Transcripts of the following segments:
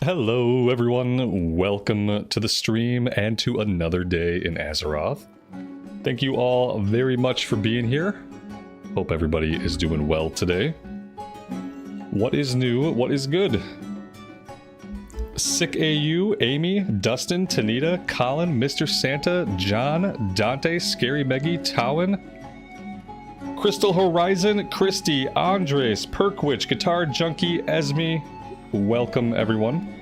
Hello everyone, welcome to the stream and to another day in Azeroth. Thank you all very much for being here. Hope everybody is doing well today. What is new? What is good? Sick AU, Amy, Dustin, Tanita, Colin, Mr. Santa, John, Dante, Scary Meggy, Towin, Crystal Horizon, Christy, Andres, Perkwitch, Guitar Junkie, Esme. Welcome everyone.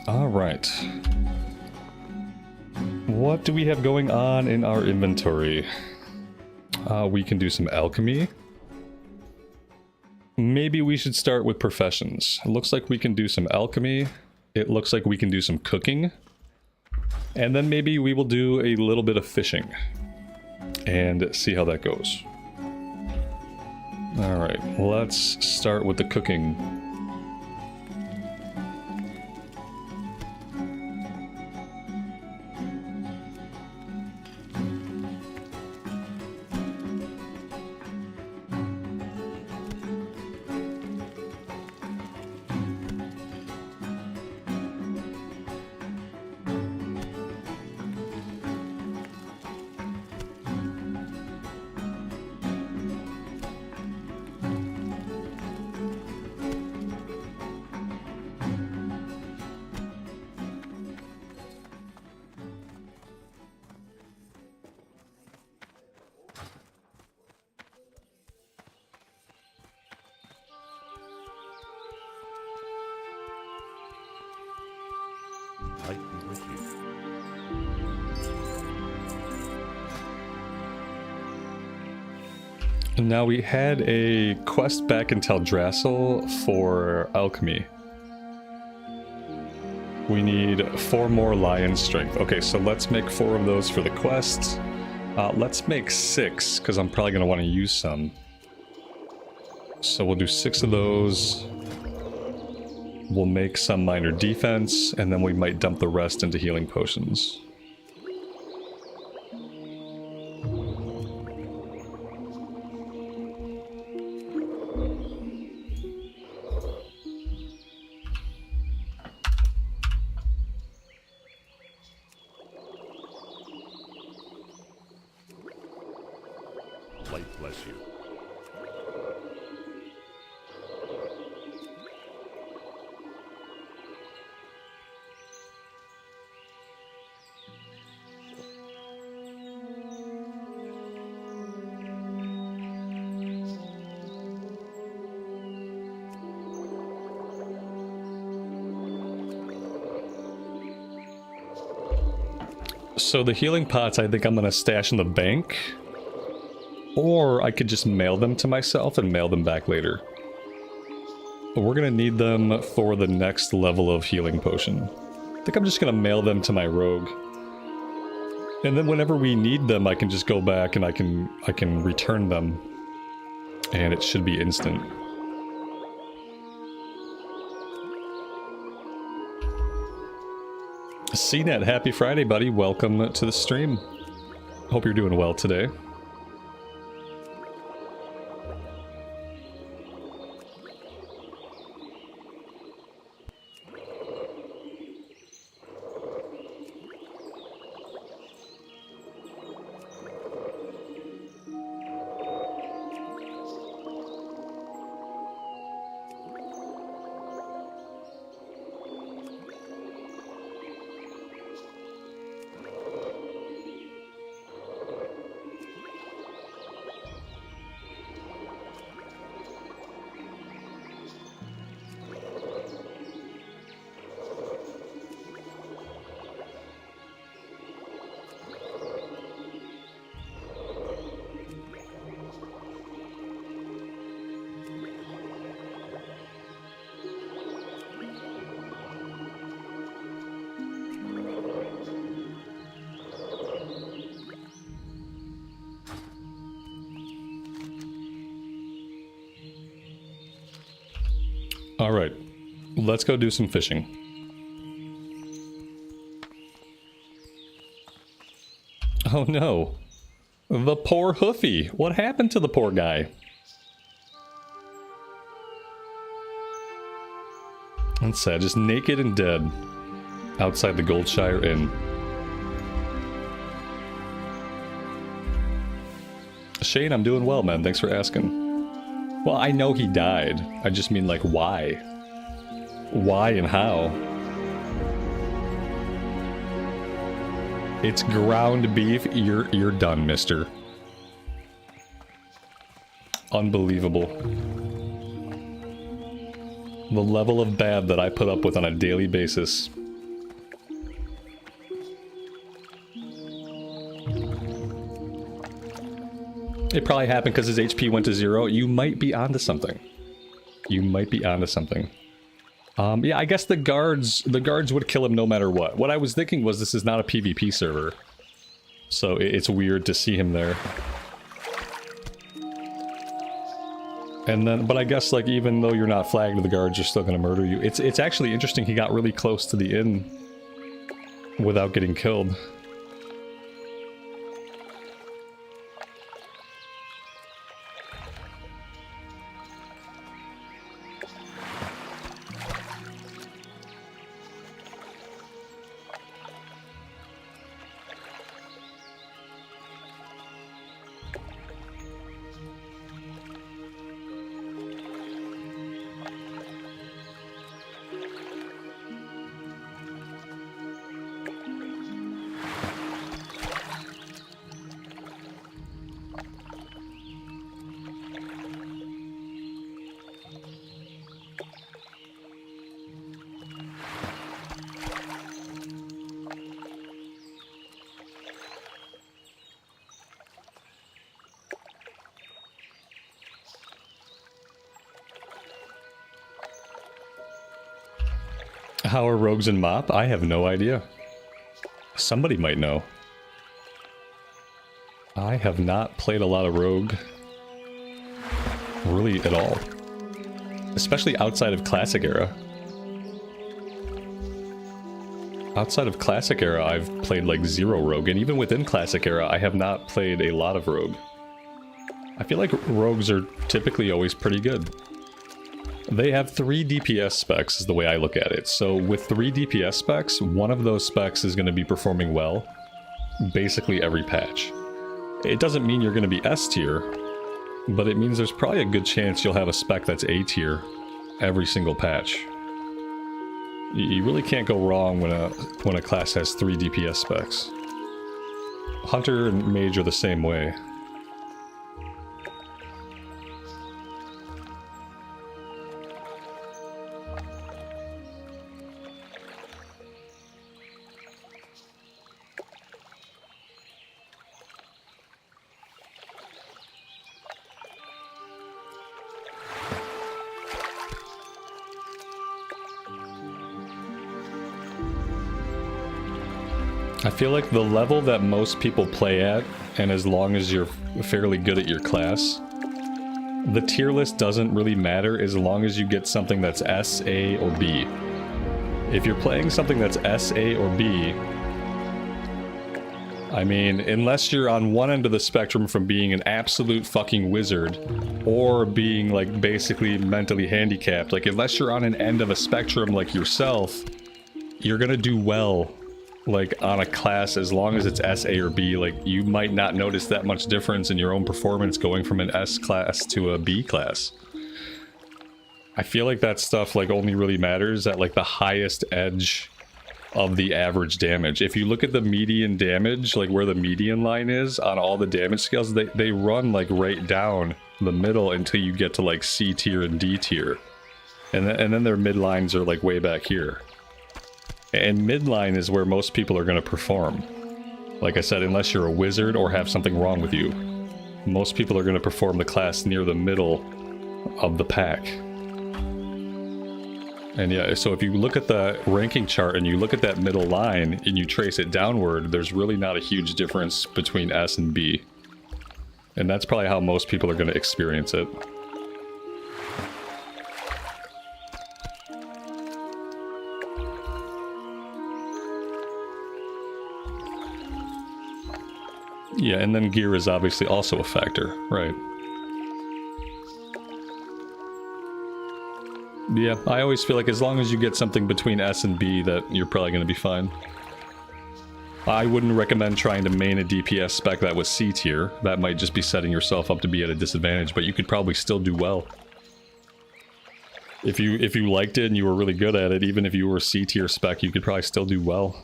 All right. What do we have going on in our inventory? We can do some alchemy. Maybe we should start with professions. It looks like we can do some alchemy. It looks like we can do some cooking. And then maybe we will do a little bit of fishing. And see how that goes. Alright, let's start with the cooking. Now we had a quest back in Teldrassil for alchemy. We need 4 more lion strength. Okay, so let's make 4 of those for the quest. Let's make 6, because I'm probably going to want to use some. So we'll do 6 of those. We'll make some minor defense, and then we might dump the rest into healing potions. So the healing pots I think I'm going to stash in the bank. Or I could just mail them to myself and mail them back later. But we're going to need them for the next level of healing potion. I think I'm just going to mail them to my rogue. And then whenever we need them, I can just go back and I can return them. And it should be instant. CNET, happy Friday, buddy. Welcome to the stream. Hope you're doing well today. Alright, let's go do some fishing. Oh no. The poor Hoofy. What happened to the poor guy? That's sad. Just naked and dead outside the Goldshire Inn. Shane, I'm doing well, man. Thanks for asking. Well, I know he died. I just mean, like, why? Why and how? It's ground beef. You're done, mister. Unbelievable. The level of bad that I put up with on a daily basis. It probably happened because his HP went to 0. You might be onto something. You might be onto something. Yeah, I guess the guards would kill him no matter what. What I was thinking was this is not a PvP server. So it's weird to see him there. And then, but I guess, like, even though you're not flagged, the guards are still gonna murder you. It's actually interesting he got really close to the inn without getting killed. How are rogues in MoP? I have no idea. Somebody might know. I have not played a lot of rogue. Really at all. Especially outside of Classic Era. Outside of Classic Era, I've played like 0 rogue, and even within Classic Era, I have not played a lot of rogue. I feel like rogues are typically always pretty good. They have 3 DPS specs is the way I look at it. So with 3 DPS specs, one of those specs is going to be performing well basically every patch. It doesn't mean you're going to be S tier, but it means there's probably a good chance you'll have a spec that's A tier every single patch. You really can't go wrong when a class has 3 DPS specs. Hunter and Mage are the same way. I feel like the level that most people play at, and as long as you're fairly good at your class, the tier list doesn't really matter as long as you get something that's S, A, or B. If you're playing something that's S, A, or B, I mean, unless you're on one end of the spectrum from being an absolute fucking wizard, or being, like, basically mentally handicapped, like, unless you're on an end of a spectrum like yourself, you're gonna do well, like, on a class as long as it's S, A, or B. Like, you might not notice that much difference in your own performance going from an S class to a B class. I feel like that stuff, like, only really matters at, like, the highest edge of the average damage. If you look at the median damage, like, where the median line is on all the damage scales, they run, like, right down the middle until you get to, like, C tier and D tier. And then their midlines are, like, way back here. And midline is where most people are going to perform. Like I said, unless you're a wizard or have something wrong with you. Most people are going to perform the class near the middle of the pack. And yeah, so if you look at the ranking chart and you look at that middle line and you trace it downward, there's really not a huge difference between S and B. And that's probably how most people are going to experience it. Yeah, and then gear is obviously also a factor, right? Yeah, I always feel like as long as you get something between S and B, that you're probably going to be fine. I wouldn't recommend trying to main a DPS spec that was C tier. That might just be setting yourself up to be at a disadvantage, but you could probably still do well. If you liked it and you were really good at it, even if you were a C tier spec, you could probably still do well.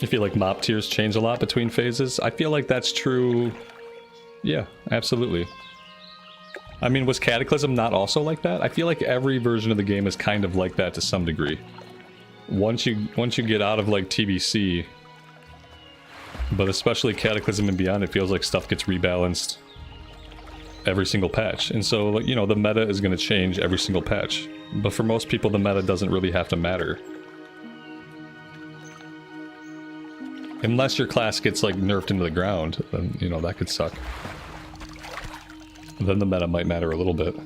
I feel like mop tiers change a lot between phases. I feel like that's true. Yeah, absolutely. I mean, was Cataclysm not also like that? I feel like every version of the game is kind of like that to some degree. Once you get out of like TBC, but especially Cataclysm and beyond, it feels like stuff gets rebalanced every single patch. And so, like, you know, the meta is going to change every single patch. But for most people, the meta doesn't really have to matter. Unless your class gets, like, nerfed into the ground, then, you know, that could suck. Then the meta might matter a little bit.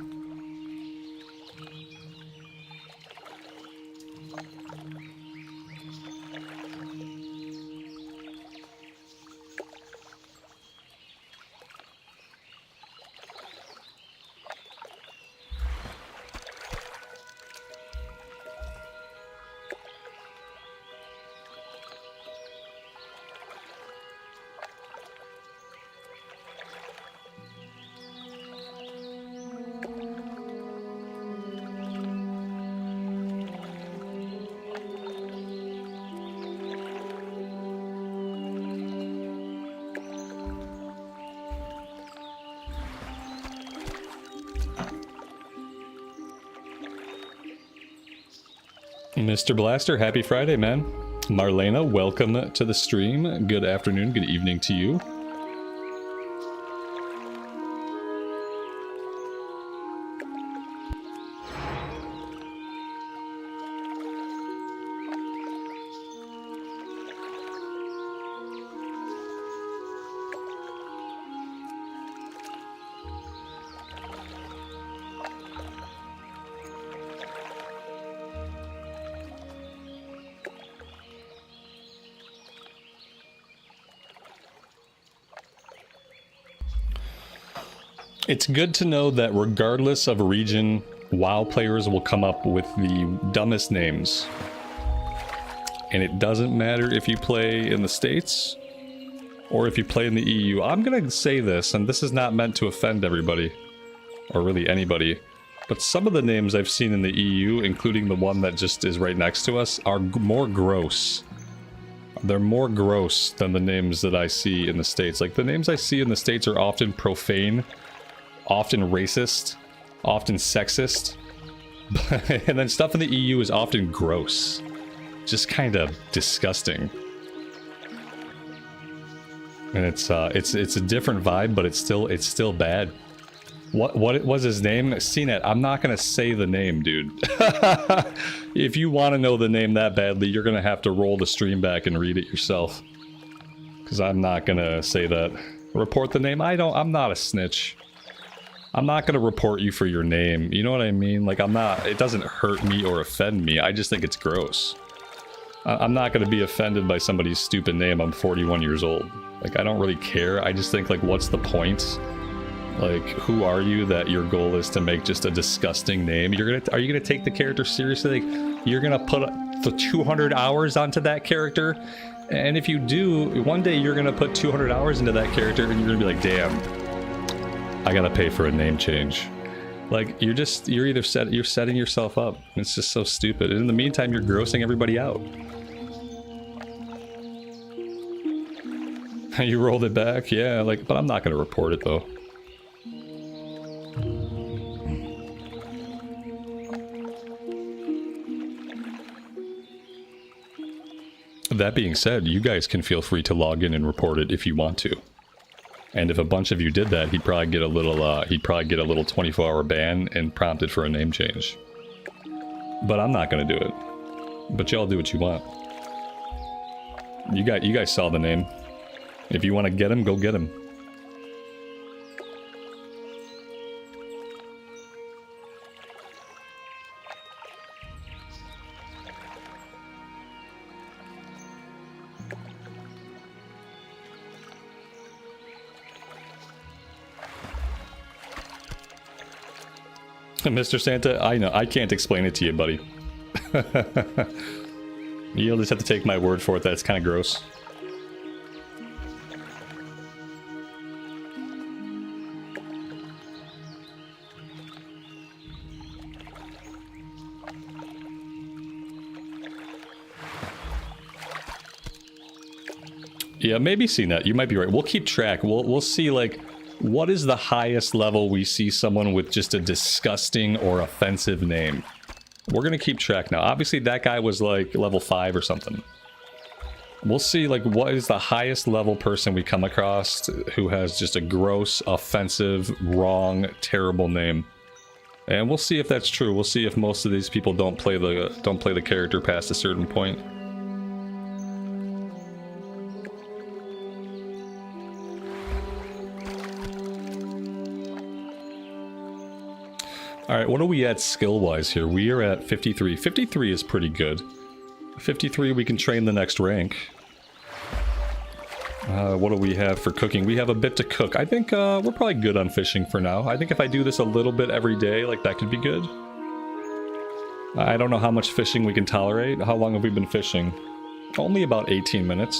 Mr. Blaster, happy Friday, man. Marlena, welcome to the stream. Good afternoon, good evening to you. It's good to know that regardless of region, WoW players will come up with the dumbest names. And it doesn't matter if you play in the States or if you play in the EU. I'm gonna say this, and this is not meant to offend everybody, or really anybody, but some of the names I've seen in the EU, including the one that just is right next to us, are more gross. They're more gross than the names that I see in the States. Like, the names I see in the States are often profane, often racist, often sexist, and then stuff in the EU is often gross. Just kind of disgusting. And it's a different vibe, but it's still bad. What was his name? CNET. I'm not gonna say the name, dude. If you want to know the name that badly, you're gonna have to roll the stream back and read it yourself. Because I'm not gonna say that. Report the name? I'm not a snitch. I'm not gonna report you for your name. You know what I mean? Like, it doesn't hurt me or offend me. I just think it's gross. I'm not gonna be offended by somebody's stupid name. I'm 41 years old. Like, I don't really care. I just think, like, what's the point? Like, who are you that your goal is to make just a disgusting name? Are you gonna take the character seriously? Like, you're gonna put the 200 hours onto that character? And if you do, one day you're gonna put 200 hours into that character and you're gonna be like, damn, I gotta pay for a name change. Like, you're setting yourself up. It's just so stupid. And in the meantime, you're grossing everybody out. You rolled it back? Yeah, like, but I'm not gonna report it though. That being said, you guys can feel free to log in and report it if you want to. And if a bunch of you did that, he'd probably get a little 24-hour ban and prompted for a name change. But I'm not gonna do it. But y'all do what you want. You guys saw the name. If you want to get him, go get him. Mr. Santa, I know, I can't explain it to you, buddy. You'll just have to take my word for it that it's kind of gross. Yeah, maybe CNET. You might be right. We'll keep track. We'll see, like, what is the highest level we see someone with just a disgusting or offensive name. We're gonna keep track now. Obviously, that guy was, like, level 5 or something. We'll see, like, what is the highest level person we come across who has just a gross, offensive, wrong, terrible name. And we'll see if that's true. We'll see if most of these people don't play the character past a certain point. Alright, what are we at skill-wise here? We are at 53. 53 is pretty good. 53, we can train the next rank. What do we have for cooking? We have a bit to cook. I think we're probably good on fishing for now. I think if I do this a little bit every day, like, that could be good. I don't know how much fishing we can tolerate. How long have we been fishing? Only about 18 minutes.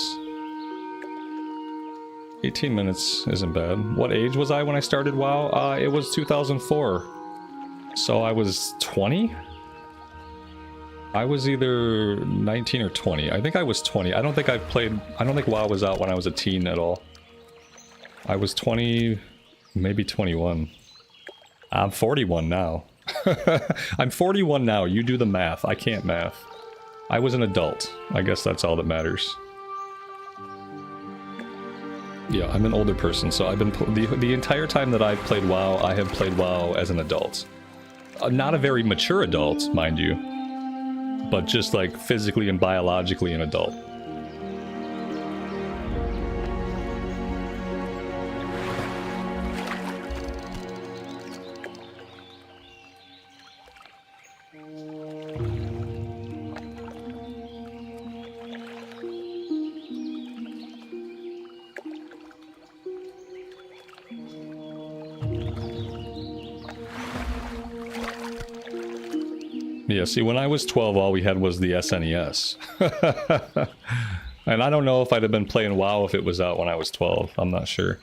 18 minutes isn't bad. What age was I when I started WoW? It was 2004. So I was 20? I was either 19 or 20. I think I was 20. I don't think WoW was out when I was a teen at all. I was 20, maybe 21. I'm 41 now. I'm 41 now. You do the math. I can't math. I was an adult. I guess that's all that matters. Yeah, I'm an older person, so I've been the entire time that I've played WoW, I have played WoW as an adult. Not a very mature adult, mind you, but just like physically and biologically an adult. Yeah, see, when I was 12, all we had was the SNES. And I don't know if I'd have been playing WoW if it was out when I was 12. I'm not sure.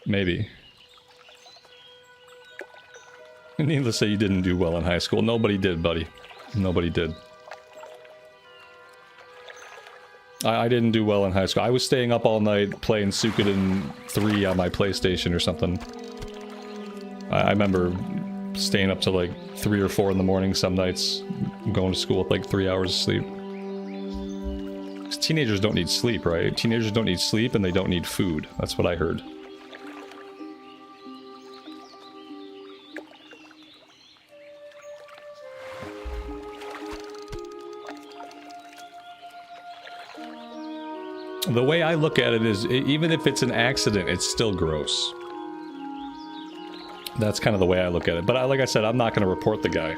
Maybe. Needless to say, you didn't do well in high school. Nobody did, buddy. Nobody did. I didn't do well in high school. I was staying up all night playing Suikoden 3 on my PlayStation or something. I remember staying up till like 3 or 4 in the morning some nights, going to school with like 3 hours of sleep. 'Cause teenagers don't need sleep, right? Teenagers don't need sleep and they don't need food. That's what I heard. The way I look at it is, even if it's an accident, it's still gross. That's kind of the way I look at it. But like I said, I'm not going to report the guy.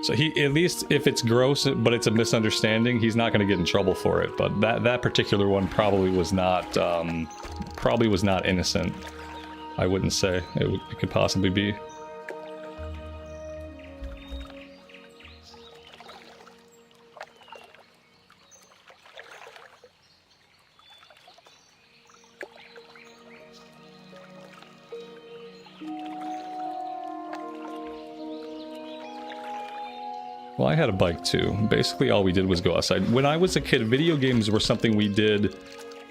So at least if it's gross, but it's a misunderstanding, he's not going to get in trouble for it. But that particular one probably was not innocent. I wouldn't say it could possibly be. Well, I had a bike too. Basically all we did was go outside. When I was a kid, video games were something we did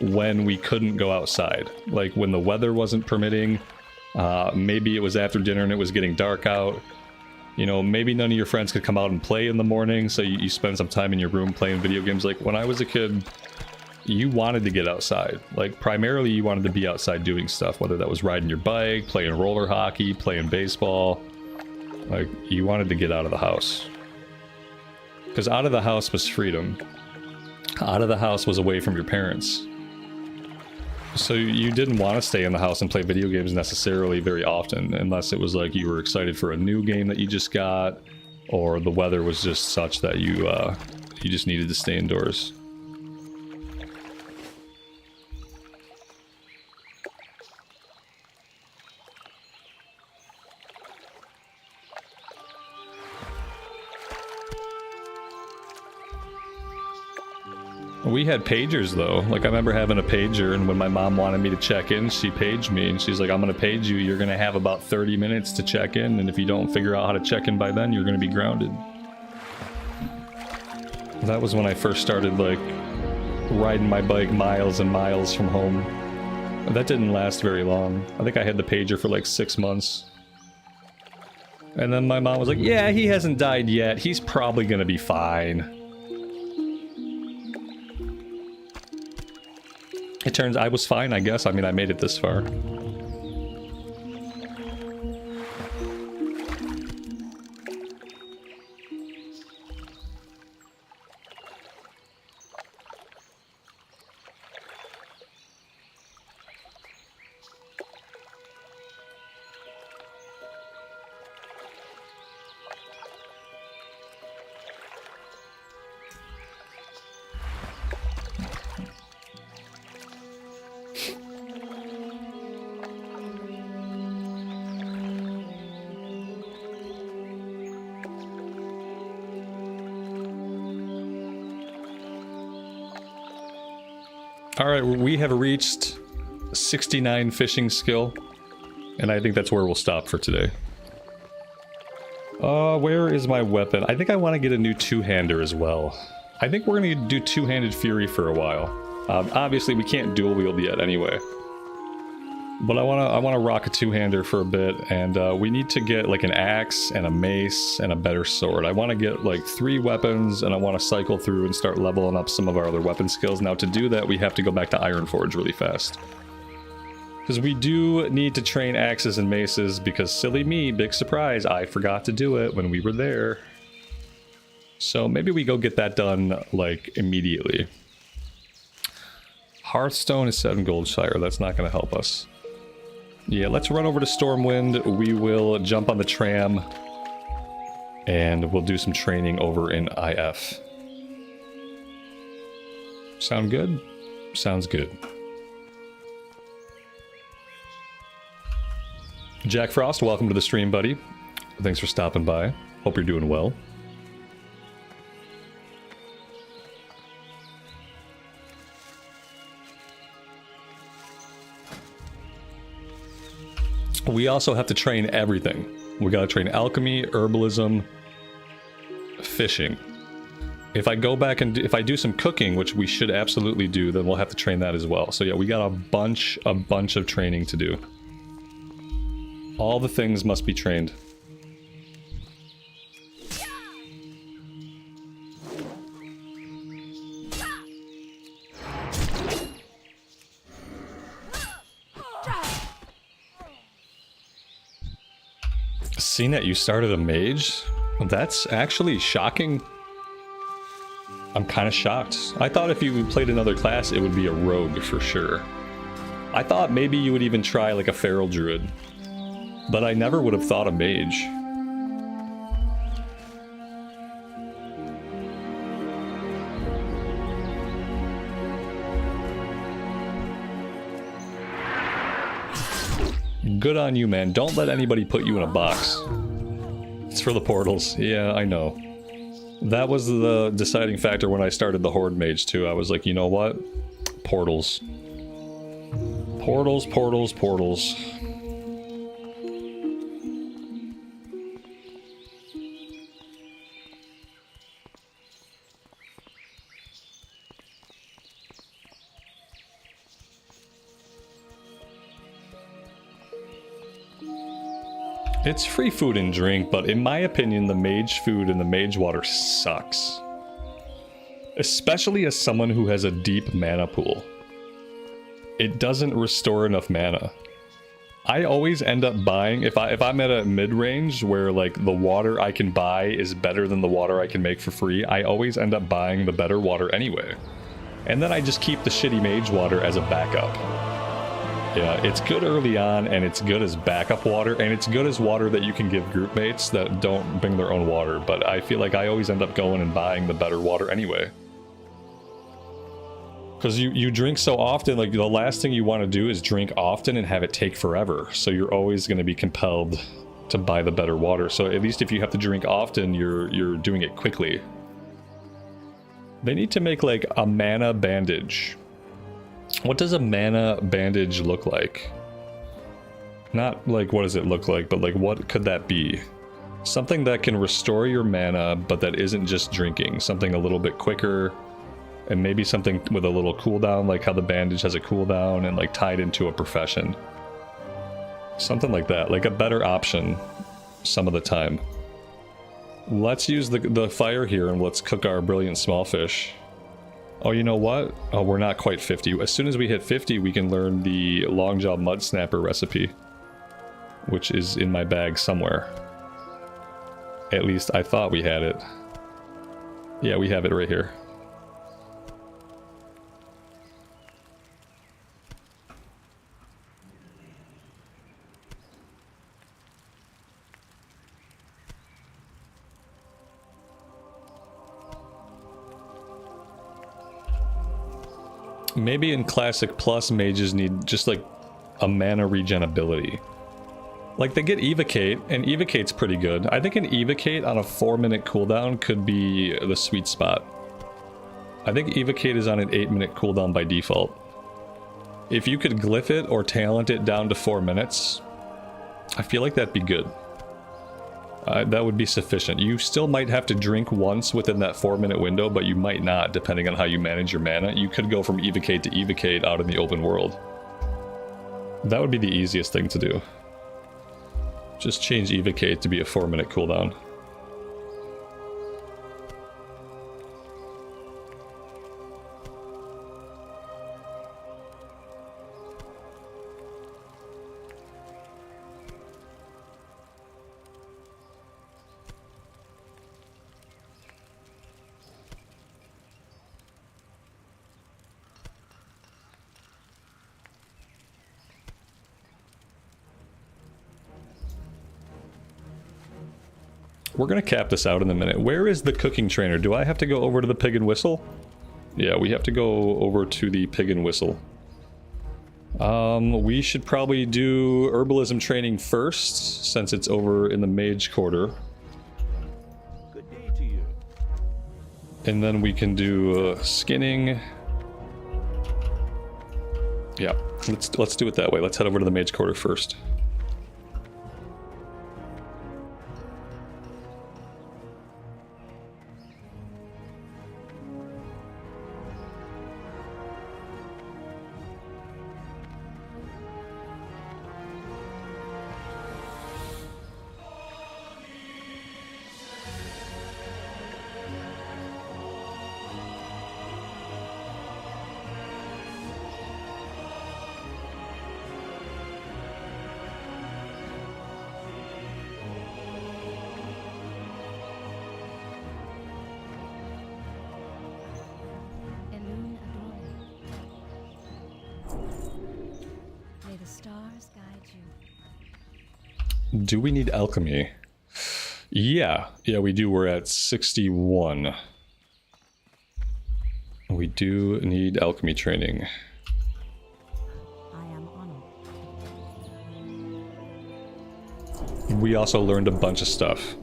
when we couldn't go outside. Like when the weather wasn't permitting, maybe it was after dinner and it was getting dark out. You know, maybe none of your friends could come out and play in the morning, so you spend some time in your room playing video games. Like when I was a kid, you wanted to get outside. Like primarily you wanted to be outside doing stuff, whether that was riding your bike, playing roller hockey, playing baseball. Like you wanted to get out of the house. Because out of the house was freedom. Out of the house was away from your parents. So you didn't want to stay in the house and play video games necessarily very often, unless it was like you were excited for a new game that you just got, or the weather was just such that you just needed to stay indoors. We had pagers though. Like I remember having a pager, and when my mom wanted me to check in, she paged me and she's like, I'm gonna page you. You're gonna have about 30 minutes to check in, and if you don't figure out how to check in by then, you're gonna be grounded. That was when I first started like riding my bike miles and miles from home. That didn't last very long. I think I had the pager for like 6 months. And then my mom was like, yeah, he hasn't died yet. He's probably gonna be fine. It turns I was fine, I guess. I mean, I made it this far. Alright, we have reached 69 fishing skill, and I think that's where we'll stop for today. Where is my weapon? I think I want to get a new two-hander as well. I think we're going to do two-handed fury for a while. Obviously, we can't dual wield yet anyway. But I want to rock a two-hander for a bit, and we need to get like an axe and a mace and a better sword. I want to get like 3 weapons, and I want to cycle through and start leveling up some of our other weapon skills. Now to do that, we have to go back to Ironforge really fast. Because we do need to train axes and maces, because silly me, big surprise, I forgot to do it when we were there. So maybe we go get that done like immediately. Hearthstone is 7 gold, Shire. That's not going to help us. Yeah, let's run over to Stormwind. We will jump on the tram, and we'll do some training over in IF. Sound good? Sounds good. Jack Frost, welcome to the stream, buddy. Thanks for stopping by. Hope you're doing well. We also have to train everything. We gotta train alchemy, herbalism, fishing. If I go back and if I do some cooking, which we should absolutely do, then we'll have to train that as well. So yeah, we got a bunch of training to do. All the things must be trained. Seen that you started a mage? That's actually shocking. I'm kind of shocked. I thought if you played another class, it would be a rogue for sure. I thought maybe you would even try like a feral druid, but I never would have thought a mage. Good on you, man. Don't let anybody put you in a box. It's for the portals. Yeah, I know. That was the deciding factor when I started the Horde Mage, too. I was like, you know what? Portals. Portals, portals, portals. It's free food and drink, but in my opinion, the mage food and the mage water sucks. Especially as someone who has a deep mana pool. It doesn't restore enough mana. I always end up buying, if I'm at a mid-range where like the water I can buy is better than the water I can make for free, I always end up buying the better water anyway. And then I just keep the shitty mage water as a backup. Yeah, it's good early on, and it's good as backup water, and it's good as water that you can give group mates that don't bring their own water, but I feel like I always end up going and buying the better water anyway. Because you drink so often, like the last thing you want to do is drink often and have it take forever, so you're always going to be compelled to buy the better water. So at least if you have to drink often, you're doing it quickly. They need to make like a mana bandage. What does a mana bandage look like? Not like what does it look like, but like what could that be? Something that can restore your mana, but that isn't just drinking. Something a little bit quicker, and maybe something with a little cooldown, like how the bandage has a cooldown and like tied into a profession. Something like that, like a better option some of the time. Let's use the fire here and let's cook our brilliant small fish. Oh, you know what? Oh, we're not quite 50. As soon as we hit 50, we can learn the Longjaw Mud Snapper recipe, which is in my bag somewhere. At least I thought we had it. Yeah, we have it right here. Maybe in Classic Plus, mages need just like a mana regen ability. Like they get Evocate, and Evocate's pretty good. I think an Evocate on a 4-minute cooldown could be the sweet spot. I think Evocate is on an 8-minute cooldown by default. If you could glyph it or talent it down to 4 minutes, I feel like that'd be good. That would be sufficient. You still might have to drink once within that 4-minute window, but you might not, depending on how you manage your mana. You could go from Evocate to Evocate out in the open world. That would be the easiest thing to do. Just change Evocate to be a 4-minute cooldown. We're gonna cap this out in a minute. Where is the cooking trainer? Do I have to go over to the Pig and Whistle? Yeah, we have to go over to the Pig and Whistle. We should probably do herbalism training first, since it's over in the mage quarter. Good day to you. And then we can do skinning. Yeah, let's do it that way. Let's head over to the mage quarter first. Do we need alchemy? Yeah, we do. We're at 61. We do need alchemy training. I am honored. We also learned a bunch of stuff.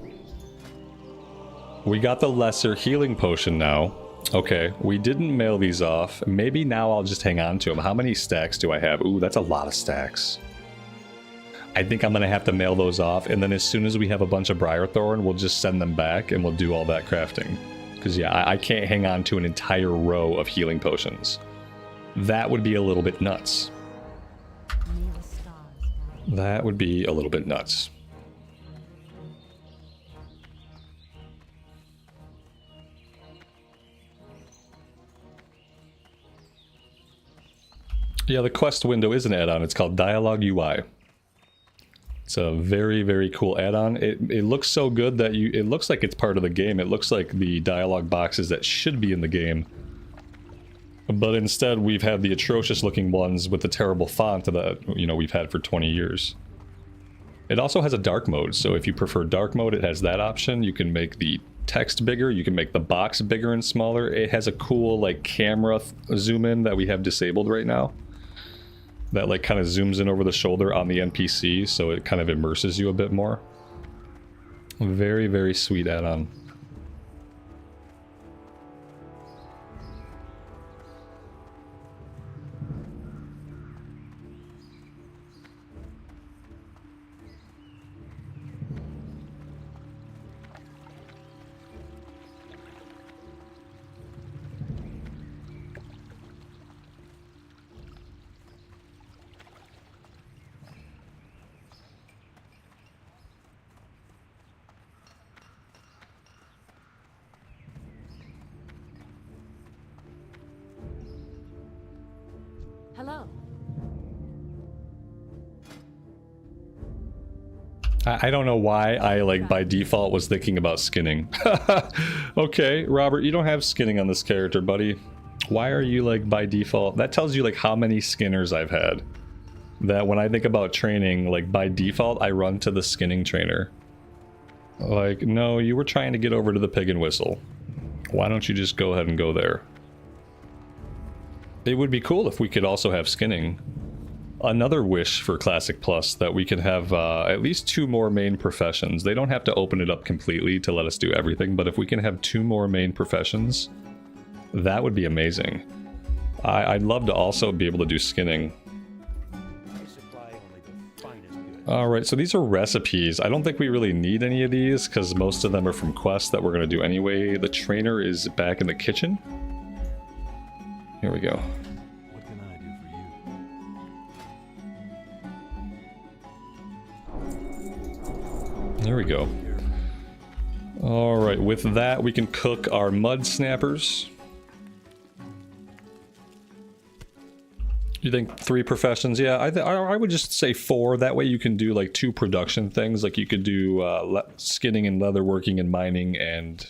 We got the lesser healing potion now. Okay, we didn't mail these off. Maybe now I'll just hang on to them. How many stacks do I have? Ooh, that's a lot of stacks. I think I'm going to have to mail those off, and then as soon as we have a bunch of Briarthorn, we'll just send them back and we'll do all that crafting. Because yeah, I can't hang on to an entire row of healing potions. That would be a little bit nuts. That would be a little bit nuts. Yeah, the quest window is an add-on. It's called Dialogue UI. It's a very, very cool add-on. It looks so good that it looks like it's part of the game. It looks like the dialogue boxes that should be in the game. But instead, we've had the atrocious looking ones with the terrible font that, you know, we've had for 20 years. It also has a dark mode, so if you prefer dark mode, it has that option. You can make the text bigger, you can make the box bigger and smaller. It has a cool, like, camera zoom in that we have disabled right now. That like kind of zooms in over the shoulder on the NPC, so it kind of immerses you a bit more. Very, very sweet add-on. Hello. I don't know why I, like, by default was thinking about skinning. Okay, Robert, you don't have skinning on this character, buddy. Why are you, like, by default? That tells you, like, how many skinners I've had. That when I think about training, like, by default, I run to the skinning trainer. Like, no, you were trying to get over to the pig and whistle. Why don't you just go ahead and go there? It would be cool if we could also have skinning. Another wish for Classic Plus, that we could have at least 2 more main professions. They don't have to open it up completely to let us do everything, but if we can have 2 more main professions, that would be amazing. I'd love to also be able to do skinning. I supply only the finest goods. Alright, so these are recipes. I don't think we really need any of these, because most of them are from quests that we're going to do anyway. The trainer is back in the kitchen. Here we go. What can I do for you? There we go. Alright, with that we can cook our mud snappers. You think 3 professions? Yeah, I would just say 4. That way you can do like 2 production things. Like you could do skinning and leatherworking and mining and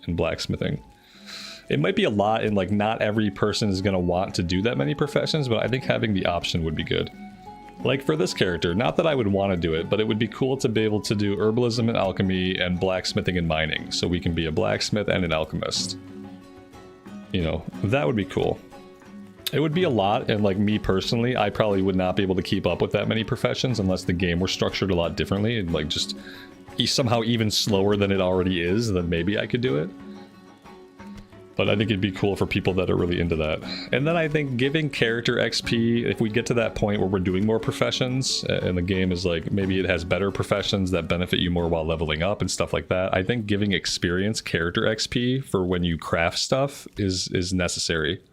blacksmithing. It might be a lot, and like not every person is going to want to do that many professions, but I think having the option would be good. Like for this character, not that I would want to do it, but it would be cool to be able to do herbalism and alchemy and blacksmithing and mining, so we can be a blacksmith and an alchemist. You know, that would be cool. It would be a lot, and like me personally, I probably would not be able to keep up with that many professions unless the game were structured a lot differently and like just somehow even slower than it already is, then maybe I could do it. But I think it'd be cool for people that are really into that. And then I think giving character XP, if we get to that point where we're doing more professions, and the game is like, maybe it has better professions that benefit you more while leveling up and stuff like that, I think giving experience character XP for when you craft stuff is necessary.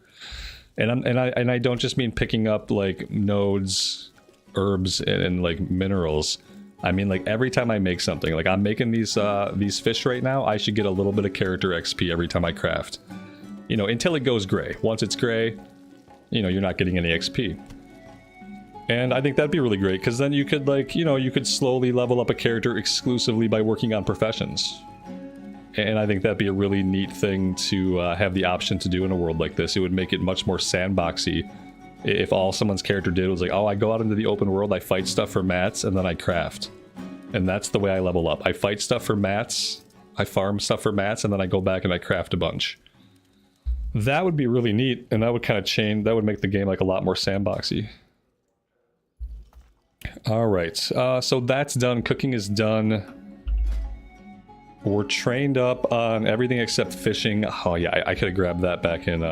And I don't just mean picking up like nodes, herbs, and like minerals. I mean like every time I make something, like I'm making these fish right now, I should get a little bit of character XP every time I craft. You know, until it goes gray. Once it's gray, you know, you're not getting any XP. And I think that'd be really great, because then you could like, you know, you could slowly level up a character exclusively by working on professions. And I think that'd be a really neat thing to have the option to do in a world like this. It would make it much more sandboxy if all someone's character did was like, oh, I go out into the open world, I fight stuff for mats, and then I craft. And that's the way I level up. I fight stuff for mats, I farm stuff for mats, and then I go back and I craft a bunch. That would be really neat, and that would kind of change, that would make the game like a lot more sandboxy. Alright, so that's done. Cooking is done. We're trained up on everything except fishing. Oh yeah, I could have grabbed that back in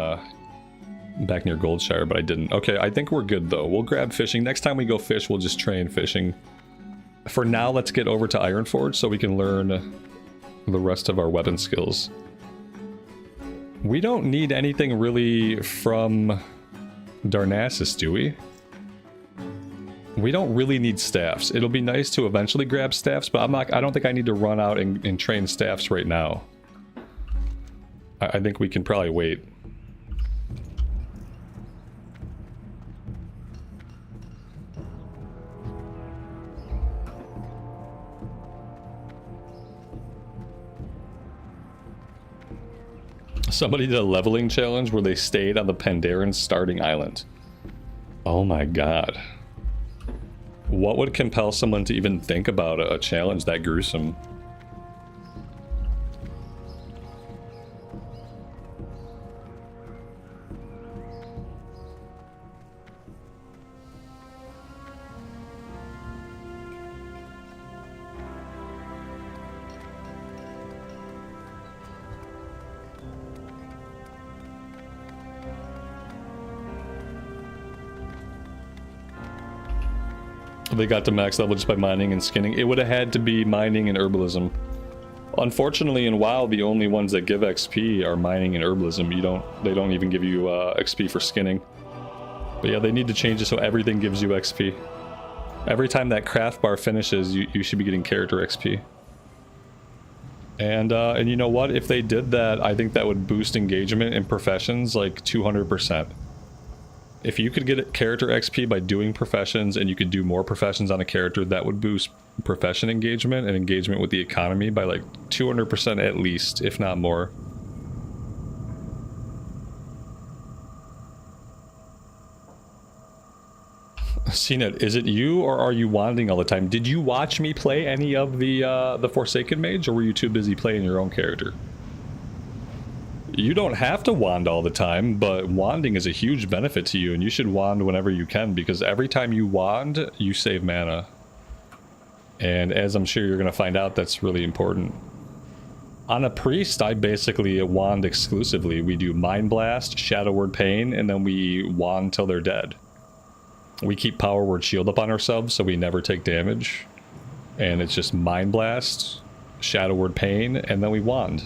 back near Goldshire, but I didn't. Okay, I think we're good though. We'll grab fishing. Next time we go fish, we'll just train fishing. For now, let's get over to Ironforge so we can learn the rest of our weapon skills. We don't need anything really from Darnassus, do we? We don't really need staffs. It'll be nice to eventually grab staffs, but I don't think I need to run out and train staffs right now. I think we can probably wait. Somebody did a leveling challenge where they stayed on the Pandaren starting island. Oh my god. What would compel someone to even think about a challenge that gruesome? They got to max level just by mining and skinning. It would have had to be mining and herbalism. Unfortunately, in WoW, the only ones that give XP are mining and herbalism. They don't even give you XP for skinning. But yeah, they need to change it so everything gives you XP. Every time that craft bar finishes, you should be getting character XP. And you know what? If they did that, I think that would boost engagement in professions like 200%. If you could get character XP by doing professions and you could do more professions on a character, that would boost profession engagement and engagement with the economy by like 200% at least, if not more. CNET, is it you or are you wanding all the time? Did you watch me play any of the Forsaken Mage, or were you too busy playing your own character? You don't have to wand all the time, but wanding is a huge benefit to you, and you should wand whenever you can, because every time you wand, you save mana. And as I'm sure you're going to find out, that's really important. On a priest, I basically wand exclusively. We do Mind Blast, Shadow Word Pain, and then we wand till they're dead. We keep Power Word Shield up on ourselves so we never take damage. And it's just Mind Blast, Shadow Word Pain, and then we wand.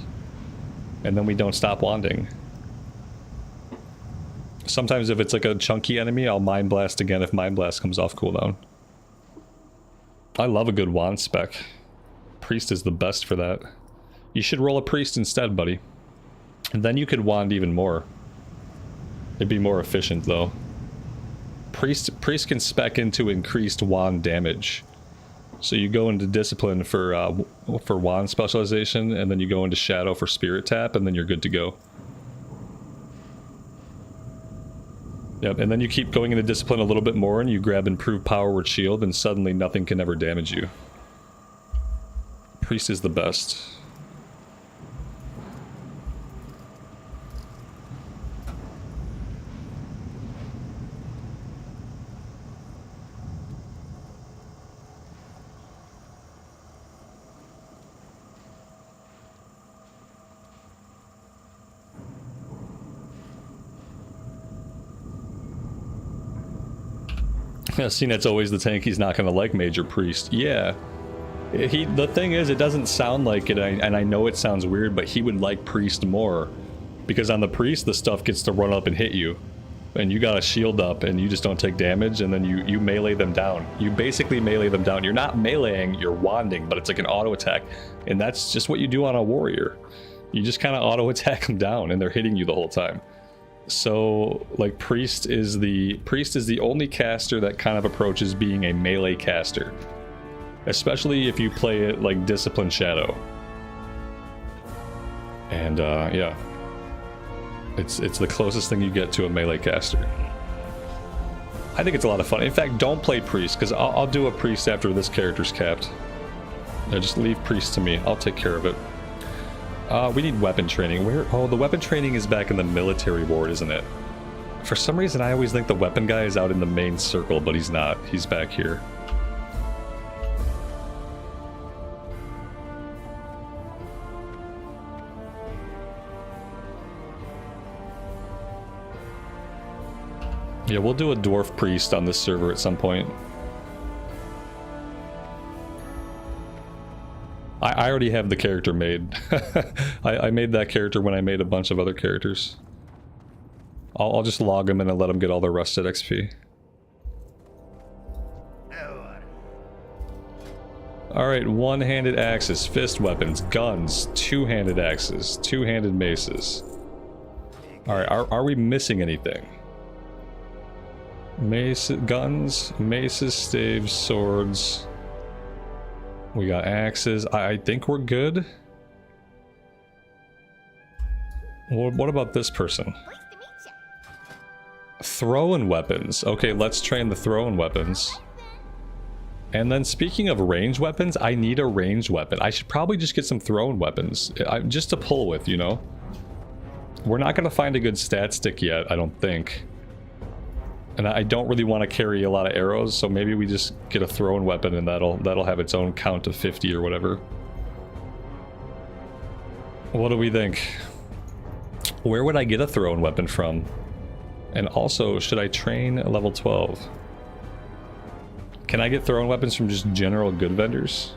And then we don't stop wanding. Sometimes if it's like a chunky enemy, I'll Mind Blast again if Mind Blast comes off cooldown. I love a good wand spec. Priest is the best for that. You should roll a priest instead, buddy. And then you could wand even more. It'd be more efficient though. Priest can spec into increased wand damage. So you go into discipline for wand specialization, and then you go into shadow for spirit tap, and then you're good to go. Yep, and then you keep going into discipline a little bit more, and you grab improved power word shield, and suddenly nothing can ever damage you. Priest is the best. Yeah, CNET's always the tank. He's not going to like Major Priest. Yeah. The thing is, it doesn't sound like it, and I know it sounds weird, but he would like Priest more. Because on the Priest, the stuff gets to run up and hit you. And you got a shield up, and you just don't take damage, and then you melee them down. You basically melee them down. You're not meleeing, you're wanding, but it's like an auto attack. And that's just what you do on a warrior. You just kind of auto attack them down, and they're hitting you the whole time. So, like, Priest is the only caster that kind of approaches being a melee caster. Especially if you play it like Discipline Shadow. And, yeah. It's the closest thing you get to a melee caster. I think it's a lot of fun. In fact, don't play Priest, because I'll do a Priest after this character's capped. Yeah, just leave Priest to me. I'll take care of it. We need weapon training. Oh, the weapon training is back in the military ward, isn't it? For some reason, I always think the weapon guy is out in the main circle, but he's not. He's back here. Yeah, we'll do a dwarf priest on this server at some point. I already have the character made. I made that character when I made a bunch of other characters. I'll just log them in and let them get all their rusted XP. Alright, one-handed axes, fist weapons, guns, two-handed axes, two-handed maces. Alright, are we missing anything? Guns, maces, staves, swords... We got axes. I think we're good. What about this person? Throwing weapons. Okay, let's train the throwing weapons. And then speaking of ranged weapons, I need a ranged weapon. I should probably just get some throwing weapons. Just to pull with, you know? We're not going to find a good stat stick yet, I don't think. And I don't really want to carry a lot of arrows, so maybe we just get a throwing weapon and that'll have its own count of 50 or whatever. What do we think? Where would I get a throwing weapon from? And also, should I train at level 12? Can I get throwing weapons from just general good vendors?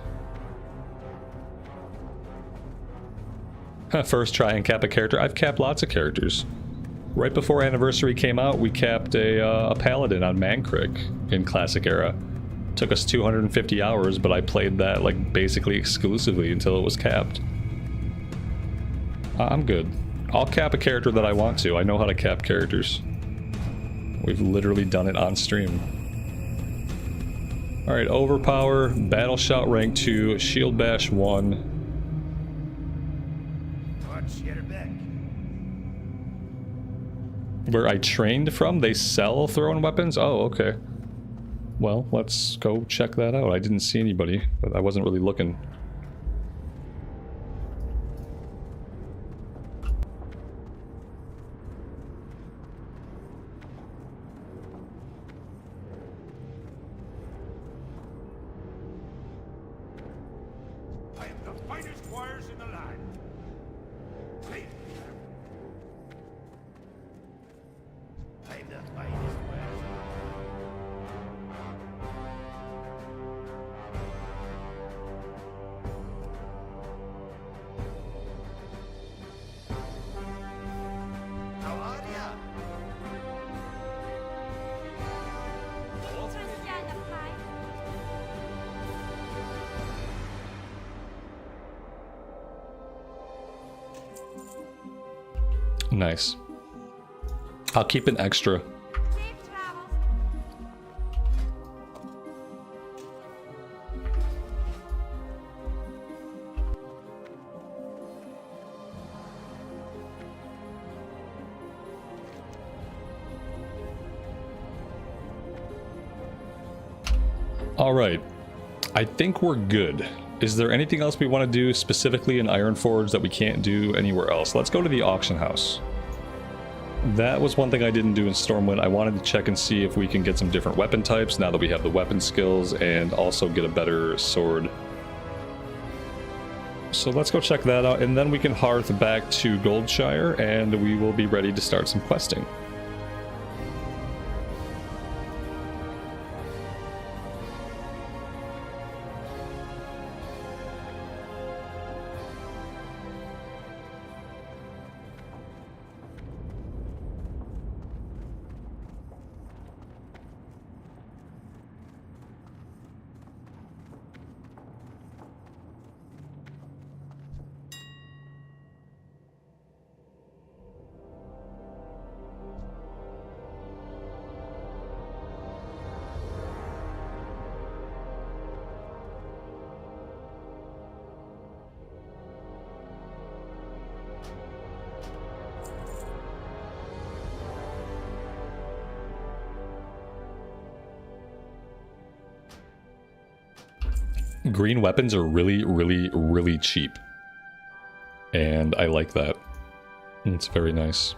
First try and cap a character. I've capped lots of characters. Right before Anniversary came out, we capped a Paladin on Mankrik in Classic Era. Took us 250 hours, but I played that like basically exclusively until it was capped. I'm good. I'll cap a character that I want to. I know how to cap characters. We've literally done it on stream. Alright, Overpower, Battle Shout rank 2, Shield Bash 1. Where I trained from, they sell thrown weapons? Oh, okay. Well, let's go check that out. I didn't see anybody, but I wasn't really looking. I am the finest warriors in the land. Hey. I am the finest warriors. How are ya? Nice. I'll keep an extra. Safe travels. Alright. I think we're good. Is there anything else we want to do specifically in Ironforge that we can't do anywhere else? Let's go to the auction house. That was one thing I didn't do in Stormwind. I wanted to check and see if we can get some different weapon types now that we have the weapon skills, and also get a better sword. So let's go check that out, and then we can hearth back to Goldshire, and we will be ready to start some questing. Green weapons are really, really, really cheap. And I like that. It's very nice.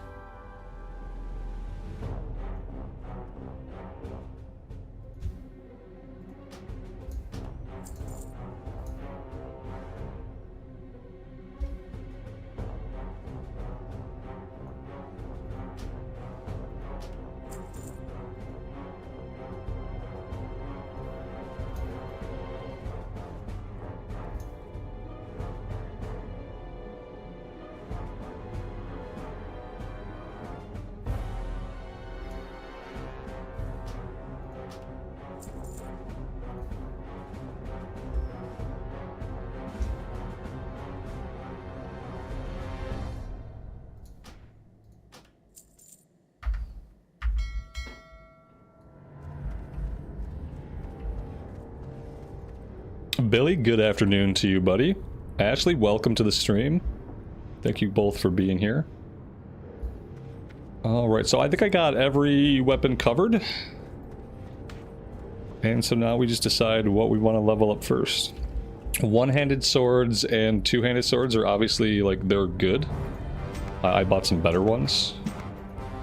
Billy, good afternoon to you, buddy. Ashley, welcome to the stream. Thank you both for being here. Alright, so I think I got every weapon covered. And so now we just decide what we want to level up first. One-handed swords and two-handed swords are obviously, like, they're good. I bought some better ones,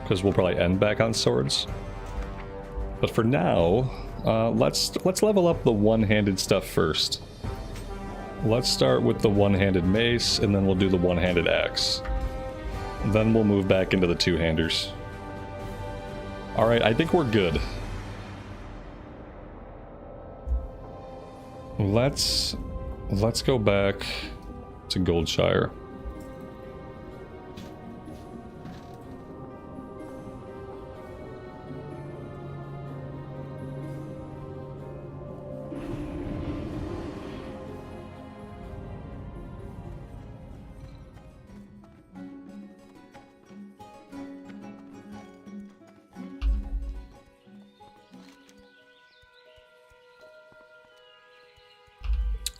because we'll probably end back on swords. But for now, let's level up the one-handed stuff first. Let's start with the one-handed mace, and then we'll do the one-handed axe. Then we'll move back into the two-handers. Alright, I think we're good. Let's go back to Goldshire.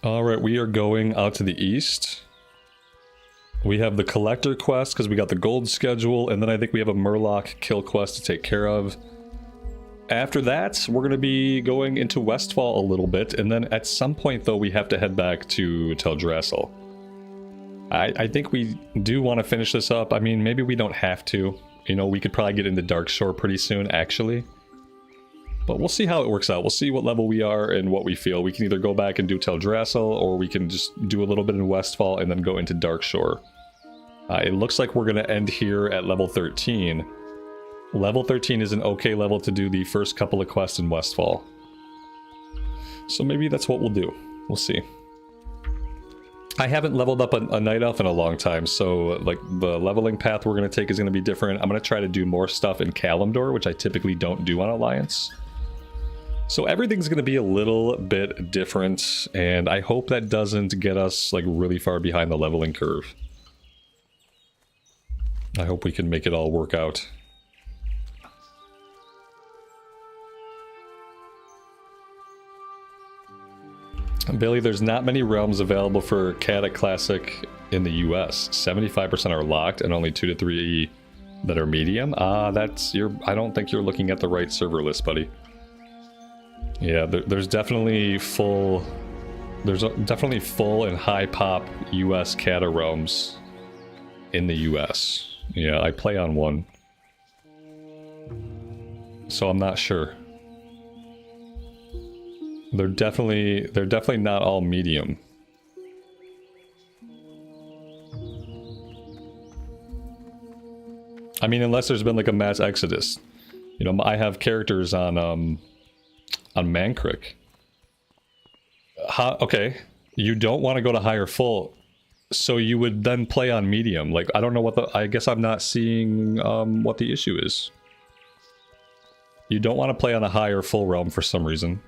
Alright, we are going out to the east. We have the collector quest because we got the gold schedule, and then I think we have a Murloc kill quest to take care of. After that, we're going to be going into Westfall a little bit, and then at some point though we have to head back to Teldrassil. I think we do want to finish this up. I mean, maybe we don't have to. You know, we could probably get into Darkshore pretty soon, actually. But we'll see how it works out. We'll see what level we are and what we feel. We can either go back and do Teldrassil, or we can just do a little bit in Westfall and then go into Darkshore. It looks like we're going to end here at level 13. Level 13 is an okay level to do the first couple of quests in Westfall. So maybe that's what we'll do. We'll see. I haven't leveled up a Night Elf in a long time, so like the leveling path we're going to take is going to be different. I'm going to try to do more stuff in Kalimdor, which I typically don't do on Alliance. So everything's going to be a little bit different, and I hope that doesn't get us like really far behind the leveling curve. I hope we can make it all work out. Billy, there's not many realms available for Kata Classic in the US. 75% are locked and only 2 to 3 that are medium. That's I don't think you're looking at the right server list, buddy. Yeah, there's definitely full and high pop US Kata realms in the US. Yeah, I play on one. So I'm not sure. They're definitely not all medium. I mean, unless there's been like a mass exodus. You know, I have characters on Mankrik. Okay, you don't want to go to higher full, so you would then play on medium. Like, I don't know what I guess I'm not seeing what the issue is. You don't want to play on a higher full realm for some reason.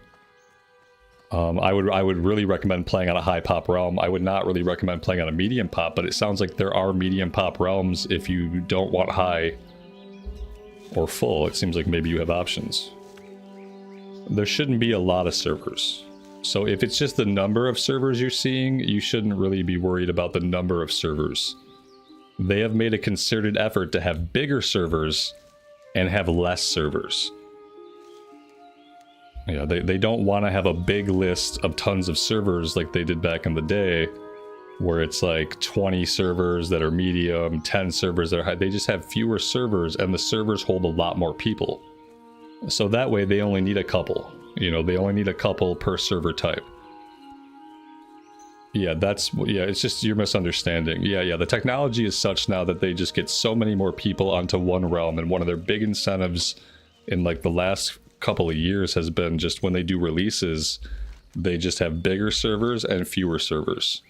I would really recommend playing on a high pop realm. I would not really recommend playing on a medium pop, but it sounds like there are medium pop realms if you don't want high or full. It seems like maybe you have options. There shouldn't be a lot of servers. So if it's just the number of servers you're seeing, you shouldn't really be worried about the number of servers. They have made a concerted effort to have bigger servers and have less servers. Yeah, they don't want to have a big list of tons of servers like they did back in the day, where it's like 20 servers that are medium, 10 servers that are high. They just have fewer servers, and the servers hold a lot more people. So that way they only need a couple. You know, they only need a couple per server type. Yeah, it's just your misunderstanding. Yeah, the technology is such now that they just get so many more people onto one realm, and one of their big incentives in like the last couple of years has been just when they do releases, they just have bigger servers and fewer servers.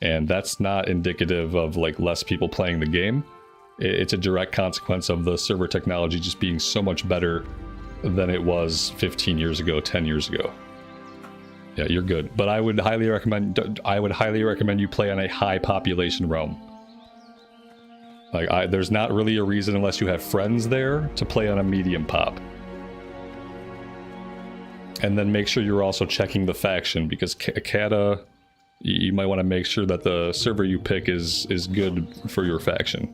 And that's not indicative of like less people playing the game. It's a direct consequence of the server technology just being so much better than it was 15 years ago, 10 years ago. Yeah, you're good. But I would highly recommend you play on a high population realm. Like, there's not really a reason, unless you have friends there, to play on a medium pop. And then make sure you're also checking the faction, because Kata, you might want to make sure that the server you pick is good for your faction.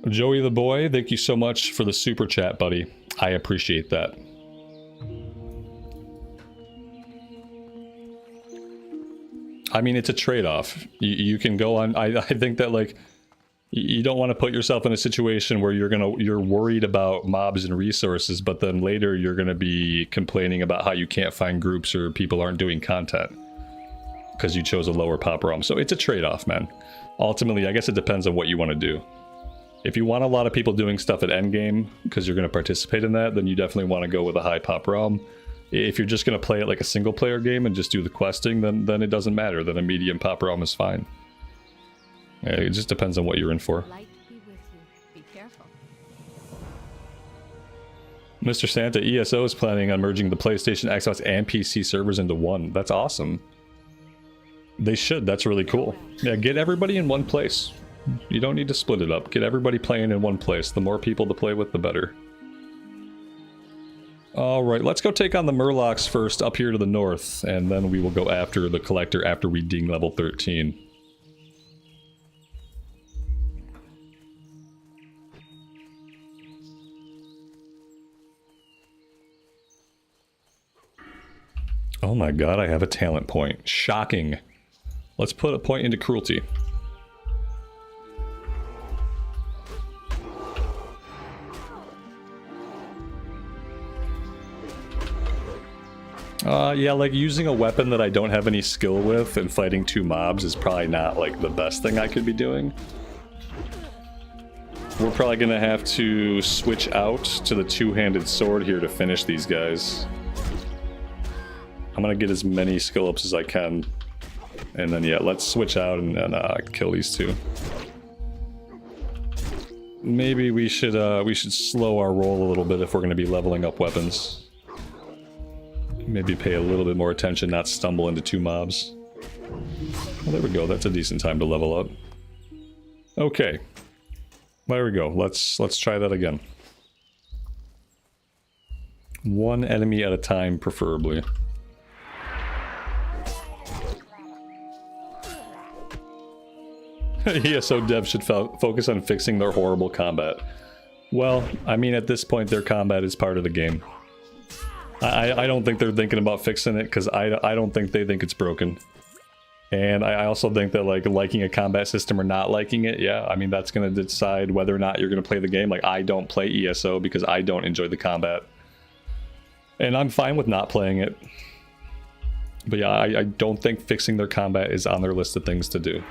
Joey the boy, thank you so much for the super chat, buddy. I appreciate that. I mean, it's a trade-off. You can go on. I think that like you don't want to put yourself in a situation where you're worried about mobs and resources, but then later you're gonna be complaining about how you can't find groups or people aren't doing content because you chose a lower pop realm. So it's a trade-off, man. Ultimately, I guess it depends on what you want to do. If you want a lot of people doing stuff at Endgame because you're going to participate in that, then you definitely want to go with a high pop realm. If you're just going to play it like a single player game and just do the questing, then it doesn't matter. Then a medium pop realm is fine. Yeah, it just depends on what you're in for. Light be with you. Be careful. Mr. Santa, ESO is planning on merging the PlayStation, Xbox, and PC servers into one. That's awesome. They should. That's really cool. Yeah, get everybody in one place. You don't need to split it up. Get everybody playing in one place. The more people to play with, the better. Alright, let's go take on the Murlocs first up here to the north, and then we will go after the Collector after we ding level 13. Oh my god, I have a talent point. Shocking. Let's put a point into cruelty. Yeah, like using a weapon that I don't have any skill with and fighting 2 mobs is probably not like the best thing I could be doing. We're probably gonna have to switch out to the 2-handed sword here to finish these guys. I'm gonna get as many skill ups as I can. And then yeah, let's switch out and kill these 2. Maybe we should slow our roll a little bit if we're gonna be leveling up weapons. Maybe pay a little bit more attention, not stumble into 2 mobs. Well, there we go. That's a decent time to level up. Okay. There we go. Let's try that again. 1 enemy at a time, preferably. ESO devs should focus on fixing their horrible combat. Well, I mean, at this point, their combat is part of the game. I don't think they're thinking about fixing it, because I don't think they think it's broken. And I also think that, like, liking a combat system or not liking it, yeah, I mean, that's going to decide whether or not you're going to play the game. Like, I don't play ESO because I don't enjoy the combat. And I'm fine with not playing it. But yeah, I don't think fixing their combat is on their list of things to do.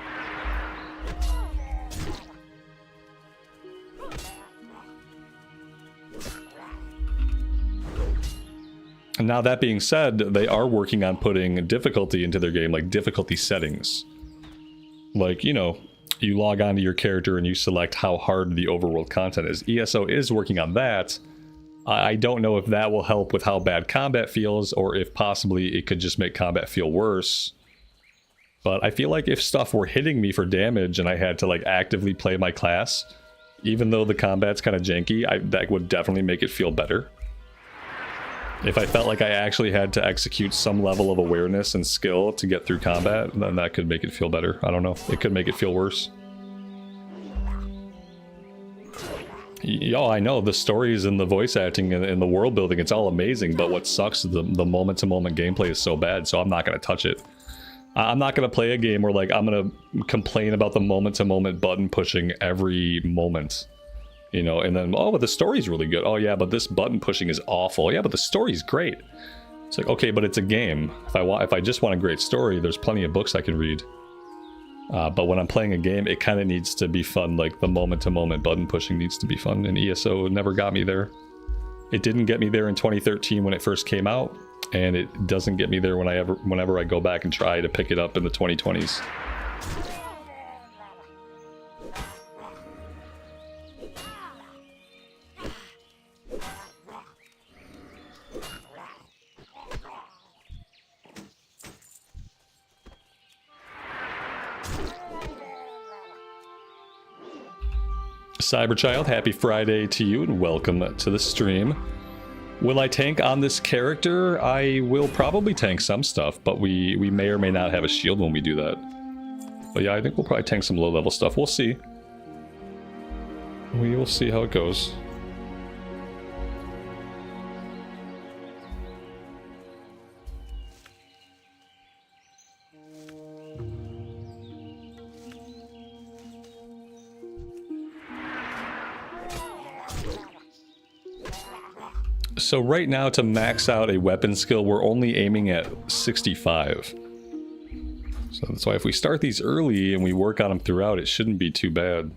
Now, that being said, they are working on putting difficulty into their game, like difficulty settings. Like, you know, you log on to your character and you select how hard the overworld content is. ESO is working on that. I don't know if that will help with how bad combat feels, or if possibly it could just make combat feel worse. But I feel like if stuff were hitting me for damage and I had to, like, actively play my class, even though the combat's kind of janky, that would definitely make it feel better. If I felt like I actually had to execute some level of awareness and skill to get through combat, then that could make it feel better. I don't know. It could make it feel worse. Yo, I know, the stories and the voice acting and the world building, it's all amazing, but what sucks is the moment-to-moment gameplay is so bad, so I'm not going to touch it. I'm not going to play a game where, like, I'm going to complain about the moment-to-moment button pushing every moment. You know, and then, oh, but the story's really good. Oh, yeah, but this button pushing is awful. Yeah, but the story's great. It's like, okay, but it's a game. If I just want a great story, there's plenty of books I can read. But when I'm playing a game, it kind of needs to be fun. Like, the moment-to-moment button pushing needs to be fun, and ESO never got me there. It didn't get me there in 2013 when it first came out, and it doesn't get me there whenever I go back and try to pick it up in the 2020s. Cyberchild, happy Friday to you and welcome to the stream. Will I tank on this character? I will probably tank some stuff, but we may or may not have a shield when we do that. But yeah, I think we'll probably tank some low-level stuff. We'll see. We will see how it goes. So right now, to max out a weapon skill, we're only aiming at 65. So that's why if we start these early and we work on them throughout, it shouldn't be too bad.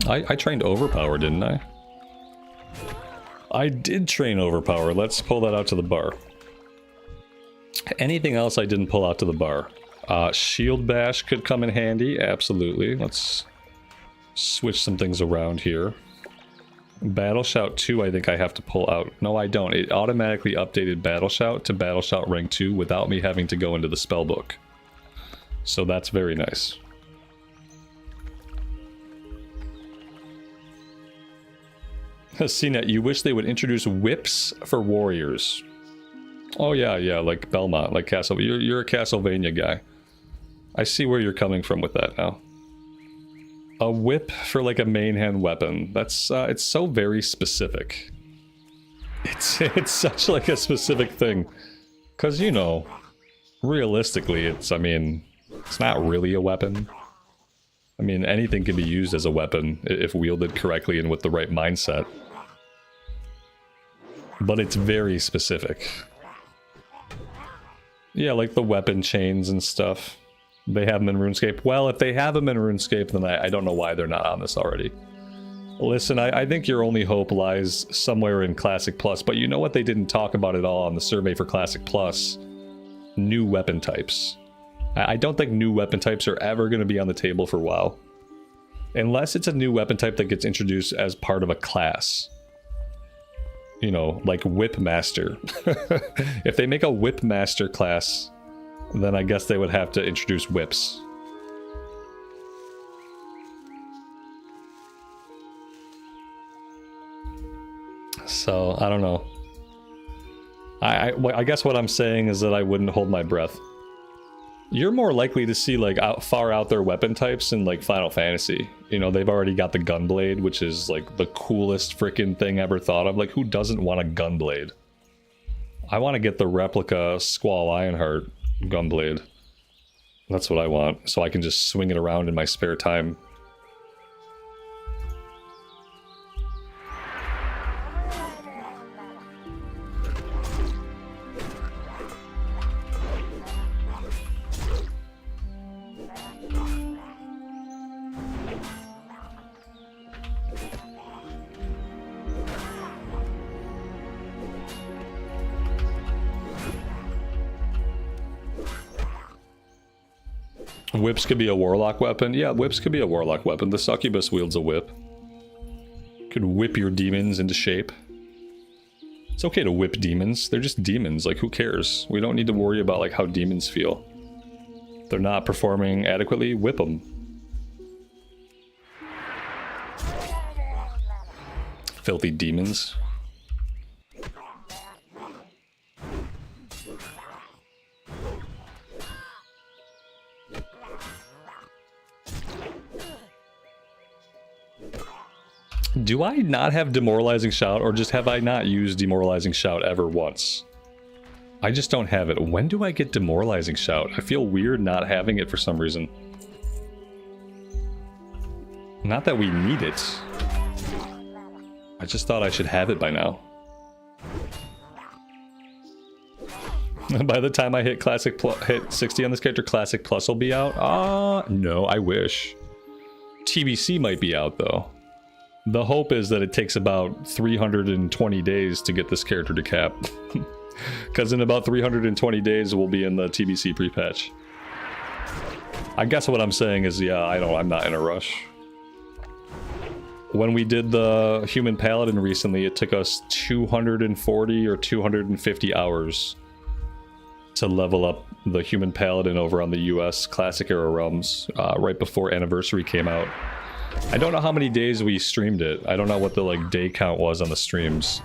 I trained Overpower, didn't I? I did train Overpower. Let's pull that out to the bar. Anything else I didn't pull out to the bar? Shield Bash could come in handy, absolutely. Let's switch some things around here. Battle Shout 2, I think I have to pull out. No, I don't. It automatically updated Battle Shout to Battle Shout rank 2 without me having to go into the spell book. So that's very nice. CNET, you wish they would introduce whips for warriors. Oh yeah, yeah, like Belmont, like Castle. You're a Castlevania guy. I see where you're coming from with that now. A whip for like a main hand weapon. That's it's so very specific. It's such like a specific thing. Cause you know, realistically I mean, it's not really a weapon. I mean, anything can be used as a weapon if wielded correctly and with the right mindset. But it's very specific. Yeah, like the weapon chains and stuff. They have them in RuneScape. Well, if they have them in RuneScape, then I don't know why they're not on this already. Listen, I think your only hope lies somewhere in Classic Plus, but you know what they didn't talk about at all on the survey for Classic Plus? New weapon types. I don't think new weapon types are ever going to be on the table for WoW. Unless it's a new weapon type that gets introduced as part of a class. You know, like Whip Master. If they make a Whip Master class, then I guess they would have to introduce whips. So, I don't know. I guess what I'm saying is that I wouldn't hold my breath. You're more likely to see like far out there weapon types in like Final Fantasy. You know, they've already got the Gunblade, which is like the coolest freaking thing ever thought of. Like, who doesn't want a Gunblade? I want to get the replica Squall Ironheart Gunblade. That's what I want, so I can just swing it around in my spare time. Whips could be a warlock weapon. Yeah, whips could be a warlock weapon. The succubus wields a whip. Could whip your demons into shape. It's okay to whip demons. They're just demons. Like, who cares? We don't need to worry about like how demons feel. If they're not performing adequately, whip them. Filthy demons. Do I not have Demoralizing Shout, or just have I not used Demoralizing Shout ever once? I just don't have it. When do I get Demoralizing Shout? I feel weird not having it for some reason. Not that we need it. I just thought I should have it by now. By the time I hit hit 60 on this character, Classic Plus will be out? No, I wish. TBC might be out, though. The hope is that it takes about 320 days to get this character to cap. Because in about 320 days, we'll be in the TBC pre-patch. I guess what I'm saying is, yeah, I'm not in a rush. When we did the Human Paladin recently, it took us 240 or 250 hours to level up the Human Paladin over on the US Classic Era Realms, right before Anniversary came out. I don't know how many days we streamed it. I don't know what the like day count was on the streams.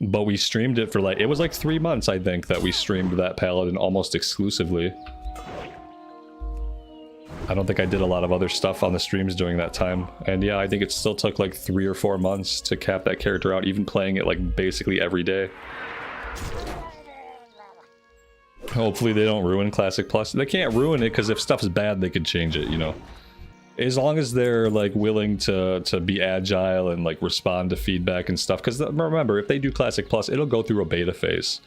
But we streamed it for like, it was like 3 months, I think, that we streamed that Paladin almost exclusively. I don't think I did a lot of other stuff on the streams during that time. And yeah, I think it still took like 3 or 4 months to cap that character out, even playing it like basically every day. Hopefully they don't ruin Classic Plus. They can't ruin it because if stuff's bad, they could change it, you know. As long as they're like willing to be agile and like respond to feedback and stuff. Because remember, if they do Classic Plus, it'll go through a beta phase.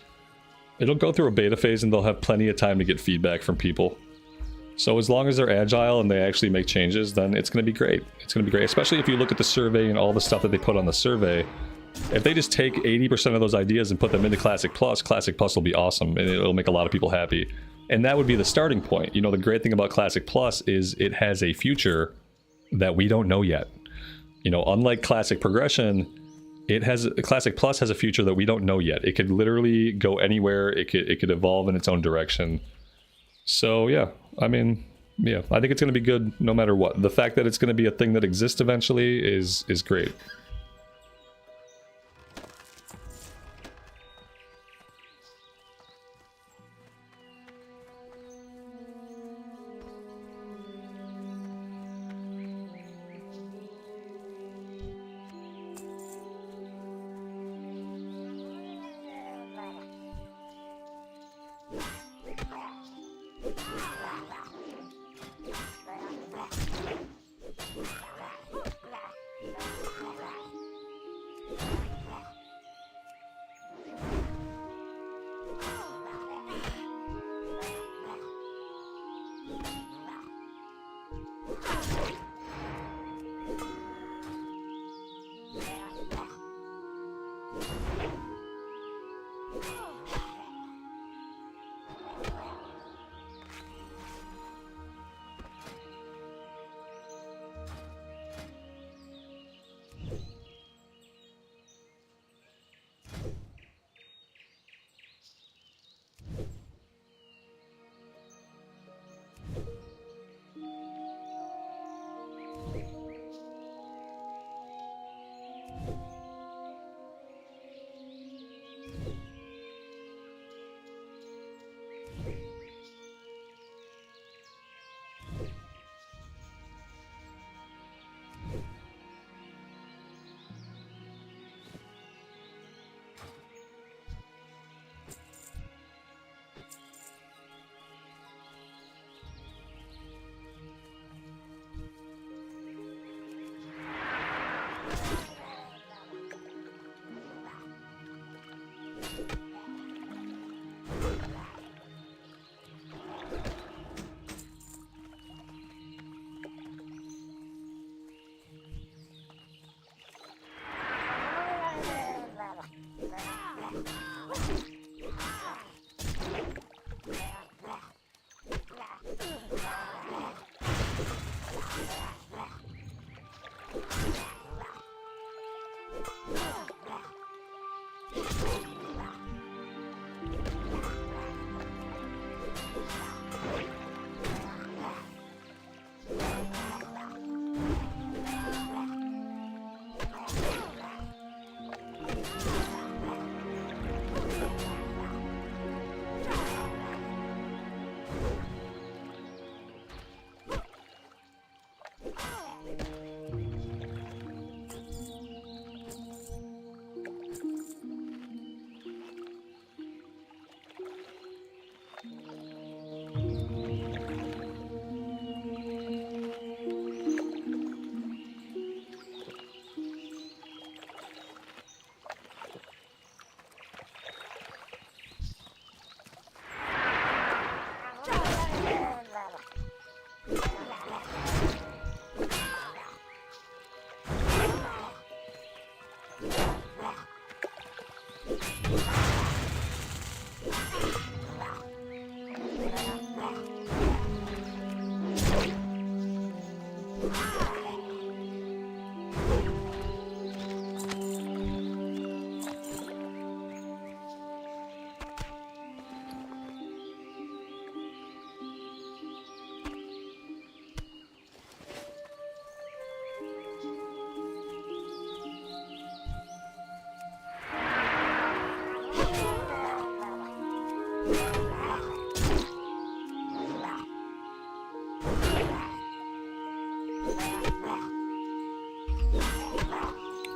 It'll go through a beta phase and they'll have plenty of time to get feedback from people. So as long as they're agile and they actually make changes, then it's going to be great. It's going to be great, especially if you look at the survey and all the stuff that they put on the survey. If they just take 80% of those ideas and put them into Classic Plus will be awesome and it'll make a lot of people happy. And that would be the starting point. You know, the great thing about Classic Plus is it has a future that we don't know yet. You know, unlike Classic Progression, It has Classic Plus has a feature that we don't know yet. It could literally go anywhere. It could evolve in its own direction. So yeah, I mean, yeah, I think it's going to be good no matter what. The fact that it's going to be a thing that exists eventually is great.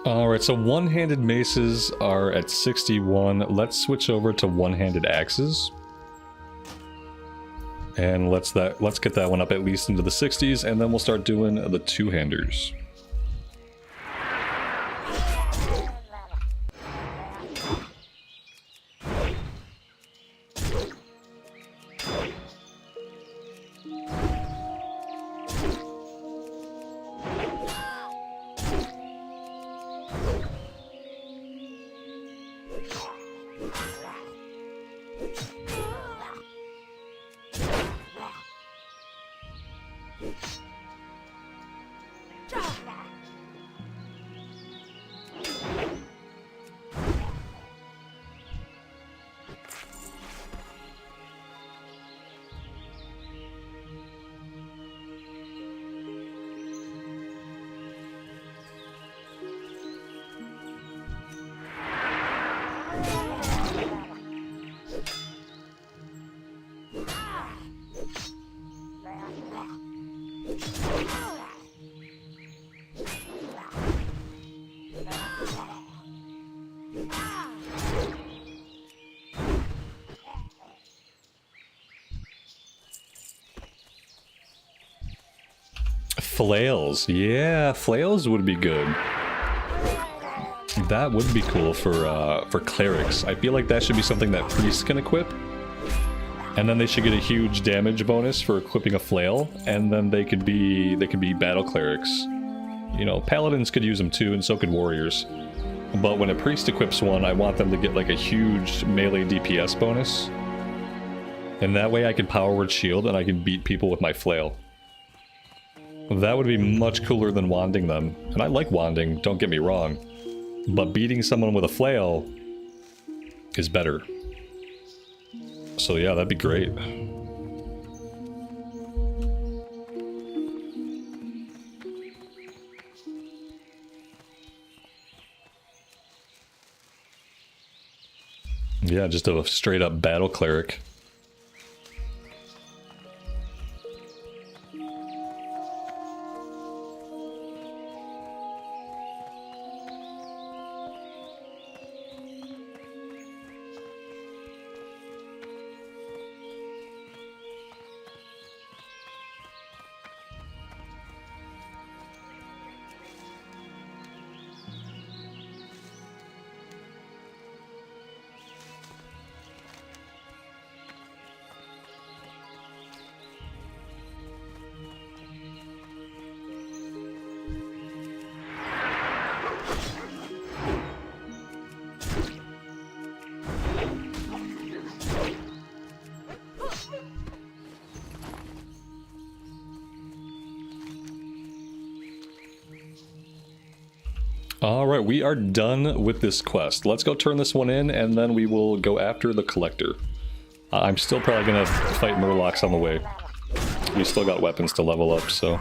Alright, so one-handed maces are at 61. Let's switch over to one-handed axes. And let's get that one up at least into the 60s, and then we'll start doing the two-handers. Flails. Yeah, flails would be good. That would be cool for clerics. I feel like that should be something that priests can equip. And then they should get a huge damage bonus for equipping a flail, and then they could be battle clerics. You know, paladins could use them too, and so could warriors. But when a priest equips one, I want them to get like a huge melee DPS bonus. And that way I can power word shield and I can beat people with my flail. That would be much cooler than wanding them. And I like wanding, don't get me wrong. But beating someone with a flail is better. So yeah, that'd be great. Yeah, just a straight up battle cleric. Alright, we are done with this quest. Let's go turn this one in, and then we will go after the collector. I'm still probably gonna fight murlocs on the way. We still got weapons to level up, so...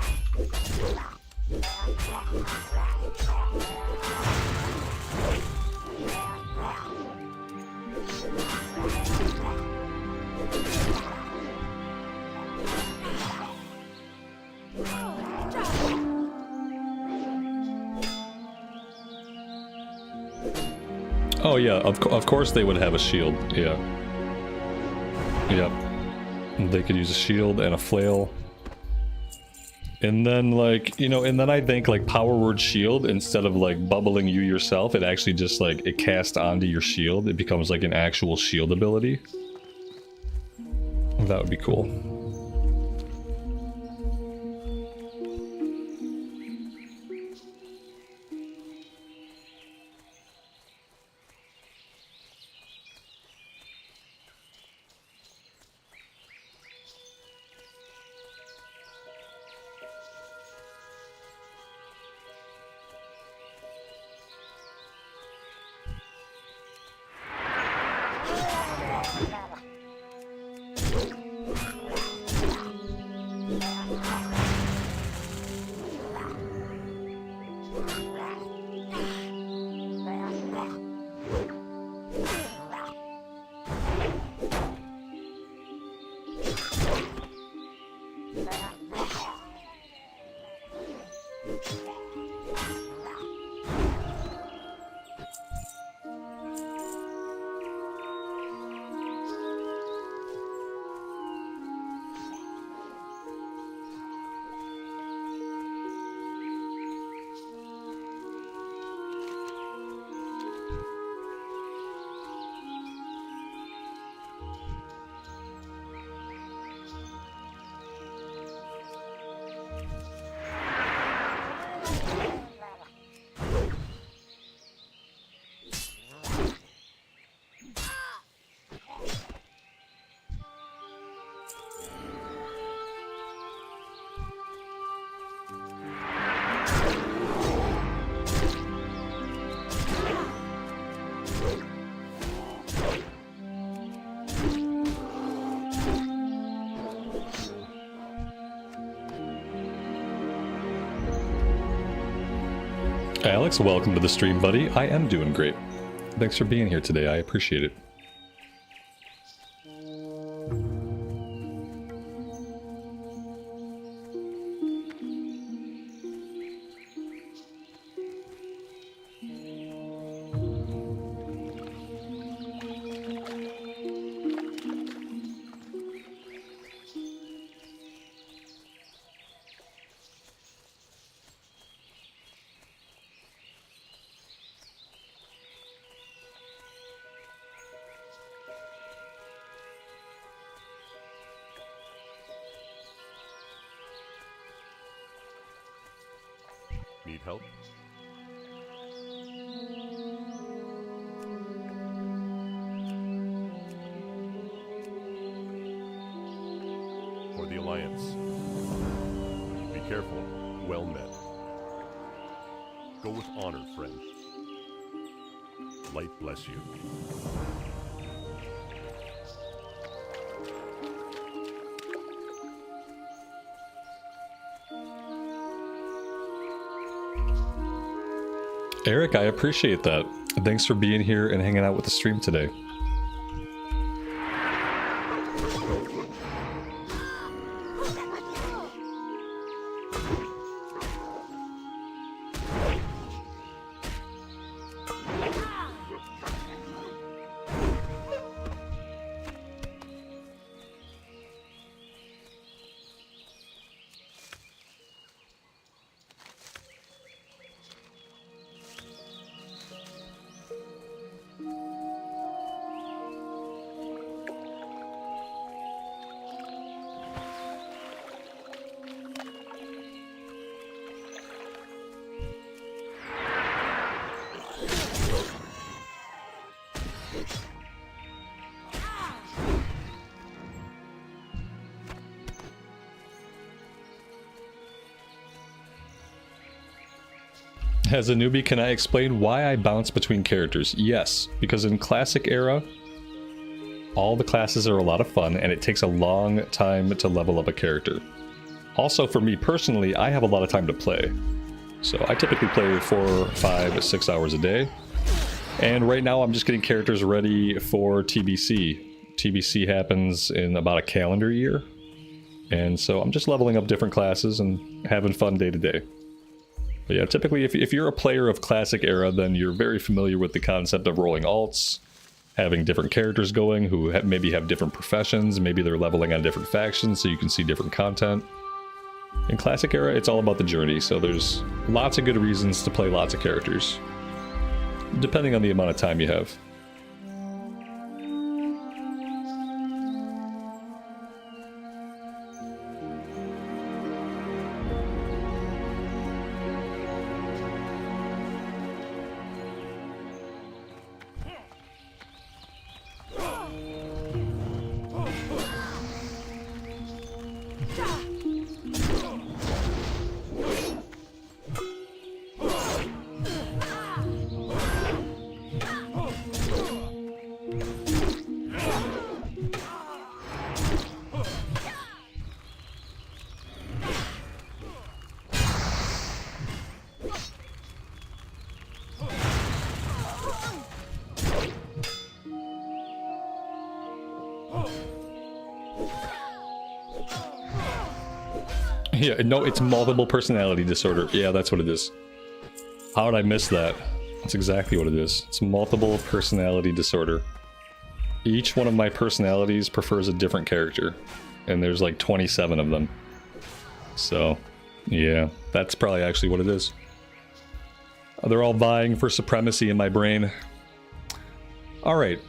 Oh yeah, of course they would have a shield, yeah. Yep. They could use a shield and a flail. And then, like, you know, and then I think, like, power word shield, instead of, like, bubbling you yourself, it actually just, like, it casts onto your shield. It becomes, like, an actual shield ability. That would be cool. Alex, welcome to the stream, buddy. I am doing great. Thanks for being here today. I appreciate it. help? For the Alliance. Be careful. Well met. Go with honor, friend. Light bless you. Eric, I appreciate that. Thanks for being here and hanging out with the stream today. As a newbie, can I explain why I bounce between characters? Yes, because in Classic Era, all the classes are a lot of fun, and it takes a long time to level up a character. Also, for me personally, I have a lot of time to play. So I typically play 4, 5, 6 hours a day. And right now I'm just getting characters ready for TBC. TBC happens in about a calendar year. And so I'm just leveling up different classes and having fun day to day. But yeah, typically if you're a player of Classic Era, then you're very familiar with the concept of rolling alts, having different characters going who maybe have different professions, maybe they're leveling on different factions so you can see different content. In Classic Era, it's all about the journey, so there's lots of good reasons to play lots of characters, depending on the amount of time you have. Yeah, no, it's multiple personality disorder. Yeah, that's what it is. How did I miss that? That's exactly what it is. It's multiple personality disorder. Each one of my personalities prefers a different character. And there's like 27 of them. So, yeah, that's probably actually what it is. They're all vying for supremacy in my brain. Alright,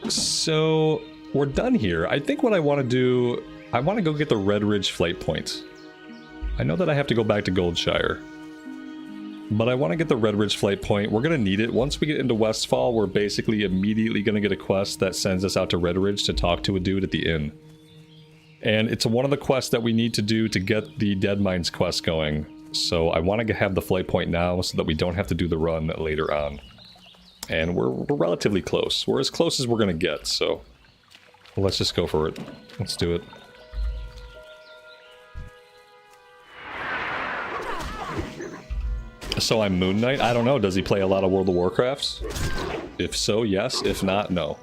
so we're done here. I think what I want to do, I want to go get the Red Ridge flight point. I know that I have to go back to Goldshire, but I want to get the Red Ridge flight point. We're going to need it. Once we get into Westfall, we're basically immediately going to get a quest that sends us out to Red Ridge to talk to a dude at the inn. And it's one of the quests that we need to do to get the Dead Mines quest going. So I want to have the flight point now so that we don't have to do the run later on. And we're relatively close. We're as close as we're going to get, so let's just go for it. Let's do it. So I'm Moon Knight? I don't know. Does he play a lot of World of Warcraft? If so, yes. If not, no.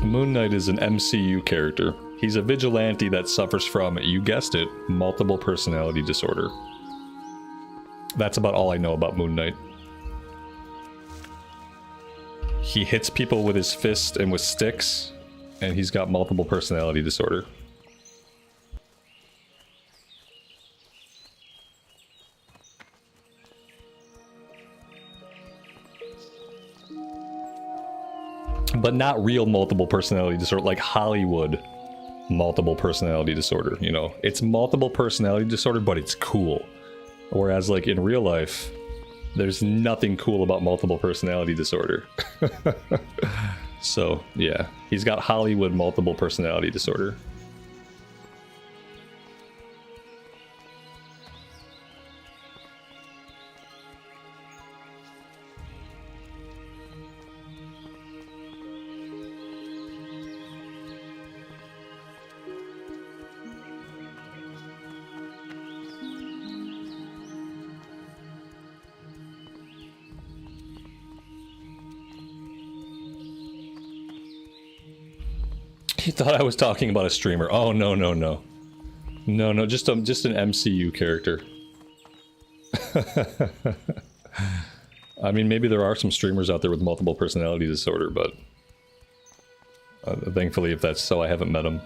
Moon Knight is an MCU character. He's a vigilante that suffers from, you guessed it, multiple personality disorder. That's about all I know about Moon Knight. He hits people with his fist and with sticks, and he's got multiple personality disorder. But not real multiple personality disorder, like Hollywood multiple personality disorder, you know? It's multiple personality disorder, but it's cool. Whereas, like, in real life, there's nothing cool about multiple personality disorder. So, yeah. He's got Hollywood multiple personality disorder. He thought I was talking about a streamer. Oh, no, no, no. No, no, just an MCU character. I mean, maybe there are some streamers out there with multiple personality disorder, but... thankfully, if that's so, I haven't met them.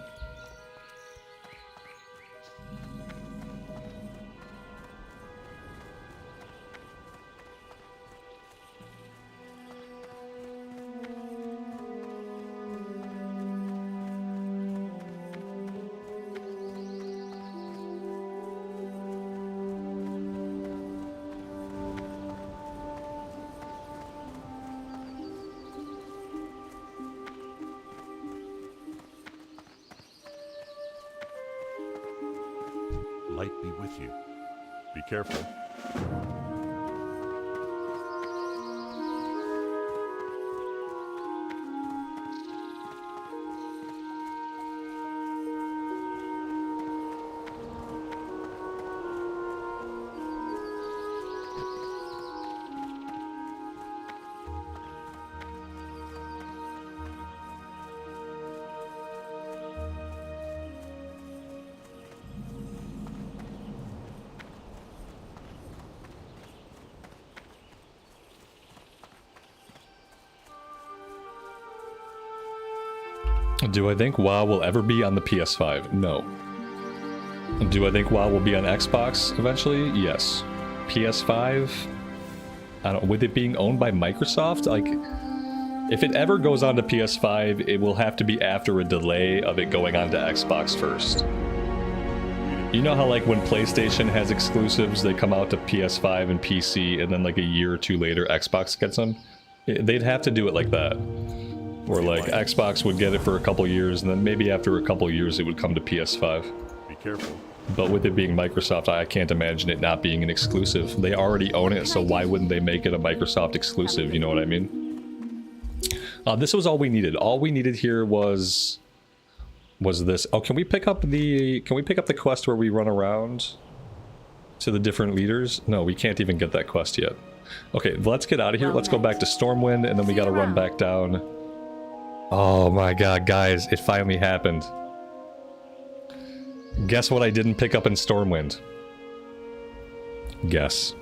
Light be with you. Be careful. Do I think WoW will ever be on the PS5? No. Do I think WoW will be on Xbox eventually? Yes. PS5? I don't. With it being owned by Microsoft, like, if it ever goes on to PS5, it will have to be after a delay of it going on to Xbox first. You know how, like, when PlayStation has exclusives, they come out to PS5 and PC, and then like a year or two later, Xbox gets them? They'd have to do it like that. Or like Xbox would get it for a couple years, and then maybe after a couple years it would come to PS5. Be careful. But with it being Microsoft, I can't imagine it not being an exclusive. They already own it, so why wouldn't they make it a Microsoft exclusive, you know what I mean? This was all we needed. All we needed here was this. Oh, can we pick up the quest where we run around to the different leaders? No, we can't even get that quest yet. Okay, let's get out of here. Let's go back to Stormwind, and then we gotta run back down. Oh my god, guys, it finally happened. Guess what I didn't pick up in Stormwind? Guess.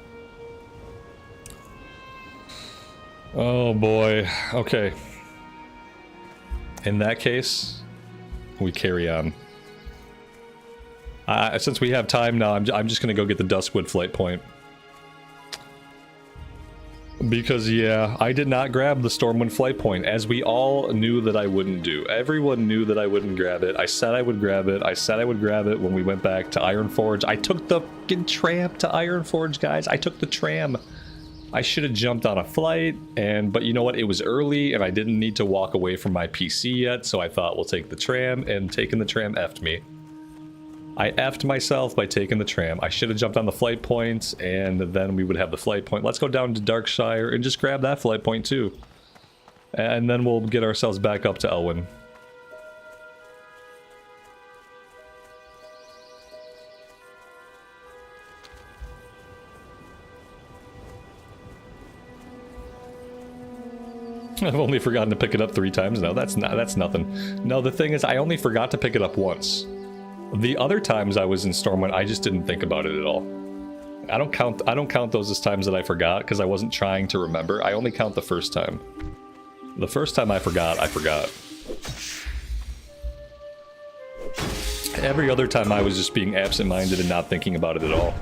Oh boy, okay. In that case, we carry on. Since we have time now, I'm just gonna go get the Duskwood flight point. Because, yeah, I did not grab the Stormwind flight point, as we all knew that I wouldn't do. Everyone knew that I wouldn't grab it. I said I would grab it. I said I would grab it when we went back to Ironforge. I took the fucking tram to Ironforge, guys. I took the tram. I should have jumped on a flight, but you know what? It was early, and I didn't need to walk away from my PC yet, so I thought we'll take the tram, and taking the tram effed me. I effed myself by taking the tram. I should have jumped on the flight point, and then we would have the flight point. Let's go down to Darkshire and just grab that flight point too. And then we'll get ourselves back up to Elwyn. I've only forgotten to pick it up 3 times now. That's nothing. No, the thing is, I only forgot to pick it up once. The other times I was in Stormwind, I just didn't think about it at all. I don't count those as times that I forgot because I wasn't trying to remember. I only count the first time. The first time I forgot, I forgot. Every other time I was just being absent-minded and not thinking about it at all.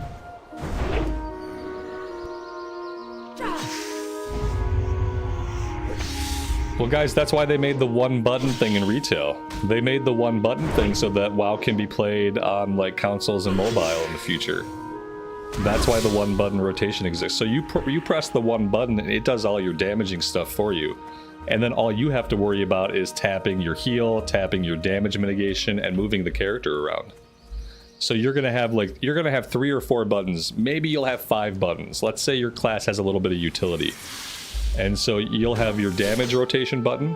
Well, guys, that's why they made the one-button thing in retail. They made the one-button thing so that WoW can be played on, like, consoles and mobile in the future. That's why the one-button rotation exists. So you press the one button, and it does all your damaging stuff for you. And then all you have to worry about is tapping your heal, tapping your damage mitigation, and moving the character around. So you're gonna have 3 or 4 buttons. Maybe you'll have 5 buttons. Let's say your class has a little bit of utility. And so you'll have your damage rotation button,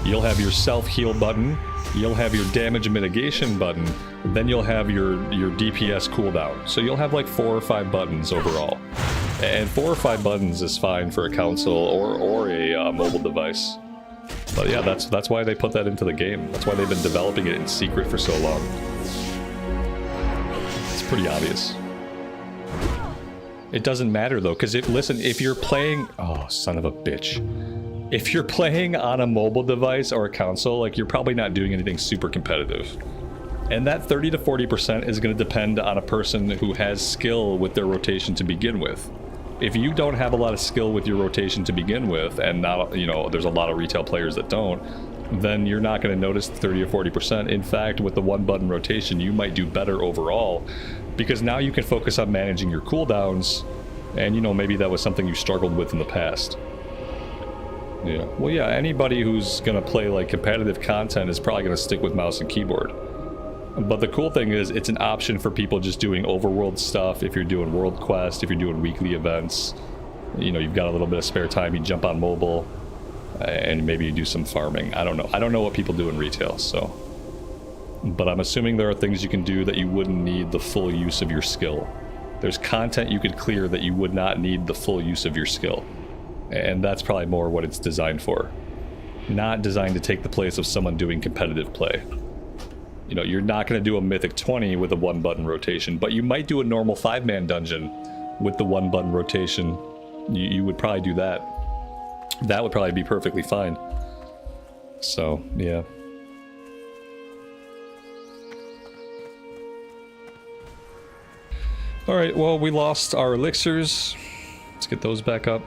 you'll have your self-heal button, you'll have your damage mitigation button, then you'll have your DPS cooldown. So you'll have like 4 or 5 buttons overall. And 4 or 5 buttons is fine for a console or a mobile device. But yeah, that's why they put that into the game. That's why they've been developing it in secret for so long. It's pretty obvious. It doesn't matter though, because listen, if you're playing... Oh, son of a bitch. If you're playing on a mobile device or a console, like, you're probably not doing anything super competitive. And that 30 to 40% is going to depend on a person who has skill with their rotation to begin with. If you don't have a lot of skill with your rotation to begin with, and not, you know, there's a lot of retail players that don't, then you're not going to notice 30 or 40%. In fact, with the one button rotation, you might do better overall, because now you can focus on managing your cooldowns, and, you know, maybe that was something you struggled with in the past. Yeah, well, yeah, anybody who's going to play, like, competitive content is probably going to stick with mouse and keyboard. But the cool thing is, it's an option for people just doing overworld stuff. If you're doing world quest, if you're doing weekly events, you know, you've got a little bit of spare time, you jump on mobile, and maybe you do some farming. I don't know. I don't know what people do in retail, so... But I'm assuming there are things you can do that you wouldn't need the full use of your skill. There's content you could clear that you would not need the full use of your skill. And that's probably more what it's designed for. Not designed to take the place of someone doing competitive play. You know, you're not going to do a Mythic 20 with a one-button rotation, but you might do a normal 5-man dungeon with the one-button rotation. You would probably do that. That would probably be perfectly fine. So, yeah. Alright, well, we lost our elixirs. Let's get those back up.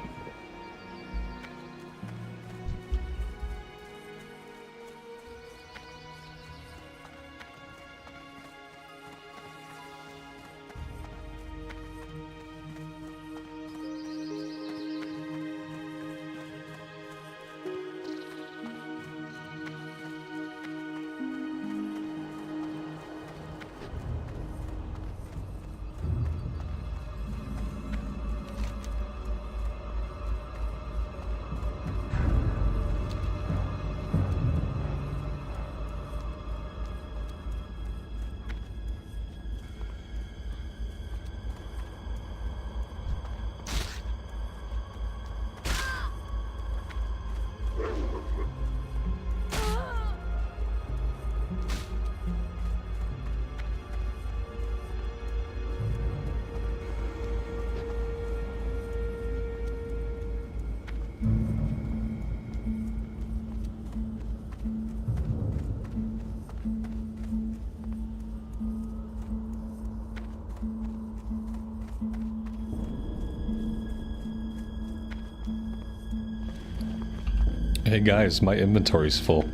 Hey guys, my inventory's full.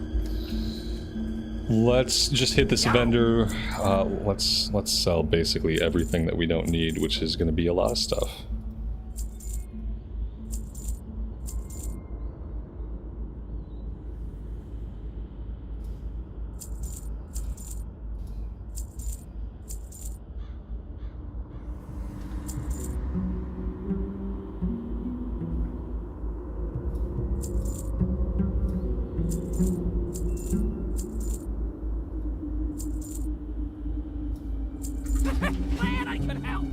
Let's just hit this vendor. Let's sell basically everything that we don't need, which is going to be a lot of stuff. Glad I could help.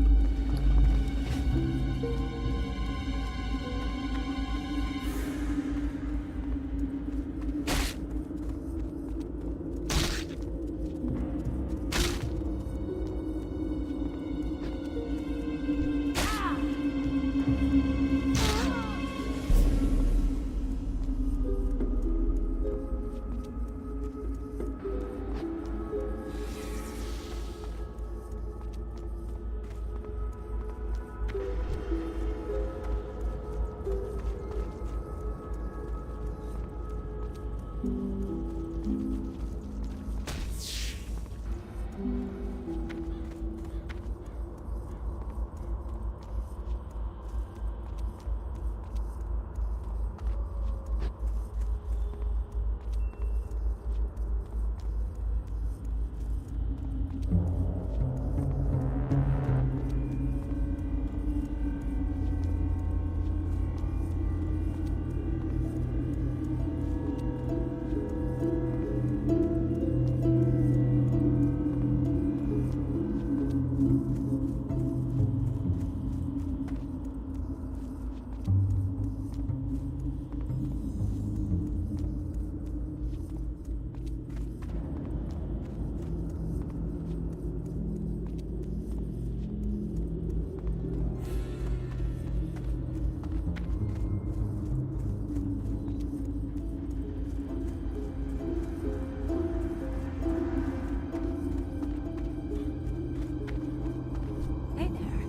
Hey there.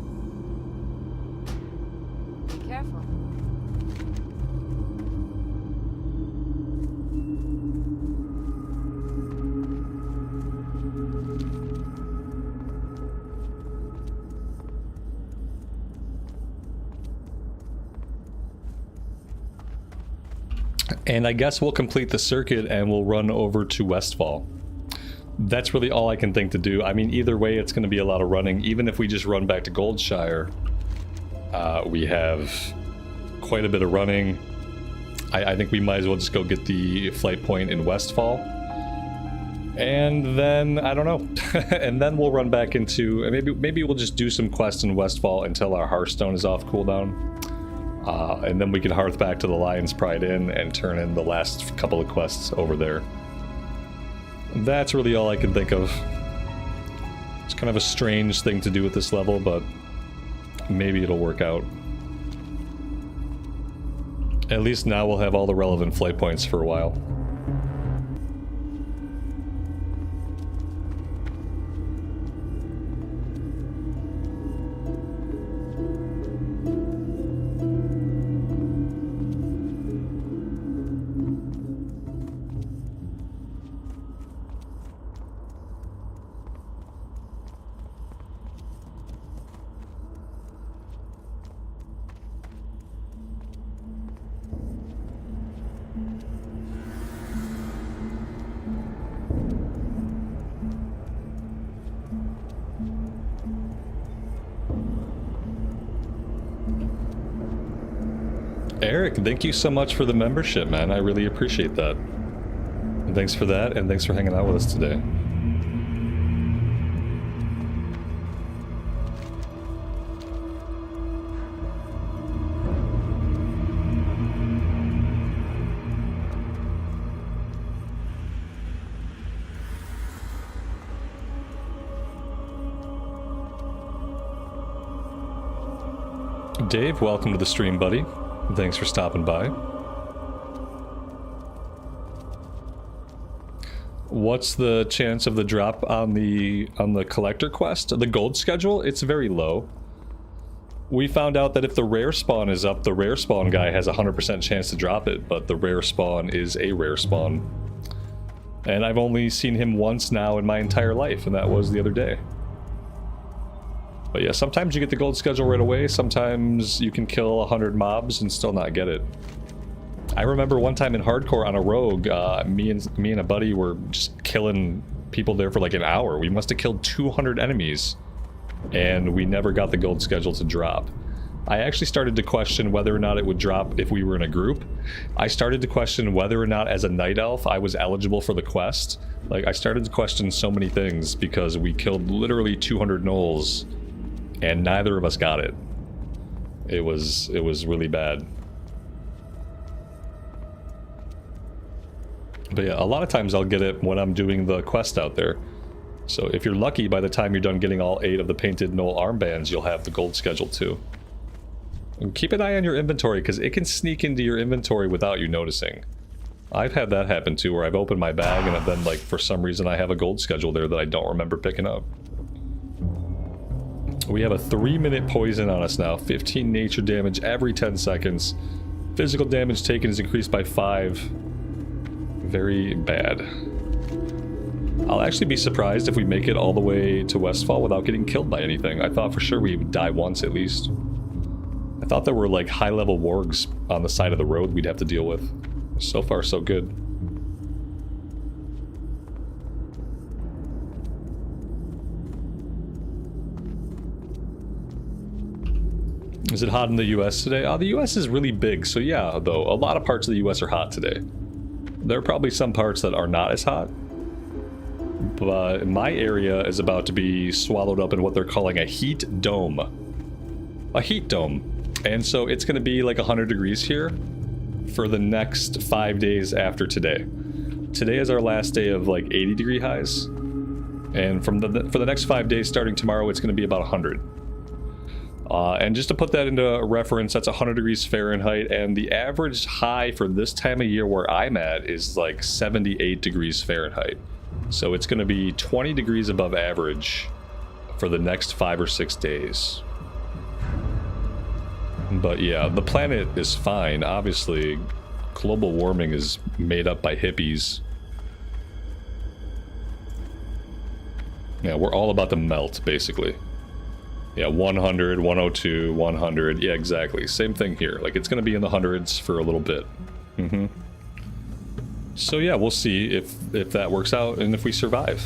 Be careful. And I guess we'll complete the circuit and we'll run over to Westfall. That's really all I can think to do. I mean, either way, it's going to be a lot of running. Even if we just run back to Goldshire, we have quite a bit of running. I think we might as well just go get the flight point in Westfall. And then, I don't know. And then we'll run back into... Maybe we'll just do some quests in Westfall until our Hearthstone is off cooldown. And then we can hearth back to the Lion's Pride Inn and turn in the last couple of quests over there. That's really all I can think of. It's kind of a strange thing to do at this level, but maybe it'll work out. At least now we'll have all the relevant flight points for a while. Eric, thank you so much for the membership, man. I really appreciate that. And thanks for that, and thanks for hanging out with us today. Dave, welcome to the stream, buddy. Thanks for stopping by. What's the chance of the drop on the collector quest? The gold schedule? It's very low. We found out that if the rare spawn is up, the rare spawn guy has a 100% chance to drop it, but the rare spawn is a rare spawn. And I've only seen him once now in my entire life, and that was the other day. But yeah, sometimes you get the gold schedule right away, sometimes you can kill 100 mobs and still not get it. I remember one time in hardcore on a rogue, me and a buddy were just killing people there for like an hour. We must have killed 200 enemies, and we never got the gold schedule to drop. I actually started to question whether or not it would drop if we were in a group. I started to question whether or not as a night elf I was eligible for the quest. Like, I started to question so many things because we killed literally 200 gnolls and neither of us got it. It was really bad. But yeah, a lot of times I'll get it when I'm doing the quest out there. So if you're lucky, by the time you're done getting all 8 of the painted gnoll armbands, you'll have the gold schedule too. And keep an eye on your inventory, because it can sneak into your inventory without you noticing. I've had that happen too, where I've opened my bag and then, like, for some reason I have a gold schedule there that I don't remember picking up. We have a 3-minute poison on us now, 15 nature damage every 10 seconds. Physical damage taken is increased by 5. Very bad. I'll actually be surprised if we make it all the way to Westfall without getting killed by anything. I thought for sure we would die once at least. I thought there were like high-level wargs on the side of the road we'd have to deal with. So far, so good. Is it hot in the US today? Oh, the US is really big, so yeah, though. A lot of parts of the US are hot today. There are probably some parts that are not as hot. But my area is about to be swallowed up in what they're calling a heat dome. A heat dome. And so it's going to be like 100 degrees here for the next 5 days after today. Today is our last day of like 80 degree highs. And for the next 5 days starting tomorrow, it's going to be about 100. And just to put that into reference, that's 100 degrees Fahrenheit, and the average high for this time of year where I'm at is like 78 degrees Fahrenheit. So it's going to be 20 degrees above average for the next 5 or 6 days. But yeah, the planet is fine. Obviously, global warming is made up by hippies. Yeah, we're all about to melt, basically. Yeah, 100, 102, 100. Yeah, exactly. Same thing here. Like, it's going to be in the hundreds for a little bit. So yeah, we'll see if that works out and if we survive.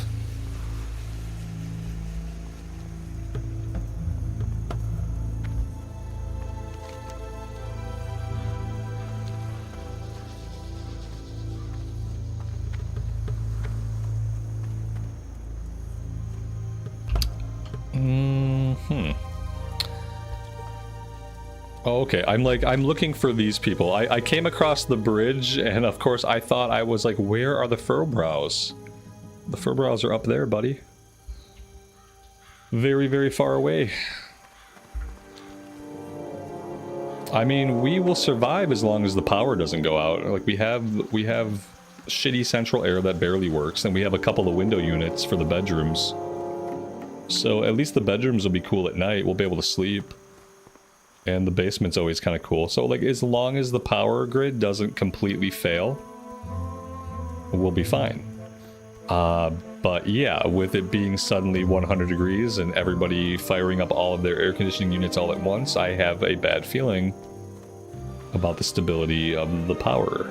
Oh, okay, I'm looking for these people. I came across the bridge, and of course I thought I was like, where are the Furbrow's? The Furbrow's are up there, buddy. Very, very far away. I mean, we will survive as long as the power doesn't go out. Like, we have shitty central air that barely works, and we have a couple of window units for the bedrooms. So at least the bedrooms will be cool at night. We'll be able to sleep. And the basement's always kind of cool. So, like, as long as the power grid doesn't completely fail, we'll be fine. But yeah, with it being suddenly 100 degrees and everybody firing up all of their air conditioning units all at once, I have a bad feeling about the stability of the power.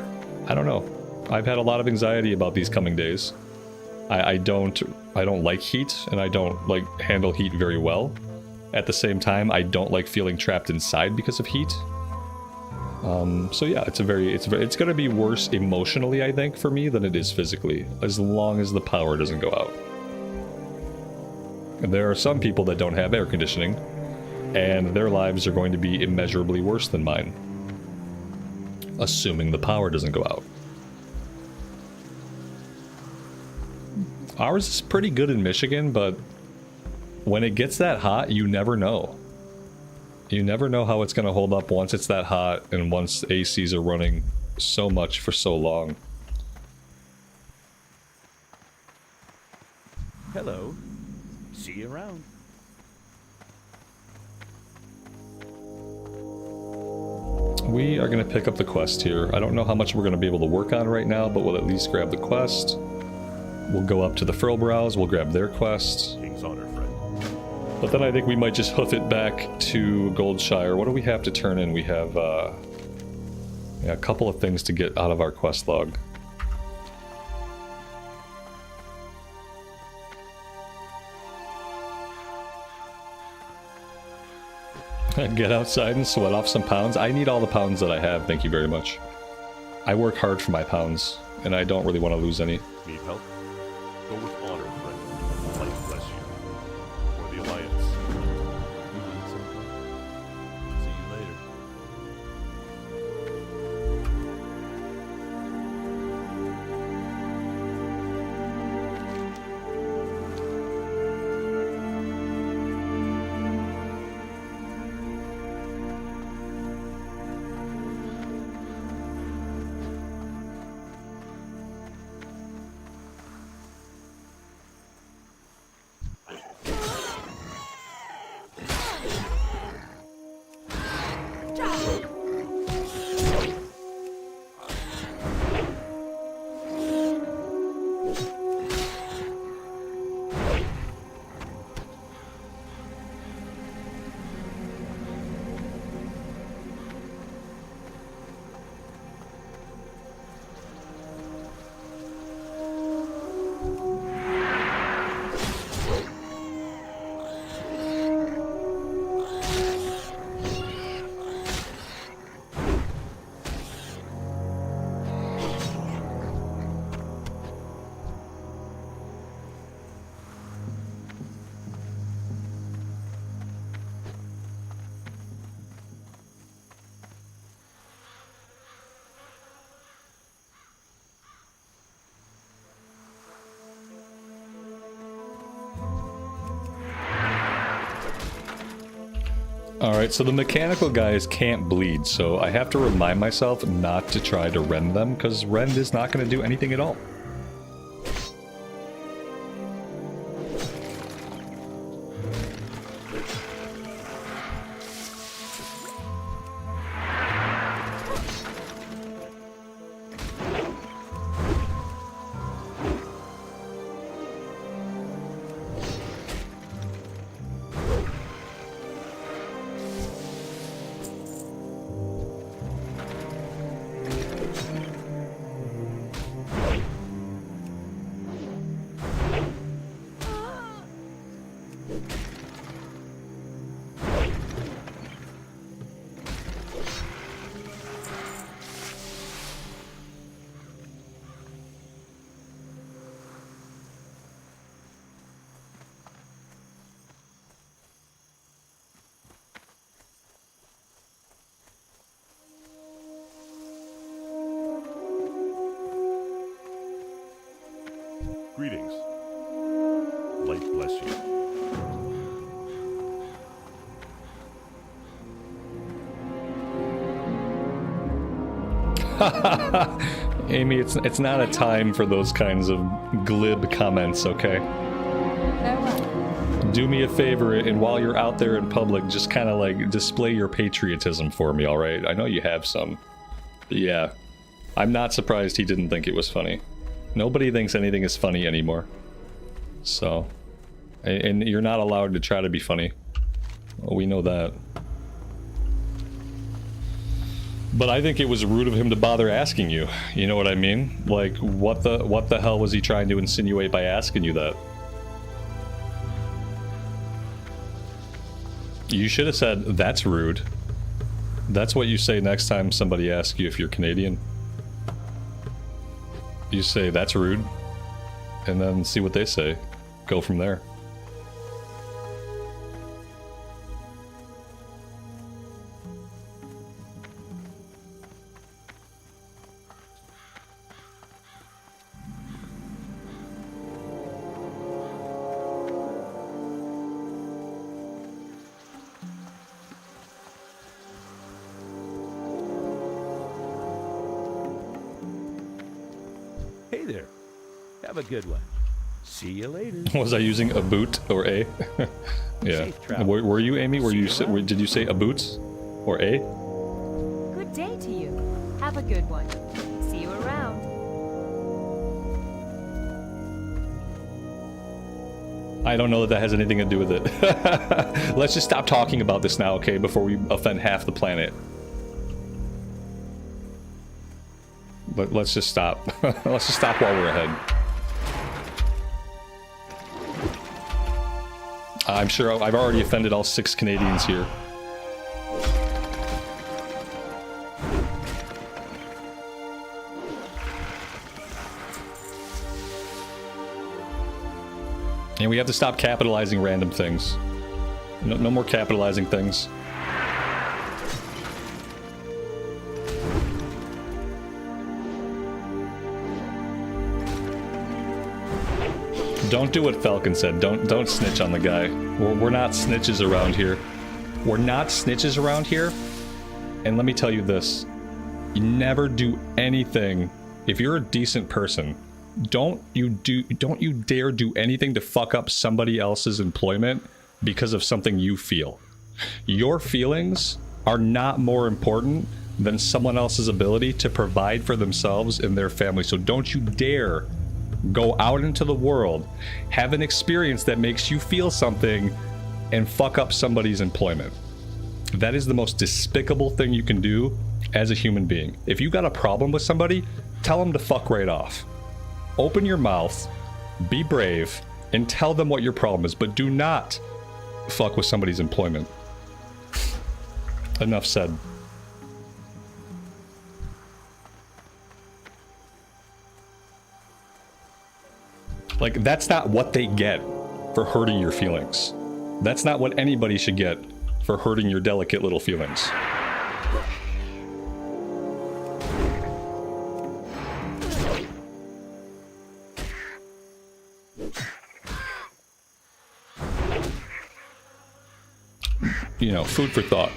I don't know. I've had a lot of anxiety about these coming days. I don't like heat, and I don't like handle heat very well. At the same time, I don't like feeling trapped inside because of heat. So yeah, it's gonna be worse emotionally, I think, for me than it is physically, as long as the power doesn't go out. And there are some people that don't have air conditioning, and their lives are going to be immeasurably worse than mine, assuming the power doesn't go out. Ours is pretty good in Michigan, but when it gets that hot, you never know. You never know how it's going to hold up once it's that hot and once ACs are running so much for so long. Hello. See you around. We are going to pick up the quest here. I don't know how much we're going to be able to work on right now, but we'll at least grab the quest. We'll go up to the Furlbrows, we'll grab their quest. King's honor, friend. But then I think we might just hoof it back to Goldshire. What do we have to turn in? We have yeah, a couple of things to get out of our quest log. Get outside and sweat off some pounds. I need all the pounds that I have, thank you very much. I work hard for my pounds, and I don't really want to lose any. Need help? Go with honor, friend. Light bless you. For the Alliance. See you later. Alright, so the mechanical guys can't bleed, so I have to remind myself not to try to rend them, because rend is not going to do anything at all. Greetings. Light bless you. Amy, it's not a time for those kinds of glib comments, okay? Farewell. Do me a favor, and while you're out there in public, just kind of like display your patriotism for me, alright? I know you have some. But yeah, I'm not surprised he didn't think it was funny. Nobody thinks anything is funny anymore. So, and you're not allowed to try to be funny. Well, we know that. But I think it was rude of him to bother asking you. You know what I mean? Like, what the hell was he trying to insinuate by asking you that? You should have said, "That's rude." That's what you say next time somebody asks you if you're Canadian. You say, "That's rude," and then see what they say. Go from there. Hey there. Have a good one. See you later. Was I using a boot or a? Yeah. Safe travel. Were you, Amy? Were See you? you around. Did you say a boots or a? Good day to you. Have a good one. See you around. I don't know that that has anything to do with it. Let's just stop talking about this now, okay? Before we offend half the planet. But let's just stop. Let's just stop while we're ahead. I'm sure I've already offended all 6 Canadians here. And we have to stop capitalizing random things. No more capitalizing things. Don't do what Falcon said. Don't snitch on the guy. We're not snitches around here. We're not snitches around here. And let me tell you this. You never do anything. If you're a decent person, don't you dare do anything to fuck up somebody else's employment because of something you feel. Your feelings are not more important than someone else's ability to provide for themselves and their family. So don't you dare go out into the world, have an experience that makes you feel something, and fuck up somebody's employment. That is the most despicable thing you can do as a human being. If you got a problem with somebody, tell them to fuck right off. Open your mouth, be brave, and tell them what your problem is, but do not fuck with somebody's employment. Enough said. Like, that's not what they get for hurting your feelings. That's not what anybody should get for hurting your delicate little feelings. you know, food for thought.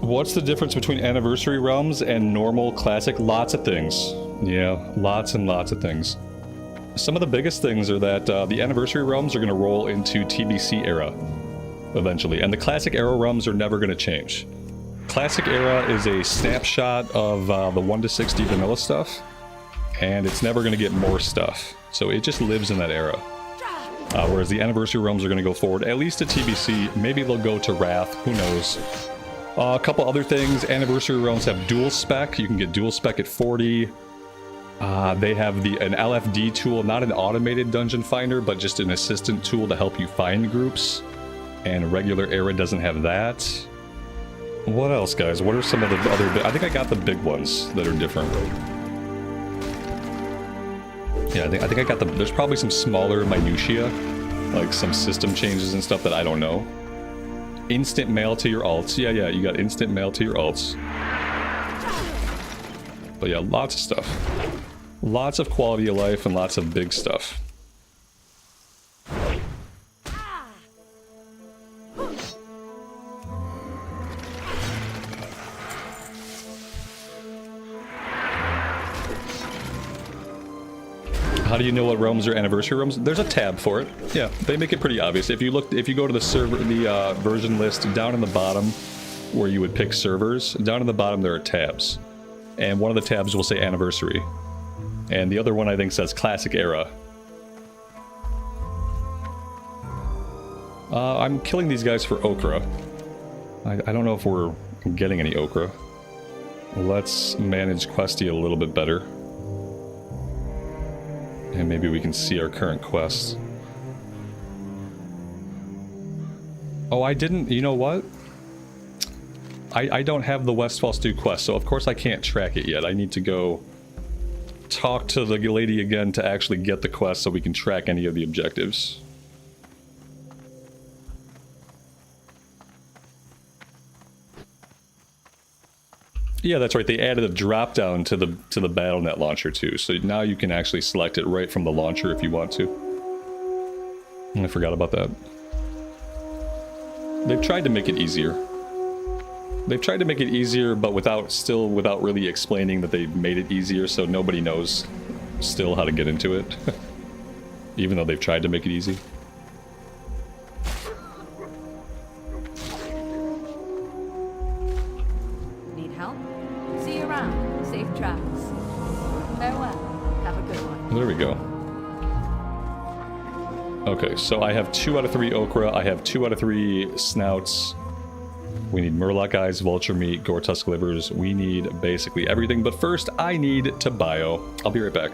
What's the difference between anniversary realms and normal classic? Lots of things. Yeah, lots and lots of things. Some of the biggest things are that the anniversary realms are going to roll into TBC era eventually, and the classic era realms are never going to change. Classic era is a snapshot of the 1 to 60 vanilla stuff, and it's never going to get more stuff. So it just lives in that era. Whereas the anniversary realms are going to go forward, at least to TBC. Maybe they'll go to Wrath, who knows. A couple other things, anniversary realms have dual spec. You can get dual spec at 40. They have an LFD tool, not an automated dungeon finder, but just an assistant tool to help you find groups. And regular era doesn't have that. What else, guys? What are some of the other... I think I got the big ones that are different. Yeah, I think I got the... There's probably some smaller minutiae, like some system changes and stuff that I don't know. Instant mail to your alts. Yeah, you got instant mail to your alts. But yeah, lots of stuff. Lots of quality of life and lots of big stuff. How do you know what realms are anniversary realms? There's a tab for it. Yeah, they make it pretty obvious. If you go to the server, the version list down in the bottom, where you would pick servers, down in the bottom there are tabs, and one of the tabs will say anniversary, and the other one I think says classic era. I'm killing these guys for okra. I don't know if we're getting any okra. Let's manage Questie a little bit better. And maybe we can see our current quests. Oh, I didn't... You know what? I don't have the Westfall Stew quest, so of course I can't track it yet. I need to go talk to the lady again to actually get the quest so we can track any of the objectives. Yeah, that's right. They added a drop down to the BattleNet launcher too, so now you can actually select it right from the launcher if you want to. I forgot about that. They've tried to make it easier. They've tried to make it easier, but without really explaining that they've made it easier, so nobody knows still how to get into it. Even though they've tried to make it easy. There we go. Okay, so I have 2 out of 3 okra, I have 2 out of 3 snouts. We need murloc eyes, vulture meat, gore tusk livers. We need basically everything, but first I need to bio. I'll be right back.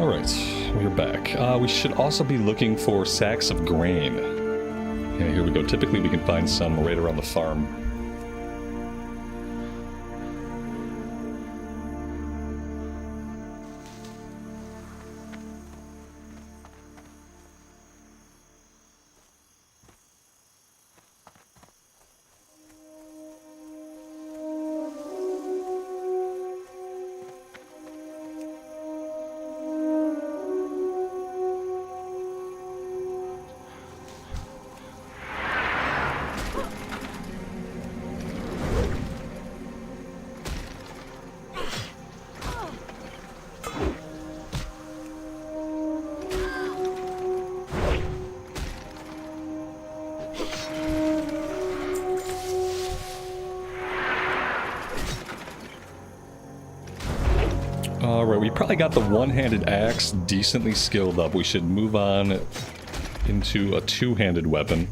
Alright, we're back. We should also be looking for sacks of grain. Yeah, here we go. Typically we can find some right around the farm. Alright, we probably got the one-handed axe decently skilled up. We should move on into a two-handed weapon.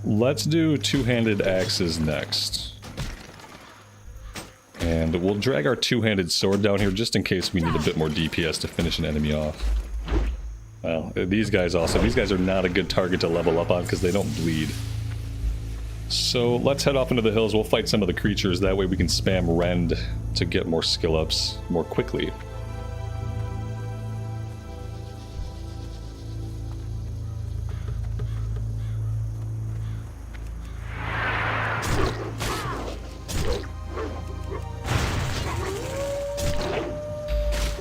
Let's do two-handed axes next. And we'll drag our two-handed sword down here just in case we need a bit more DPS to finish an enemy off. Well, these guys also. These guys are not a good target to level up on because they don't bleed. So let's head off into the hills. We'll fight some of the creatures. That way we can spam rend to get more skill ups more quickly.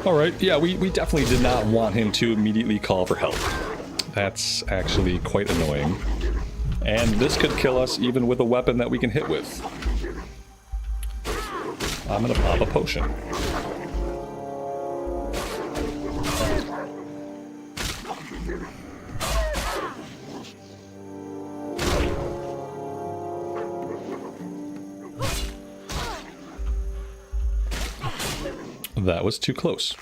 Alright, yeah, we definitely did not want him to immediately call for help. That's actually quite annoying. And this could kill us even with a weapon that we can hit with. I'm gonna pop a potion. That was too close.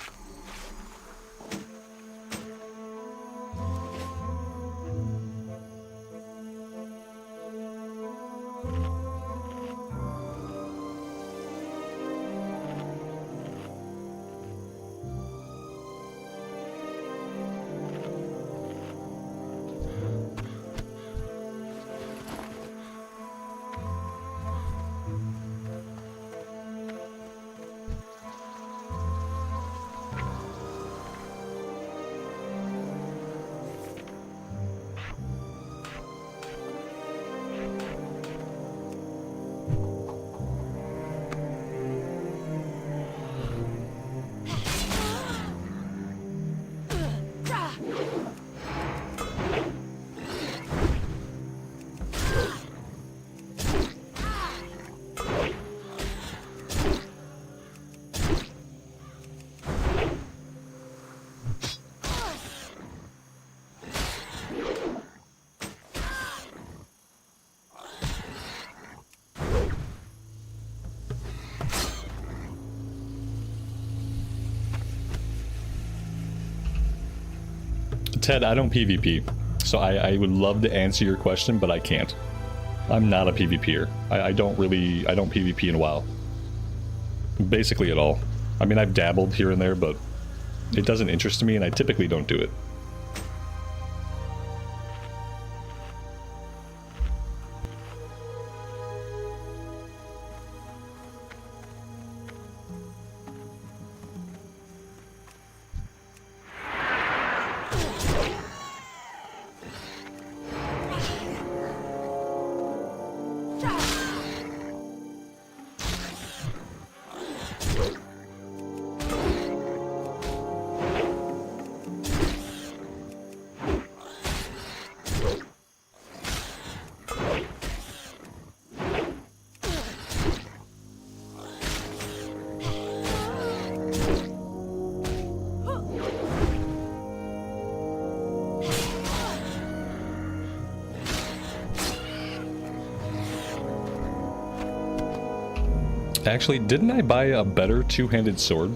Ted, I don't PvP, so I would love to answer your question, but I can't. I'm not a PvPer. I don't PvP in WoW. Basically at all. I mean, I've dabbled here and there, but it doesn't interest me, and I typically don't do it. Actually, didn't I buy a better two-handed sword?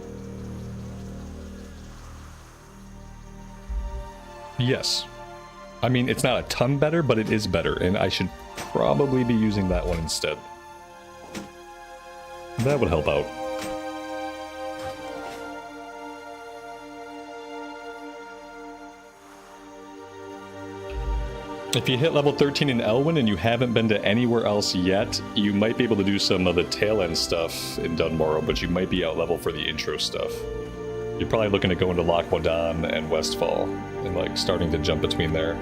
Yes. I mean, it's not a ton better, but it is better, and I should probably be using that one instead. That would help out. If you hit level 13 in Elwyn and you haven't been to anywhere else yet, you might be able to do some of the tail end stuff in Dunmorrow, but you might be out level for the intro stuff. You're probably looking to go into Lochmodan and Westfall and like starting to jump between there.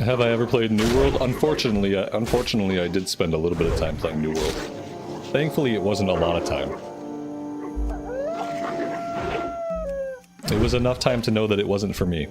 Have I ever played New World? Unfortunately, I did spend a little bit of time playing New World. Thankfully, it wasn't a lot of time. It was enough time to know that it wasn't for me.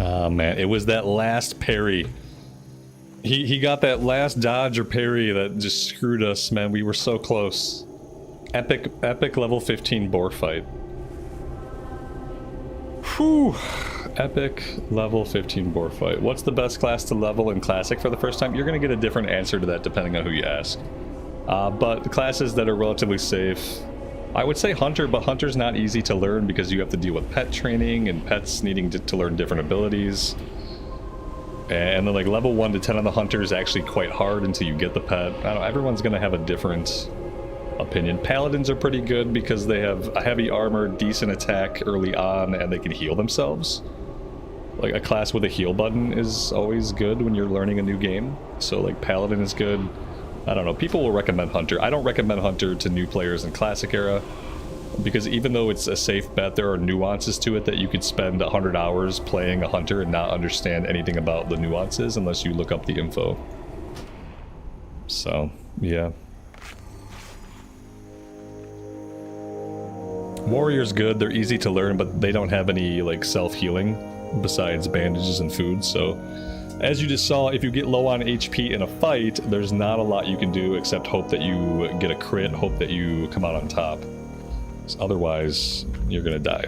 Oh man, it was that last parry. He got that last dodge or parry that just screwed us, man. We were so close. Epic level 15 boar fight. Whew. Epic level 15 boar fight. What's the best class to level in Classic for the first time? You're going to get a different answer to that depending on who you ask. But the classes that are relatively safe, I would say Hunter, but Hunter's not easy to learn because you have to deal with pet training and pets needing to learn different abilities. And then like level 1 to 10 on the Hunter is actually quite hard until you get the pet. I don't know, everyone's going to have a different opinion. Paladins are pretty good because they have a heavy armor, decent attack early on, and they can heal themselves. Like a class with a heal button is always good when you're learning a new game. So like Paladin is good. I don't know, people will recommend Hunter. I don't recommend Hunter to new players in Classic era, because even though it's a safe bet, there are nuances to it that you could spend 100 hours playing a Hunter and not understand anything about the nuances unless you look up the info. So, yeah. Warrior's good, they're easy to learn, but they don't have any like self-healing besides bandages and food, so as you just saw, if you get low on HP in a fight, there's not a lot you can do except hope that you get a crit, hope that you come out on top. Otherwise, you're gonna die.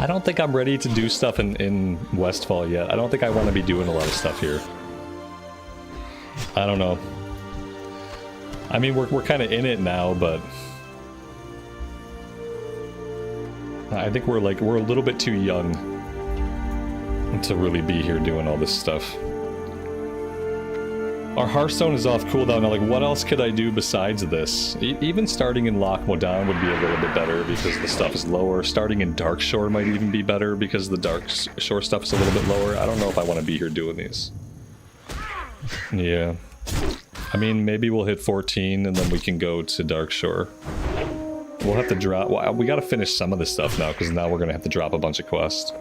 I don't think I'm ready to do stuff in Westfall yet. I don't think I want to be doing a lot of stuff here. I don't know. I mean, we're kind of in it now, but I think we're a little bit too young to really be here doing all this stuff. Our Hearthstone is off cooldown now. Like, what else could I do besides this? Even starting in Loch Modan would be a little bit better because the stuff is lower. Starting in Darkshore might even be better because the Darkshore stuff is a little bit lower. I don't know if I want to be here doing these. Yeah. I mean, maybe we'll hit 14 and then we can go to Darkshore. We'll have to drop... Well, we gotta finish some of this stuff now because now we're gonna have to drop a bunch of quests.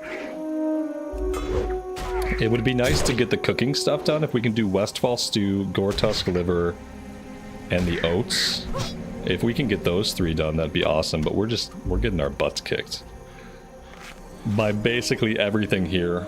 It would be nice to get the cooking stuff done if we can do Westfall Stew, Gortusk Liver, and the Oats. If we can get those 3 done, that'd be awesome, but we're getting our butts kicked by basically everything here.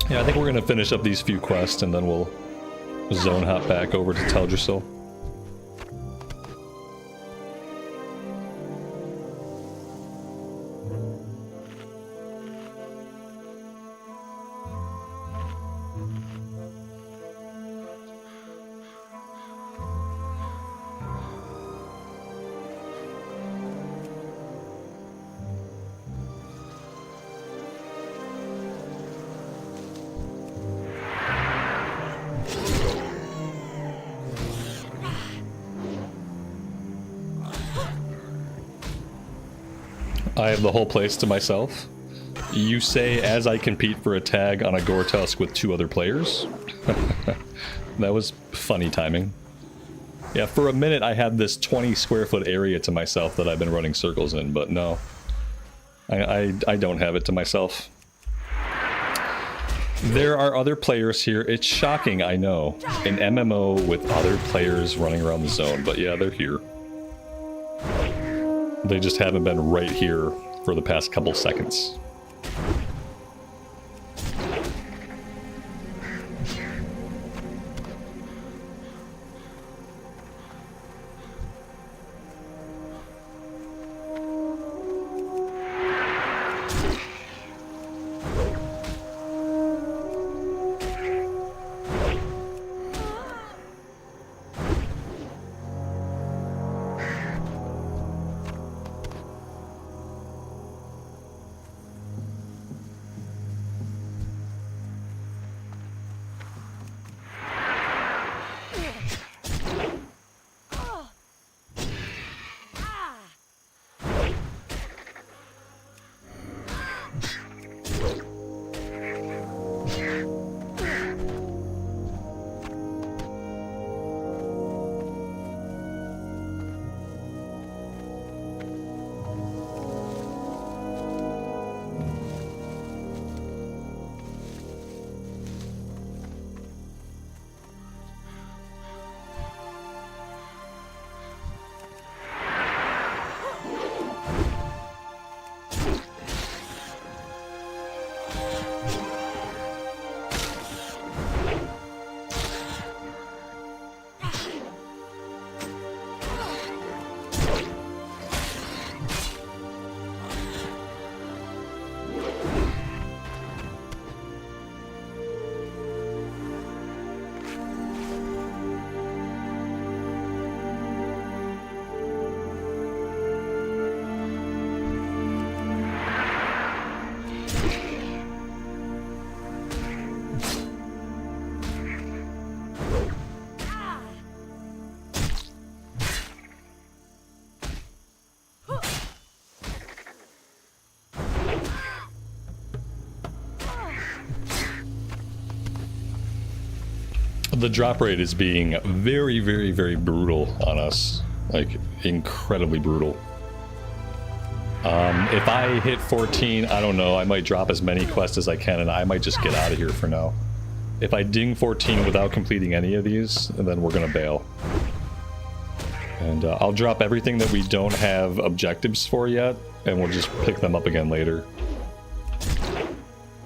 Yeah, I think we're gonna finish up these few quests and then we'll zone hop back over to Teldrassil. I have the whole place to myself. You say as I compete for a tag on a Gortusk with 2 other players? That was funny timing. Yeah, for a minute I had this 20 square foot area to myself that I've been running circles in, but no. I don't have it to myself. There are other players here. It's shocking, I know. An MMO with other players running around the zone, but yeah, they're here. They just haven't been right here for the past couple seconds. The drop rate is being very, very, very brutal on us. Like, incredibly brutal. If I hit 14, I don't know, I might drop as many quests as I can, and I might just get out of here for now. If I ding 14 without completing any of these, then we're gonna bail. And I'll drop everything that we don't have objectives for yet, and we'll just pick them up again later.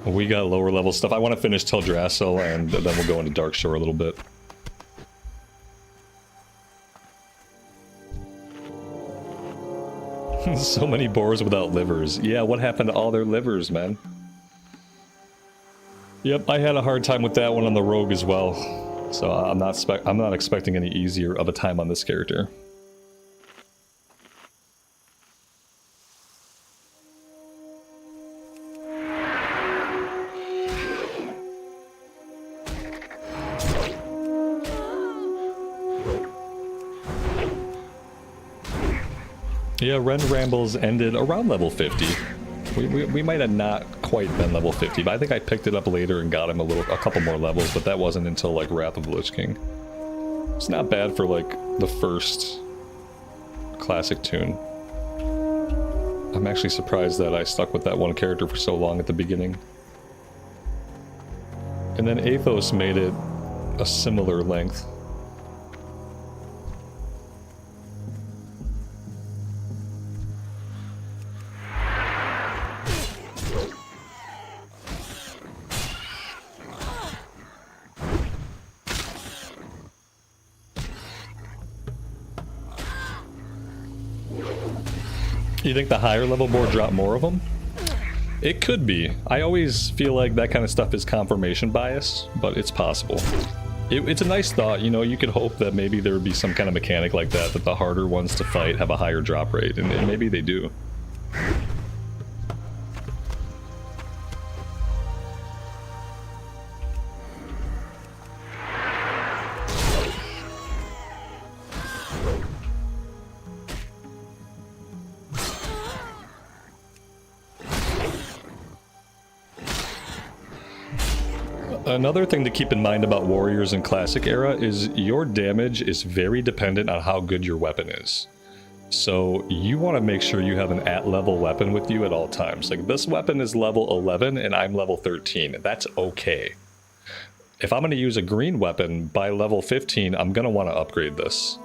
We got lower level stuff. I want to finish Teldrassil, and then we'll go into Darkshore a little bit. So many boars without livers. Yeah, what happened to all their livers, man? Yep, I had a hard time with that one on the rogue as well. So I'm not expecting any easier of a time on this character. Yeah, Ren Rambles ended around level 50. We might have not quite been level 50, but I think I picked it up later and got him a couple more levels, but that wasn't until like Wrath of the Lich King. It's not bad for like the first classic tune. I'm actually surprised that I stuck with that one character for so long at the beginning. And then Athos made it a similar length. You think the higher level board drop more of them? It could be. I always feel like that kind of stuff is confirmation bias, but it's possible. It's a nice thought, you know, you could hope that maybe there would be some kind of mechanic like that, that the harder ones to fight have a higher drop rate, and maybe they do. Another thing to keep in mind about warriors in classic era is your damage is very dependent on how good your weapon is. So you want to make sure you have an at-level weapon with you at all times. Like, this weapon is level 11 and I'm level 13. That's okay. If I'm going to use a green weapon by level 15, I'm going to want to upgrade this.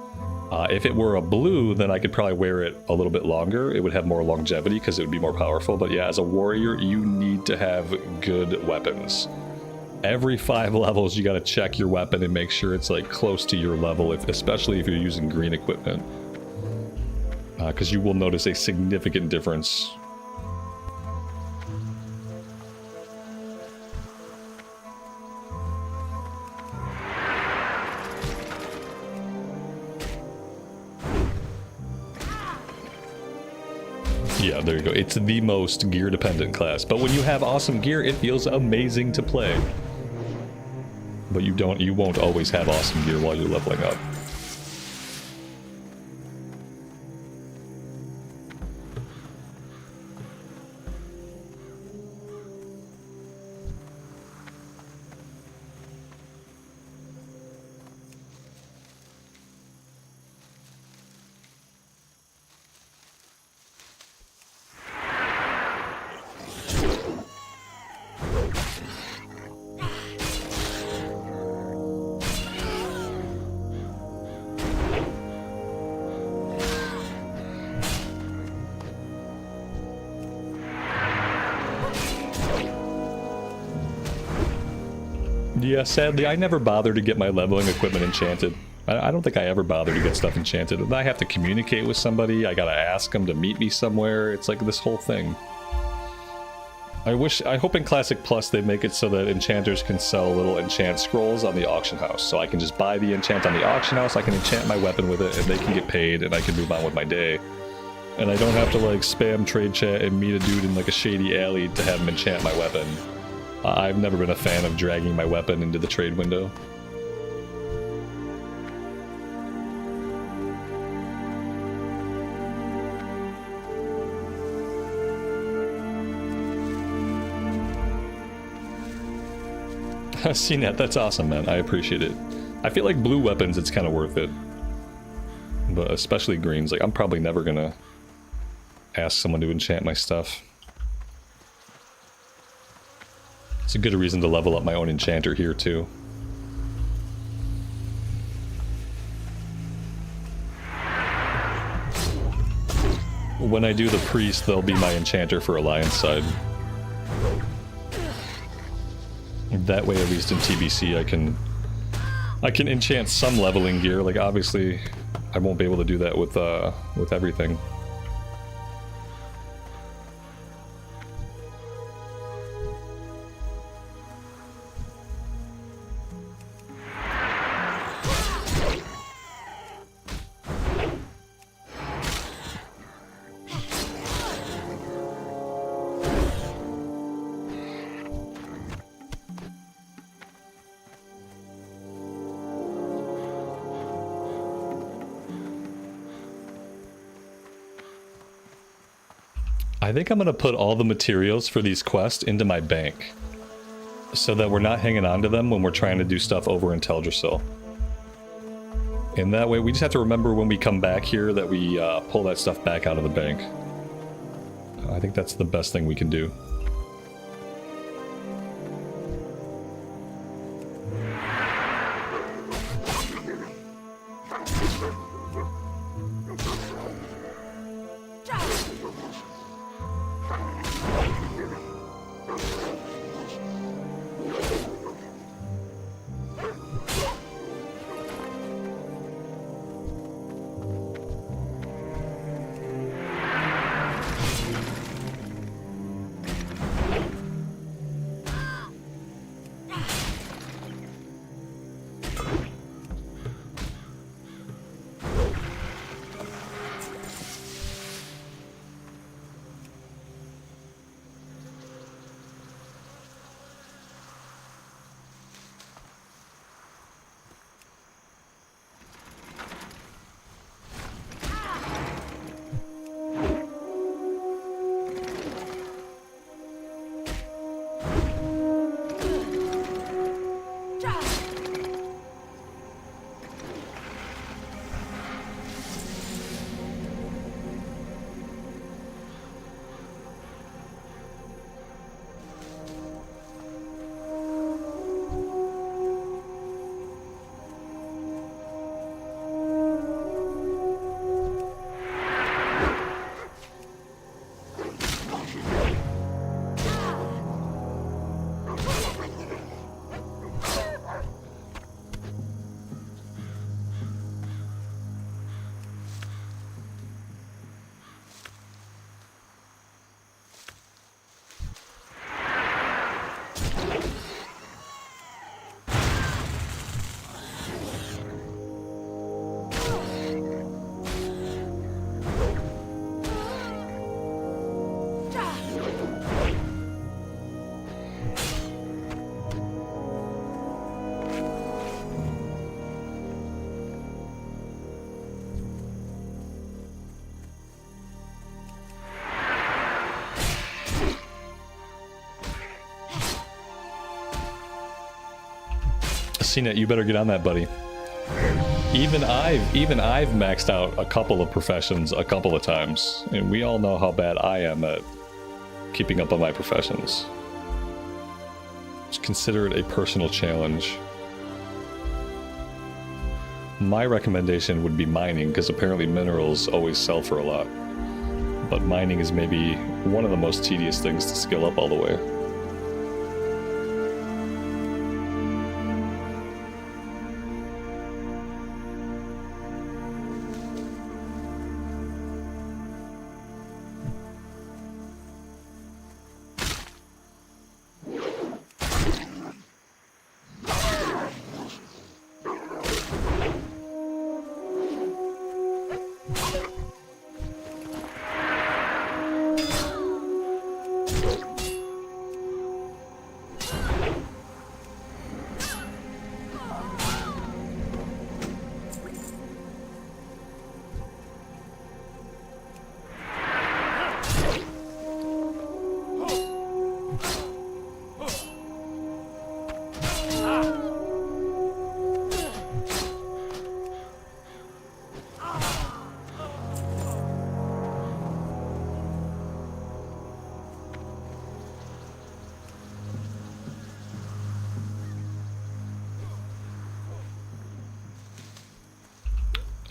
If it were a blue, then I could probably wear it a little bit longer. It would have more longevity because it would be more powerful. But yeah, as a warrior, you need to have good weapons. Every 5 levels, you got to check your weapon and make sure it's like close to your level, especially if you're using green equipment. Because you will notice a significant difference. Yeah, there you go. It's the most gear-dependent class. But when you have awesome gear, it feels amazing to play. But you won't always have awesome gear while you're leveling up. Yeah, sadly, I never bother to get my leveling equipment enchanted. I don't think I ever bother to get stuff enchanted. And I have to communicate with somebody, I gotta ask them to meet me somewhere. It's like this whole thing. I hope in Classic Plus they make it so that enchanters can sell little enchant scrolls on the auction house. So I can just buy the enchant on the auction house, I can enchant my weapon with it, and they can get paid, and I can move on with my day. And I don't have to like spam trade chat and meet a dude in like a shady alley to have him enchant my weapon. I've never been a fan of dragging my weapon into the trade window. CNET, that's awesome, man. I appreciate it. I feel like blue weapons, it's kind of worth it. But especially greens. Like, I'm probably never gonna ask someone to enchant my stuff. It's a good reason to level up my own enchanter here, too. When I do the priest, they'll be my enchanter for Alliance side. That way, at least in TBC, I can enchant some leveling gear. Like, obviously, I won't be able to do that with everything. I think I'm going to put all the materials for these quests into my bank, so that we're not hanging on to them when we're trying to do stuff over in Teldrassil. And that way, we just have to remember when we come back here that we pull that stuff back out of the bank. I think that's the best thing we can do. CNET, you better get on that, buddy. Even I've maxed out a couple of professions a couple of times, and we all know how bad I am at keeping up on my professions. Just consider it a personal challenge. My recommendation would be mining, because apparently minerals always sell for a lot. But mining is maybe one of the most tedious things to skill up all the way.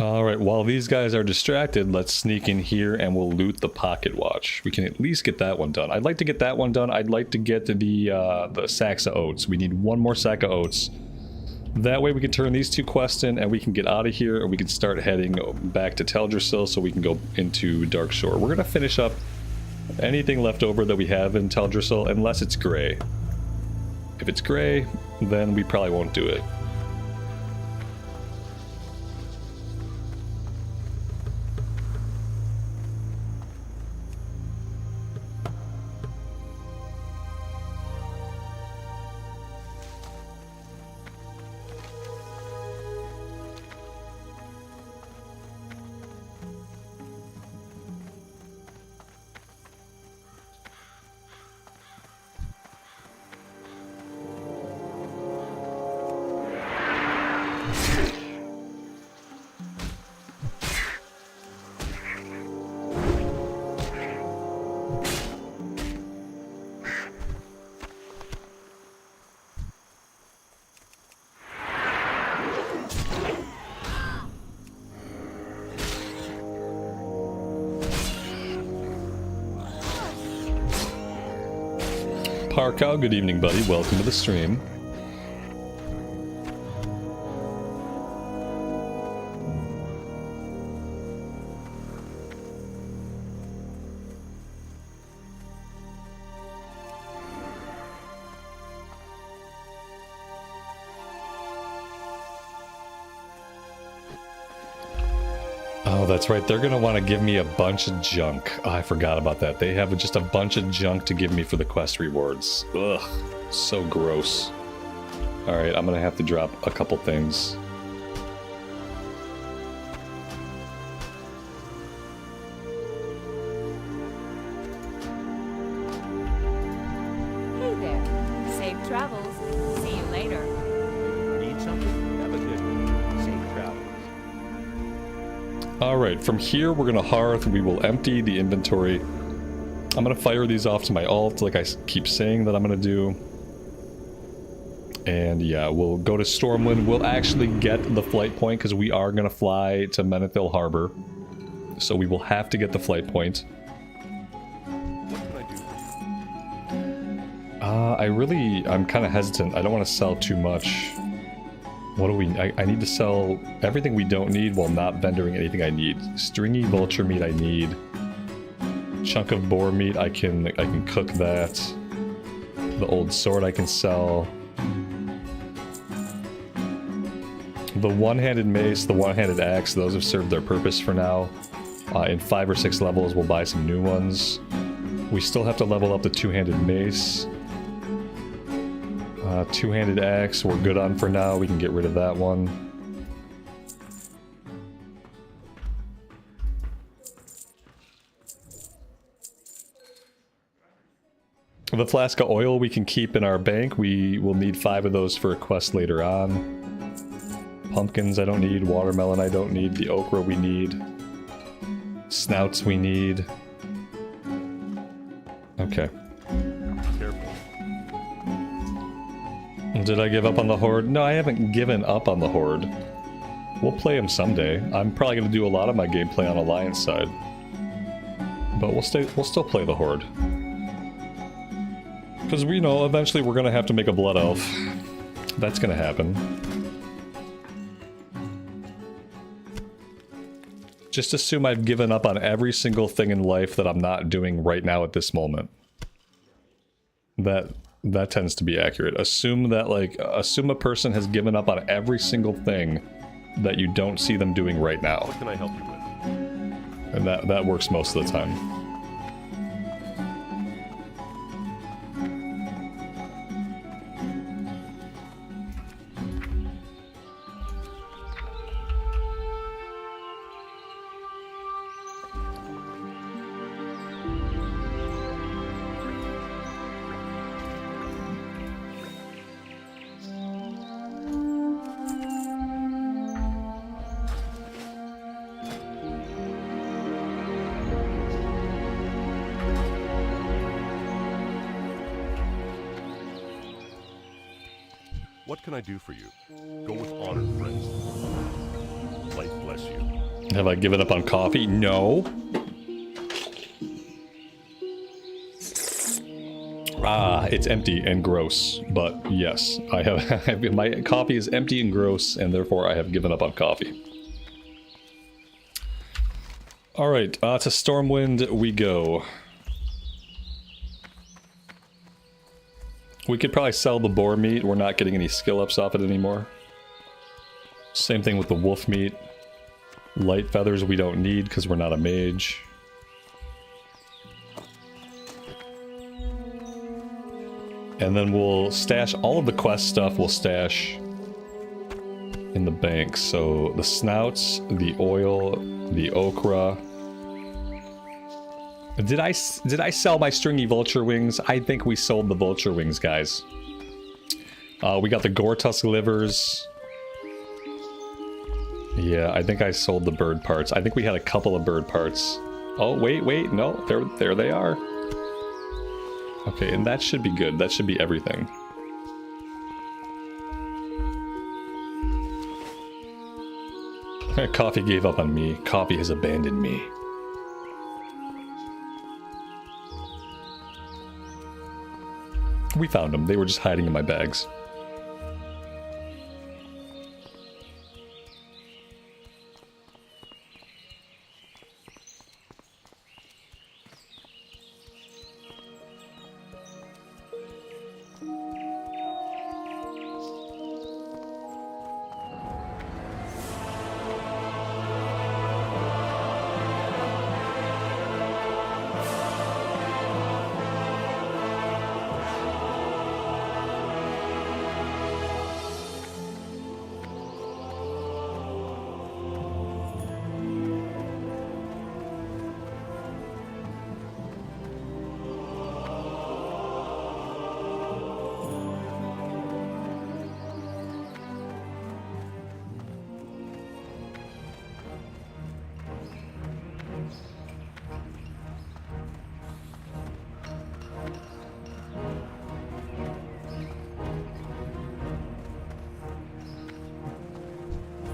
Alright, while these guys are distracted, let's sneak in here and we'll loot the pocket watch. We can at least get that one done. I'd like to get that one done. I'd like to get the sacks of oats. We need one more sack of oats. That way we can turn these 2 quests in and we can get out of here and we can start heading back to Teldrassil so we can go into Darkshore. We're going to finish up anything left over that we have in Teldrassil unless it's gray. If it's gray, then we probably won't do it. Parkow, good evening, buddy. Welcome to the stream. Oh, that's right. They're going to want to give me a bunch of junk. Oh, I forgot about that. They have just a bunch of junk to give me for the quest rewards. Ugh, so gross. Alright, I'm going to have to drop a couple things. Hey there. Safe travels. See you later. Need something? Have a good one. Safe travels. Alright, from here we're going to hearth. We will empty the inventory. I'm going to fire these off to my alt like I keep saying that I'm going to do. And yeah, we'll go to Stormwind. We'll actually get the flight point because we are going to fly to Menethil Harbor. So we will have to get the flight point. What can I do for you? I'm kind of hesitant. I don't want to sell too much. What do we... I need to sell everything we don't need while not vendoring anything I need. Stringy vulture meat I need. Chunk of boar meat, I can cook that. The old sword I can sell. The one-handed mace, the one-handed axe, those have served their purpose for now. In 5 or 6 levels, we'll buy some new ones. We still have to level up the two-handed mace. Two-handed axe, we're good on for now. We can get rid of that one. The flask of oil we can keep in our bank. We will need 5 of those for a quest later on. Pumpkins I don't need. Watermelon I don't need. The okra we need. Snouts we need. Okay. Careful. Did I give up on the Horde? No, I haven't given up on the Horde. We'll play him someday. I'm probably going to do a lot of my gameplay on Alliance side. But we'll still play the Horde. Because, you know, eventually we're going to have to make a Blood Elf. That's going to happen. Just assume I've given up on every single thing in life that I'm not doing right now at this moment. That tends to be accurate. Assume that, like, assume a person has given up on every single thing that you don't see them doing right now. What can I help you with? And that works most of the time. What can I do for you? Go with honor, friends. Light bless you. Have I given up on coffee? No. Ah, it's empty and gross. But yes, I have. My coffee is empty and gross, and therefore I have given up on coffee. All right, to Stormwind we go. We could probably sell the boar meat. We're not getting any skill ups off it anymore. Same thing with the wolf meat. Light feathers we don't need because we're not a mage. And then we'll stash all of the quest stuff, we'll stash in the bank. So the snouts, the oil, the okra. Did I sell my stringy vulture wings? I think we sold the vulture wings, guys. We got the Gortusk livers. Yeah, I think I sold the bird parts. I think we had a couple of bird parts. Oh, wait, no, there they are. Okay, and that should be good. That should be everything. Coffee gave up on me. Coffee has abandoned me. We found them. They were just hiding in my bags.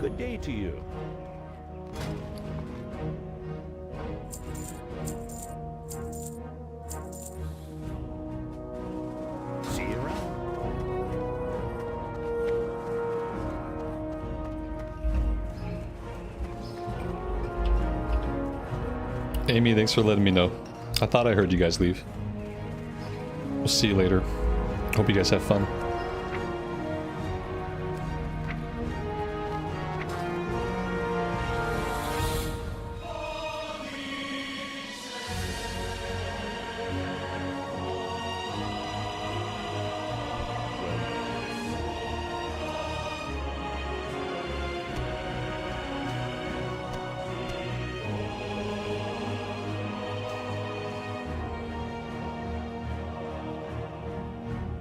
Good day to you. See you around. Amy, thanks for letting me know. I thought I heard you guys leave. We'll see you later. Hope you guys have fun.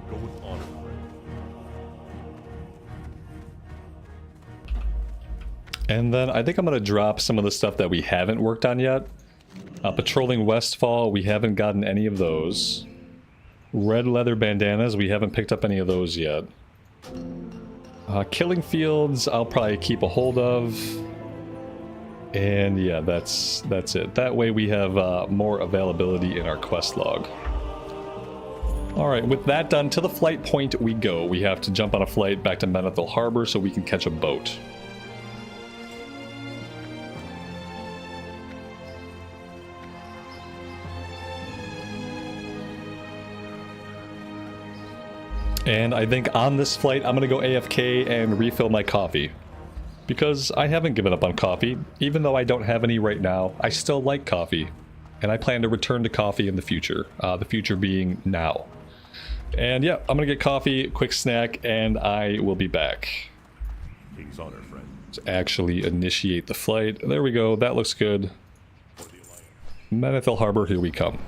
Go with honor, friend. And then I think I'm going to drop some of the stuff that we haven't worked on yet. Patrolling Westfall, we haven't gotten any of those. Red leather bandanas, we haven't picked up any of those yet. Killing fields, I'll probably keep a hold of. And yeah, that's it. That way we have more availability in our quest log. Alright, with that done, to the flight point we go. We have to jump on a flight back to Menethil Harbor so we can catch a boat. And I think on this flight, I'm going to go AFK and refill my coffee. Because I haven't given up on coffee. Even though I don't have any right now, I still like coffee. And I plan to return to coffee in the future. The future being now. And yeah, I'm going to get coffee, quick snack, and I will be back. King's honor, friend. Let's actually initiate the flight. There we go. That looks good. For the Alliance. Menethil Harbor, here we come.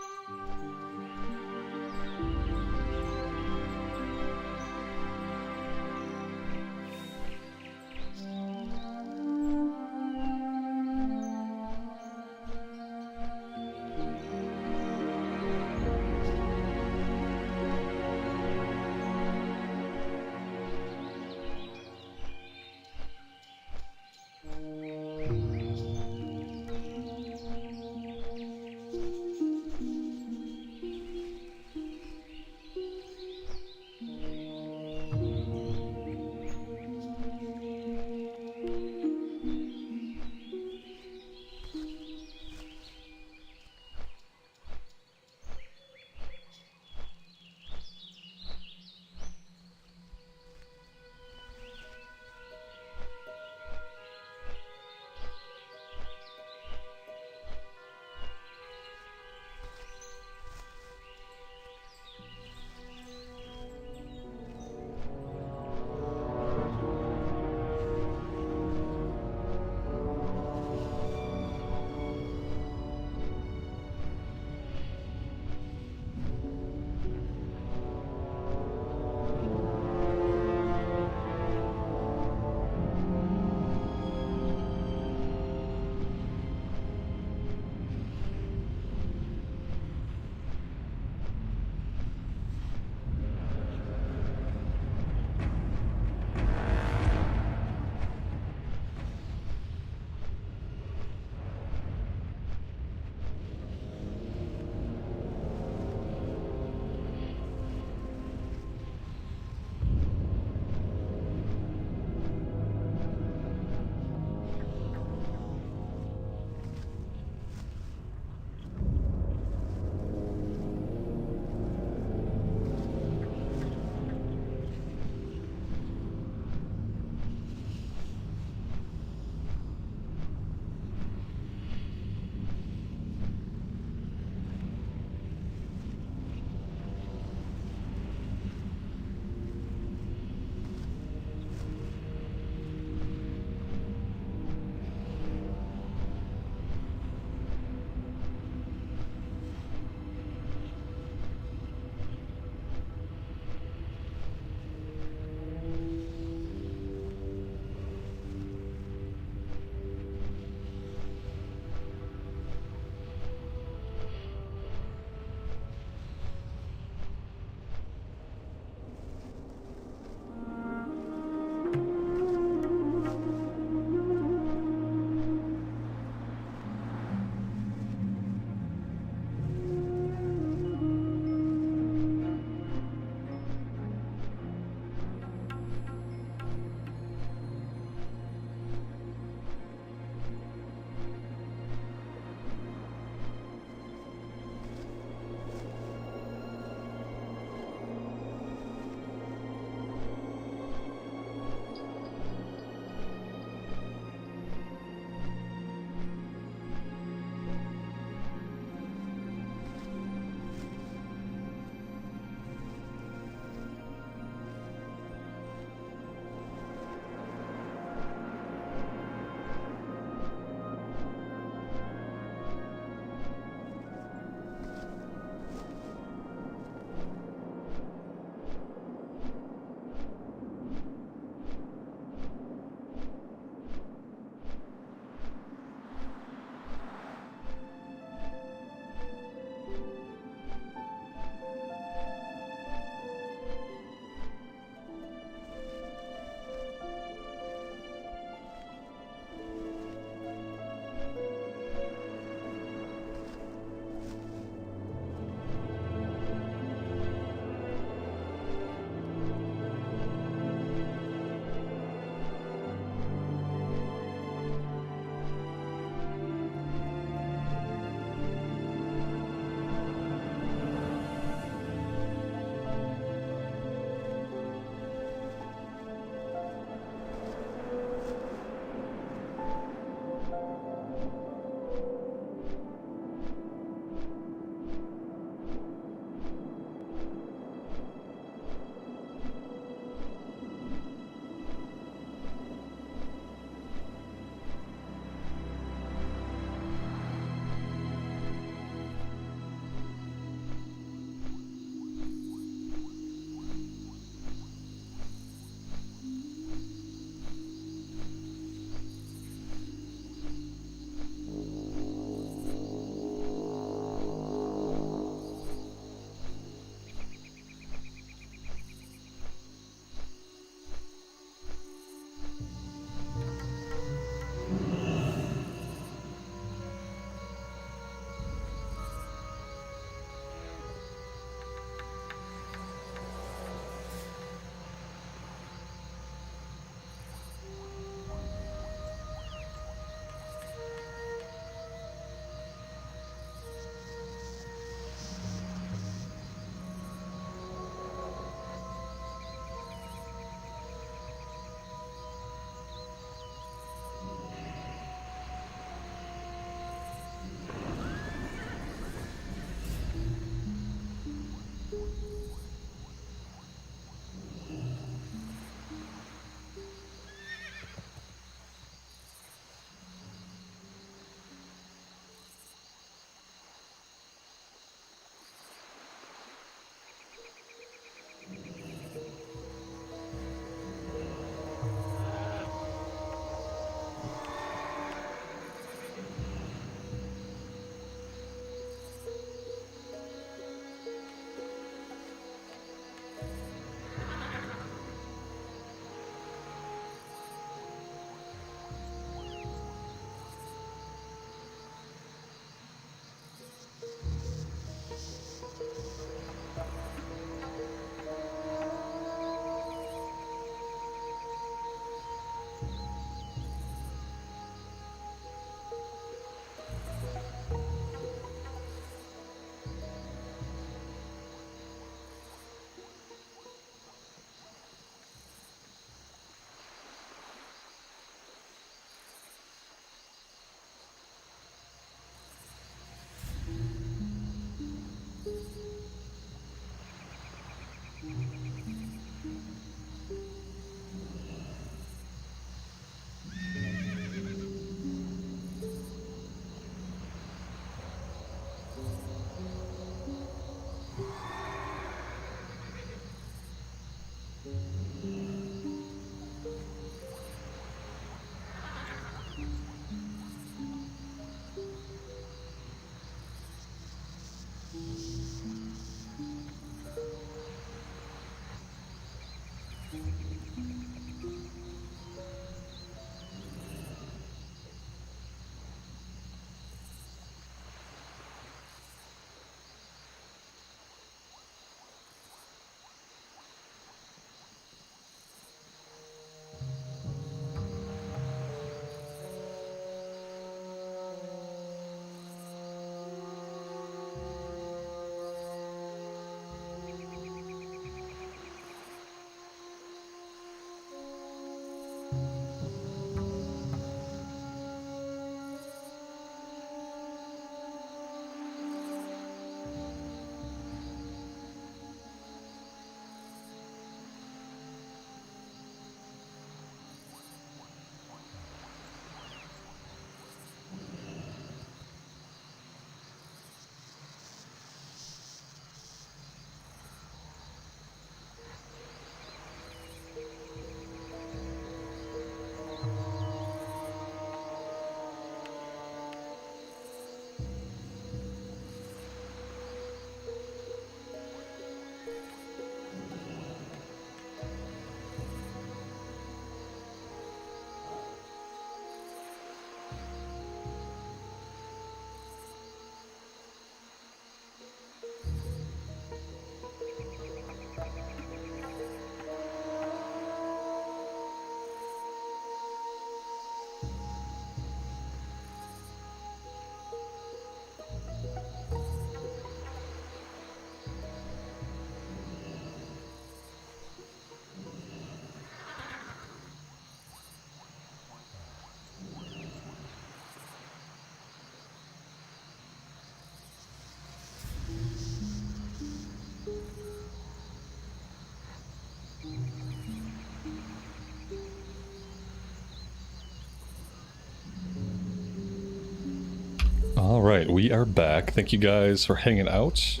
Alright, we are back. Thank you guys for hanging out.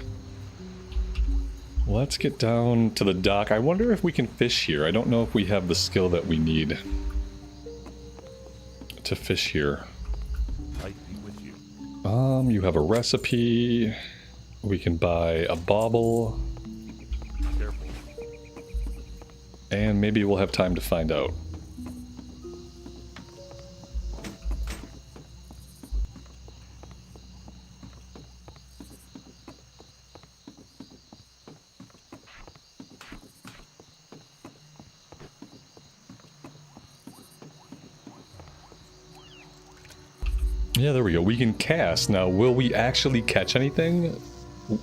Let's get down to the dock. I wonder if we can fish here. I don't know if we have the skill that we need to fish here. Might be with you. You have a recipe. We can buy a bauble. Careful. And maybe we'll have time to find out. Yeah, there we go. We can cast. Now, will we actually catch anything?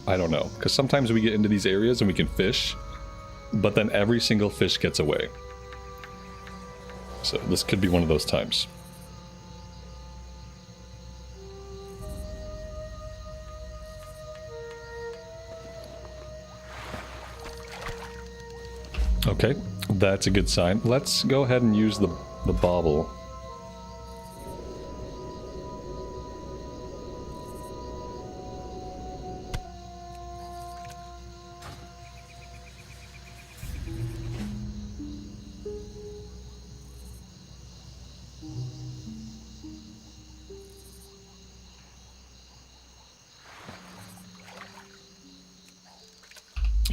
I don't know. Because sometimes we get into these areas and we can fish, but then every single fish gets away. So this could be one of those times. Okay, that's a good sign. Let's go ahead and use the bauble.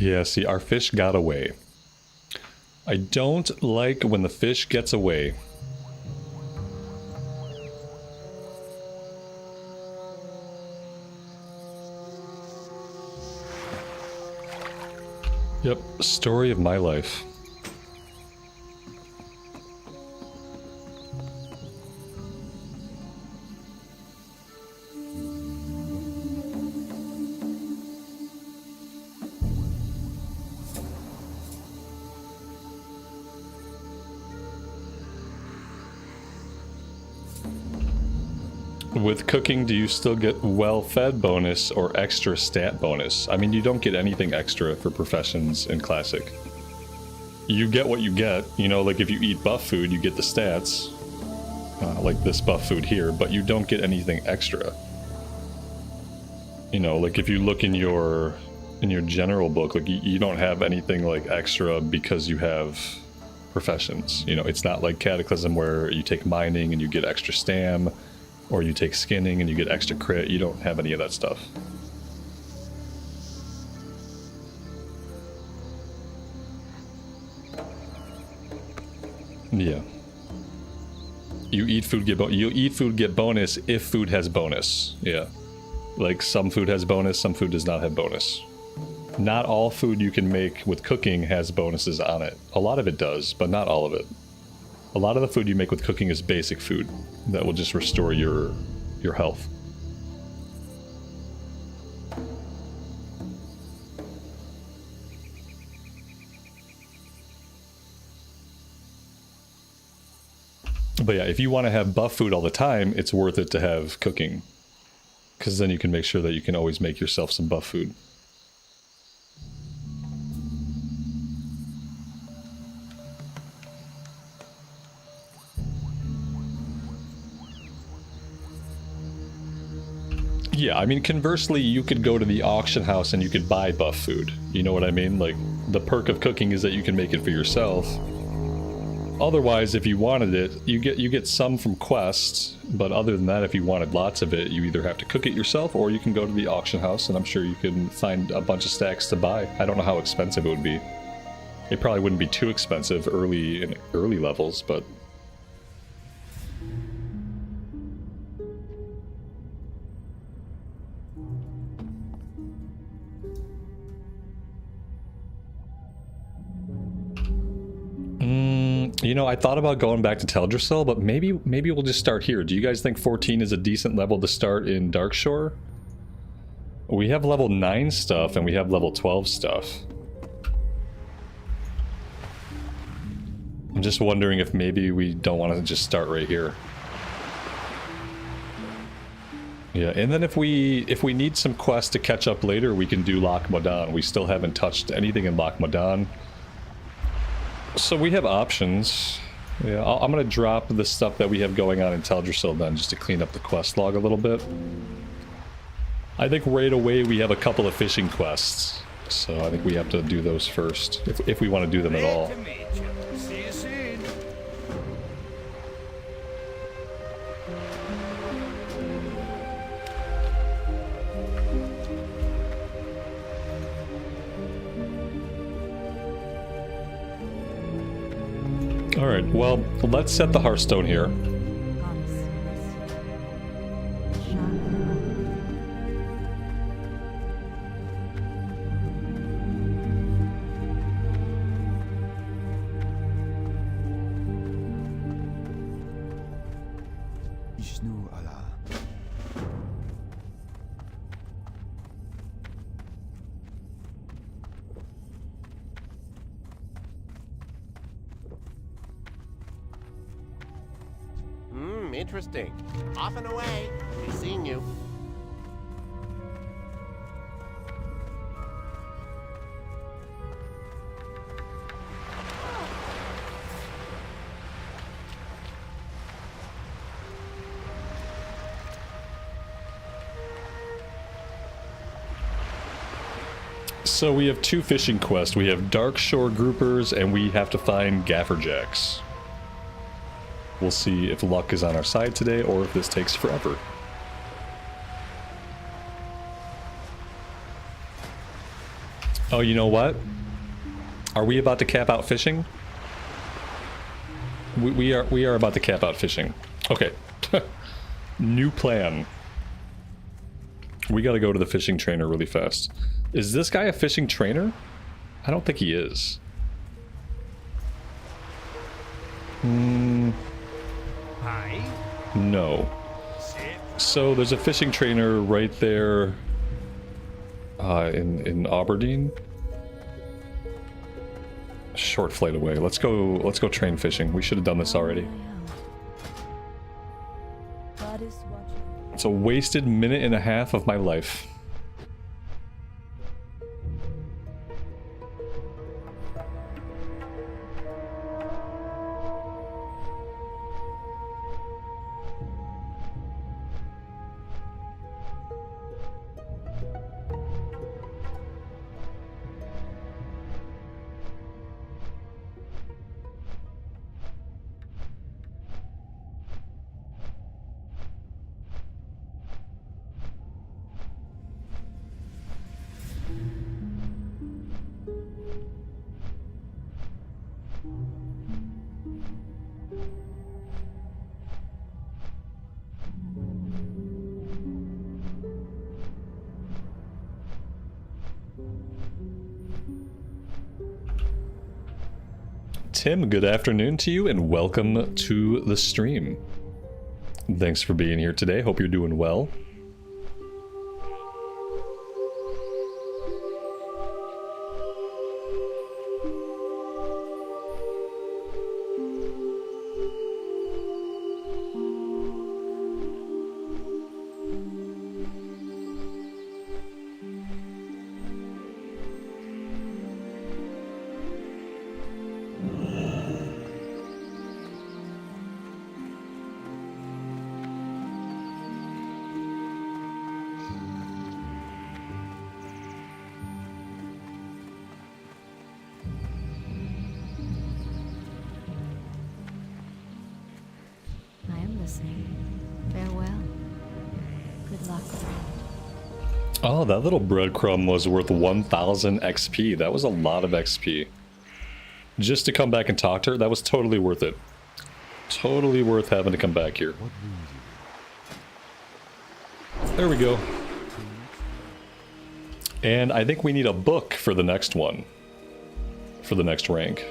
Yeah, see, our fish got away. I don't like when the fish gets away. Yep, story of my life. With cooking, do you still get well-fed bonus or extra stat bonus? I mean, you don't get anything extra for professions in Classic. You get what you get, you know, like if you eat buff food, you get the stats, like this buff food here, but you don't get anything extra. You know, like if you look in your general book, like you don't have anything like extra because you have professions. You know, it's not like Cataclysm where you take mining and you get extra stam, or you take skinning and you get extra crit. You don't have any of that stuff. Yeah. You eat food, get bonus if food has bonus. Yeah. Like some food has bonus, some food does not have bonus. Not all food you can make with cooking has bonuses on it. A lot of it does, but not all of it. A lot of the food you make with cooking is basic food that will just restore your health. But yeah, if you want to have buff food all the time, it's worth it to have cooking. Because then you can make sure that you can always make yourself some buff food. Yeah, I mean, conversely, you could go to the auction house and you could buy buff food. You know what I mean? Like, the perk of cooking is that you can make it for yourself. Otherwise, if you wanted it, you get some from quests, but other than that, if you wanted lots of it, you either have to cook it yourself, or you can go to the auction house, and I'm sure you can find a bunch of stacks to buy. I don't know how expensive it would be. It probably wouldn't be too expensive in early levels, but... You know, I thought about going back to Teldrassil, but maybe we'll just start here. Do you guys think 14 is a decent level to start in Darkshore? We have level 9 stuff, and we have level 12 stuff. I'm just wondering if maybe we don't want to just start right here. Yeah, and then if we need some quests to catch up later, we can do Loch Modan. We still haven't touched anything in Loch Modan. So we have options. Yeah, I'm going to drop the stuff that we have going on in Teldrassil then, just to clean up the quest log a little bit. I think right away we have a couple of fishing quests. So I think we have to do those first, if we want to do them at all. Glad to meet you. See you soon. Alright, well, let's set the Hearthstone here. Interesting. Off and away. Be seeing you. So we have two fishing quests. We have Dark Shore Groupers, and we have to find Gafferjacks. We'll see if luck is on our side today, or if this takes forever. Oh, you know what? Are we about to cap out fishing? We are about to cap out fishing. Okay. New plan. We gotta go to the fishing trainer really fast. Is this guy a fishing trainer? I don't think he is. Hi. No. Sit. So there's a fishing trainer right there in Aberdeen. Short flight away. Let's go train fishing. We should have done this already. It's a wasted minute and a half of my life. Tim, good afternoon to you and welcome to the stream. Thanks for being here today. Hope you're doing well. Oh, that little breadcrumb was worth 1,000 XP. That was a lot of XP. Just to come back and talk to her, that was totally worth it. Totally worth having to come back here. There we go. And I think we need a book for the next one. For the next rank.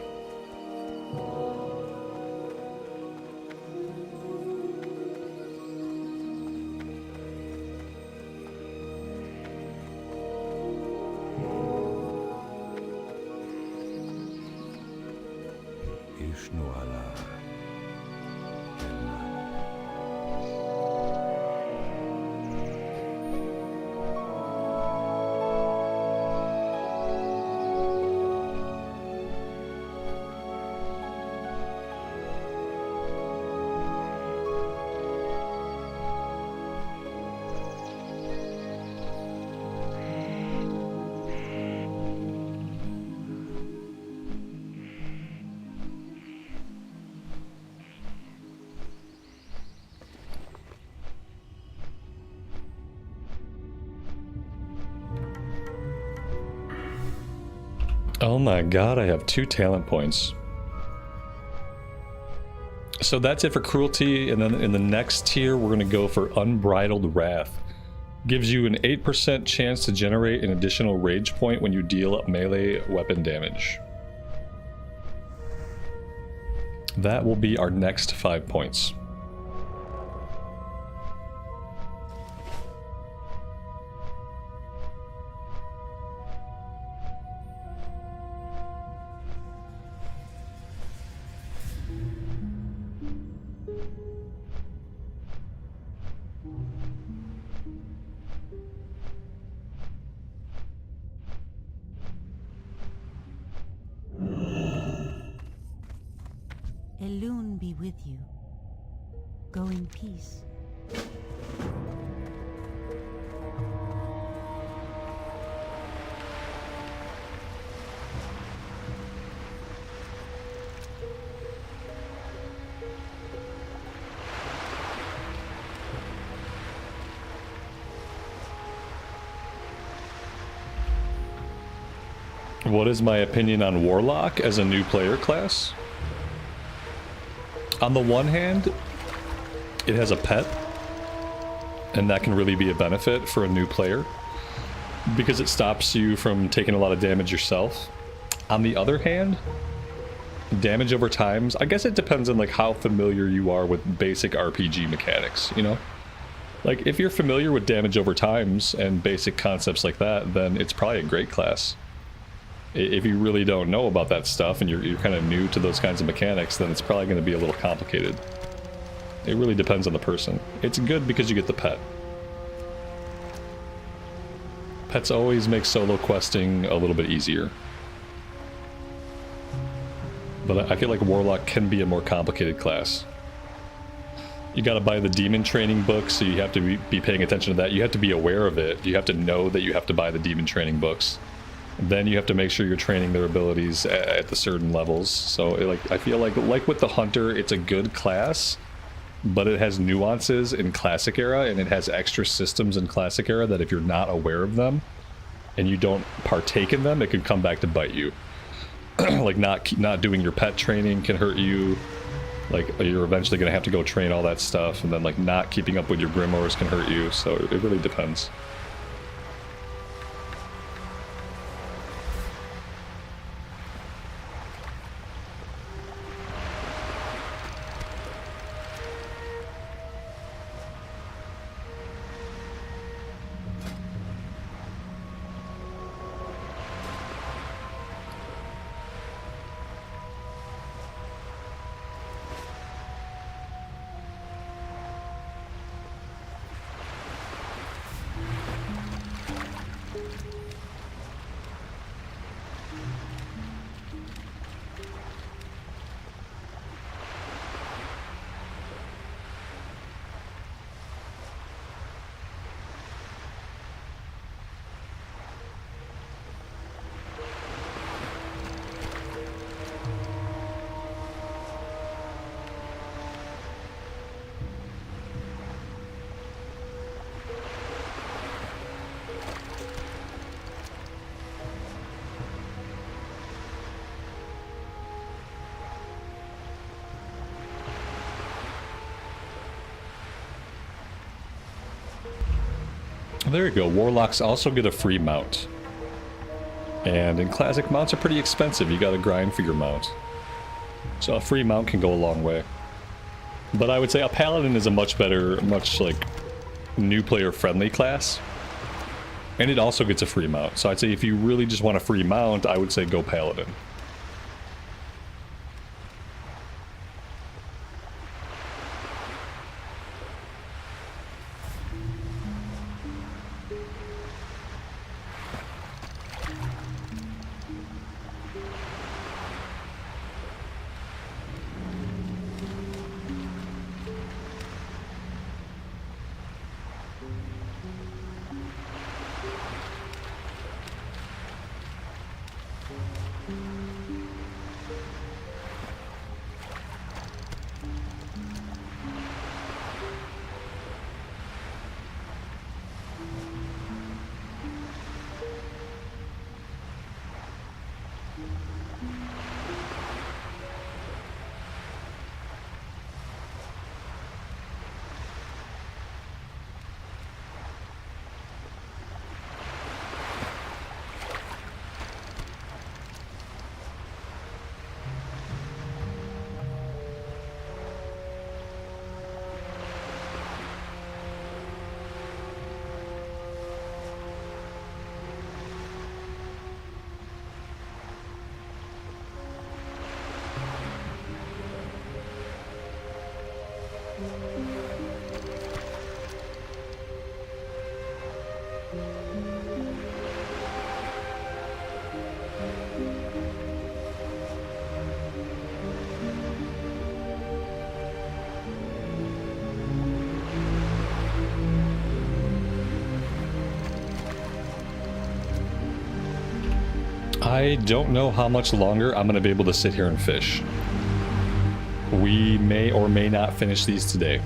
Oh my god, I have 2 talent points. So that's it for cruelty, and then in the next tier we're going to go for unbridled wrath. Gives you an 8% chance to generate an additional rage point when you deal melee weapon damage. That will be our next 5 points. Elune be with you. Go in peace. What is my opinion on Warlock as a new player class? On the one hand, it has a pet, and that can really be a benefit for a new player because it stops you from taking a lot of damage yourself. On the other hand, damage over times, I guess it depends on like how familiar you are with basic RPG mechanics, you know? Like if you're familiar with damage over times and basic concepts like that, then it's probably a great class. If you really don't know about that stuff and you're kind of new to those kinds of mechanics, then it's probably going to be a little complicated. It really depends on the person. It's good because you get the pet. Pets always make solo questing a little bit easier. But I feel like Warlock can be a more complicated class. You gotta buy the demon training books, so you have to be paying attention to that. You have to be aware of it. You have to know that you have to buy the demon training books. Then you have to make sure you're training their abilities at the certain levels. So like I feel like with the hunter, it's a good class, but it has nuances in classic era, and it has extra systems in classic era that if you're not aware of them and you don't partake in them, it can come back to bite you. Like not doing your pet training can hurt you. Like you're eventually gonna have to go train all that stuff, and then like not keeping up with your grimoires can hurt you. So it really depends. There you go. Warlocks also get a free mount. And in classic, mounts are pretty expensive. You gotta grind for your mount. So a free mount can go a long way. But I would say a paladin is a much better, much like new player friendly class. And it also gets a free mount. So I'd say if you really just want a free mount, I would say go paladin. I don't know how much longer I'm going to be able to sit here and fish. We may or may not finish these today.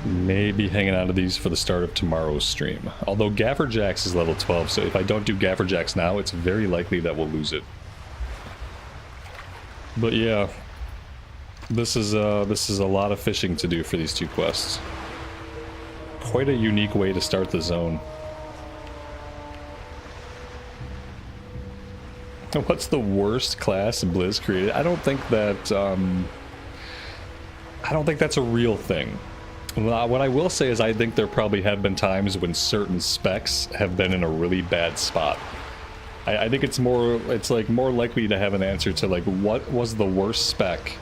Maybe hanging out of these for the start of tomorrow's stream. Although Gaffer Jacks is level 12, so if I don't do Gaffer Jacks now, it's very likely that we'll lose it. But yeah, this is a lot of fishing to do for these two quests. Quite a unique way to start the zone. What's the worst class Blizz created? I don't think that's a real thing. What I will say is I think there probably have been times when certain specs have been in a really bad spot. I think it's like more likely to have an answer to like what was the worst spec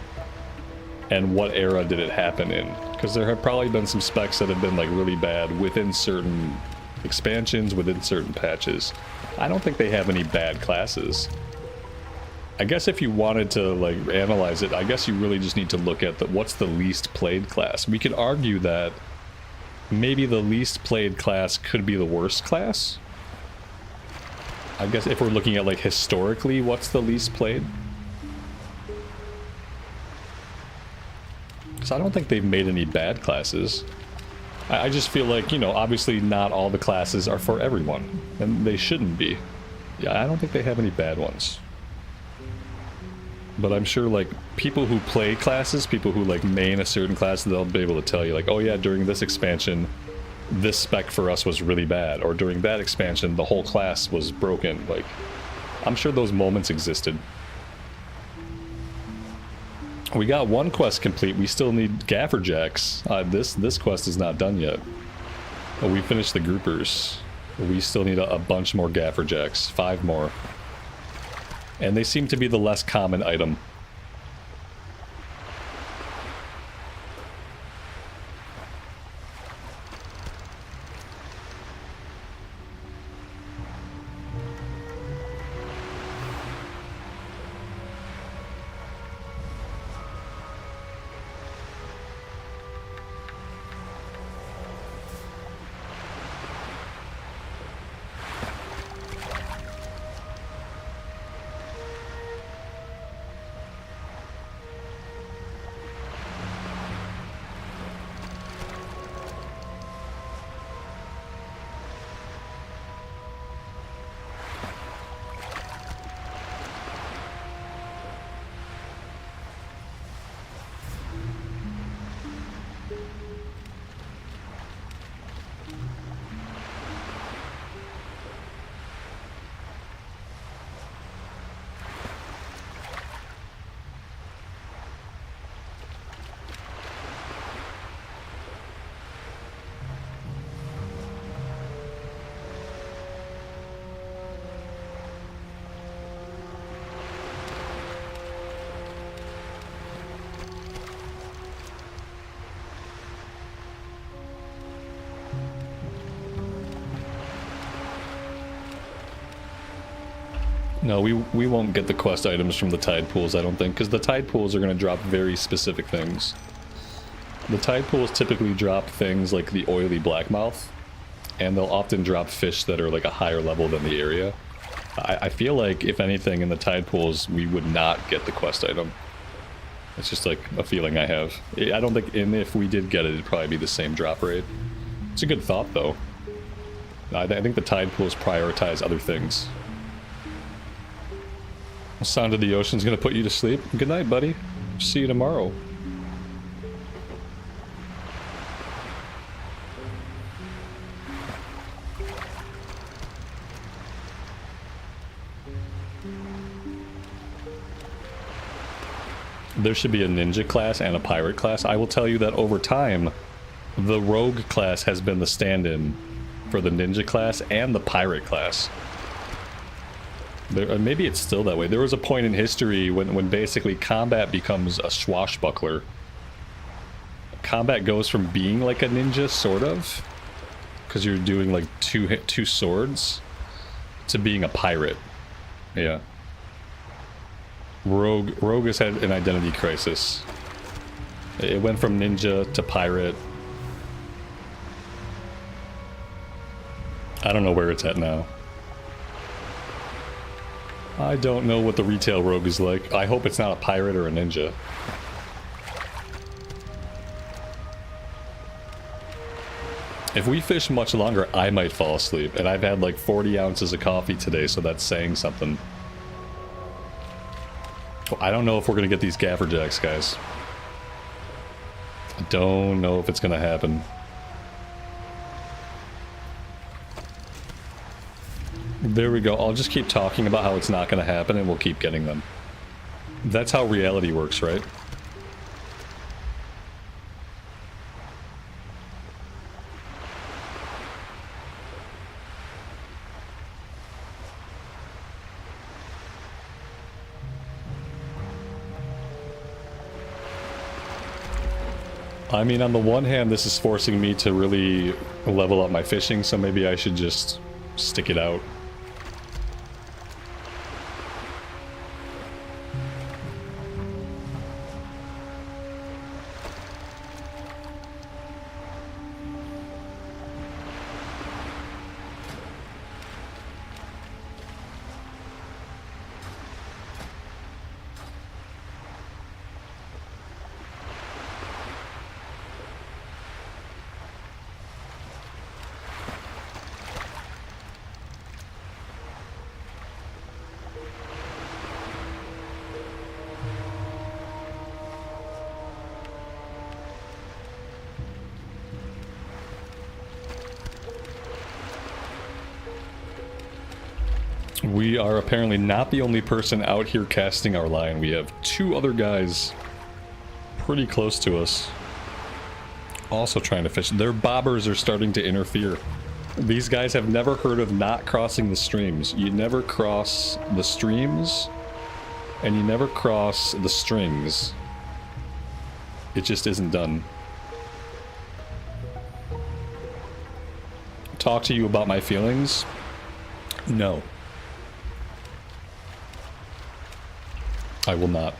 and what era did it happen in, because there have probably been some specs that have been like really bad within certain expansions, within certain patches. I don't think they have any bad classes. I guess if you wanted to like analyze it, I guess you really just need to look at what's the least played class. We could argue that maybe the least played class could be the worst class. I guess if we're looking at like historically, what's the least played? Because I don't think they've made any bad classes. I just feel like, you know, obviously not all the classes are for everyone, and they shouldn't be. Yeah, I don't think they have any bad ones. But I'm sure, like, people who play classes, people who, like, main a certain class, they'll be able to tell you, like, oh yeah, during this expansion, this spec for us was really bad, or during that expansion, the whole class was broken. Like, I'm sure those moments existed. We got one quest complete. We still need Gaffer Jacks. This quest is not done yet. Oh, we finished the groupers. We still need a bunch more Gaffer Jacks. 5 more. And they seem to be the less common item. No, we won't get the quest items from the tide pools, I don't think, because the tide pools are going to drop very specific things. The tide pools typically drop things like the oily blackmouth, and they'll often drop fish that are like a higher level than the area. I feel like, if anything, in the tide pools, we would not get the quest item. It's just like a feeling I have. I don't think, and if we did get it, it'd probably be the same drop rate. It's a good thought, though. I think the tide pools prioritize other things. The sound of the ocean's gonna put you to sleep. Good night, buddy. See you tomorrow. There should be a ninja class and a pirate class. I will tell you that over time, the rogue class has been the stand-in for the ninja class and the pirate class. Maybe it's still that way. There was a point in history when basically combat becomes a swashbuckler. Combat goes from being like a ninja, sort of, because you're doing like two swords, to being a pirate. Yeah. Rogue has had an identity crisis. It went from ninja to pirate. I don't know where it's at now. I don't know what the retail rogue is like. I hope it's not a pirate or a ninja. If we fish much longer, I might fall asleep. And I've had like 40 ounces of coffee today, so that's saying something. I don't know if we're going to get these gaffer jacks, guys. I don't know if it's going to happen. There we go. I'll just keep talking about how it's not going to happen and we'll keep getting them. That's how reality works, right? I mean, on the one hand, this is forcing me to really level up my fishing, so maybe I should just stick it out. We are apparently not the only person out here casting our line. We have two other guys pretty close to us also trying to fish. Their bobbers are starting to interfere. These guys have never heard of not crossing the streams. You never cross the streams and you never cross the strings. It just isn't done. Talk to you about my feelings? No. I will not.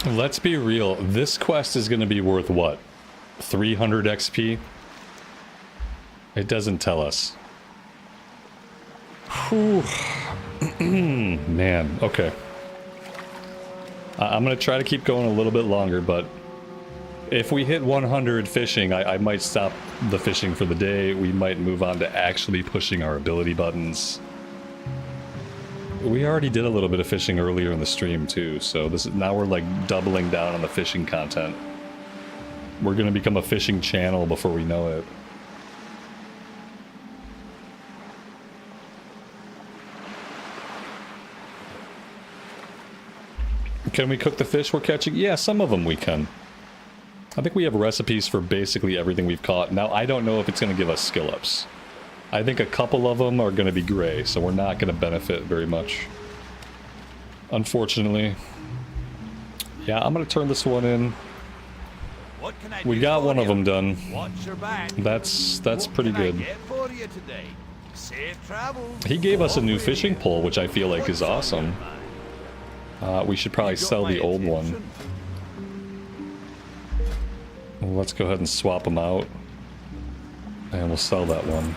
Let's be real. This quest is going to be worth what? 300 XP? It doesn't tell us. Whew. Man, okay. I'm going to try to keep going a little bit longer, but if we hit 100 fishing, I might stop the fishing for the day. We might move on to actually pushing our ability buttons. We already did a little bit of fishing earlier in the stream too, so this is, now we're like doubling down on the fishing content. We're gonna become a fishing channel before we know it. Can we cook the fish we're catching? Yeah, some of them we can. I think we have recipes for basically everything we've caught. Now, I don't know if it's gonna give us skill ups. I think a couple of them are going to be gray, so we're not going to benefit very much. Unfortunately. Yeah, I'm going to turn this one in. We got one of them done. That's pretty good. He gave us a new fishing pole, which I feel like is awesome. We should probably sell the old one. Let's go ahead and swap them out. And we'll sell that one.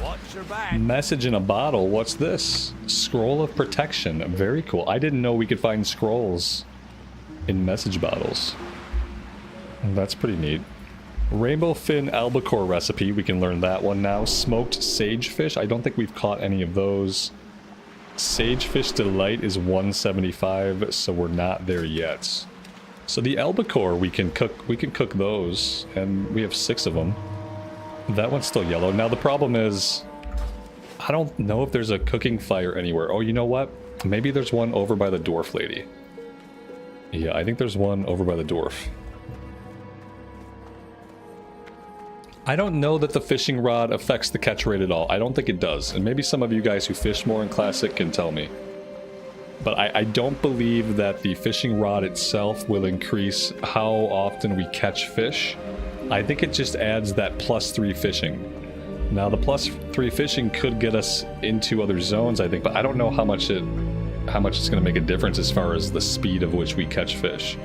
Watch your back. Message in a bottle. What's this? Scroll of protection. Very cool. I didn't know we could find scrolls in message bottles. That's pretty neat. Rainbow fin albacore recipe. We can learn that one now. Smoked sagefish. I don't think we've caught any of those. Sagefish delight is 175, so we're not there yet. So the albacore we can cook those, and we have 6 of them. That one's still yellow. Now the problem is, I don't know if there's a cooking fire anywhere. Oh, you know what? Maybe there's one over by the dwarf lady. Yeah, I think there's one over by the dwarf. I don't know that the fishing rod affects the catch rate at all. I don't think it does. And maybe some of you guys who fish more in Classic can tell me. But I don't believe that the fishing rod itself will increase how often we catch fish. I think it just adds that +3 fishing. Now the +3 fishing could get us into other zones, I think, but I don't know how much it's going to make a difference as far as the speed of which we catch fish.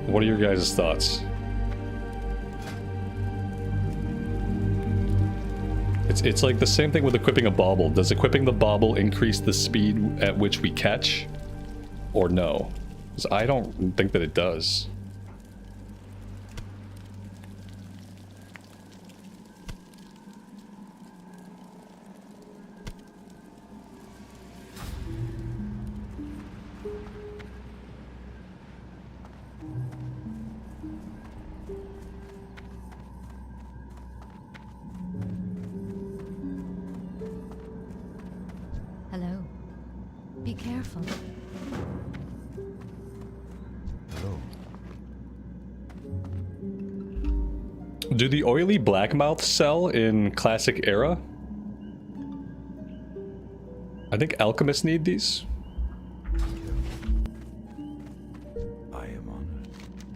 What are your guys' thoughts? It's like the same thing with equipping a bauble. Does equipping the bauble increase the speed at which we catch? Or no? 'Cause I don't think that it does. Hello. Be careful. Hello. Do the oily blackmouth sell in Classic Era? I think alchemists need these. I am honored.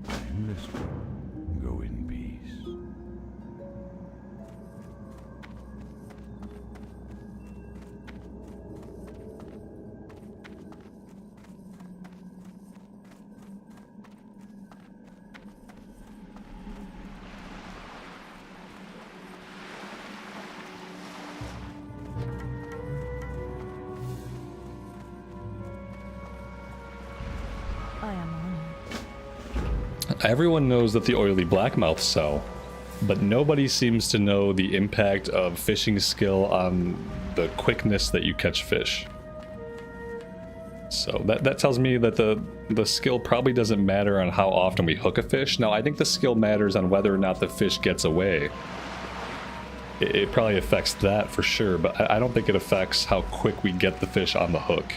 I am listening. Go in peace. I am honored. Everyone knows that the oily blackmouth sell, but nobody seems to know the impact of fishing skill on the quickness that you catch fish. So that tells me that the skill probably doesn't matter on how often we hook a fish. Now, I think the skill matters on whether or not the fish gets away. It probably affects that for sure, but I don't think it affects how quick we get the fish on the hook.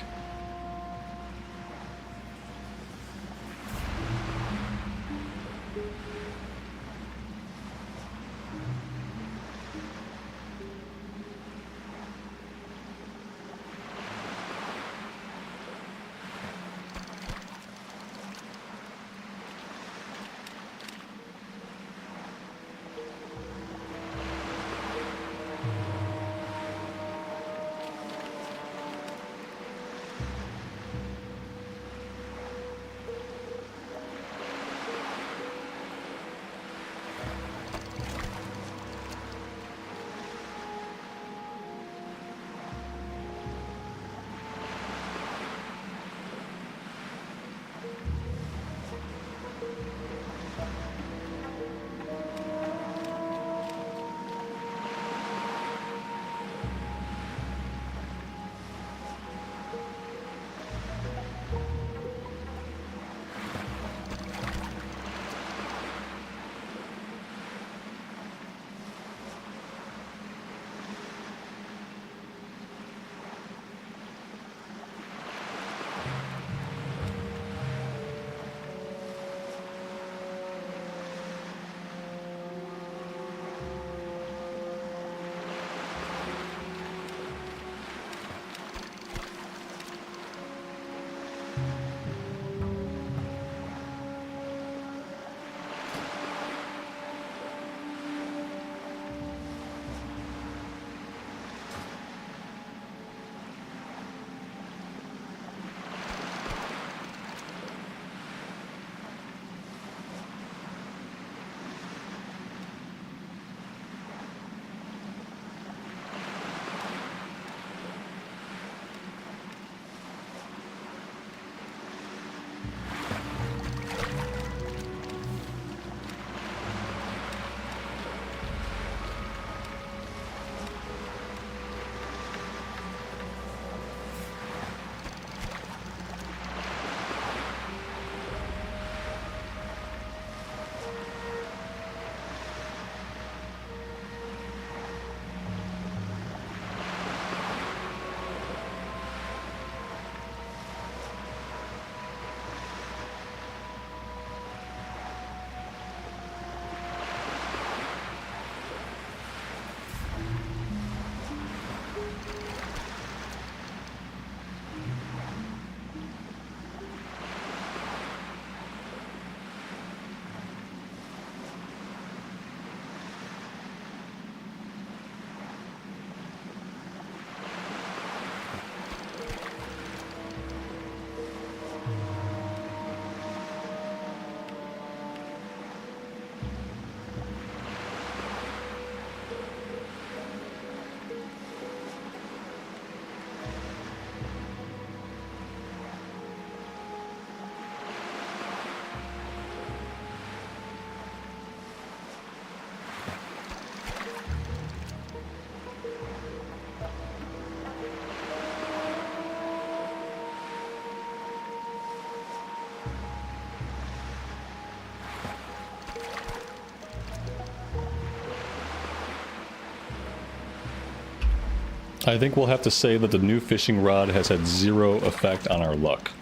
I think we'll have to say that the new fishing rod has had zero effect on our luck.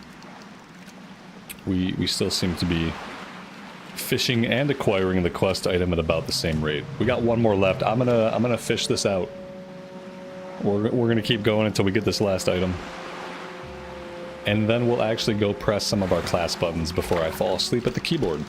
We still seem to be fishing and acquiring the quest item at about the same rate. We got one more left. I'm gonna fish this out. We're gonna keep going until we get this last item. And then we'll actually go press some of our class buttons before I fall asleep at the keyboard.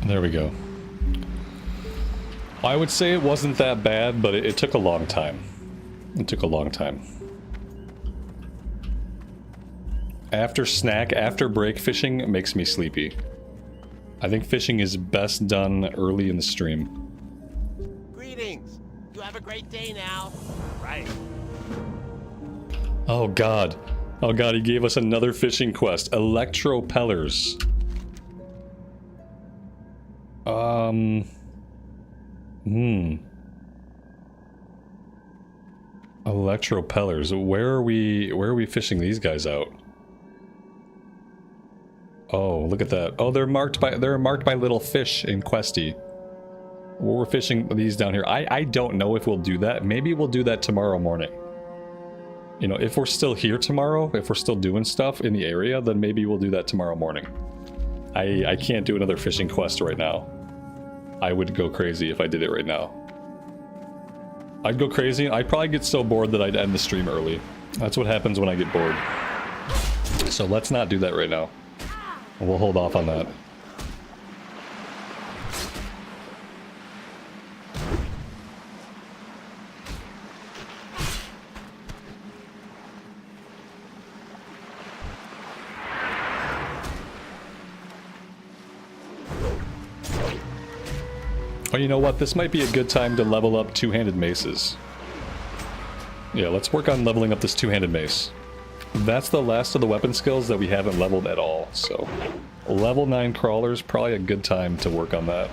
There we go. I would say it wasn't that bad, but it took a long time. It took a long time. After snack, after break fishing makes me sleepy. I think fishing is best done early in the stream. Greetings. You have a great day now. Right. Oh god. Oh god, he gave us another fishing quest. Electropellers. Electropellers. Where are we fishing these guys out? Oh, look at that. Oh, they're marked by little fish in Questie. We're fishing these down here. I don't know if we'll do that. Maybe we'll do that tomorrow morning. You know, if we're still here tomorrow, if we're still doing stuff in the area, then maybe we'll do that tomorrow morning. I can't do another fishing quest right now. I would go crazy if I did it right now. I'd go crazy. I'd probably get so bored that I'd end the stream early. That's what happens when I get bored. So let's not do that right now. We'll hold off on that. Oh, you know what? This might be a good time to level up two-handed maces. Yeah, let's work on leveling up this two-handed mace. That's the last of the weapon skills that we haven't leveled at all, so... Level 9 crawlers, probably a good time to work on that.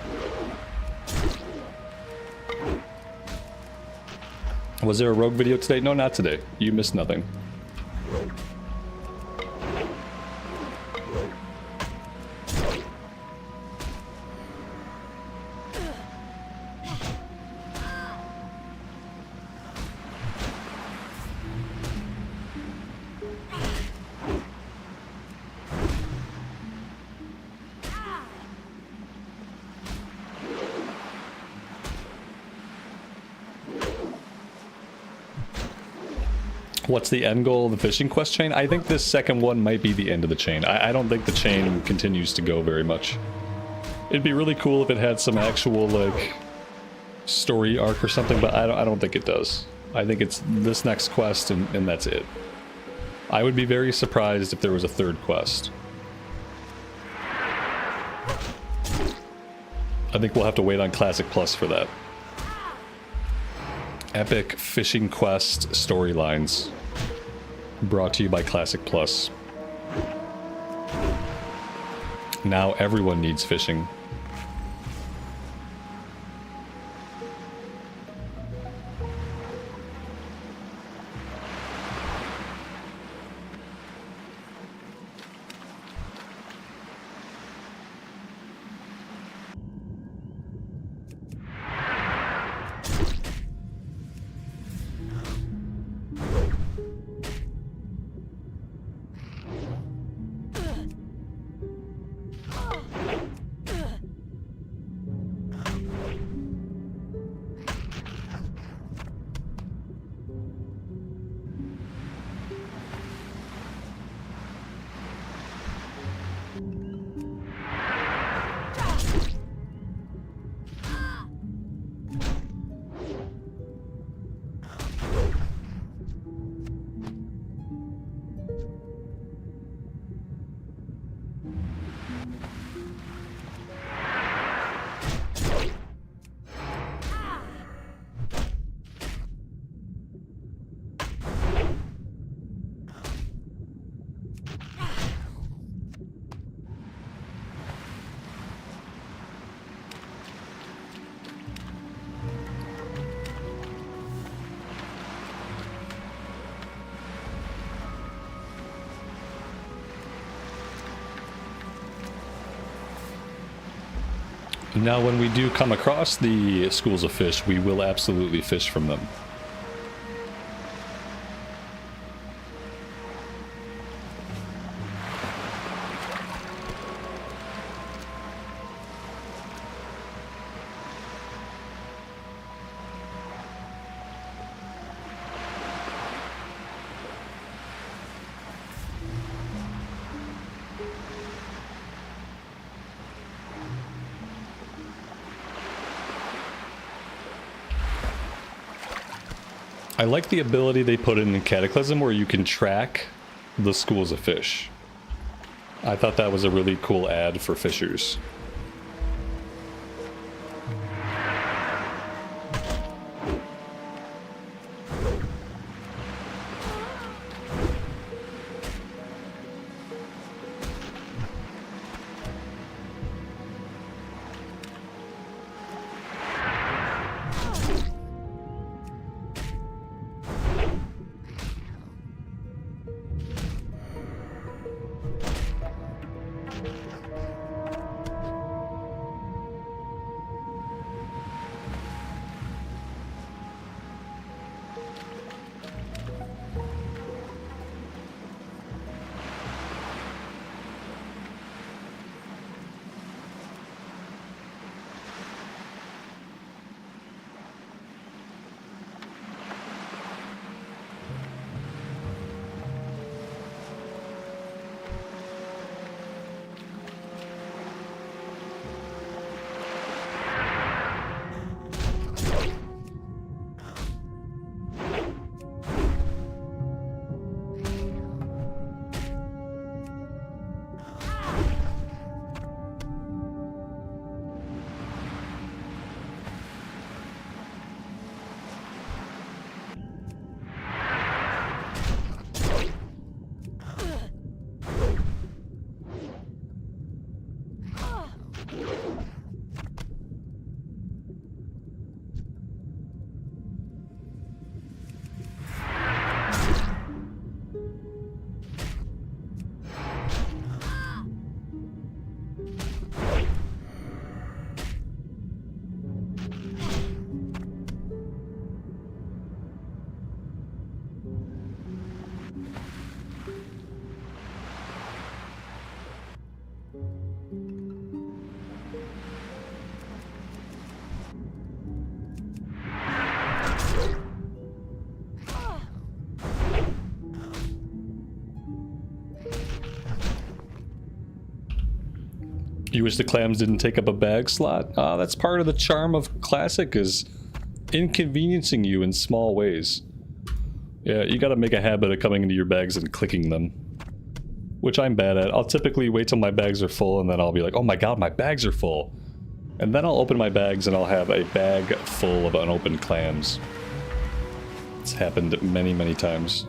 Was there a rogue video today? No, not today. You missed nothing. What's the end goal of the fishing quest chain? I think this second one might be the end of the chain. I don't think the chain continues to go very much. It'd be really cool if it had some actual, like, story arc or something, but I don't think it does. I think it's this next quest and that's it. I would be very surprised if there was a third quest. I think we'll have to wait on Classic Plus for that. Epic Fishing Quest Storylines. Brought to you by Classic Plus. Now everyone needs fishing. Now, when we do come across the schools of fish, we will absolutely fish from them. I like the ability they put in Cataclysm where you can track the schools of fish. I thought that was a really cool add for fishers. You wish the clams didn't take up a bag slot? That's part of the charm of Classic, is inconveniencing you in small ways. Yeah, you gotta make a habit of coming into your bags and clicking them. Which I'm bad at. I'll typically wait till my bags are full and then I'll be like, oh my god, my bags are full. And then I'll open my bags and I'll have a bag full of unopened clams. It's happened many, many times.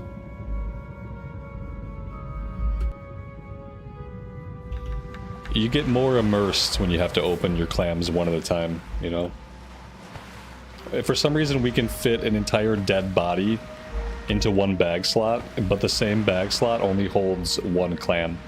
You get more immersed when you have to open your clams one at a time, you know? If for some reason we can fit an entire dead body into one bag slot, but the same bag slot only holds one clam.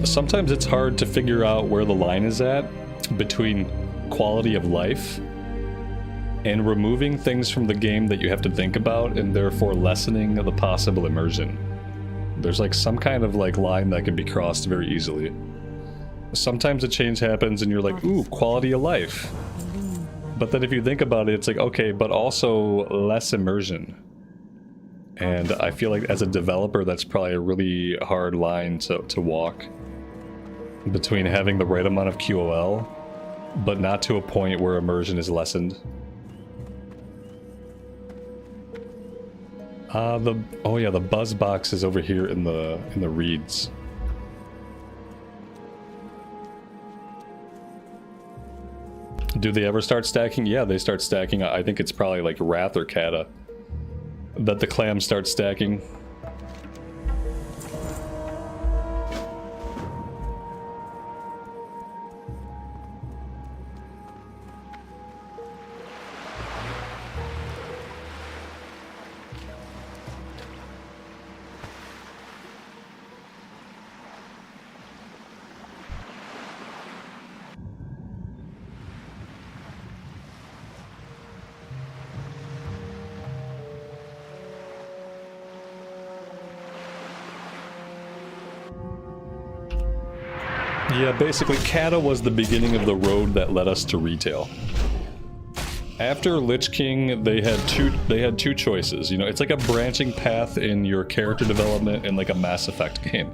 Sometimes it's hard to figure out where the line is at between quality of life and removing things from the game that you have to think about and therefore lessening the possible immersion. There's like some kind of like line that can be crossed very easily. Sometimes a change happens and you're like, ooh, quality of life. But then if you think about it, it's like, okay, but also less immersion. And I feel like as a developer, that's probably a really hard line to walk. Between having the right amount of QOL, but not to a point where immersion is lessened. Oh yeah, the buzz box is over here in the reeds. Do they ever start stacking? Yeah, they start stacking. I think it's probably like Wrath or Kata that the clams start stacking. Yeah, basically, Kata was the beginning of the road that led us to retail. After Lich King, they had two choices. You know, it's like a branching path in your character development in like a Mass Effect game.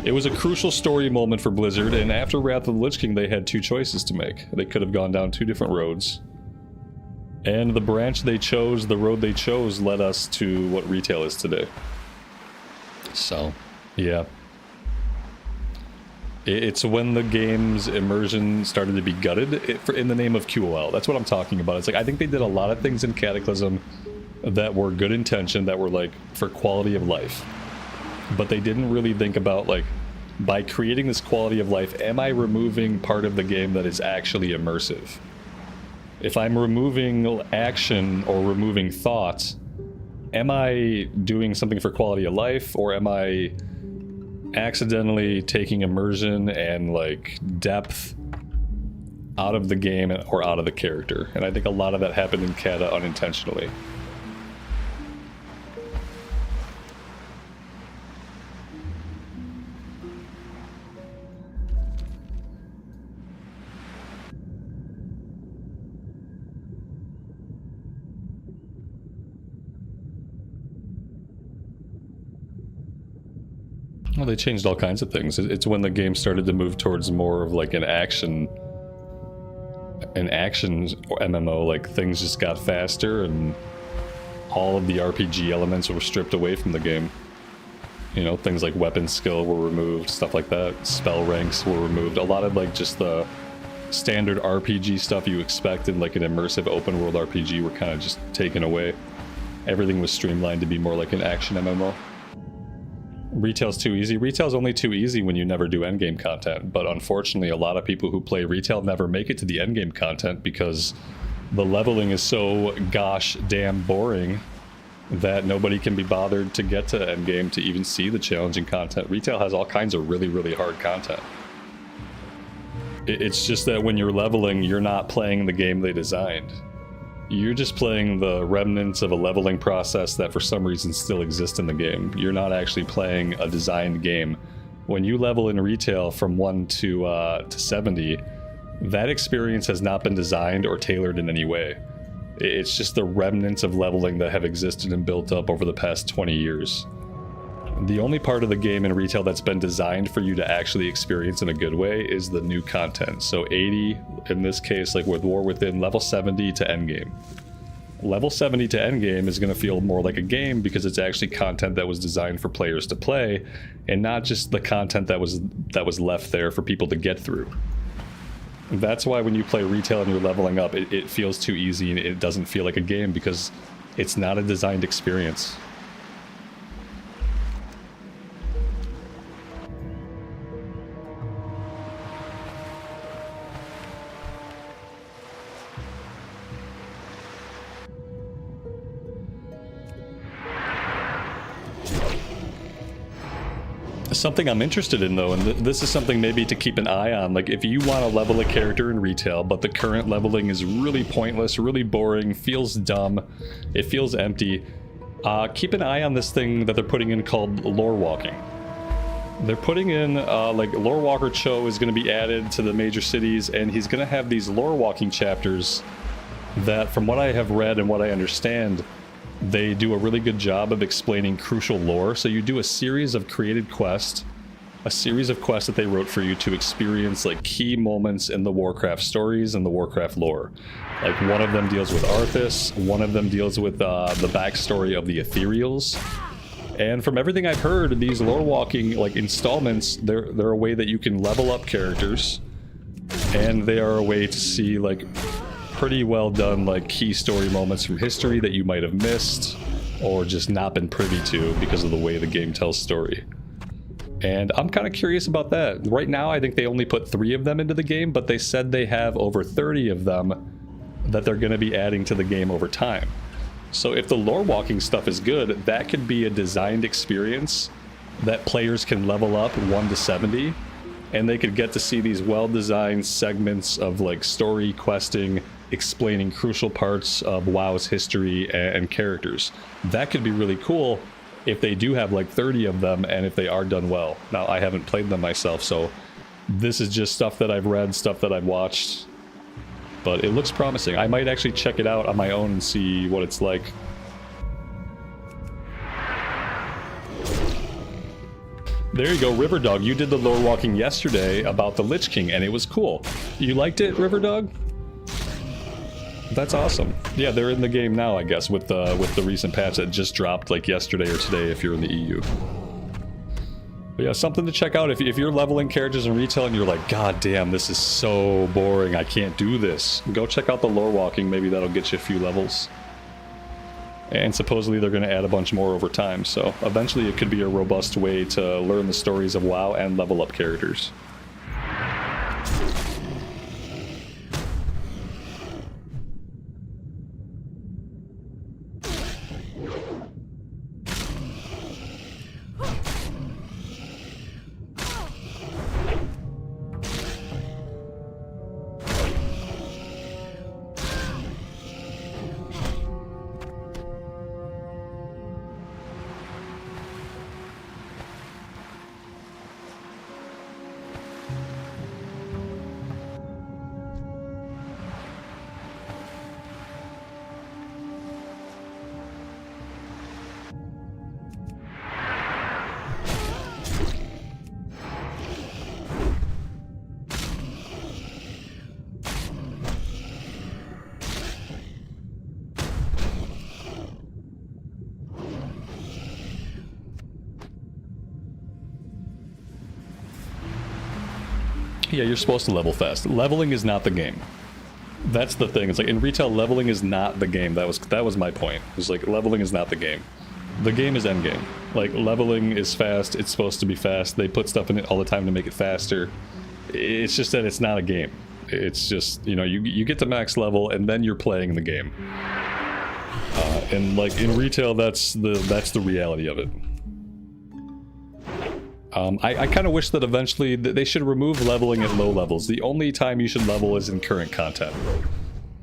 It was a crucial story moment for Blizzard, and after Wrath of the Lich King, they had two choices to make. They could have gone down two different roads. And the branch they chose, the road they chose, led us to what retail is today. So, yeah. It's when the game's immersion started to be gutted in the name of QOL. That's what I'm talking about. It's like, I think they did a lot of things in Cataclysm that were good intention, that were like for quality of life. But they didn't really think about, like, by creating this quality of life, am I removing part of the game that is actually immersive? If I'm removing action or removing thought, am I doing something for quality of life, or am I accidentally taking immersion and like depth out of the game or out of the character? And I think a lot of that happened in Kata unintentionally. Well, they changed all kinds of things. It's when the game started to move towards more of like an action MMO. Like, things just got faster and all of the RPG elements were stripped away from the game. You know, things like weapon skill were removed, stuff like that. Spell ranks were removed. A lot of like just the standard RPG stuff you expect in like an immersive open world RPG were kind of just taken away. Everything was streamlined to be more like an action MMO. Retail's too easy. Retail's only too easy when you never do endgame content, but unfortunately a lot of people who play retail never make it to the endgame content because the leveling is so gosh damn boring that nobody can be bothered to get to endgame to even see the challenging content. Retail has all kinds of really, really hard content. It's just that when you're leveling, you're not playing the game they designed. You're just playing the remnants of a leveling process that for some reason still exists in the game. You're not actually playing a designed game. When you level in retail from 1 to 70, that experience has not been designed or tailored in any way. It's just the remnants of leveling that have existed and built up over the past 20 years. The only part of the game in retail that's been designed for you to actually experience in a good way is the new content. So 80, in this case, like with War Within, level 70 to endgame. Level 70 to endgame is going to feel more like a game because it's actually content that was designed for players to play, and not just the content that was left there for people to get through. That's why when you play retail and you're leveling up, it feels too easy and it doesn't feel like a game because it's not a designed experience. Something I'm interested in though, and this is something maybe to keep an eye on, like if you want to level a character in retail but the current leveling is really pointless, really boring, feels dumb, it feels empty, keep an eye on this thing that they're putting in called lore walking. They're putting in like Lore Walker Cho is going to be added to the major cities, and he's going to have these lore walking chapters that, from what I have read and what I understand, they do a really good job of explaining crucial lore. So you do a series of created quests a series of quests that they wrote for you to experience like key moments in the Warcraft stories and the Warcraft lore. Like one of them deals with Arthas, one of them deals with the backstory of the Ethereals. And from everything I've heard, these lore walking like installments, they're a way that you can level up characters, and they are a way to see like pretty well done like key story moments from history that you might have missed or just not been privy to because of the way the game tells story. And I'm kind of curious about that. Right now, I think they only put 3 of them into the game, but they said they have over 30 of them that they're going to be adding to the game over time. So if the lore walking stuff is good, that could be a designed experience that players can level up 1 to 70, and they could get to see these well-designed segments of like story questing, explaining crucial parts of WoW's history and characters. That could be really cool if they do have like 30 of them and if they are done well. Now, I haven't played them myself, so this is just stuff that I've read, stuff that I've watched, but it looks promising. I might actually check it out on my own and see what it's like. There you go, Riverdog. You did the lore walking yesterday about the Lich King, and it was cool. You liked it, Riverdog? That's awesome. Yeah, they're in the game now, I guess, with the recent patch that just dropped like yesterday or today if you're in the EU. But yeah, something to check out if you're leveling characters in retail and you're like, God damn, this is so boring, I can't do this. Go check out the lore walking, maybe that'll get you a few levels. And supposedly they're going to add a bunch more over time, so eventually it could be a robust way to learn the stories of WoW and level up characters. Yeah, you're supposed to level fast. Leveling is not the game. That's the thing. It's like in retail, leveling is not the game. That was my point. It's like leveling is not the game. The game is endgame. Like leveling is fast. It's supposed to be fast. They put stuff in it all the time to make it faster. It's just that it's not a game. It's just, you know, you get to max level and then you're playing the game. And like in retail, that's the reality of it. I kind of wish that eventually they should remove leveling at low levels. The only time you should level is in current content.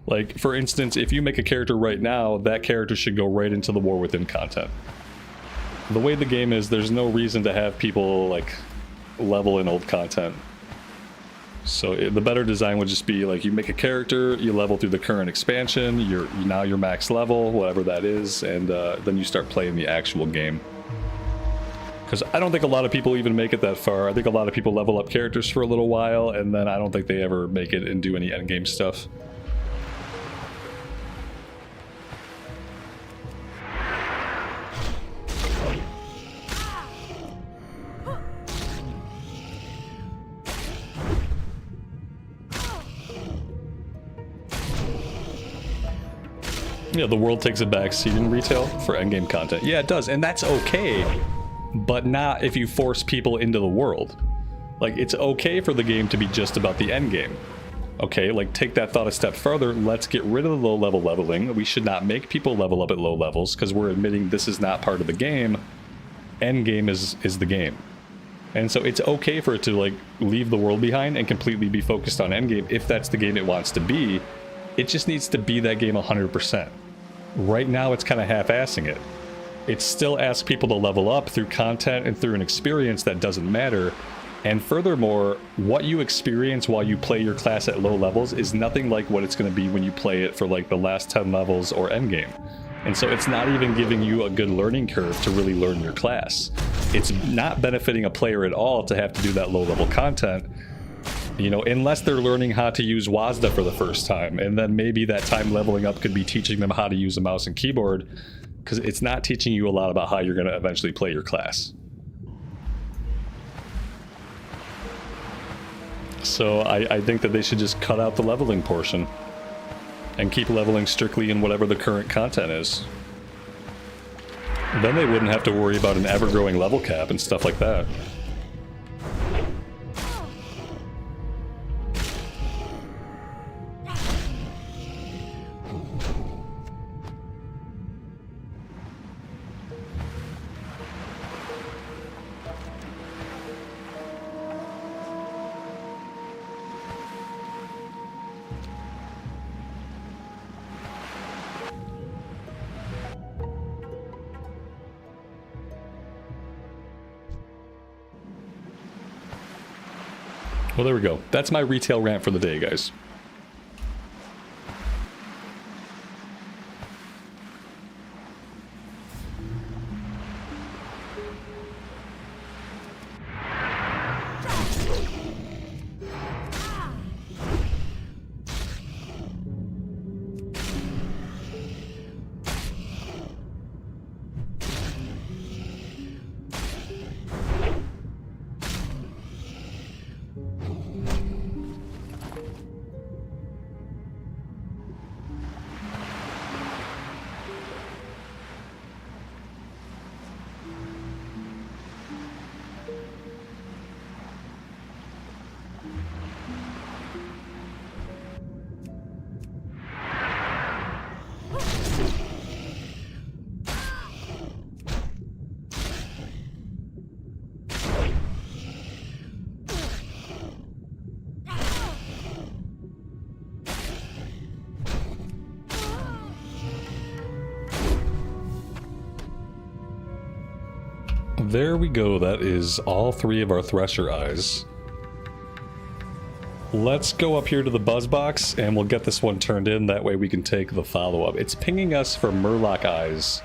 Like, for instance, if you make a character right now, that character should go right into the War Within content. The way the game is, there's no reason to have people, like, level in old content. So the better design would just be, like, you make a character, you level through the current expansion, now you're max level, whatever that is, and then you start playing the actual game. Because I don't think a lot of people even make it that far. I think a lot of people level up characters for a little while, and then I don't think they ever make it and do any endgame stuff. Yeah, the world takes a backseat in retail for endgame content. Yeah, it does, and that's okay. But not if you force people into the world. Like, it's okay for the game to be just about the end game. Okay, like, take that thought a step further. Let's get rid of the low-level leveling. We should not make people level up at low levels, because we're admitting this is not part of the game. End game is the game. And so it's okay for it to, like, leave the world behind and completely be focused on end game if that's the game it wants to be. It just needs to be that game 100%. Right now, it's kind of half-assing it. It still asks people to level up through content and through an experience that doesn't matter. And furthermore, what you experience while you play your class at low levels is nothing like what it's going to be when you play it for like the last 10 levels or endgame. And so it's not even giving you a good learning curve to really learn your class. it's not benefiting a player at all to have to do that low-level content, you know, unless they're learning how to use WASD for the first time. And then maybe that time leveling up could be teaching them how to use a mouse and keyboard, because it's not teaching you a lot about how you're going to eventually play your class. So I think that they should just cut out the leveling portion and keep leveling strictly in whatever the current content is. Then they wouldn't have to worry about an ever-growing level cap and stuff like that. Well, there we go. That's my retail rant for the day, guys. There we go. That is all 3 of our Thresher Eyes. Let's go up here to the Buzz Box and we'll get this one turned in. That way we can take the follow-up. It's pinging us for Murloc Eyes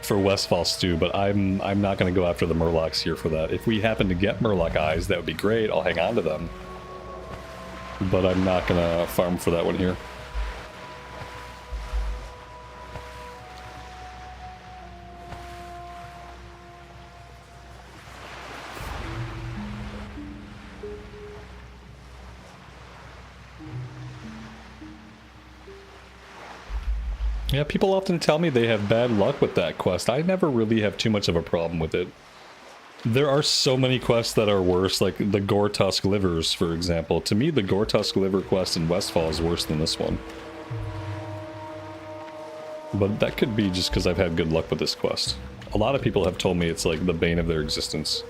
for Westfall Stew, but I'm not going to go after the Murlocs here for that. If we happen to get Murloc Eyes, that would be great. I'll hang on to them. But I'm not going to farm for that one here. Yeah, people often tell me they have bad luck with that quest. I never really have too much of a problem with it. There are so many quests that are worse, like the Gore-Tusk Livers, for example. To me, the Gore-Tusk Liver quest in Westfall is worse than this one. But that could be just because I've had good luck with this quest. A lot of people have told me it's like the bane of their existence.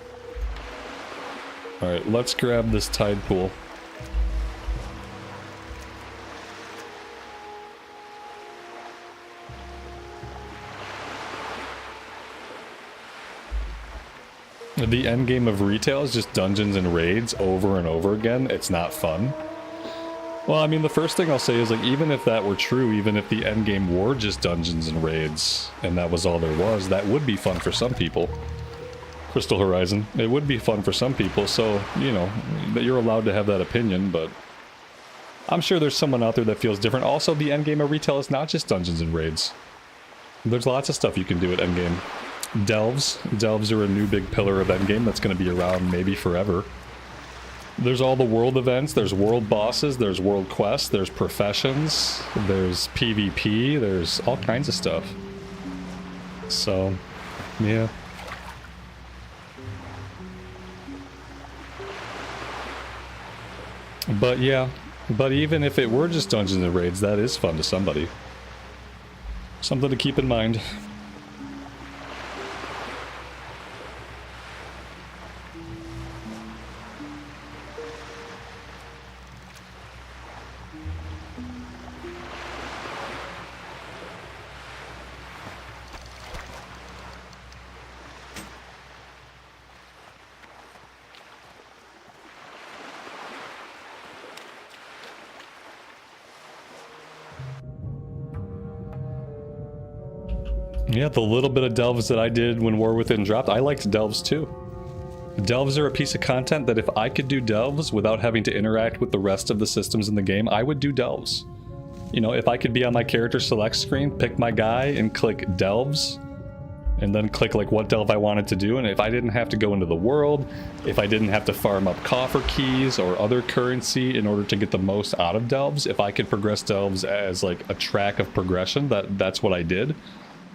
Alright, let's grab this tide pool. The endgame of retail is just dungeons and raids over and over again. It's not fun. Well, I mean, the first thing I'll say is, like, even if that were true, even if the endgame were just dungeons and raids, and that was all there was, that would be fun for some people. Crystal Horizon. It would be fun for some people, so, you know, that you're allowed to have that opinion, but I'm sure there's someone out there that feels different. Also, the endgame of retail is not just dungeons and raids. There's lots of stuff you can do at endgame. Delves. Delves are a new big pillar of endgame that's going to be around maybe forever. There's all the world events, there's world bosses, there's world quests, there's professions, there's PvP, there's all kinds of stuff. So, yeah. But yeah, but even if it were just dungeons and raids, that is fun to somebody. Something to keep in mind. Yeah, the little bit of delves that I did when War Within dropped, I liked delves too. Delves are a piece of content that if I could do delves without having to interact with the rest of the systems in the game, I would do delves. You know, if I could be on my character select screen, pick my guy and click delves, and then click like what delve I wanted to do, and if I didn't have to go into the world, if I didn't have to farm up coffer keys or other currency in order to get the most out of delves, if I could progress delves as like a track of progression, that's what I did,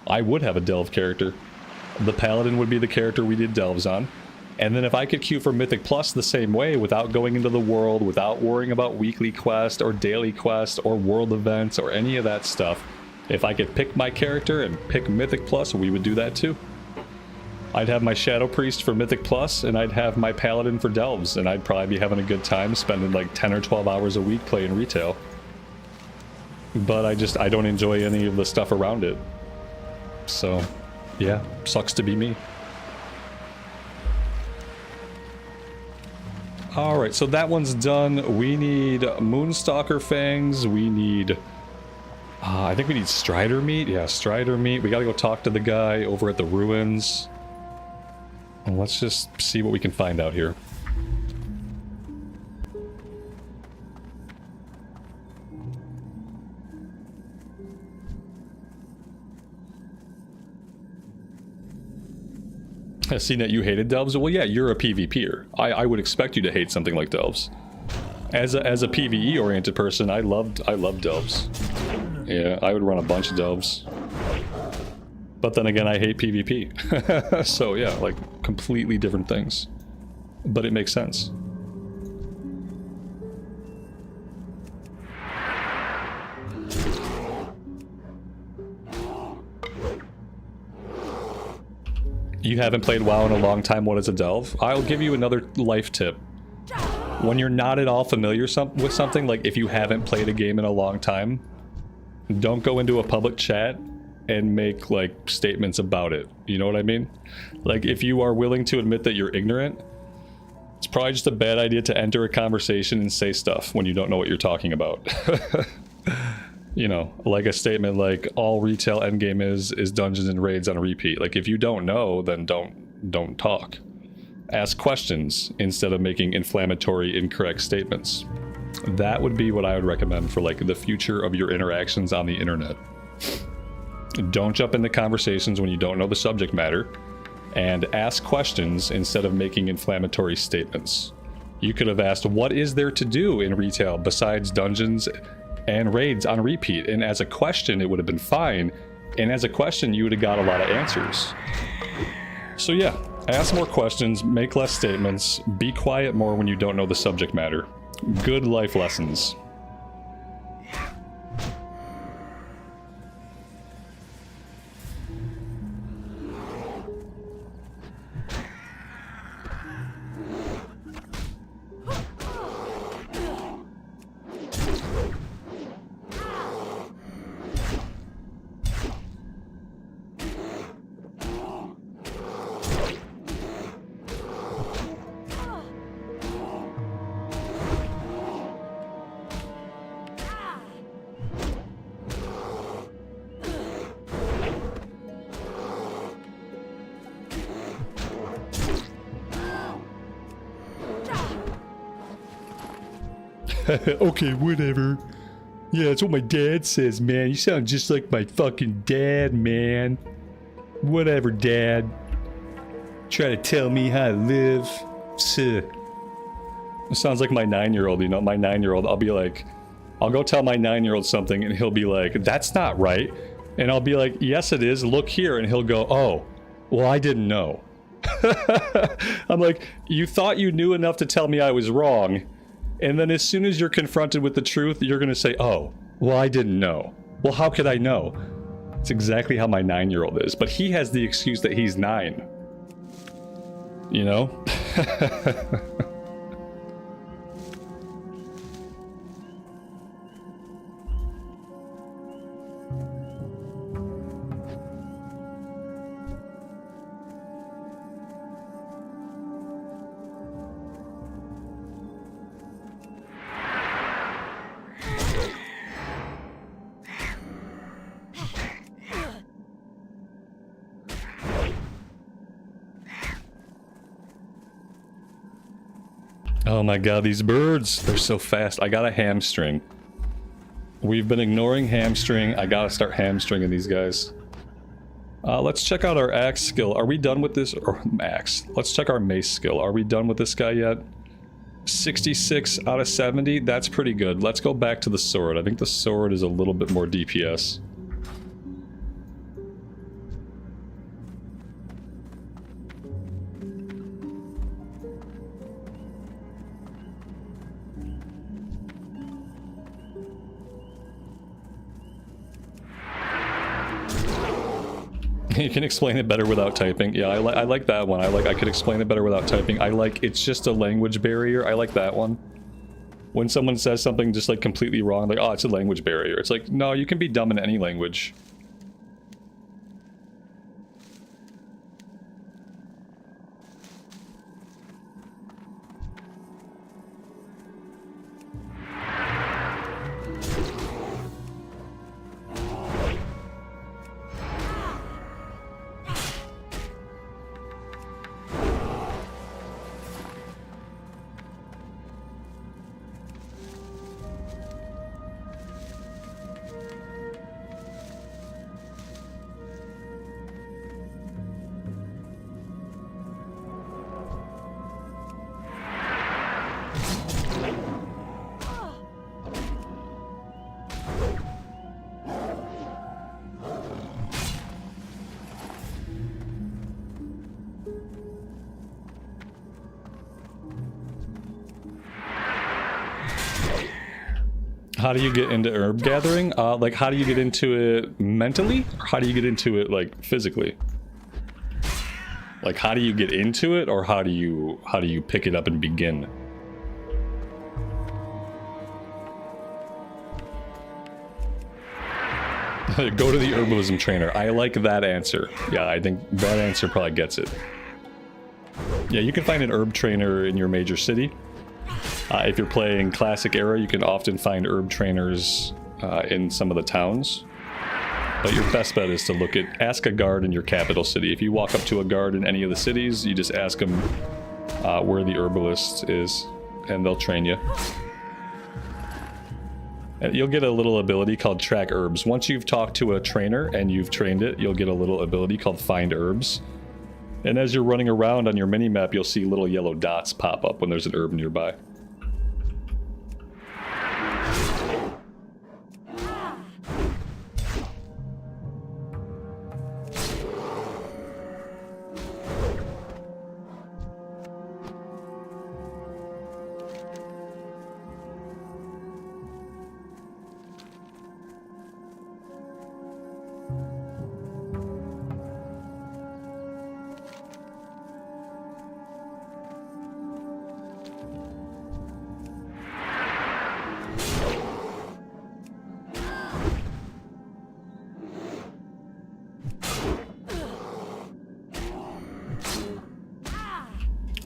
I would have a delve character. The paladin would be the character we did delves on. And then if I could queue for Mythic Plus the same way without going into the world, without worrying about weekly quest or daily quest or world events or any of that stuff, if I could pick my character and pick Mythic Plus, we would do that too. I'd have my Shadow Priest for Mythic Plus and I'd have my Paladin for Delves, and I'd probably be having a good time spending like 10 or 12 hours a week playing retail. But I don't enjoy any of the stuff around it. So, yeah, sucks to be me. Alright, so that one's done. We need Moonstalker Fangs. We need... I think we need Strider Meat. Yeah, Strider Meat. We gotta go talk to the guy over at the ruins. And let's just see what we can find out here. I've seen that you hated delves. Well, yeah, you're a PvPer. I would expect you to hate something like delves. As a PvE-oriented person, I love delves. Yeah, I would run a bunch of delves. But then again, I hate PvP. So yeah, like completely different things. But it makes sense. You haven't played WoW in a long time, what is a delve? I'll give you another life tip. When you're not at all familiar with something, like if you haven't played a game in a long time, don't go into a public chat and make like statements about it. You know what I mean? Like if you are willing to admit that you're ignorant, it's probably just a bad idea to enter a conversation and say stuff when you don't know what you're talking about. You know, like a statement like all retail endgame is dungeons and raids on repeat. Like if you don't know, then don't talk. Ask questions instead of making inflammatory, incorrect statements. That would be what I would recommend for like the future of your interactions on the internet. Don't jump into conversations when you don't know the subject matter, and ask questions instead of making inflammatory statements. You could have asked, what is there to do in retail besides dungeons and raids on repeat? And as a question, it would have been fine. And as a question, you would have got a lot of answers. So yeah, ask more questions, make less statements, be quiet more when you don't know the subject matter. Good life lessons. Okay, whatever. Yeah, that's what my dad says, man. You sound just like my fucking dad, man. Whatever, Dad. Try to tell me how to live. It sounds like my 9-year-old, you know, my 9-year-old. I'll be like, I'll go tell my 9-year-old something and he'll be like, that's not right. And I'll be like, yes, it is. Look here. And he'll go, oh, well, I didn't know. I'm like, you thought you knew enough to tell me I was wrong. And then as soon as you're confronted with the truth, you're going to say, oh, well, I didn't know. Well, how could I know? It's exactly how my 9-year-old is. But he has the excuse that he's 9. You know? Oh my god, these birds! They're so fast. I got a hamstring. We've been ignoring hamstring. I gotta start hamstringing these guys. Let's check out our axe skill. Are we done with this? Or axe. Let's check our mace skill. Are we done with this guy yet? 66 out of 70. That's pretty good. Let's go back to the sword. I think the sword is a little bit more DPS. You can explain it better without typing. Yeah, I like that one. I could explain it better without typing. I like it's just a language barrier. I like that one. When someone says something just like completely wrong, like, oh, it's a language barrier. It's like, no, you can be dumb in any language. How do you get into herb gathering? Like, how do you get into it mentally? Or how do you get into it, like, physically? Like, how do you get into it, or how do you pick it up and begin? Go to the herbalism trainer. I like that answer. Yeah, I think that answer probably gets it. Yeah, you can find an herb trainer in your major city. If you're playing Classic Era, you can often find herb trainers in some of the towns. But your best bet is to ask a guard in your capital city. If you walk up to a guard in any of the cities, you just ask them where the herbalist is, and they'll train you. And you'll get a little ability called Track Herbs. Once you've talked to a trainer and you've trained it, you'll get a little ability called Find Herbs. And as you're running around on your mini-map, you'll see little yellow dots pop up when there's an herb nearby.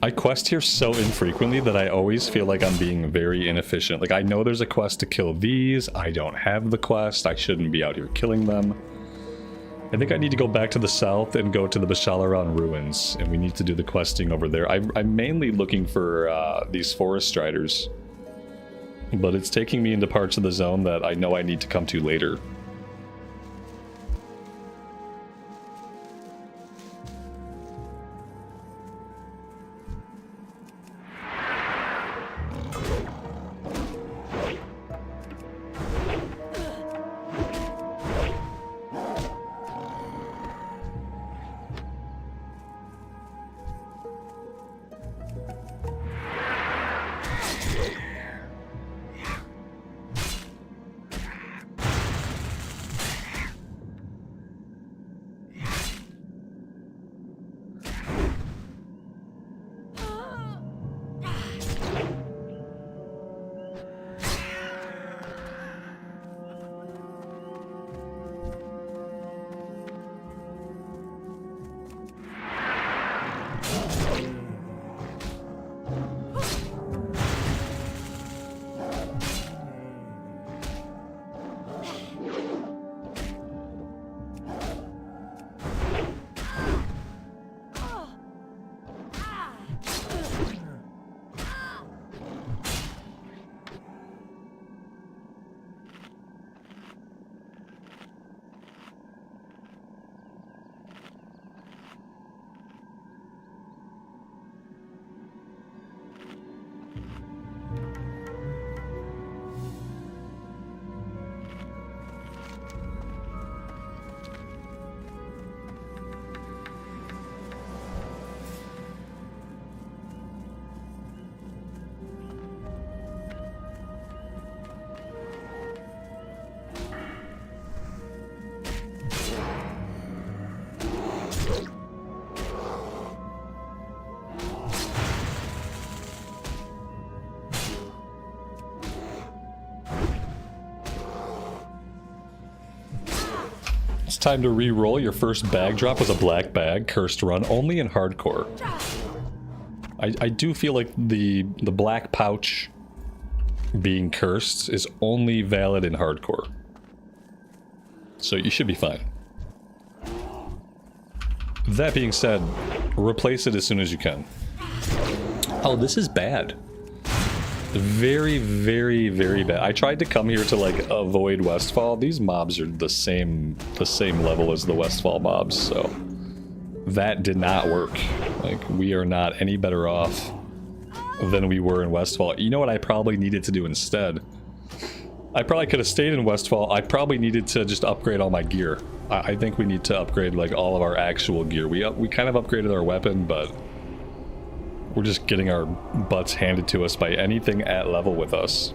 I quest here so infrequently that I always feel like I'm being very inefficient. Like, I know there's a quest to kill these, I don't have the quest, I shouldn't be out here killing them. I think I need to go back to the south and go to the Bashalaran ruins, and we need to do the questing over there. I'm mainly looking for these forest striders, but it's taking me into parts of the zone that I know I need to come to later. time to re-roll. Your first bag drop was a black bag. Cursed run only in hardcore. I do feel like the black pouch being cursed is only valid in hardcore. So you should be fine. That being said, replace it as soon as you can. Oh, this is bad. Very, very, very bad. I tried to come here to like avoid Westfall. These mobs are the same level as the Westfall mobs, so that did not work. Like, we are not any better off than we were in Westfall. You know what I probably needed to do instead? I probably could have stayed in Westfall. I probably needed to just upgrade all my gear. I think we need to upgrade like all of our actual gear. We kind of upgraded our weapon, but we're just getting our butts handed to us by anything at level with us.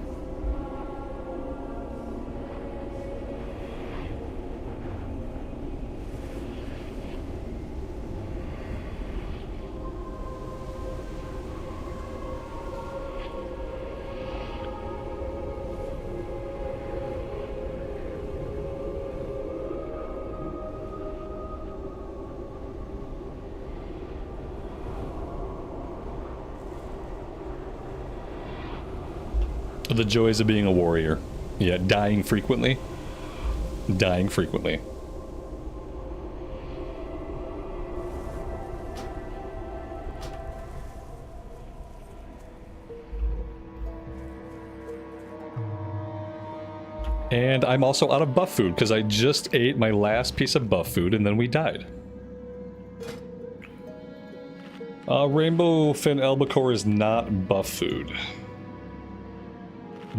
The joys of being a warrior. Yeah, dying frequently. Dying frequently. And I'm also out of buff food because I just ate my last piece of buff food and then we died. Rainbow fin albacore is not buff food.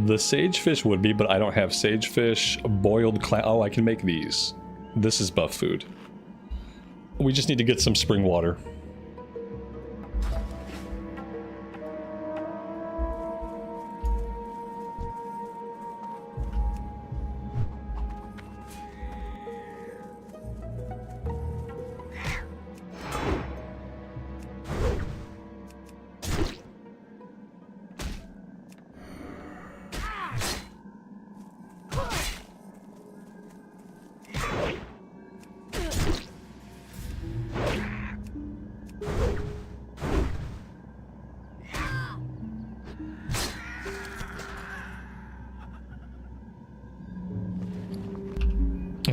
The sagefish would be, but I don't have sagefish. Boiled clam. Oh, I can make these. This is buff food. We just need to get some spring water.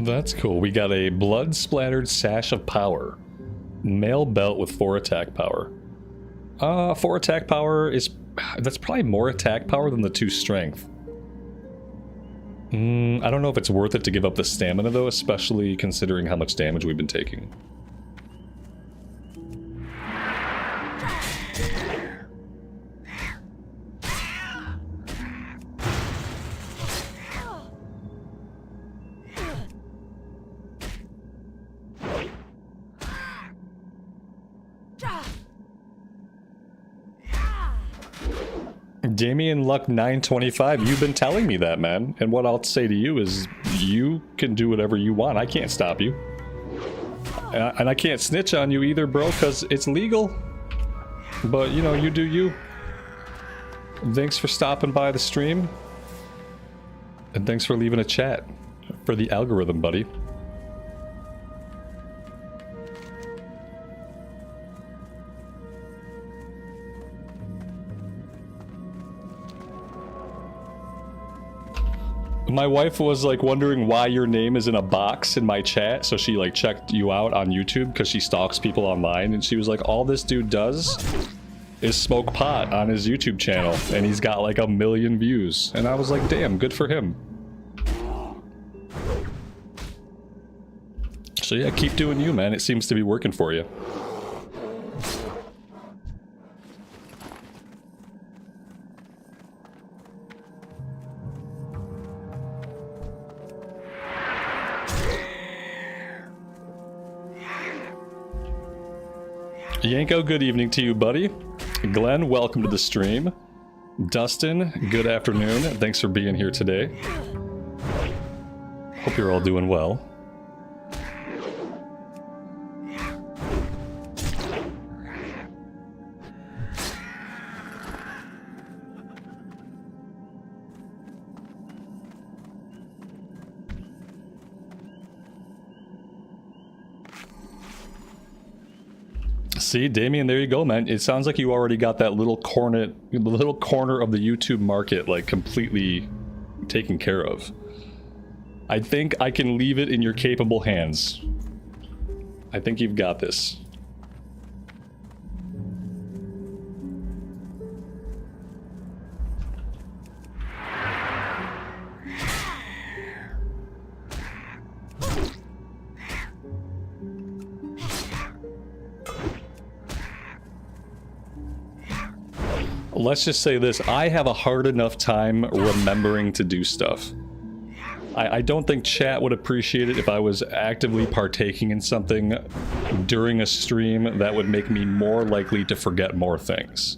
That's cool. We got a blood-splattered sash of power. Mail belt with 4 attack power. 4 attack power is... That's probably more attack power than the 2 strength. I don't know if it's worth it to give up the stamina though, especially considering how much damage we've been taking. Damien Luck 925, you've been telling me that, man. And what I'll say to you is, you can do whatever you want. I can't stop you. And I can't snitch on you either, bro, because it's legal. But, you know, you do you. Thanks for stopping by the stream. And thanks for leaving a chat for the algorithm, buddy. My wife was like wondering why your name is in a box in my chat, so she like checked you out on YouTube because she stalks people online, and she was like, all this dude does is smoke pot on his YouTube channel, and he's got like 1 million views. And I was like, damn, good for him. So yeah, keep doing you, man. It seems to be working for you. Yanko, good evening to you, buddy. Glenn, welcome to the stream. Dustin, good afternoon. Thanks for being here today. Hope you're all doing well. See, Damien, there you go, man. It sounds like you already got that little corner of the YouTube market, like, completely taken care of. I think I can leave it in your capable hands. I think you've got this. Let's just say this, I have a hard enough time remembering to do stuff. I don't think chat would appreciate it if I was actively partaking in something during a stream that would make me more likely to forget more things.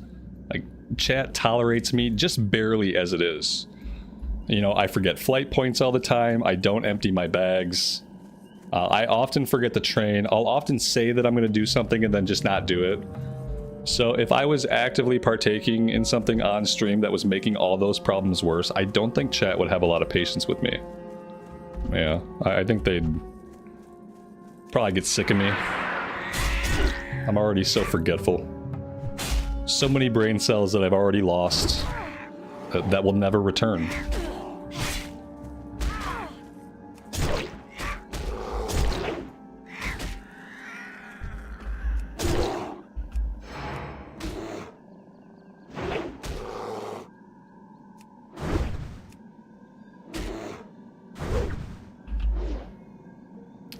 Like, chat tolerates me just barely as it is. You know, I forget flight points all the time, I don't empty my bags. I often forget the train, I'll often say that I'm going to do something and then just not do it. So if I was actively partaking in something on stream that was making all those problems worse, I don't think chat would have a lot of patience with me. Yeah, I think they'd probably get sick of me. I'm already so forgetful. So many brain cells that I've already lost that will never return.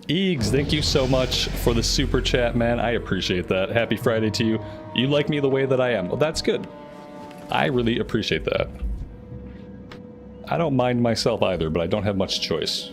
Eags, thank you so much for the super chat, man. I appreciate that. Happy Friday to you. You like me the way that I am. Well, that's good. I really appreciate that. I don't mind myself either, but I don't have much choice.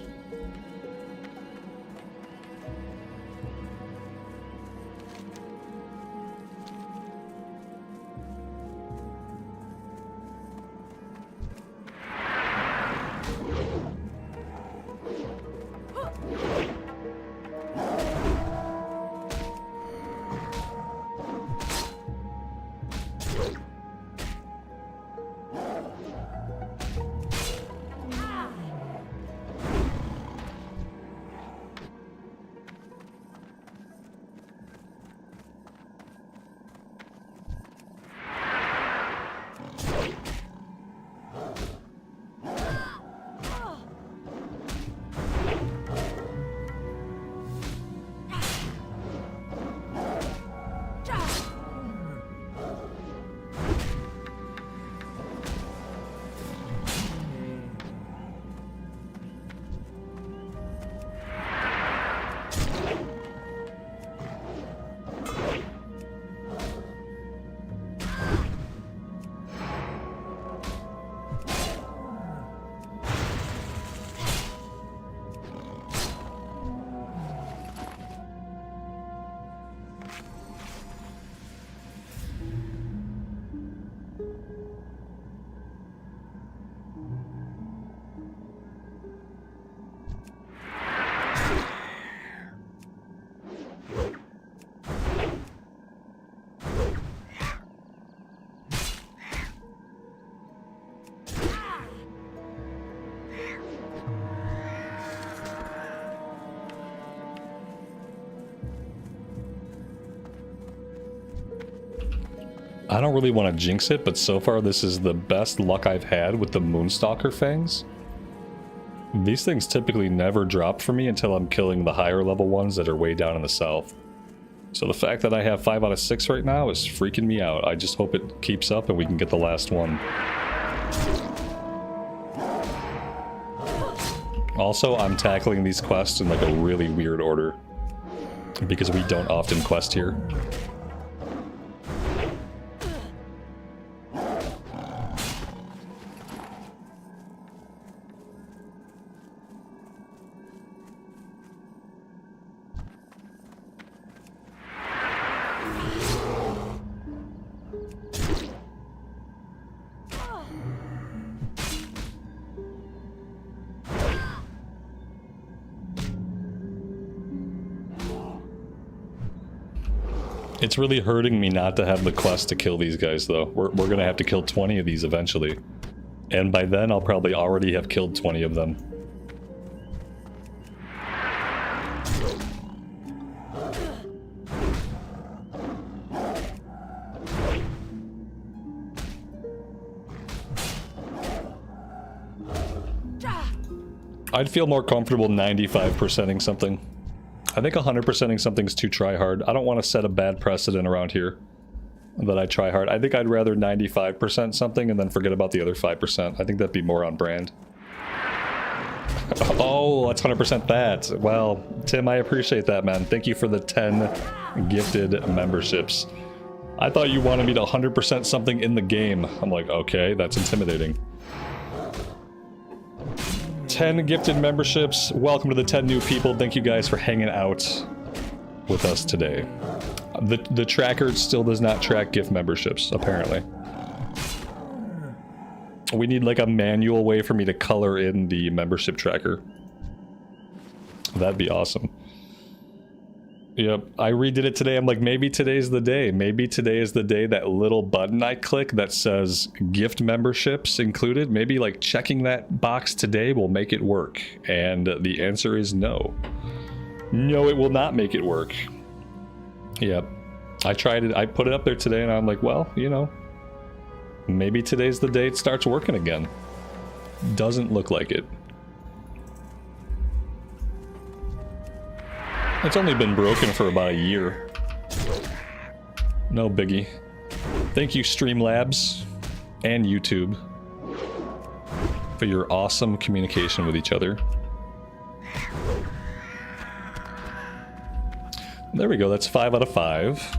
I don't really want to jinx it, but so far this is the best luck I've had with the Moonstalker Fangs. These things typically never drop for me until I'm killing the higher level ones that are way down in the south. So the fact that I have 5 out of 6 right now is freaking me out. I just hope it keeps up and we can get the last one. Also, I'm tackling these quests in like a really weird order, because we don't often quest here. It's really hurting me not to have the quest to kill these guys, though. We're gonna have to kill 20 of these eventually. And by then, I'll probably already have killed 20 of them. I'd feel more comfortable 95%ing something. I think 100%ing something's too try hard. I don't want to set a bad precedent around here that I try hard. I think I'd rather 95% something and then forget about the other 5%. I think that'd be more on brand. Oh, that's 100% that. Well, Tim, I appreciate that, man. Thank you for the 10 gifted memberships. I thought you wanted me to 100% something in the game. I'm like, okay, that's intimidating. 10 gifted memberships. Welcome to the 10 new people. Thank you guys for hanging out with us today. The tracker still does not track gift memberships, apparently. We need like a manual way for me to color in the membership tracker. That'd be awesome. Yep, I redid it today. I'm like, maybe today's the day. Maybe today is the day that little button I click that says gift memberships included. Maybe like checking that box today will make it work. And the answer is no. No, it will not make it work. Yep. I tried it. I put it up there today and I'm like, well, you know, maybe today's the day it starts working again. Doesn't look like it. It's only been broken for about a year. No biggie. Thank you, Streamlabs and YouTube, for your awesome communication with each other. There we go, that's 5 out of 5.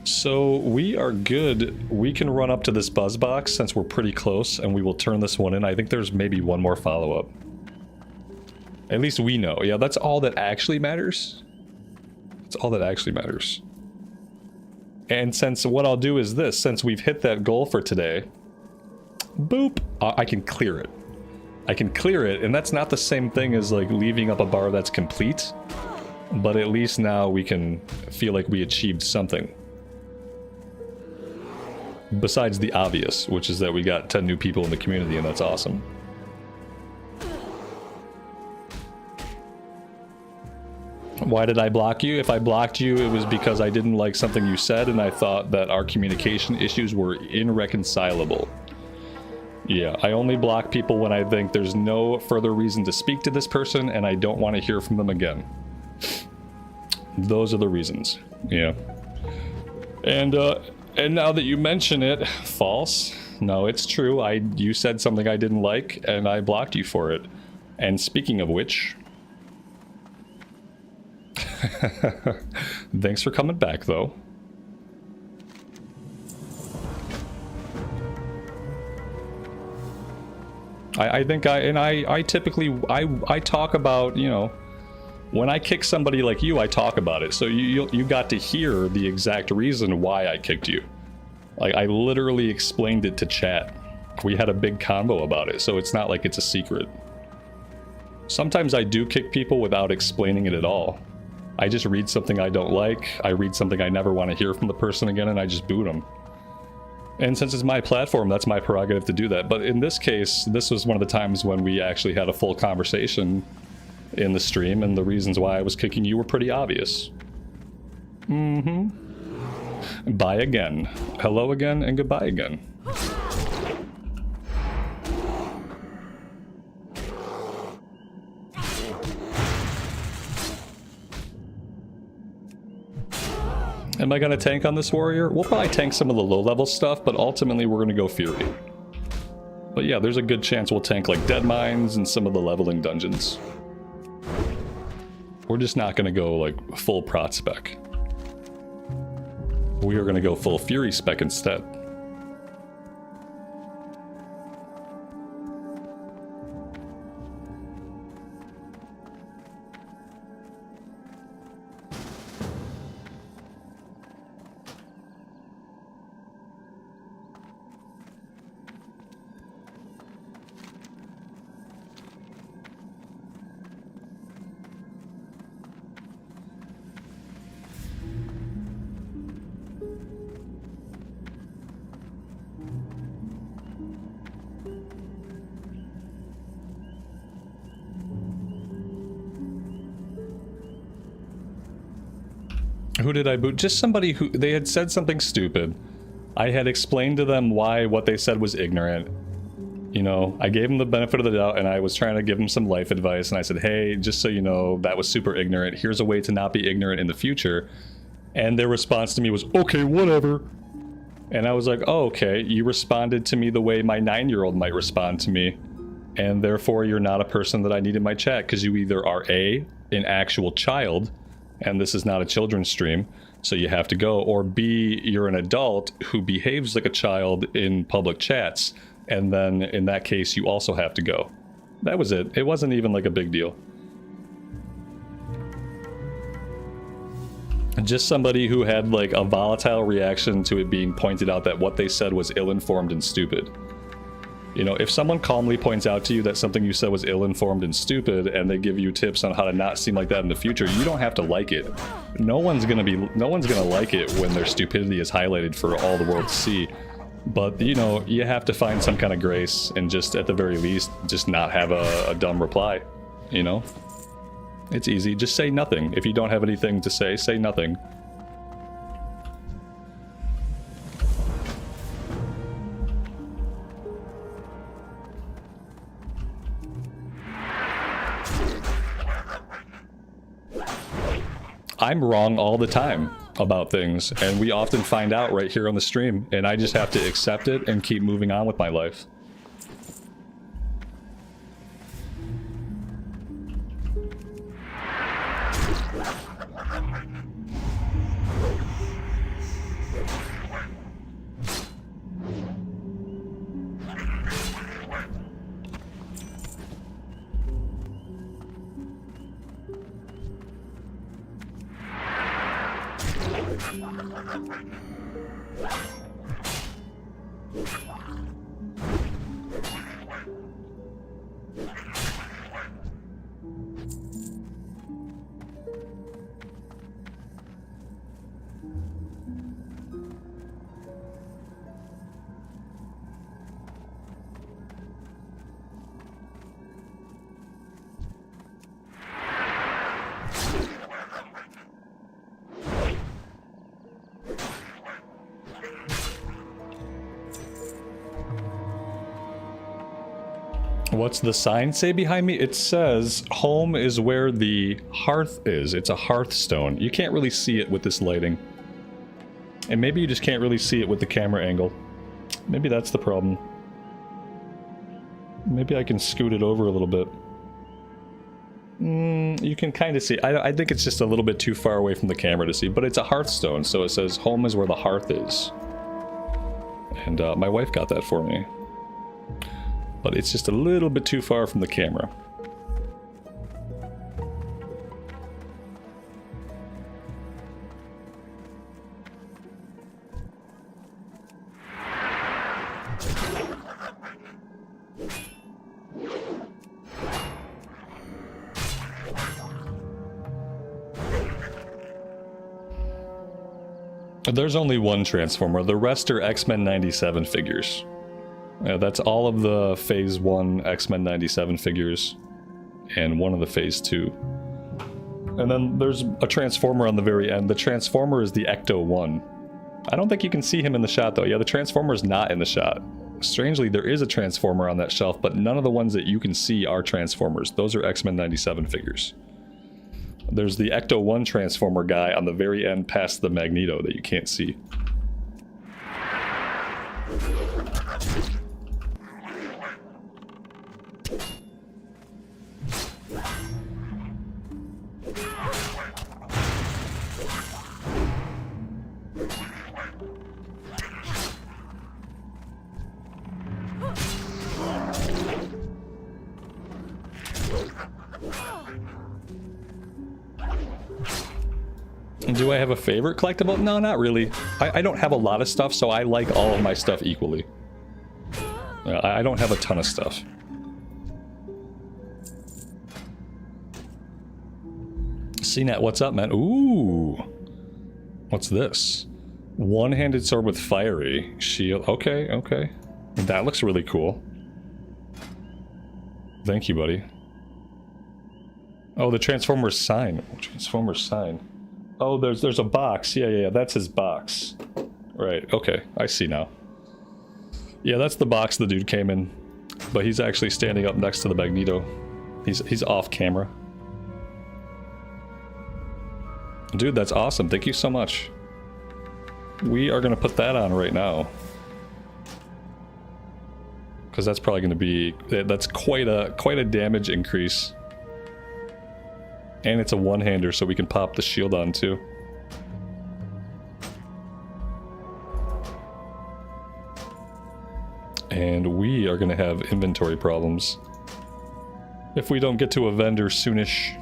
So we are good. We can run up to this buzz box since we're pretty close, and we will turn this one in. I think there's maybe one more follow-up. At least we know. Yeah, that's all that actually matters. That's all that actually matters. And since what I'll do is this, since we've hit that goal for today, boop, I can clear it. I can clear it, and that's not the same thing as like leaving up a bar that's complete, but at least now we can feel like we achieved something. Besides the obvious, which is that we got 10 new people in the community, and that's awesome. Why did I block you? If I blocked you, it was because I didn't like something you said, and I thought that our communication issues were irreconcilable. Yeah, I only block people when I think there's no further reason to speak to this person, and I don't want to hear from them again. Those are the reasons. Yeah. And now that you mention it, false. No, it's true. You said something I didn't like, and I blocked you for it. And speaking of which... Thanks for coming back, though. I think I typically talk about, you know, when I kick somebody like you, I talk about it. So you got to hear the exact reason why I kicked you. Like, I literally explained it to chat. We had a big convo about it, so it's not like it's a secret. Sometimes I do kick people without explaining it at all. I just read something I don't like, I read something I never want to hear from the person again, and I just boot them. And since it's my platform, that's my prerogative to do that. But in this case, this was one of the times when we actually had a full conversation in the stream, and the reasons why I was kicking you were pretty obvious. Mm-hmm. Bye again. Hello again, and goodbye again. Am I going to tank on this warrior? We'll probably tank some of the low-level stuff, but ultimately we're going to go Fury. But yeah, there's a good chance we'll tank like Dead Mines and some of the leveling dungeons. We're just not going to go like full prot spec. We are going to go full Fury spec instead. Who did I boot? Just somebody who... They had said something stupid. I had explained to them why what they said was ignorant. You know, I gave him the benefit of the doubt, and I was trying to give him some life advice, and I said, hey, just so you know, that was super ignorant. Here's a way to not be ignorant in the future. And their response to me was, okay, whatever. And I was like, oh, okay, you responded to me the way my 9-year-old might respond to me. And therefore, you're not a person that I need in my chat, because you either are A, an actual child, and this is not a children's stream, so you have to go, or B, you're an adult who behaves like a child in public chats, and then in that case, you also have to go. That was it. It wasn't even like a big deal. Just somebody who had like a volatile reaction to it being pointed out that what they said was ill-informed and stupid. You know, if someone calmly points out to you that something you said was ill-informed and stupid, and they give you tips on how to not seem like that in the future, you don't have to like it. No one's gonna like it when their stupidity is highlighted for all the world to see. But, you know, you have to find some kind of grace and just, at the very least, just not have a dumb reply, you know? It's easy. Just say nothing. If you don't have anything to say nothing. I'm wrong all the time about things, and we often find out right here on the stream, and I just have to accept it and keep moving on with my life. What's the sign say behind me? It says home is where the hearth is. It's a hearthstone. You can't really see it with this lighting. And maybe you just can't really see it with the camera angle. Maybe that's the problem. Maybe I can scoot it over a little bit. You can kind of see. I think it's just a little bit too far away from the camera to see, but it's a hearthstone, so it says home is where the hearth is. And my wife got that for me. But it's just a little bit too far from the camera. There's only one Transformer. The rest are X-Men 97 figures. That's all of the Phase 1 X-Men 97 figures, and one of the Phase 2. And then there's a Transformer on the very end. The Transformer is the Ecto-1. I don't think you can see him in the shot, though. Yeah, the Transformer is not in the shot. Strangely, there is a Transformer on that shelf, but none of the ones that you can see are Transformers. Those are X-Men 97 figures. There's the Ecto-1 Transformer guy on the very end past the Magneto that you can't see. Do I have a favorite collectible? No, not really. I don't have a lot of stuff, so I like all of my stuff equally. I don't have a ton of stuff. CNET, what's up, man? Ooh. What's this? One-handed sword with fiery shield. Okay, okay. That looks really cool. Thank you, buddy. Oh, the Transformer's sign. Transformer's sign. Oh, there's a box. Yeah, that's his box. Right, okay. I see now. Yeah, that's the box the dude came in. But he's actually standing up next to the Magneto. He's off camera. Dude, that's awesome. Thank you so much. We are going to put that on right now. Because that's probably going to be... That's quite a damage increase. And it's a one-hander, so we can pop the shield on too. And we are going to have inventory problems if we don't get to a vendor soonish.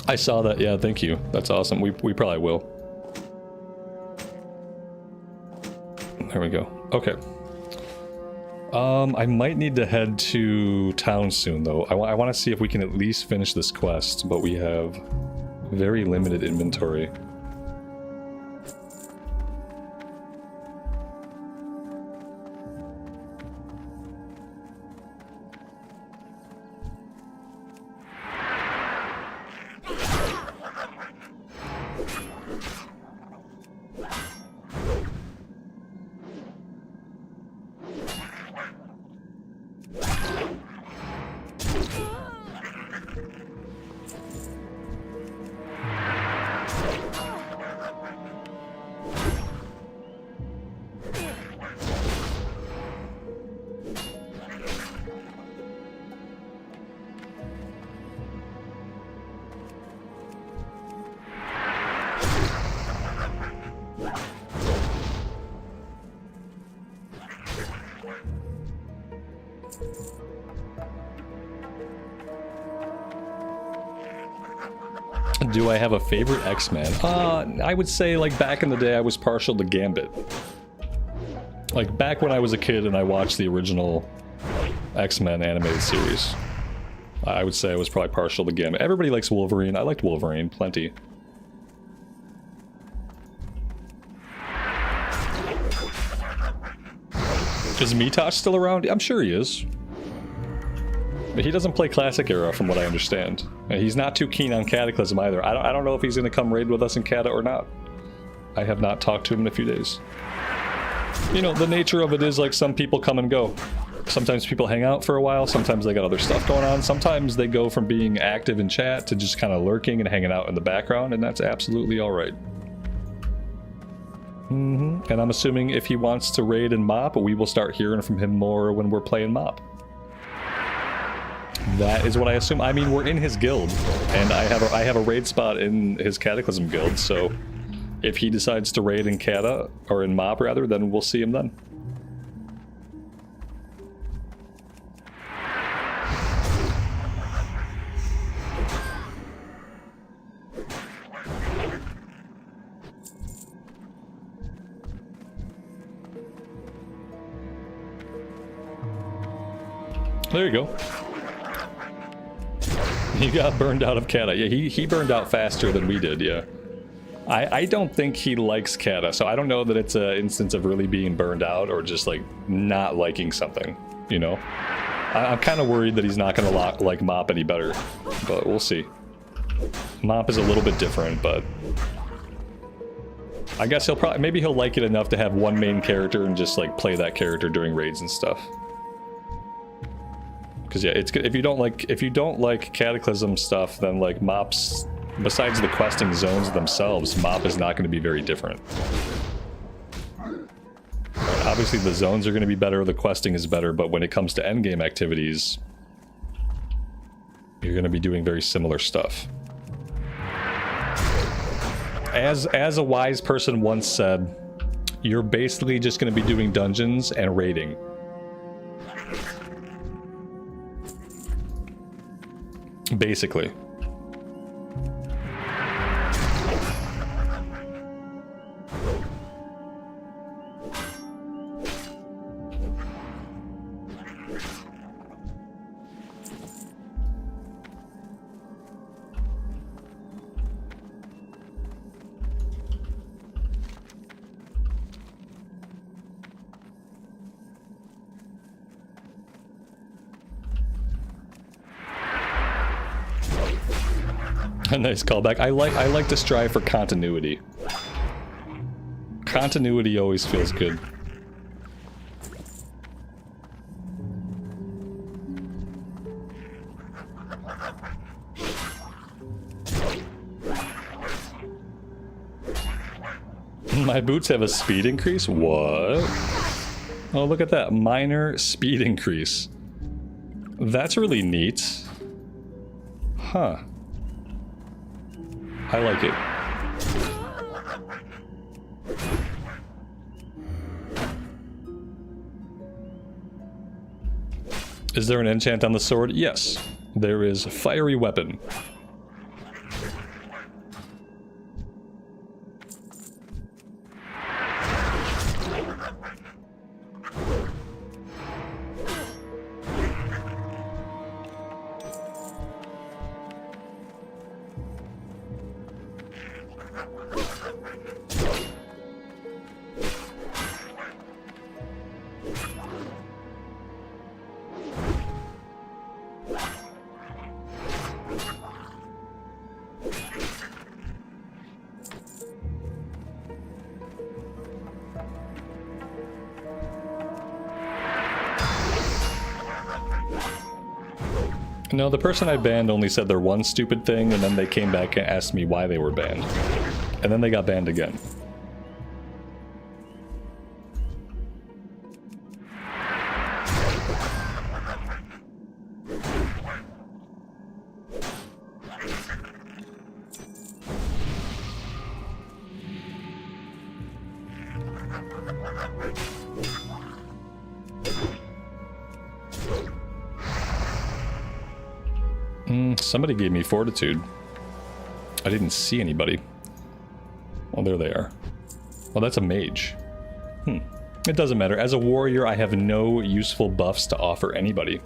I saw that, yeah, thank you. That's awesome. We probably will. There we go. Okay. I might need to head to town soon, though. I want to see if we can at least finish this quest, but we have very limited inventory. Do I have a favorite X-Men? I would say, like, back in the day I was partial to Gambit. Like, back when I was a kid and I watched the original X-Men animated series, I would say I was probably partial to Gambit. Everybody likes Wolverine. I liked Wolverine plenty. Is Mitosh still around? I'm sure he is. But he doesn't play Classic Era, from what I understand. And he's not too keen on Cataclysm either. I don't know if he's going to come raid with us in Cata or not. I have not talked to him in a few days. You know, the nature of it is, like, some people come and go. Sometimes people hang out for a while, sometimes they got other stuff going on, sometimes they go from being active in chat to just kind of lurking and hanging out in the background, and that's absolutely alright. And I'm assuming if he wants to raid and mop, we will start hearing from him more when we're playing mop. That is what I assume. I mean, we're in his guild, and I have a raid spot in his Cataclysm guild, so if he decides to raid in Cata, or in Mop rather, then we'll see him then. There you go. He got burned out of Cata. Yeah, he burned out faster than we did, yeah. I don't think he likes Cata, so I don't know that it's an instance of really being burned out or just, like, not liking something, you know? I'm kind of worried that he's not going to like Mop any better, but we'll see. Mop is a little bit different, but I guess maybe he'll like it enough to have one main character and just, like, play that character during raids and stuff. Because yeah, it's good if you don't like Cataclysm stuff, then, like, Mop's, besides the questing zones themselves, Mop is not going to be very different. Obviously the zones are going to be better, the questing is better, but when it comes to endgame activities, you're going to be doing very similar stuff. As a wise person once said, you're basically just going to be doing dungeons and raiding. Basically. A nice callback. I like to strive for continuity. Continuity always feels good. My boots have a speed increase? What? Oh, look at that. Minor speed increase. That's really neat. Huh. I like it. Is there an enchant on the sword? Yes. There is Fiery Weapon. No, the person I banned only said their one stupid thing, and then they came back and asked me why they were banned. And then they got banned again. Somebody gave me fortitude. I didn't see anybody. Well, there they are. Well, that's a mage. It doesn't matter. As a warrior, I have no useful buffs to offer anybody.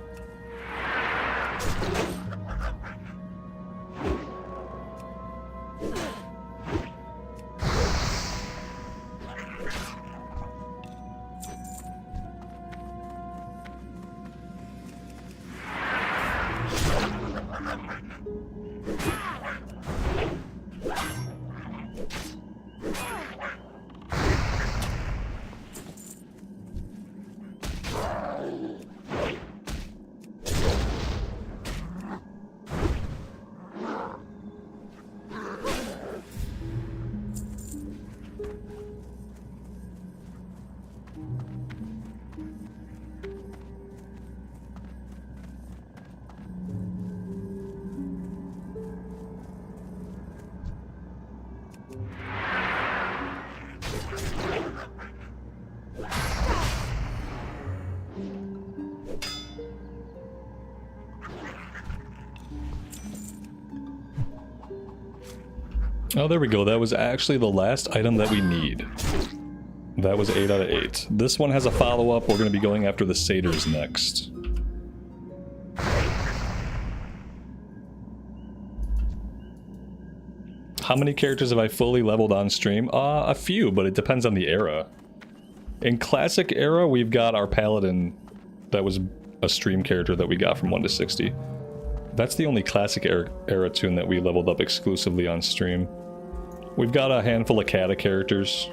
Oh, there we go. That was actually the last item that we need. That was 8 out of 8. This one has a follow-up. We're going to be going after the satyrs next. How many characters have I fully leveled on stream? A few, but it depends on the era. In Classic Era, we've got our Paladin. That was a stream character that we got from 1 to 60. That's the only Classic Era tune that we leveled up exclusively on stream. We've got a handful of Kata characters.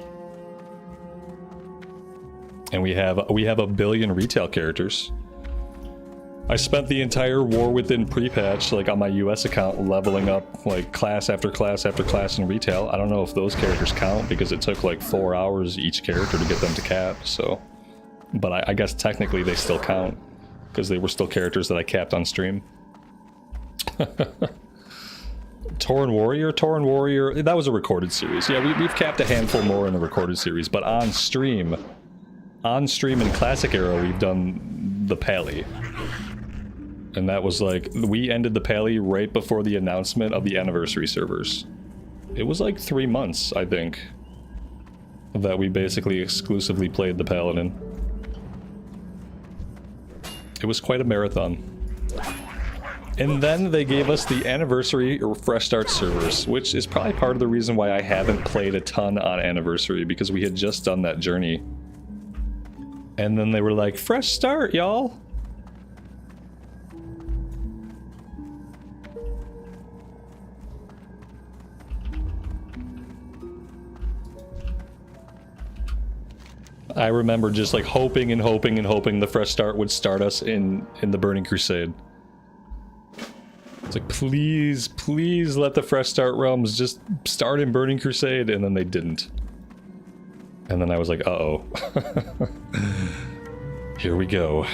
And we have a billion retail characters. I spent the entire War Within pre-patch, like on my US account, leveling up like class after class after class in retail. I don't know if those characters count because it took like 4 hours each character to get them to cap, so... But I guess technically they still count, because they were still characters that I capped on stream. Tauren Warrior, that was a recorded series. Yeah, we've capped a handful more in the recorded series, but on stream in Classic Era, we've done the Pally. And that was like, we ended the Pally right before the announcement of the anniversary servers. It was like 3 months, I think, that we basically exclusively played the Paladin. It was quite a marathon. And then they gave us the anniversary or fresh start servers, which is probably part of the reason why I haven't played a ton on anniversary, because we had just done that journey. And then they were like, fresh start, y'all. I remember just like hoping and hoping and hoping the fresh start would start us in the Burning Crusade. It's like, please, please let the fresh start realms just start in Burning Crusade, and then they didn't. And then I was like, uh-oh. Here we go.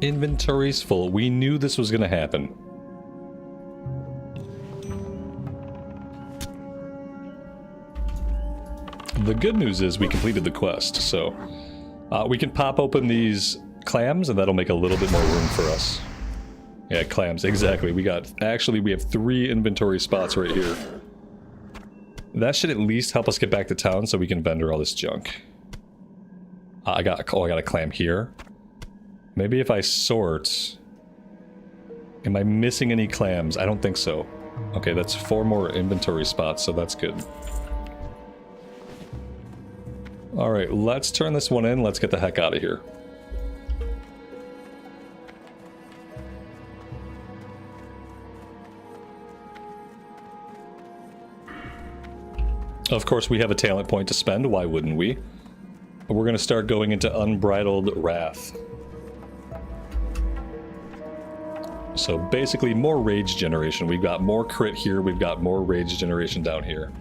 Inventory's full. We knew this was gonna happen. The good news is we completed the quest, so we can pop open these clams and that'll make a little bit more room for us. Yeah, clams, exactly. We have 3 inventory spots right here. That should at least help us get back to town so we can vendor all this junk. I got a clam here. Maybe if I sort... Am I missing any clams? I don't think so. Okay, that's 4 more inventory spots, so that's good. Alright, let's turn this one in. Let's get the heck out of here. Of course, we have a talent point to spend. Why wouldn't we? We're going to start going into Unbridled Wrath. So basically more rage generation. We've got more crit here, we've got more rage generation down here.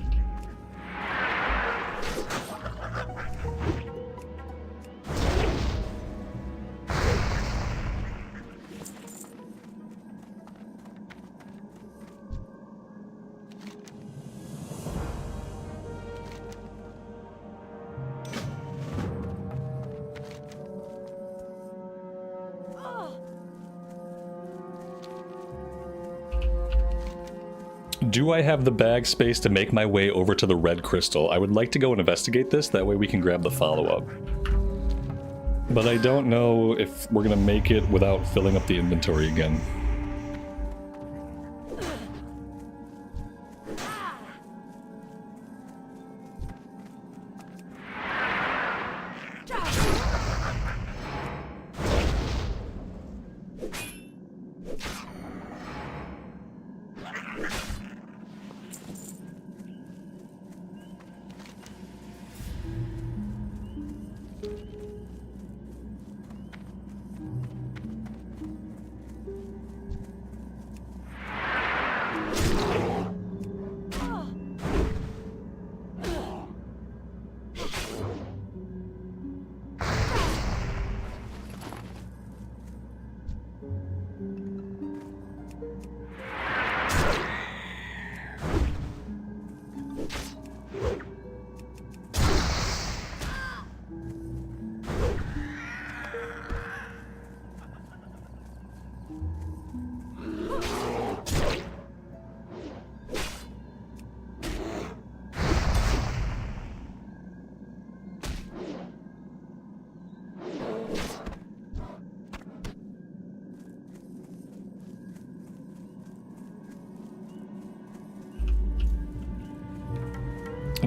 Do I have the bag space to make my way over to the red crystal? I would like to go and investigate this, that way we can grab the follow-up. But I don't know if we're gonna make it without filling up the inventory again.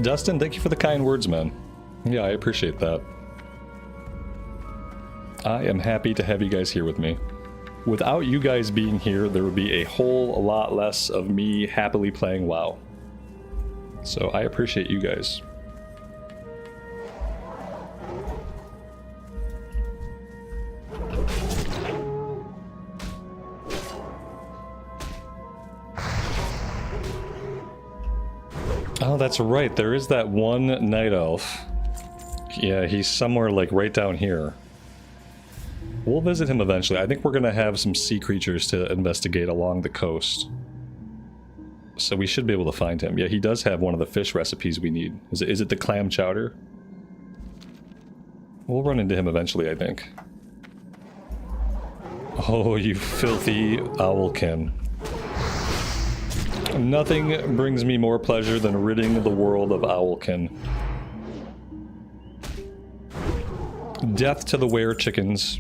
Dustin, thank you for the kind words, man. Yeah, I appreciate that. I am happy to have you guys here with me. Without you guys being here, there would be a whole lot less of me happily playing WoW. So I appreciate you guys. Oh, that's right. There is that one night elf. Yeah, he's somewhere like right down here. We'll visit him eventually. I think we're going to have some sea creatures to investigate along the coast. So we should be able to find him. Yeah, he does have one of the fish recipes we need. Is it the clam chowder? We'll run into him eventually, I think. Oh, you filthy owlkin. Nothing brings me more pleasure than ridding the world of owlkin. Death to the were chickens.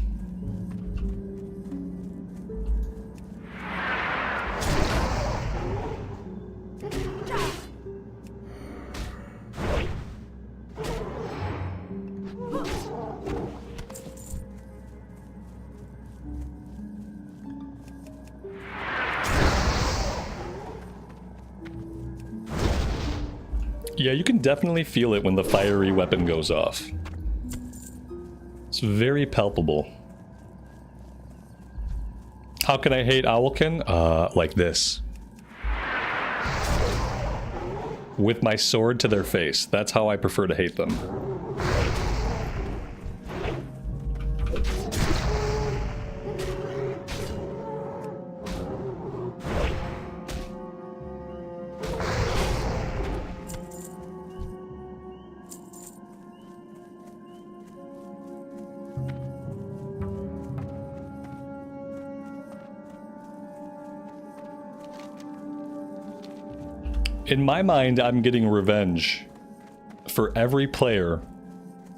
Yeah, you can definitely feel it when the fiery weapon goes off. It's very palpable. How can I hate Owlkin? Like this. With my sword to their face. That's how I prefer to hate them. In my mind, I'm getting revenge for every player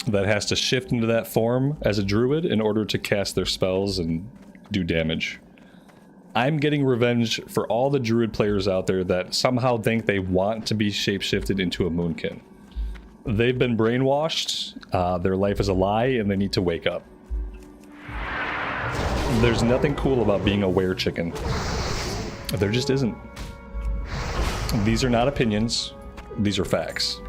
that has to shift into that form as a druid in order to cast their spells and do damage. I'm getting revenge for all the druid players out there that somehow think they want to be shapeshifted into a moonkin. They've been brainwashed, their life is a lie, and they need to wake up. There's nothing cool about being a were chicken. There just isn't. These are not opinions, these are facts.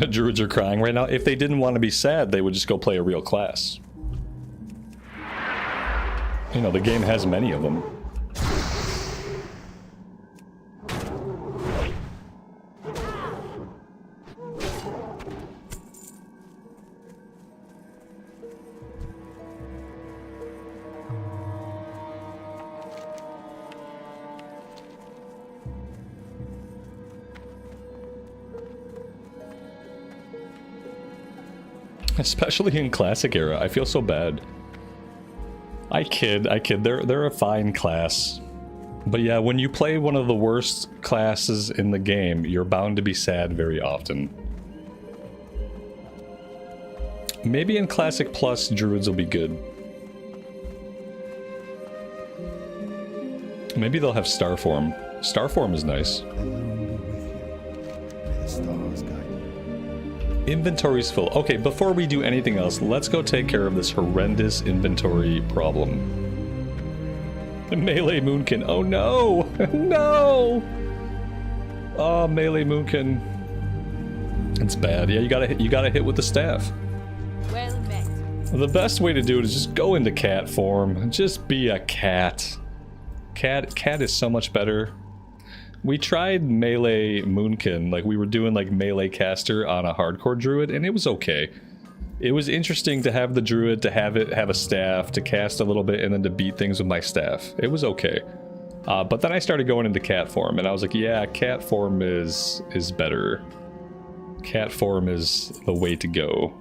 Druids are crying right now. If they didn't want to be sad, they would just go play a real class. You know, the game has many of them. Especially in Classic era, I feel so bad. I kid, they're a fine class. But yeah, when you play one of the worst classes in the game, you're bound to be sad very often. Maybe in Classic Plus, Druids will be good. Maybe they'll have Starform. Starform is nice. Inventory's full. Okay, before we do anything else, let's go take care of this horrendous inventory problem. Melee Moonkin. Oh no! No! Oh, Melee Moonkin. It's bad. Yeah, you gotta hit with the staff. Well met. The best way to do it is just go into cat form. Just be a cat. Cat is so much better. We tried Melee Moonkin, like we were doing like Melee Caster on a hardcore druid, and it was okay. It was interesting to have the druid, to have a staff, to cast a little bit, and then to beat things with my staff. It was okay. But then I started going into cat form, and I was like, yeah, cat form is better. Cat form is the way to go.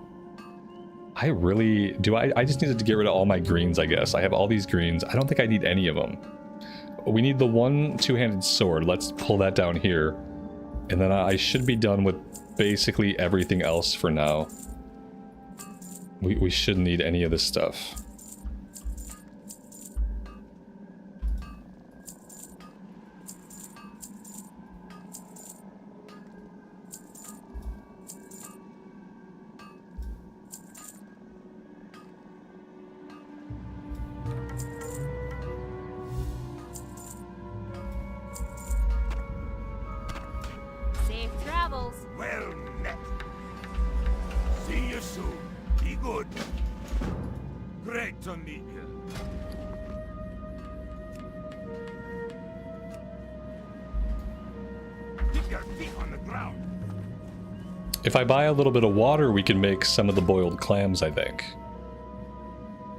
I really... do I just needed to get rid of all my greens, I guess. I have all these greens. I don't think I need any of them. We need the one two-handed sword. Let's pull that down here. And then I should be done with basically everything else for now. We shouldn't need any of this stuff. Safe travels. Well met. See you soon. Be good. Great to meet you. Keep your feet on the ground. If I buy a little bit of water, we can make some of the boiled clams, I think.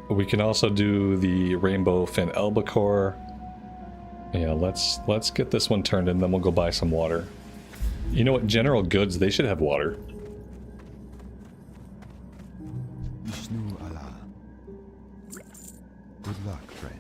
We can also do the rainbow fin albacore. Yeah, let's get this one turned in, then we'll go buy some water. You know what? General goods, they should have water. Vishnu Allah. Good luck, friend.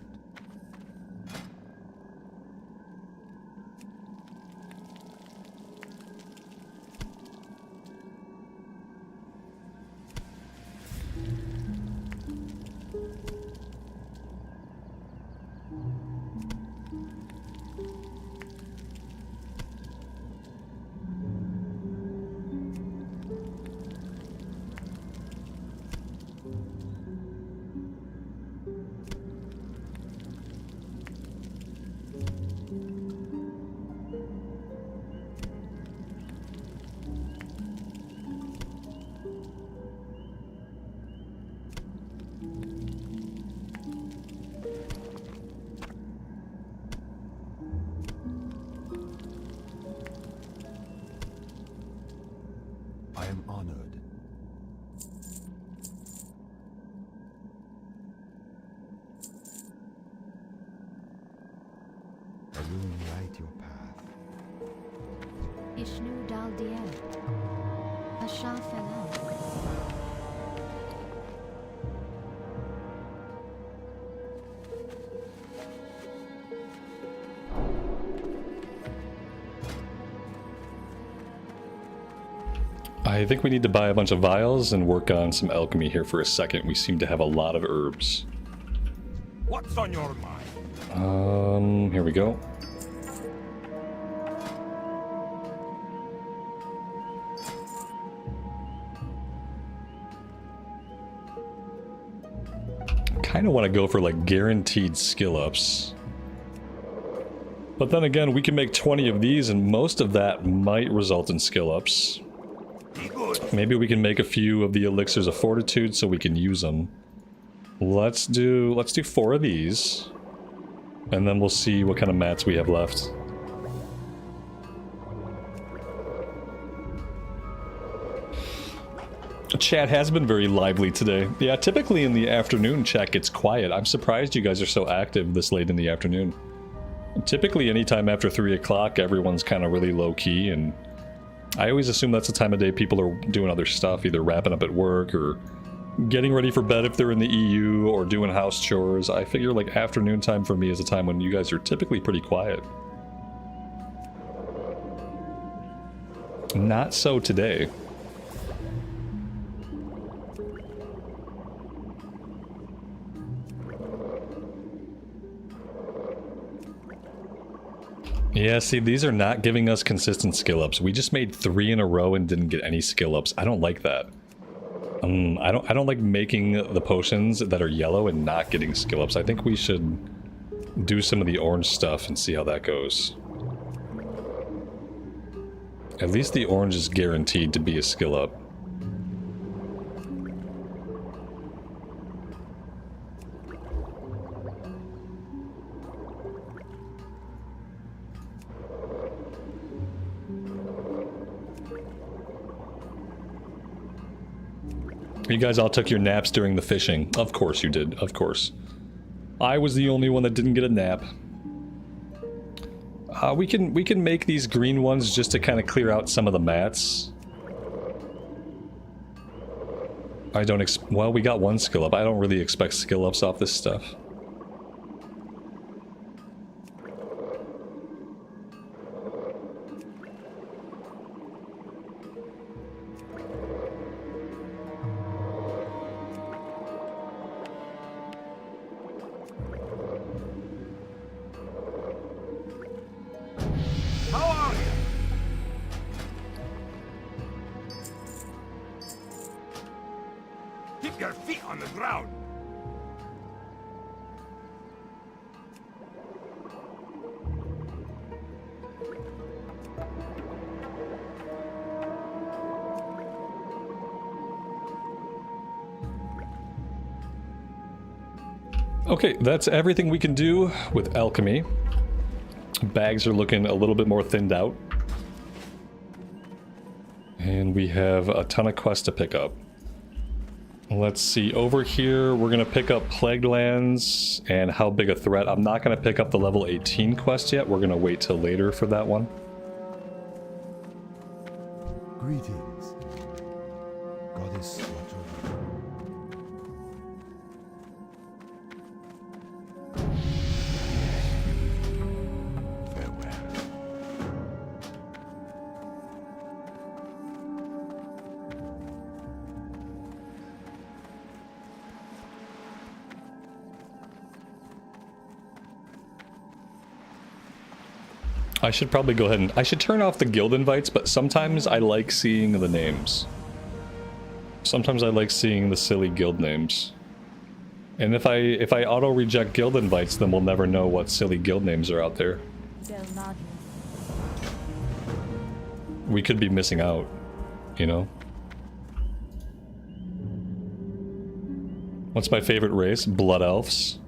I am honored. I will light your path. Ishnu Dal Diel. Asha Felal. I think we need to buy a bunch of vials and work on some alchemy here for a second. We seem to have a lot of herbs. What's on your mind? Here we go. Kind of want to go for like guaranteed skill ups. But then again, we can make 20 of these and most of that might result in skill ups. Be good. Maybe we can make a few of the elixirs of fortitude so we can use them. Let's do 4 of these. And then we'll see what kind of mats we have left. Chat has been very lively today. Yeah, typically in the afternoon chat gets quiet. I'm surprised you guys are so active this late in the afternoon. Typically anytime after 3 o'clock everyone's kind of really low key, and I always assume that's the time of day people are doing other stuff, either wrapping up at work or getting ready for bed if they're in the EU or doing house chores. I figure like afternoon time for me is a time when you guys are typically pretty quiet. Not so today. Yeah, see, these are not giving us consistent skill ups. We just made 3 in a row and didn't get any skill ups. I don't like that. I don't like making the potions that are yellow and not getting skill ups. I think we should do some of the orange stuff and see how that goes. At least the orange is guaranteed to be a skill up. You guys all took your naps during the fishing. Of course you did, of course. I was the only one that didn't get a nap. We can make these green ones just to kind of clear out some of the mats. I don't well, we got one skill up. I don't really expect skill ups off this stuff. How are you? Keep your feet on the ground. Okay, that's everything we can do with alchemy. Bags are looking a little bit more thinned out. And we have a ton of quests to pick up. Let's see, over here we're going to pick up Plagued Lands and How Big a Threat. I'm not going to pick up the level 18 quest yet. We're going to wait till later for that one. Greetings. Goddess watch over you. Farewell. I should probably go ahead and... I should turn off the guild invites, but sometimes I like seeing the names. Sometimes I like seeing the silly guild names. And if I auto-reject guild invites, then we'll never know what silly guild names are out there. We could be missing out, you know? What's my favorite race? Blood Elves.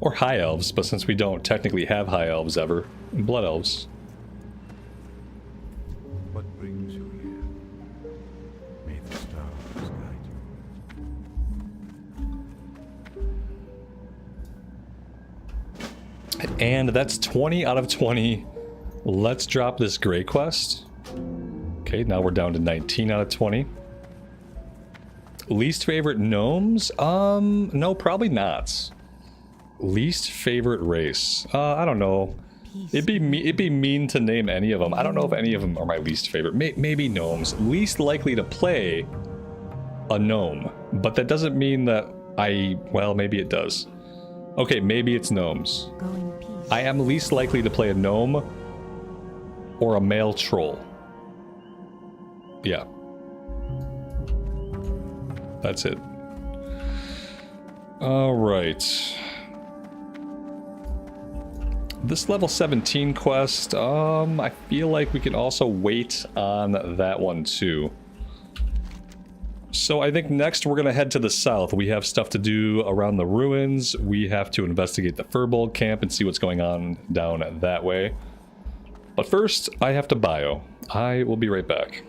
Or High Elves, but since we don't technically have High Elves ever, Blood Elves. What brings you here? May the stars guide you. And that's 20 out of 20. Let's drop this Grey quest. Okay, now we're down to 19 out of 20. Least favorite gnomes? No, probably not. Least favorite race? I don't know. It'd be mean to name any of them. I don't know if any of them are my least favorite. Maybe gnomes. Least likely to play a gnome, but that doesn't mean that well, maybe it does. Okay, maybe it's gnomes. Go in peace. I am least likely to play a gnome or a male troll. Yeah. That's it. All right. This level 17 quest, I feel like we can also wait on that one too. So I think next we're going to head to the south. We have stuff to do around the ruins. We have to investigate the Furbolg camp and see what's going on down that way. But first, I have to bio. I will be right back.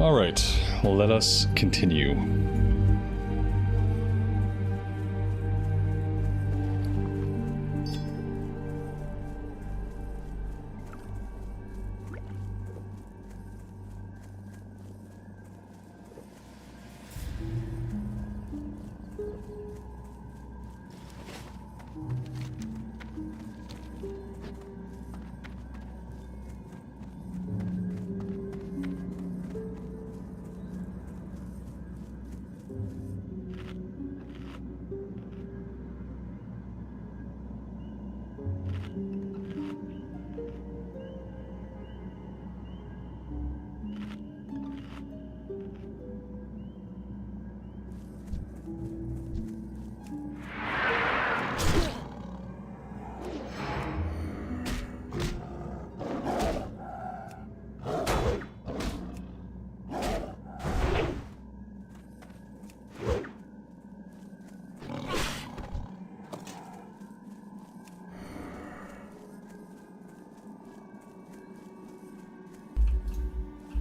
Alright, well, let us continue.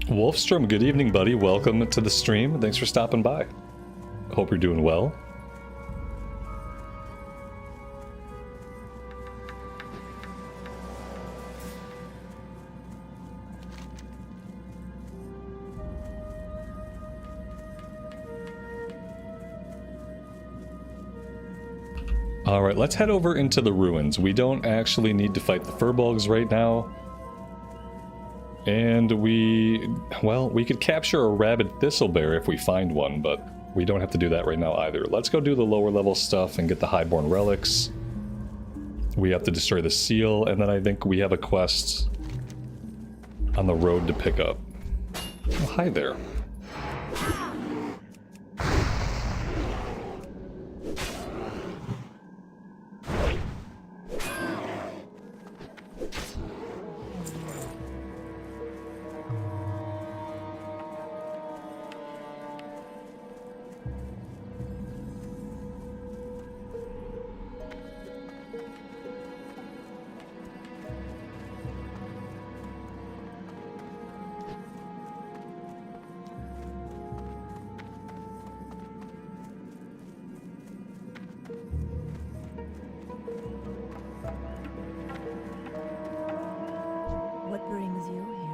Wolfstrom, good evening, buddy. Welcome to the stream. Thanks for stopping by. Hope you're doing well. Alright, let's head over into the ruins. We don't actually need to fight the furbolgs right now. And we could capture a rabid thistlebear if we find one, but we don't have to do that right now either. Let's go do the lower level stuff and get the highborn relics. We have to destroy the seal, and then I think we have a quest on the road to pick up. Oh, hi there. What brings you here?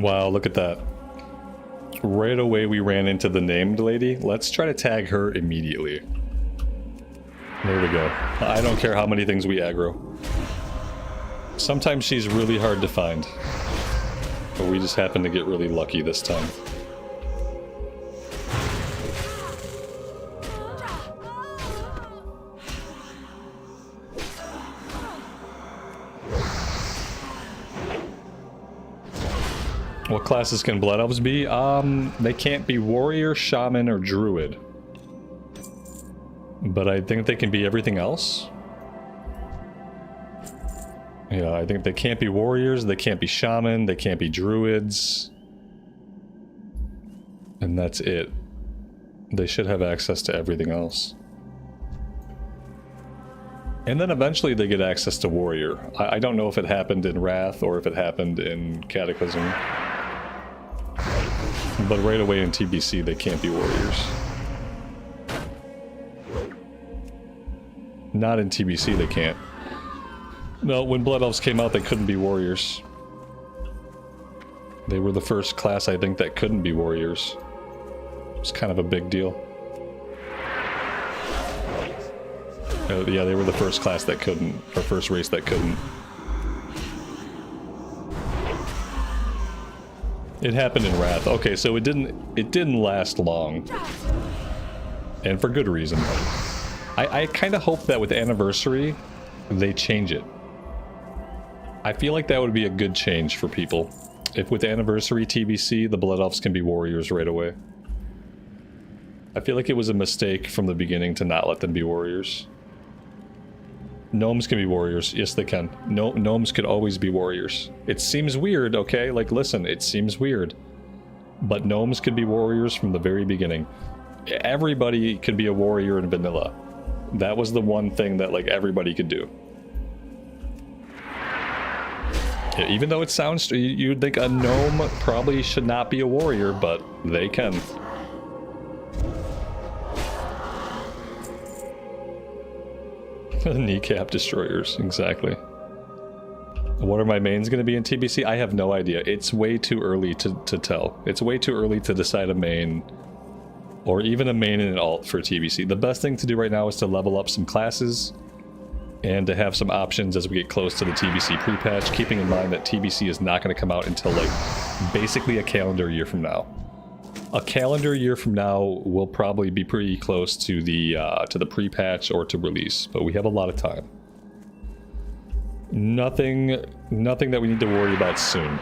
Wow, look at that. Right away we ran into the named lady. Let's try to tag her immediately. There we go. I don't care how many things we aggro. Sometimes she's really hard to find. But we just happen to get really lucky this time. What classes can Blood Elves be? They can't be Warrior, Shaman, or Druid. But I think they can be everything else. Yeah, I think they can't be Warriors, they can't be Shaman, they can't be Druids. And that's it. They should have access to everything else. And then eventually they get access to Warrior. I don't know if it happened in Wrath or if it happened in Cataclysm. But right away in TBC they can't be Warriors. Not in TBC they can't. No, when Blood Elves came out they couldn't be Warriors. They were the first class I think that couldn't be Warriors. It's kind of a big deal. Yeah, they were the first class that couldn't, or first race that couldn't. It happened in Wrath. Okay, so it didn't last long. And for good reason. I kind of hope that with Anniversary, they change it. I feel like that would be a good change for people. If with Anniversary TBC, the Blood Elves can be Warriors right away. I feel like it was a mistake from the beginning to not let them be Warriors. Gnomes can be Warriors. Yes, they can. Gnomes could always be Warriors. It seems weird, okay? Like, listen, it seems weird. but gnomes could be warriors from the very beginning. Everybody could be a warrior in vanilla. That was the one thing that like everybody could do. Yeah, even though it sounds, you'd think a gnome probably should not be a warrior, but they can. Kneecap destroyers, exactly. What are my mains going to be in TBC? I have no idea. It's way too early to tell. It's way too early to decide a main, or even a main and an alt for TBC. The best thing to do right now is to level up some classes, and to have some options as we get close to the TBC pre-patch, keeping in mind that TBC is not going to come out until like basically a calendar year from now. A calendar year from now will probably be pretty close to the pre-patch or to release, but we have a lot of time. Nothing that we need to worry about soon.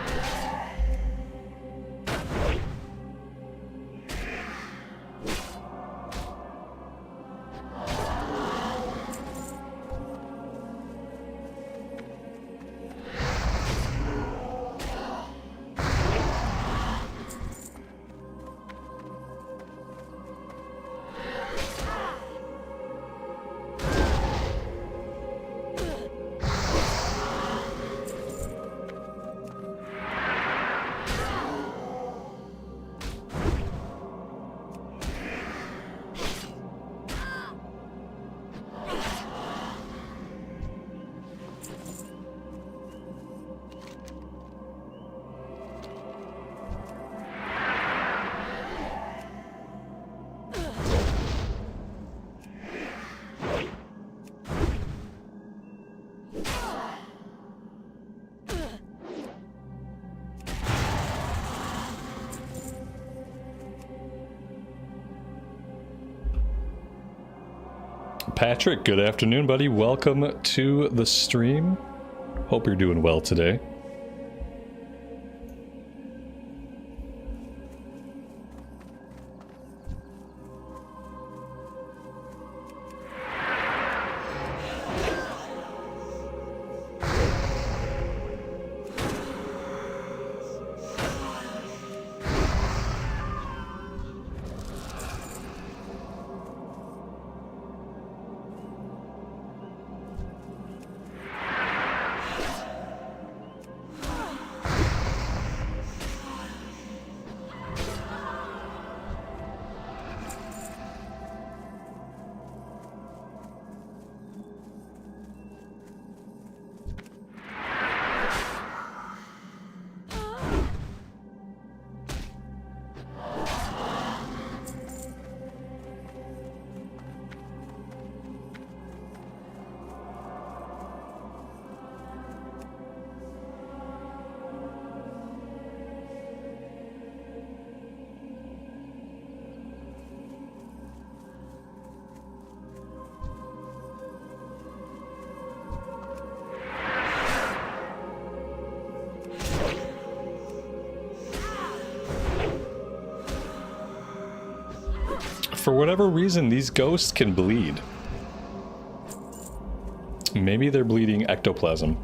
Patrick, good afternoon, buddy. Welcome to the stream. Hope you're doing well today. For whatever reason, these ghosts can bleed. Maybe they're bleeding ectoplasm.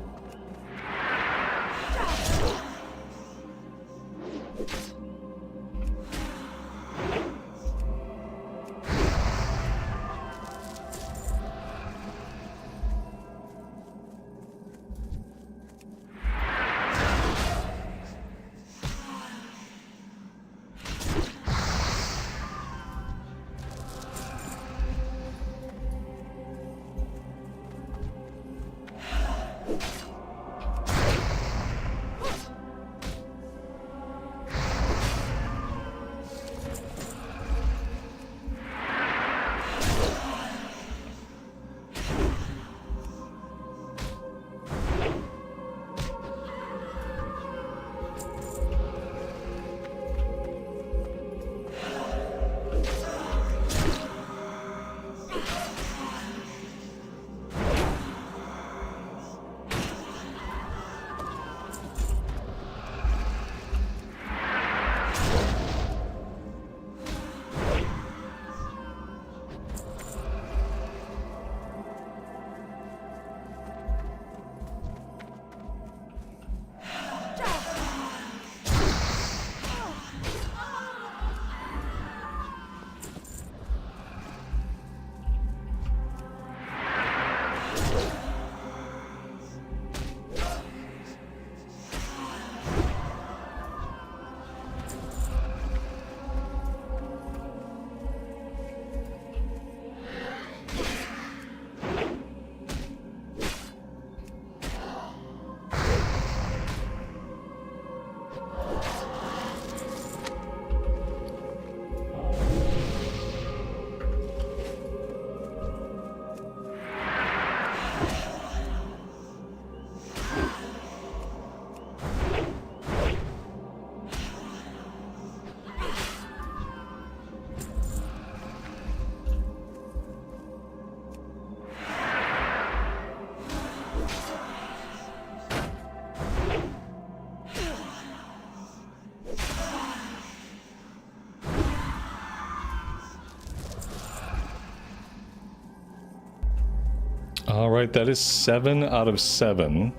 Alright, that is 7 out of 7.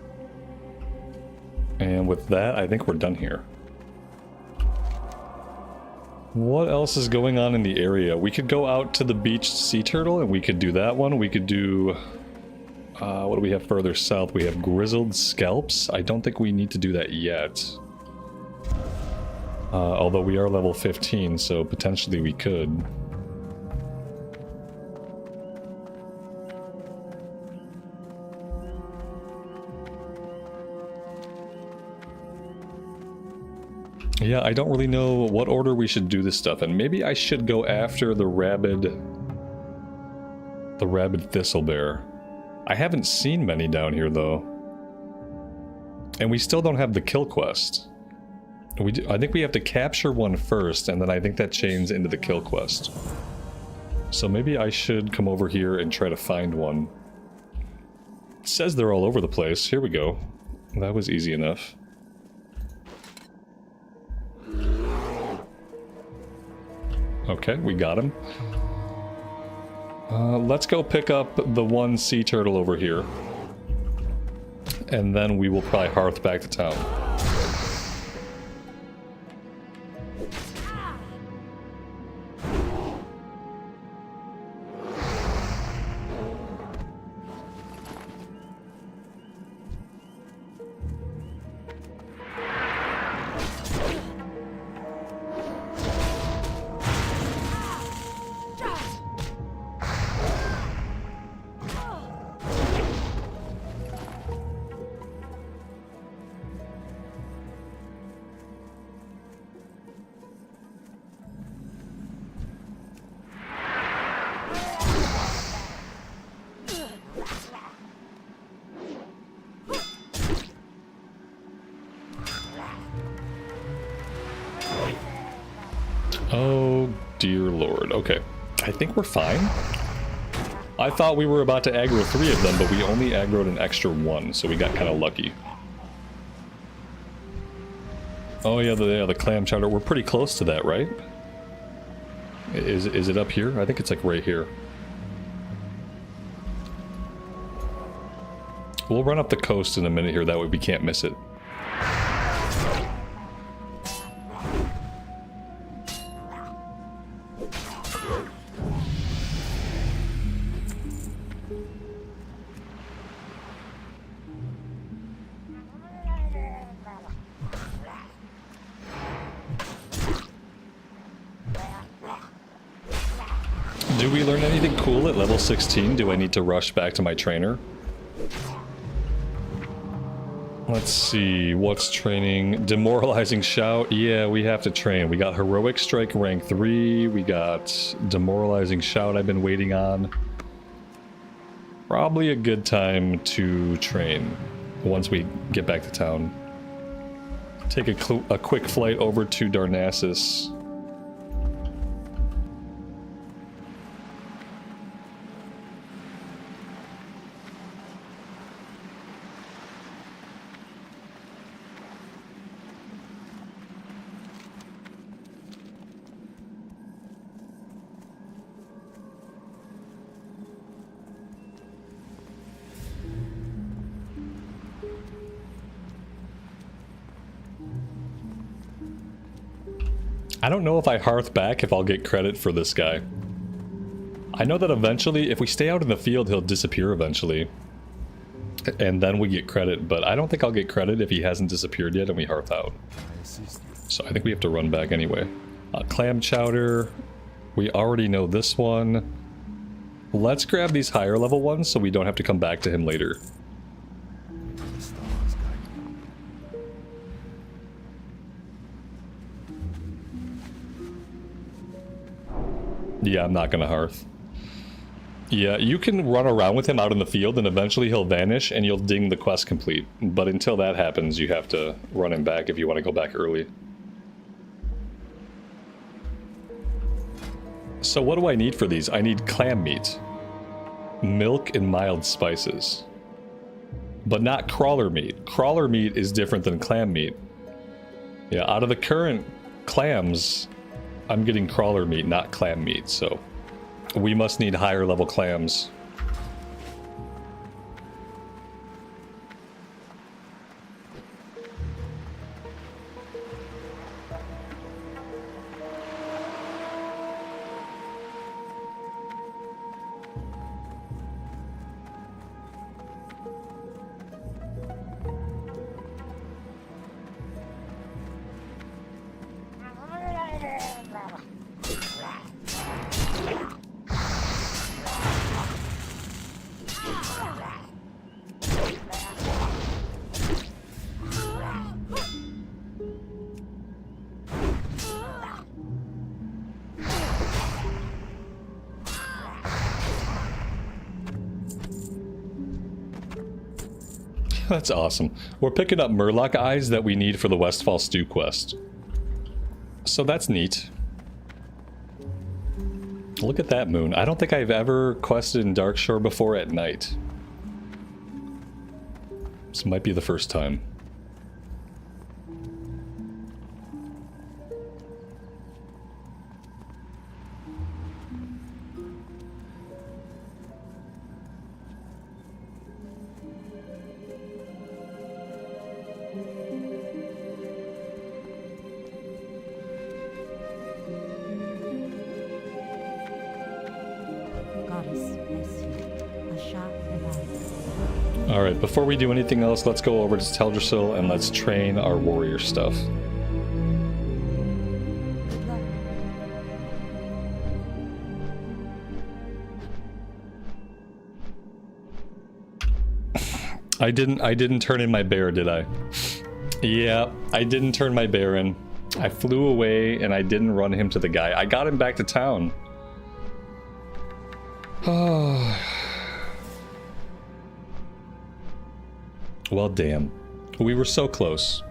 And with that, I think we're done here. What else is going on in the area? We could go out to the beached sea turtle and we could do that one. We could do... what do we have further south? We have grizzled scalps. I don't think we need to do that yet. Although we are level 15, so potentially we could. Yeah, I don't really know what order we should do this stuff in. Maybe I should go after the rabid thistlebear. I haven't seen many down here though. And we still don't have the kill quest. I think we have to capture one first, and then I think that chains into the kill quest. So maybe I should come over here and try to find one. It says they're all over the place. Here we go. That was easy enough. Okay, we got him. Let's go pick up the one sea turtle over here. And then we will probably hearth back to town. Oh, dear lord. Okay. I think we're fine. I thought we were about to aggro 3 of them, but we only aggroed an extra 1, so we got kind of lucky. Oh yeah, the clam chowder. We're pretty close to that, right? Is it up here? I think it's like right here. We'll run up the coast in a minute here, that way we can't miss it. Do we learn anything cool at level 16? Do I need to rush back to my trainer? Let's see, what's training? Demoralizing shout? Yeah, we have to train. We got heroic strike rank 3, we got demoralizing shout I've been waiting on. Probably a good time to train once we get back to town. Take a quick flight over to Darnassus. I don't know if I hearth back if I'll get credit for this guy. I know that eventually, if we stay out in the field, he'll disappear eventually. And then we get credit, but I don't think I'll get credit if he hasn't disappeared yet and we hearth out. So I think we have to run back anyway. Clam chowder. We already know this one. Let's grab these higher level ones so we don't have to come back to him later. Yeah, I'm not gonna hearth. Yeah, you can run around with him out in the field and eventually he'll vanish and you'll ding the quest complete. But until that happens, you have to run him back if you want to go back early. So what do I need for these? I need clam meat, milk, and mild spices. But not crawler meat. Crawler meat is different than clam meat. Yeah, out of the current clams, I'm getting crawler meat, not clam meat, so we must need higher level clams. That's awesome. We're picking up Murloc eyes that we need for the Westfall Stew quest. So that's neat. Look at that moon. I don't think I've ever quested in Darkshore before at night. This might be the first time. Goddess bless you. Asha Elai. Alright, before we do anything else, let's go over to Teldrassil and let's train our warrior stuff. Good luck. I didn't turn in my bear, did I? Yeah, I didn't turn my bear in. I flew away and I didn't run him to the guy. I got him back to town. Well, damn. We were so close.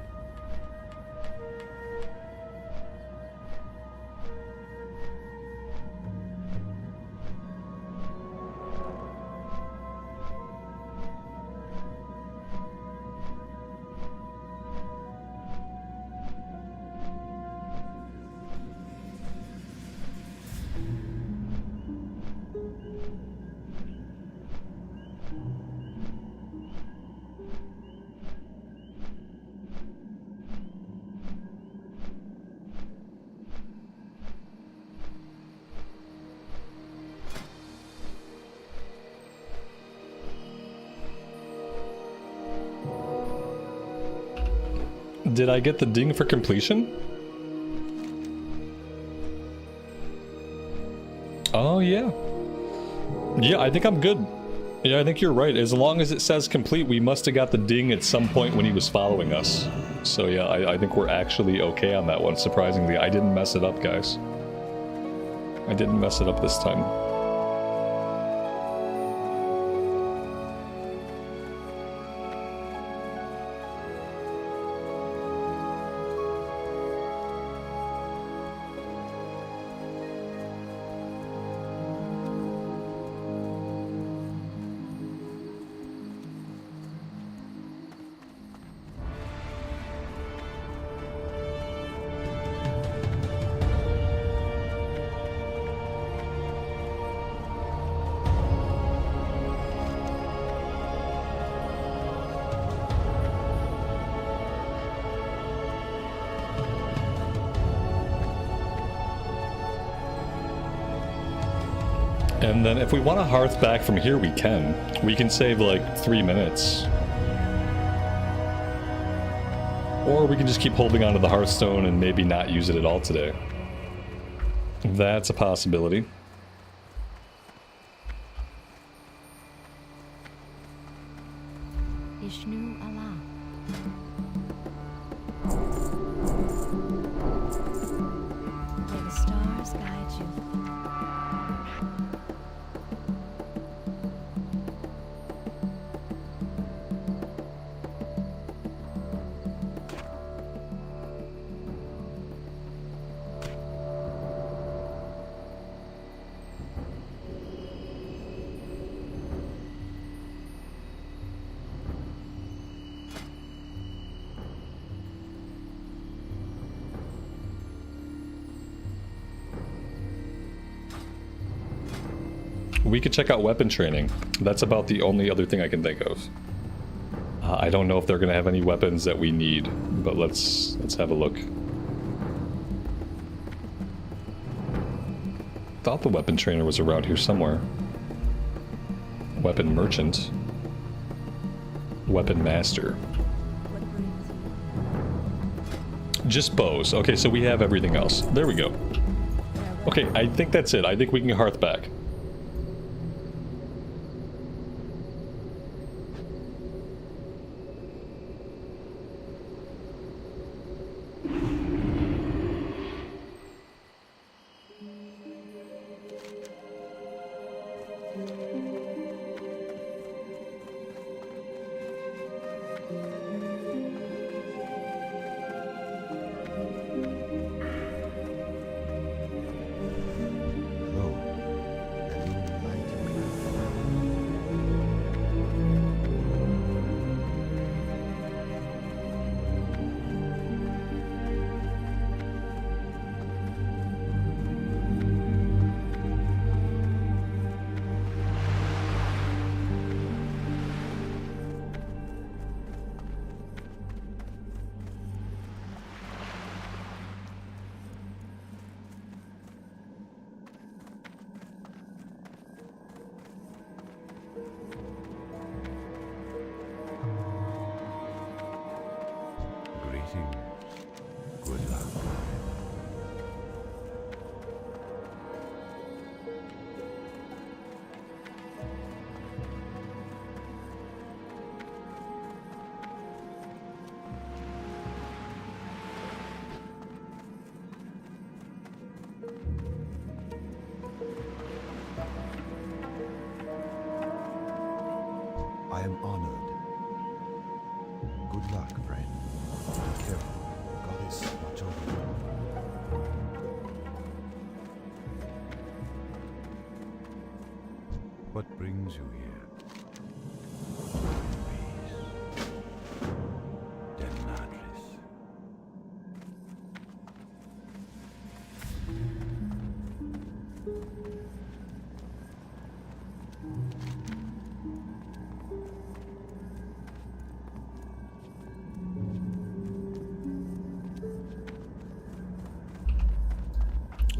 Did I get the ding for completion? Oh, yeah. Yeah, I think I'm good. Yeah, I think you're right. As long as it says complete, we must have got the ding at some point when he was following us. So yeah, I think we're actually okay on that one, surprisingly. I didn't mess it up, guys. I didn't mess it up this time. And then if we want a hearth back from here, we can. We can save like 3 minutes. Or we can just keep holding onto the hearthstone and maybe not use it at all today. That's a possibility. Ishnu Allah. May the stars guide you. We could check out weapon training. That's about the only other thing I can think of. I don't know if they're going to have any weapons that we need, but let's have a look. Thought the weapon trainer was around here somewhere. Weapon merchant. Weapon master. What brings you? Just bows. Okay, so we have everything else. There we go. Okay, I think that's it. I think we can hearth back. Greetings. Good luck. I am honored. Good luck, friend. Be careful. Goddess, watch over you. What brings you here? Peace. Denatris.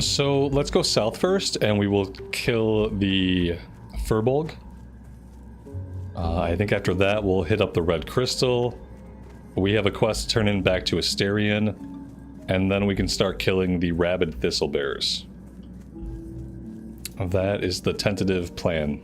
So let's go south first, and we will kill the Furbolg. I think after that we'll hit up the Red Crystal. We have a quest to turn in back to Asterion, and then we can start killing the rabid Thistlebears. That is the tentative plan.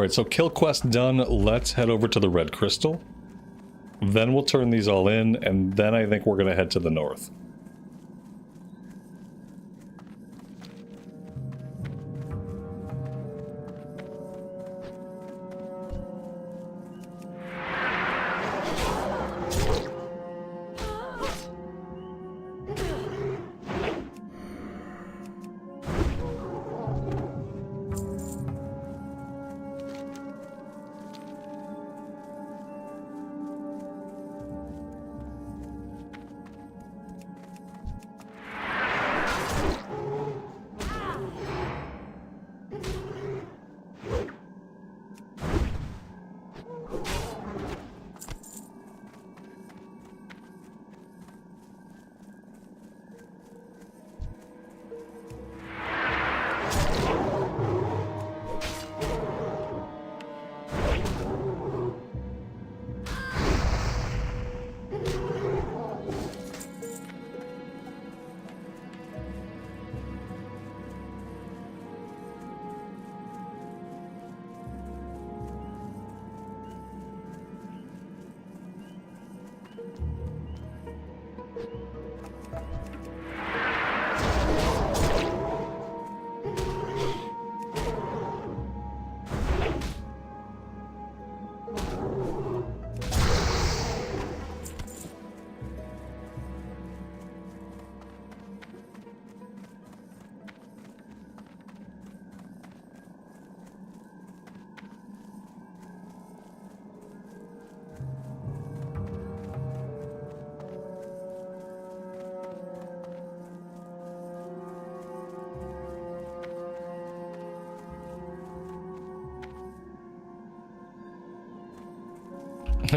Alright, so kill quest done. Let's head over to the red crystal. Then we'll turn these all in, and then I think we're going to head to the north.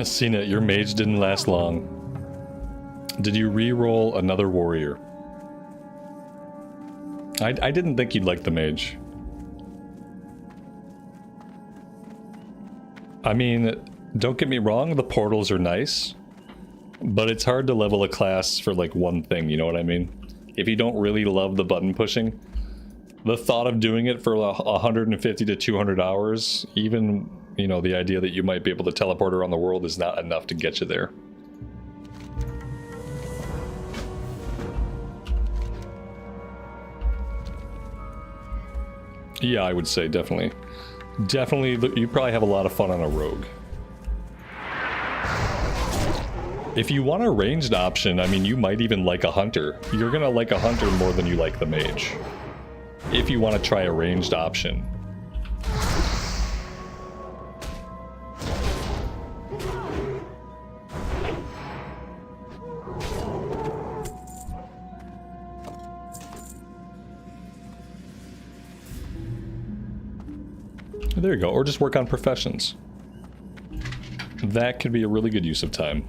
Seen it, your mage didn't last long. Did you re-roll another warrior? I didn't think you'd like the mage. I mean, don't get me wrong, the portals are nice, but it's hard to level a class for like one thing, you know what I mean? If you don't really love the button pushing, the thought of doing it for 150 to 200 hours, even, you know, the idea that you might be able to teleport around the world is not enough to get you there. Yeah, I would say definitely. Definitely, you probably have a lot of fun on a rogue. If you want a ranged option, I mean, you might even like a hunter. You're gonna like a hunter more than you like the mage. If you want to try a ranged option. There you go, or just work on professions. That could be a really good use of time.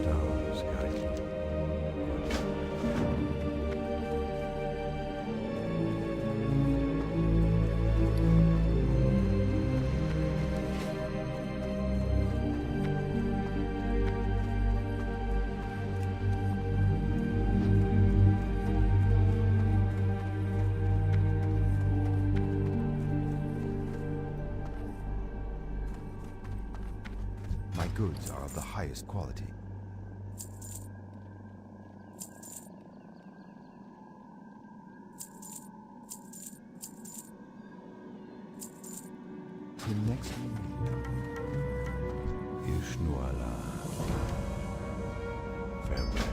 stars guide you. My goods are of the highest quality. Till next we meet. Ishnuala. Farewell.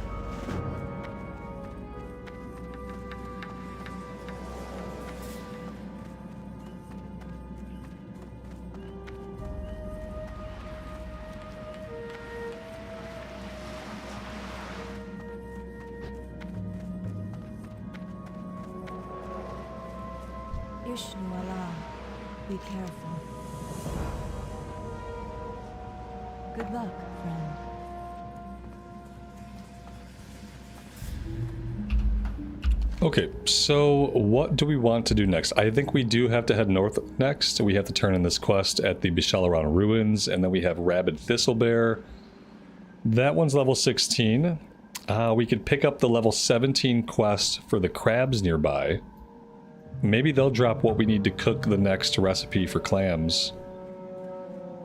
Ishnuala, be careful. Good luck, friend. Okay, so what do we want to do next? I think we do have to head north next. We have to turn in this quest at the Bishalaran Ruins, and then we have Rabid Thistlebear. That one's level 16. We could pick up the level 17 quest for the crabs nearby. Maybe they'll drop what we need to cook the next recipe for clams.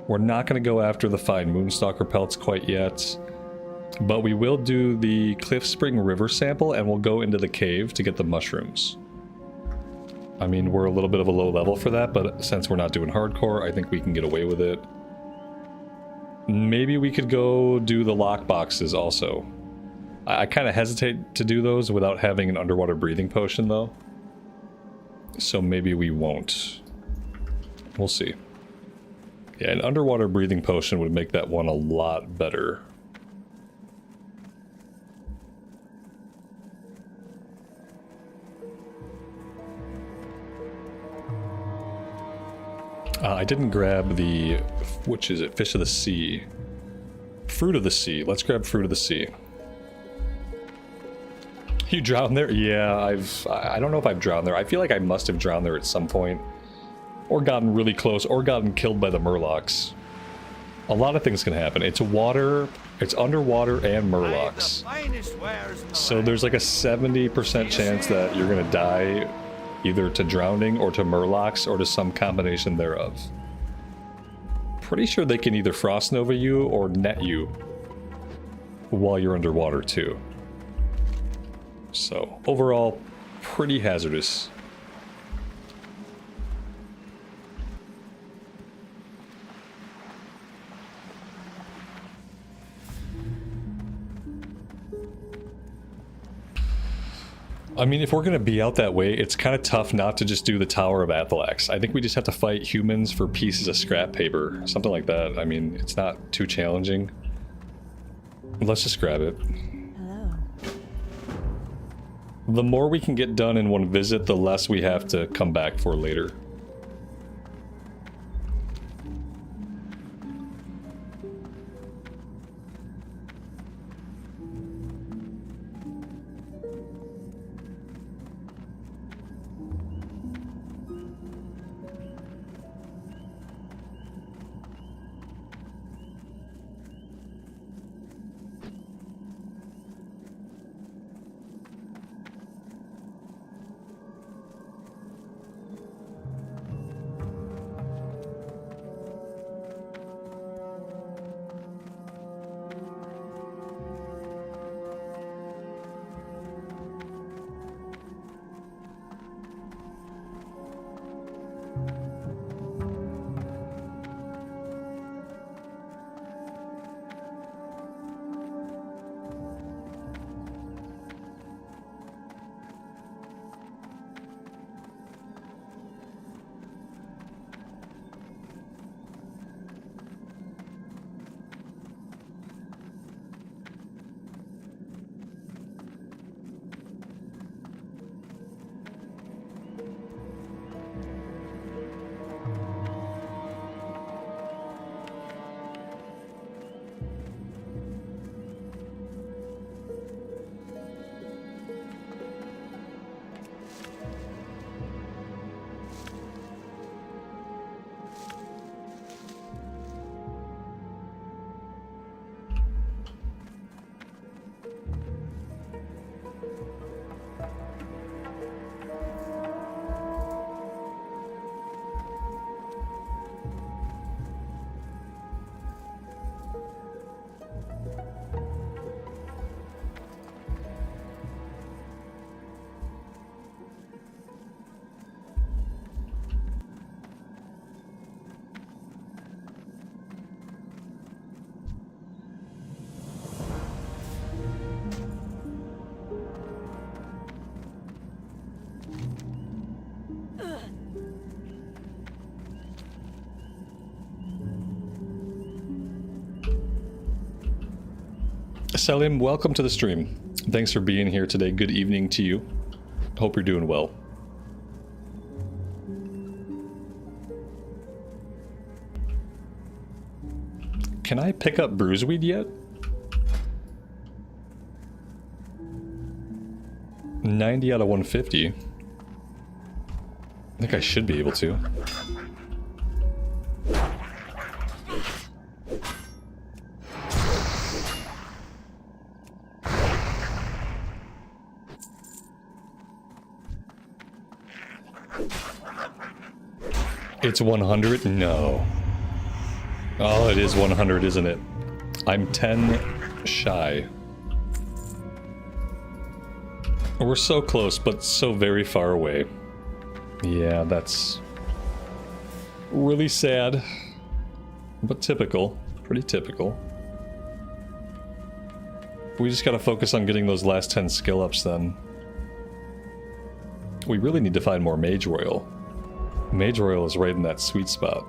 We're not going to go after the fine Moonstalker pelts quite yet, but we will do the Cliff Spring River sample, and we'll go into the cave to get the mushrooms. I mean, we're a little bit of a low level for that, but since we're not doing hardcore, I think we can get away with it. Maybe we could go do the lock boxes also. I kind of hesitate to do those without having an underwater breathing potion, though. So maybe we won't. We'll see. Yeah, an underwater breathing potion would make that one a lot better. I didn't grab the, which is it? Fish of the Sea. Fruit of the Sea. Let's grab Fruit of the Sea. You drowned there? Yeah, I don't know if I've drowned there. I feel like I must have drowned there at some point. Or gotten really close, or gotten killed by the murlocs. A lot of things can happen. It's water, it's underwater and murlocs. So there's like a 70% chance that you're gonna die either to drowning or to murlocs or to some combination thereof. Pretty sure they can either frost nova you or net you while you're underwater too. So, overall, pretty hazardous. I mean, if we're going to be out that way, it's kind of tough not to just do the Tower of Athalax. I think we just have to fight humans for pieces of scrap paper. Something like that. I mean, it's not too challenging. Let's just grab it. The more we can get done in one visit, the less we have to come back for later. Salim, welcome to the stream. Thanks for being here today. Good evening to you. Hope you're doing well. Can I pick up bruiseweed yet? 90 out of 150. I think I should be able to. It's 100? No. Oh, it is 100, isn't it? I'm 10 shy. We're so close, but so very far away. Yeah, that's really sad, but typical. Pretty typical. We just gotta focus on getting those last 10 skill ups then. We really need to find more Mage Royal. Mage Royal is right in that sweet spot.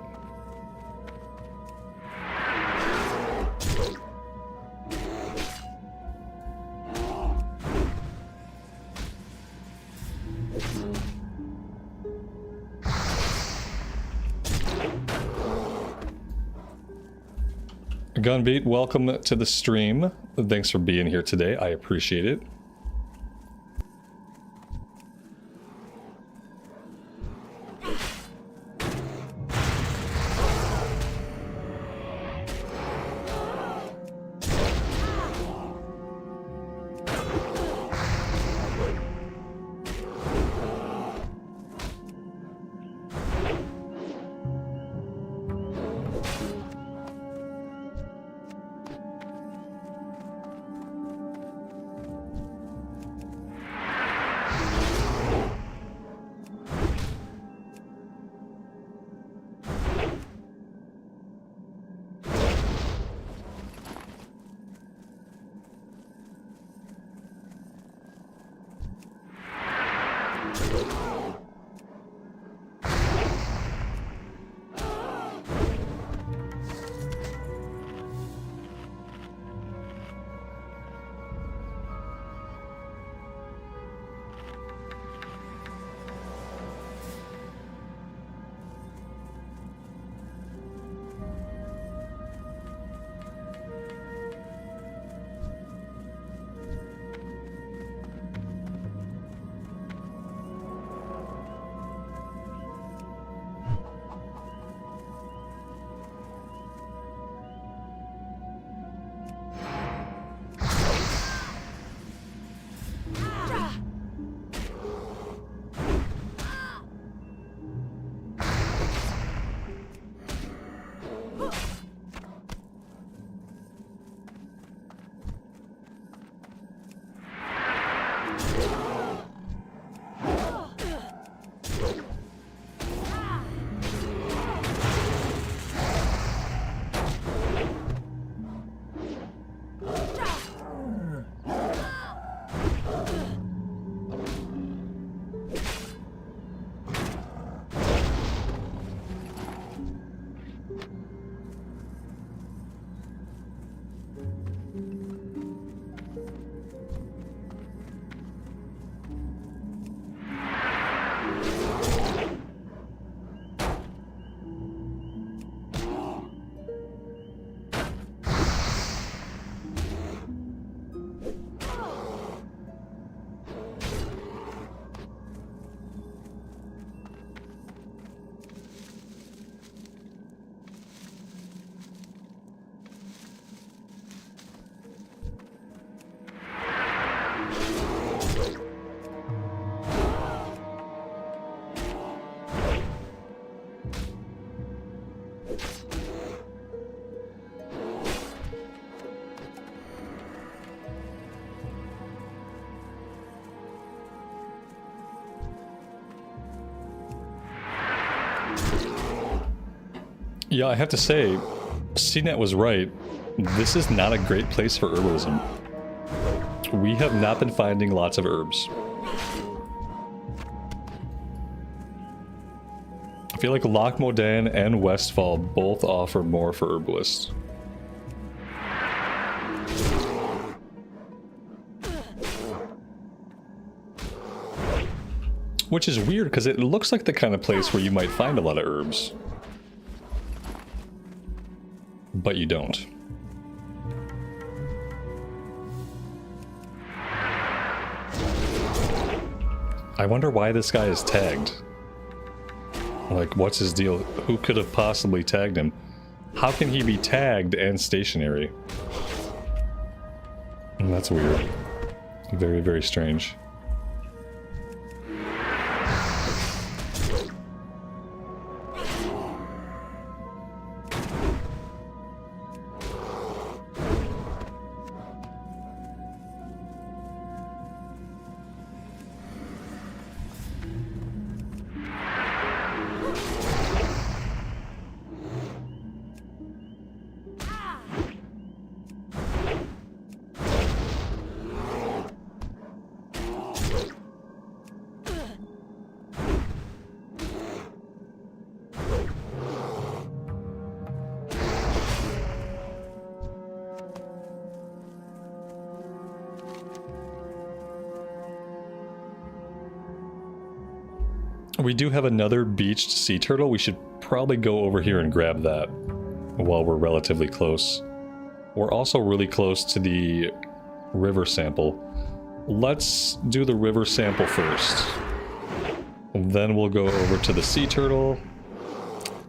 Gunbeat, welcome to the stream. Thanks for being here today. I appreciate it. Yeah, I have to say, CNET was right. This is not a great place for herbalism. We have not been finding lots of herbs. I feel like Loch Modan and Westfall both offer more for herbalists. Which is weird, because it looks like the kind of place where you might find a lot of herbs. But you don't. I wonder why this guy is tagged. Like, what's his deal? Who could have possibly tagged him? How can he be tagged and stationary? That's weird. Very, very strange. We do have another beached sea turtle. We should probably go over here and grab that while we're relatively close. We're also really close to the river sample. Let's do the river sample first. Then we'll go over to the sea turtle.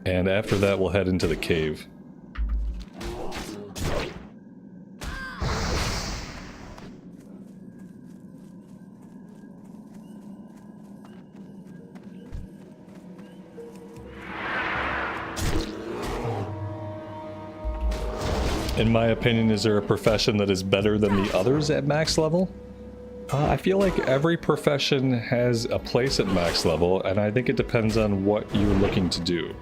And after that, we'll head into the cave. In my opinion, is there a profession that is better than the others at max level? I feel like every profession has a place at max level, and I think it depends on what you're looking to do.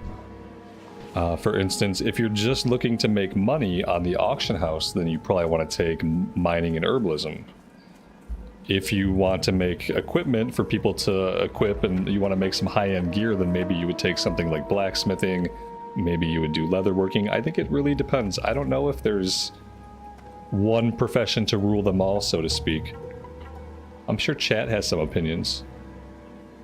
For instance, if you're just looking to make money on the auction house, then you probably want to take mining and herbalism. If you want to make equipment for people to equip and you want to make some high-end gear, then maybe you would take something like blacksmithing. Maybe you would do leatherworking. I think it really depends. I don't know if there's one profession to rule them all, so to speak. I'm sure chat has some opinions.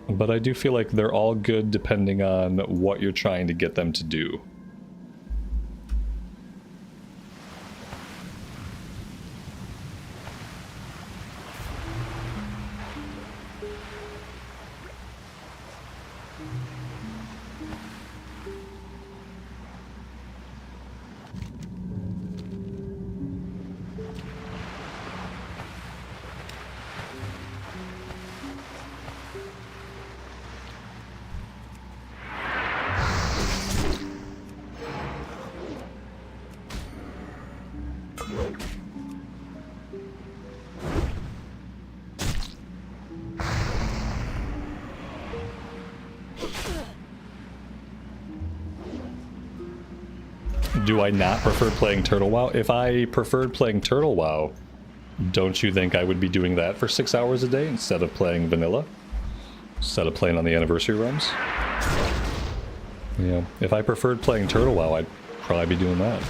But I do feel like they're all good depending on what you're trying to get them to do. Do I not prefer playing Turtle WoW? If I preferred playing Turtle WoW, don't you think I would be doing that for 6 hours a day instead of playing vanilla? Instead of playing on the anniversary runs? Yeah, if I preferred playing Turtle WoW, I'd probably be doing that.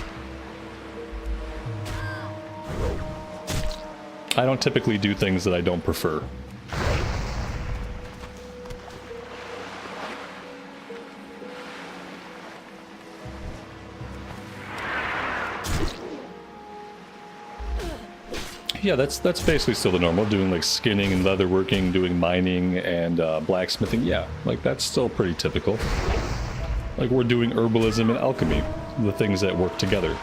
I don't typically do things that I don't prefer. Yeah, that's basically still the normal, doing like skinning and leatherworking, doing mining and blacksmithing. Yeah, like that's still pretty typical. Like we're doing herbalism and alchemy, the things that work together.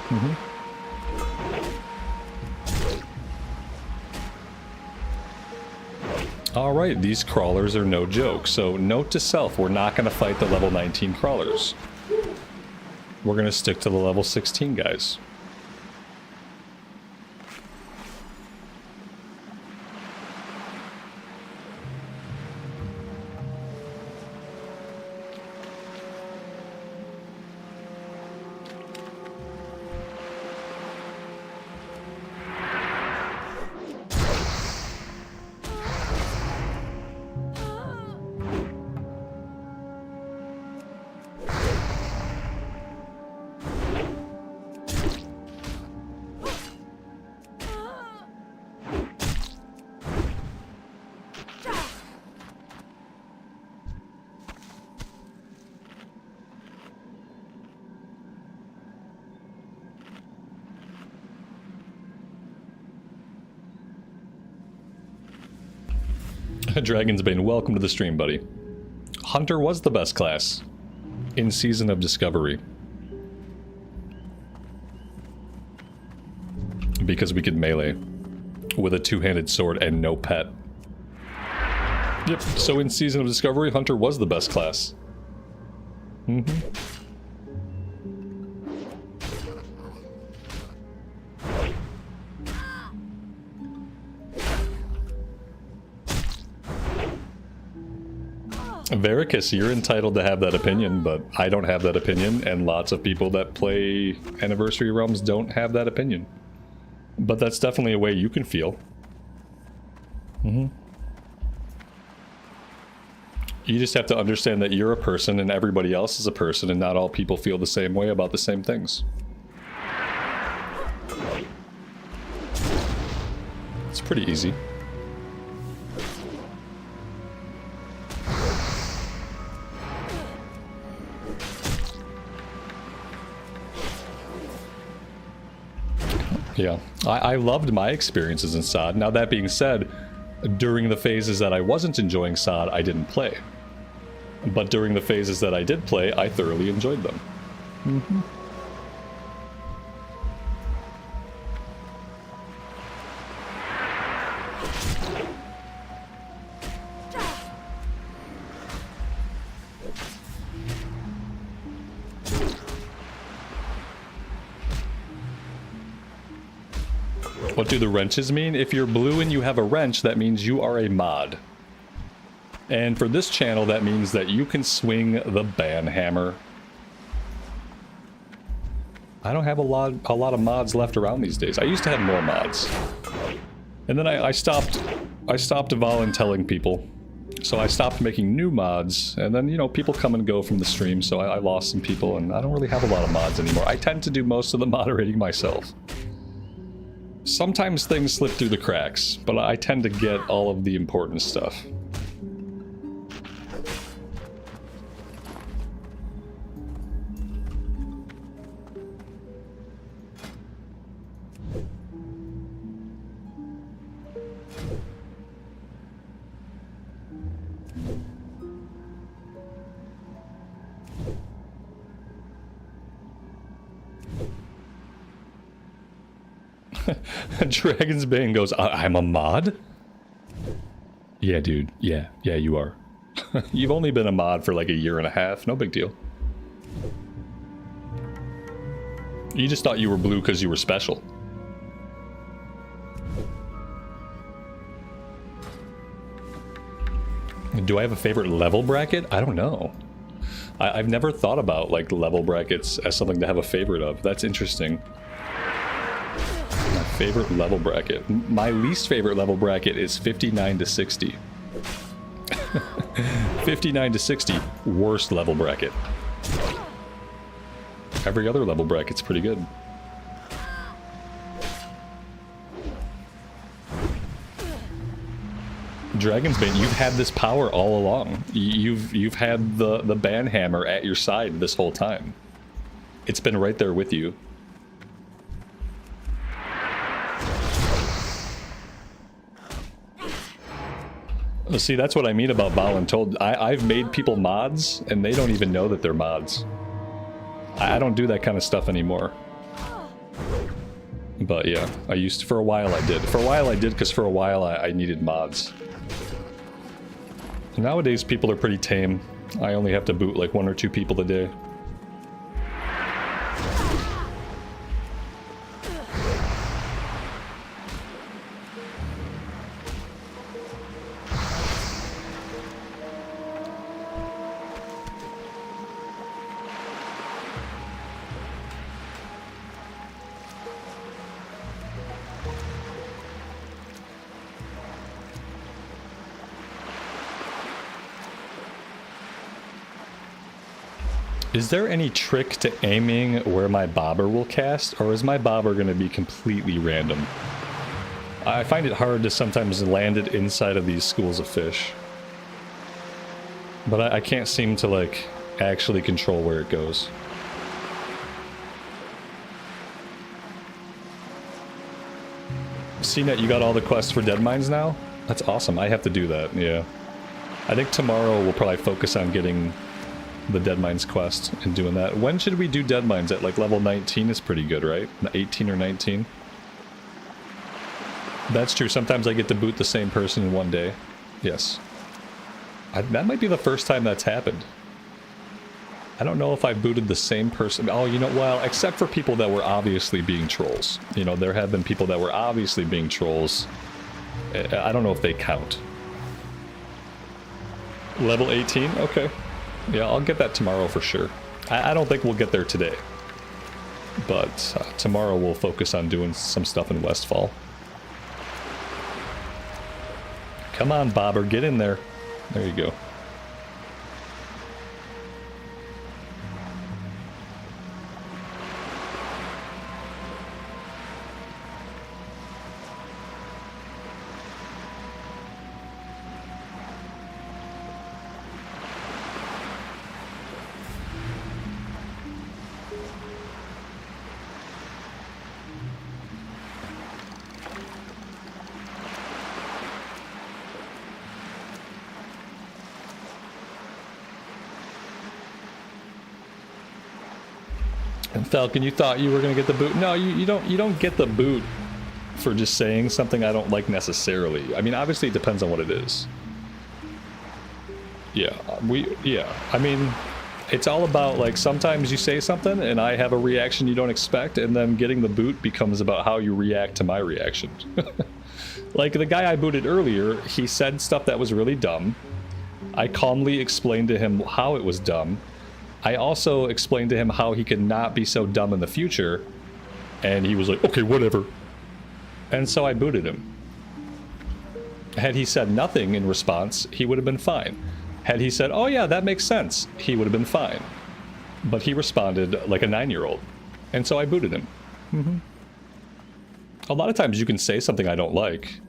Alright, these crawlers are no joke, so note to self, we're not going to fight the level 19 crawlers. We're going to stick to the level 16 guys. Dragon's Bane, welcome to the stream, buddy. Hunter was the best class in Season of Discovery. Because we could melee with a two-handed sword and no pet. Yep, so in Season of Discovery, Hunter was the best class. Vericus, you're entitled to have that opinion, but I don't have that opinion, and lots of people that play Anniversary Realms don't have that opinion. But that's definitely a way you can feel. You just have to understand that you're a person and everybody else is a person, and not all people feel the same way about the same things. It's pretty easy. Yeah, I loved my experiences in SOD. Now that being said, during the phases that I wasn't enjoying SOD, I didn't play. But during the phases that I did play, I thoroughly enjoyed them. What do the wrenches mean? If you're blue and you have a wrench, that means you are a mod. And for this channel, that means that you can swing the ban hammer. I don't have a lot of mods left around these days. I used to have more mods. And then I stopped voluntelling people. So I stopped making new mods, and then, you know, people come and go from the stream, so I lost some people, and I don't really have a lot of mods anymore. I tend to do most of the moderating myself. Sometimes things slip through the cracks, but I tend to get all of the important stuff. Dragon's Bane goes, I'm a mod? Yeah, dude. Yeah, you are. You've only been a mod for like a year and a half. No big deal. You just thought you were blue because you were special. Do I have a favorite level bracket? I don't know. I've never thought about like level brackets as something to have a favorite of. That's interesting. Favorite level bracket. My least favorite level bracket is 59 to 60. 59 to 60, worst level bracket. Every other level bracket's pretty good. Dragon's Bane, you've had this power all along. You've had the ban hammer at your side this whole time. It's been right there with you. See, that's what I mean about voluntold. I've made people mods, and they don't even know that they're mods. I don't do that kind of stuff anymore. But yeah, I used to. For a while I did. For a while I did, because for a while I needed mods. Nowadays people are pretty tame. I only have to boot like 1 or 2 people a day. Is there any trick to aiming where my bobber will cast, or is my bobber going to be completely random? I find it hard to sometimes land it inside of these schools of fish. But I can't seem to, like, actually control where it goes. CNET, you got all the quests for Dead Mines now? That's awesome. I have to do that, yeah. I think tomorrow we'll probably focus on getting the Dead Mines quest and doing that. When should we do Dead Mines? At like level 19 is pretty good, right? 18 or 19? That's true. Sometimes I get to boot the same person in one day. Yes. That might be the first time that's happened. I don't know if I booted the same person. Oh, you know, well, except for people that were obviously being trolls. You know, there have been people that were obviously being trolls. I don't know if they count. Level 18? Okay. Yeah, I'll get that tomorrow for sure. I don't think we'll get there today. But tomorrow we'll focus on doing some stuff in Westfall. Come on, Bobber, get in there. There you go. And Falcon, you thought you were gonna get the boot? No, you don't get the boot for just saying something I don't like necessarily. I mean, obviously it depends on what it is. Yeah, I mean, it's all about, like, sometimes you say something and I have a reaction you don't expect, and then getting the boot becomes about how you react to my reaction. Like the guy I booted earlier, he said stuff that was really dumb. I calmly explained to him how it was dumb. I also explained to him how he could not be so dumb in the future, and he was like, okay, whatever. And so I booted him. Had he said nothing in response, he would have been fine. Had he said, oh yeah, that makes sense, he would have been fine. But he responded like a 9-year-old, and so I booted him. A lot of times you can say something I don't like,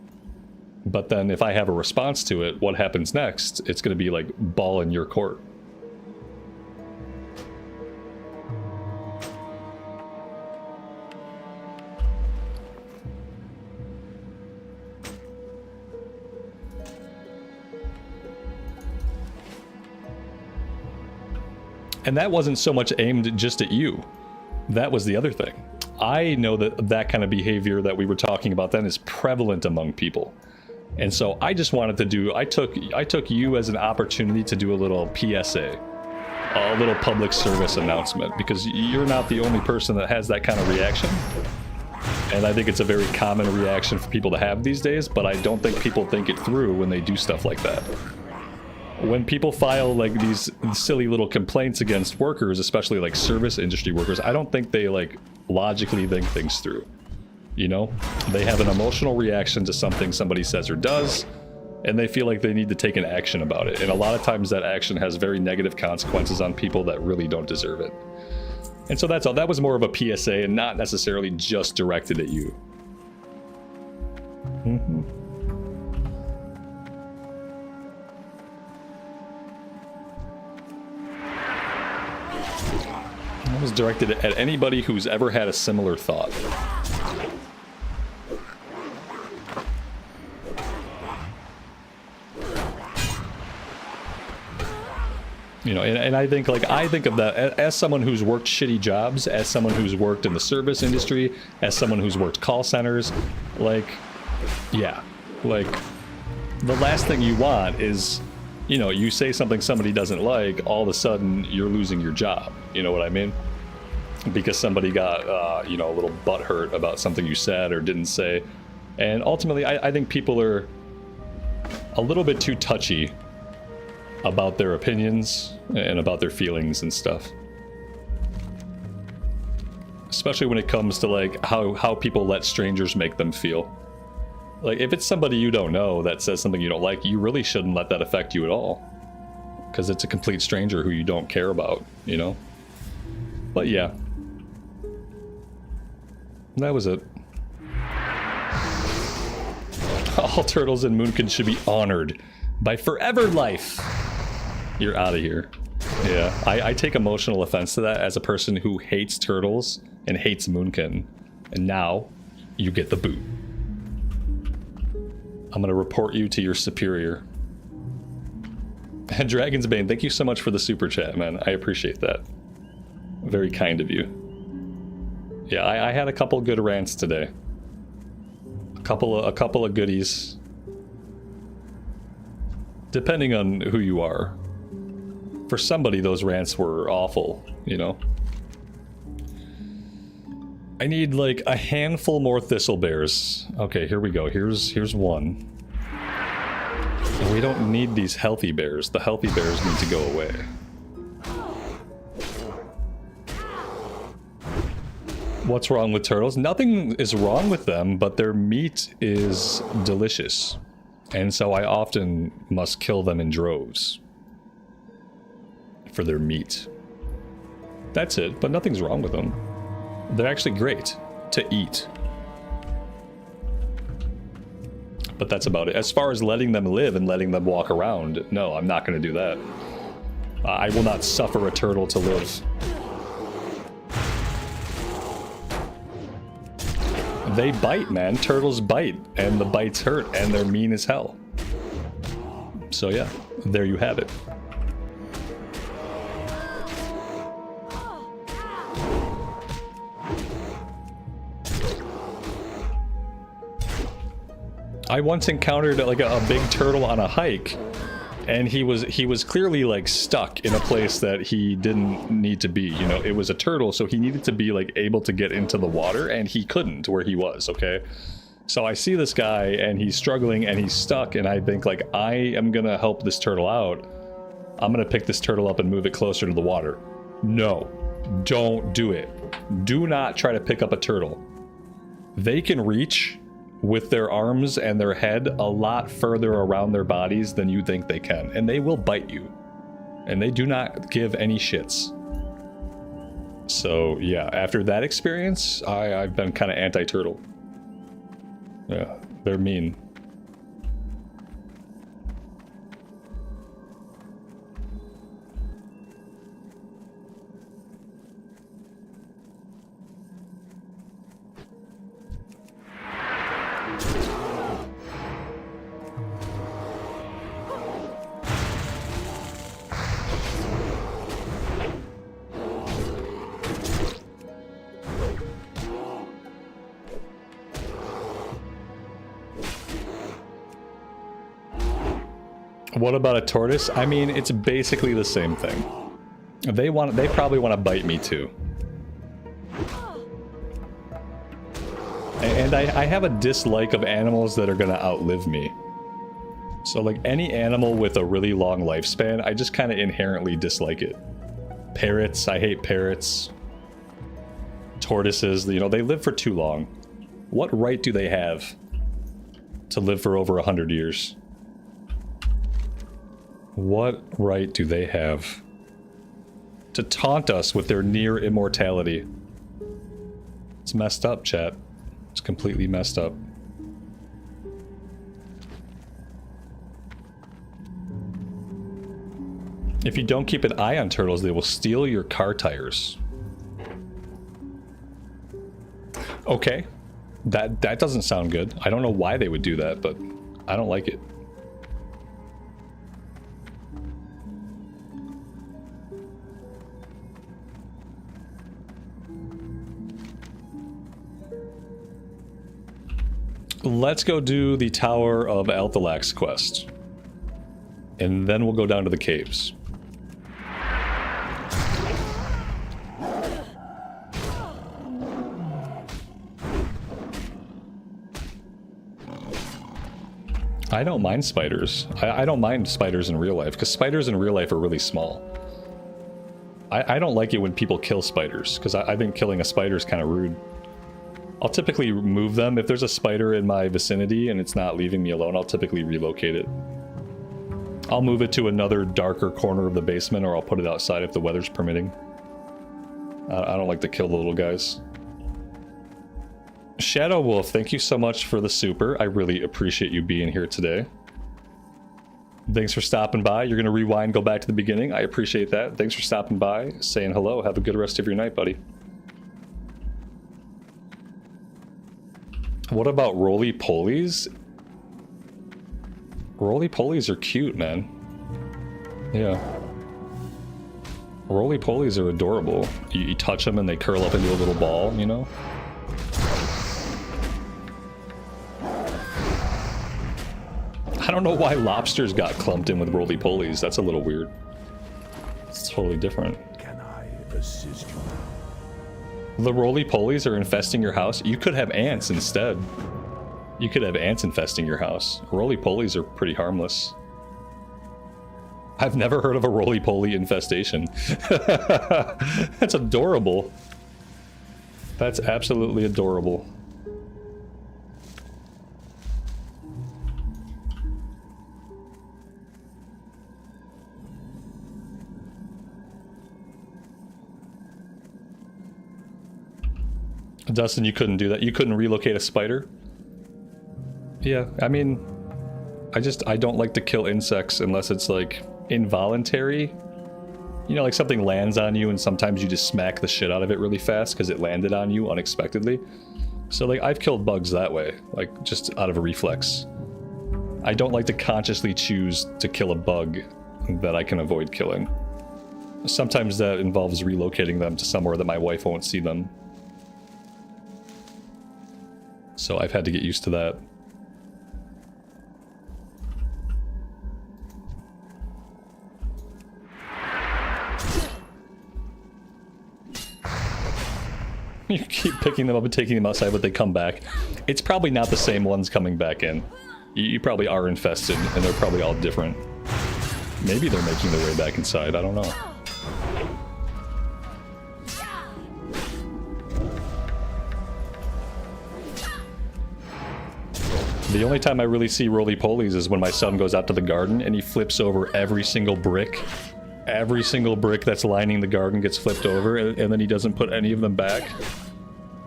but then if I have a response to it, what happens next, it's going to be like ball in your court. And that wasn't so much aimed just at you. That was the other thing. I know that that kind of behavior that we were talking about then is prevalent among people. And so I just wanted to do, I took you as an opportunity to do a little PSA, a little public service announcement, because you're not the only person that has that kind of reaction. And I think it's a very common reaction for people to have these days, but I don't think people think it through when they do stuff like that. When people file like these silly little complaints against workers, especially like service industry workers, I don't think they like logically think things through. You know, they have an emotional reaction to something somebody says or does, and they feel like they need to take an action about it. And a lot of times that action has very negative consequences on people that really don't deserve it. And so that's all. That was more of a PSA and not necessarily just directed at you. That was directed at anybody who's ever had a similar thought. You know, and I think, like, I think of that as someone who's worked shitty jobs, as someone who's worked in the service industry, as someone who's worked call centers. Like, yeah, like, the last thing you want is, you know, you say something somebody doesn't like, all of a sudden you're losing your job. You know what I mean? Because somebody got, you know, a little butthurt about something you said or didn't say. And ultimately, I think people are a little bit too touchy about their opinions and about their feelings and stuff. Especially when it comes to, like, how people let strangers make them feel. Like, if it's somebody you don't know that says something you don't like, you really shouldn't let that affect you at all. Because it's a complete stranger who you don't care about, you know? But yeah. That was it. All turtles in Moonkin should be honored by forever life. You're out of here. Yeah, I take emotional offense to that as a person who hates turtles and hates Moonkin. And now, you get the boot. I'm gonna report you to your superior. Dragon's Bane, thank you so much for the super chat, man. I appreciate that. Very kind of you. Yeah, I had a couple good rants today. A couple of goodies. Depending on who you are. For somebody, those rants were awful, you know? I need like a handful more thistle bears. Okay, here we go. Here's one. And we don't need these healthy bears. The healthy bears need to go away. What's wrong with turtles? Nothing is wrong with them, but their meat is delicious. And so I often must kill them in droves for their meat. That's it, but nothing's wrong with them. They're actually great to eat. But that's about it. As far as letting them live and letting them walk around, no, I'm not going to do that. I will not suffer a turtle to live. They bite, man. Turtles bite, and the bites hurt, and they're mean as hell. So yeah, there you have it. I once encountered like a big turtle on a hike, and he was clearly like stuck in a place that he didn't need to be. You know, it was a turtle, so he needed to be like able to get into the water, and he couldn't where he was. Okay, so I see this guy, and he's struggling, and he's stuck, and I think like, I am gonna help this turtle out. I'm gonna pick this turtle up and move it closer to the water. No, don't do it. Do not try to pick up a turtle. They can reach with their arms and their head a lot further around their bodies than you think they can, and they will bite you, and they do not give any shits. So yeah, after that experience, I've been kind of anti-turtle. Yeah, they're mean. What about a tortoise? I mean, it's basically the same thing. They probably want to bite me too. And I have a dislike of animals that are going to outlive me. So like any animal with a really long lifespan, I just kind of inherently dislike it. Parrots, I hate parrots. Tortoises, you know, they live for too long. What right do they have to live for over 100 years? What right do they have to taunt us with their near immortality? It's messed up, chat. It's completely messed up. If you don't keep an eye on turtles, they will steal your car tires. Okay. That doesn't sound good. I don't know why they would do that, but I don't like it. Let's go do the Tower of Altalax quest. And then we'll go down to the caves. I don't mind spiders. I don't mind spiders in real life, because spiders in real life are really small. I don't like it when people kill spiders, because I think killing a spider is kind of rude. I'll typically move them. If there's a spider in my vicinity and it's not leaving me alone, I'll typically relocate it. I'll move it to another darker corner of the basement, or I'll put it outside if the weather's permitting. I don't like to kill the little guys. Shadow Wolf, thank you so much for the super. I really appreciate you being here today. Thanks for stopping by. You're going to rewind, go back to the beginning. I appreciate that. Thanks for stopping by, saying hello. Have a good rest of your night, buddy. What about roly-polies? Roly-polies are cute, man. Yeah. Roly-polies are adorable. You touch them and they curl up into a little ball, you know? I don't know why lobsters got clumped in with roly-polies. That's a little weird. It's totally different. Can I assist you? The roly-polies are infesting your house. You could have ants instead. You could have ants infesting your house. Roly-polies are pretty harmless. I've never heard of a roly-poly infestation. That's adorable. That's absolutely adorable. Dustin, you couldn't do that. You couldn't relocate a spider? Yeah, I mean, I don't like to kill insects unless it's like involuntary. You know, like something lands on you and sometimes you just smack the shit out of it really fast because it landed on you unexpectedly. So like I've killed bugs that way, like just out of a reflex. I don't like to consciously choose to kill a bug that I can avoid killing. Sometimes that involves relocating them to somewhere that my wife won't see them. So I've had to get used to that. You keep picking them up and taking them outside, but they come back. It's probably not the same ones coming back in. You probably are infested, and they're probably all different. Maybe they're making their way back inside, I don't know. The only time I really see roly-polies is when my son goes out to the garden and he flips over every single brick. Every single brick that's lining the garden gets flipped over, and then he doesn't put any of them back.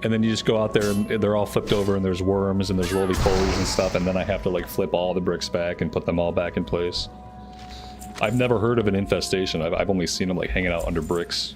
And then you just go out there and they're all flipped over and there's worms and there's roly-polies and stuff, and then I have to like flip all the bricks back and put them all back in place. I've never heard of an infestation. I've only seen them like hanging out under bricks.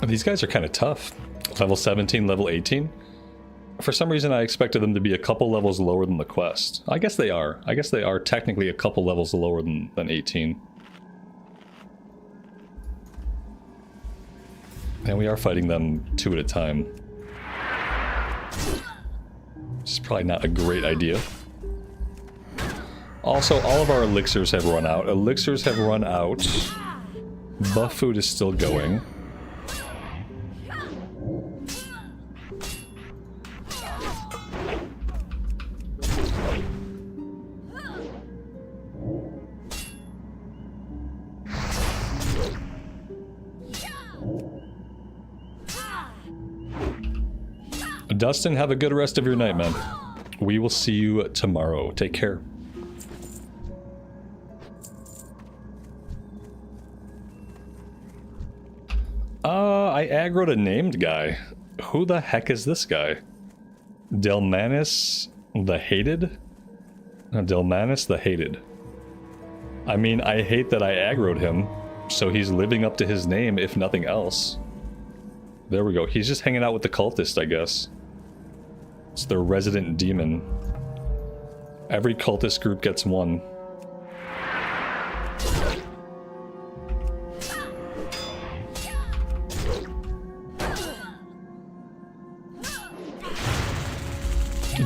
These guys are kind of tough. Level 17, level 18. For some reason I expected them to be a couple levels lower than the quest. I guess they are. I guess they are technically a couple levels lower than 18. And we are fighting them 2 at a time. Which is probably not a great idea. Also, all of our elixirs have run out. Elixirs have run out. Buff food is still going. Dustin, have a good rest of your night, man. We will see you tomorrow. Take care. I aggroed a named guy. Who the heck is this guy? Delmanis the Hated? Delmanis the Hated. I mean, I hate that I aggroed him, so he's living up to his name, if nothing else. There we go. He's just hanging out with the cultist, I guess. It's their resident demon. Every cultist group gets one.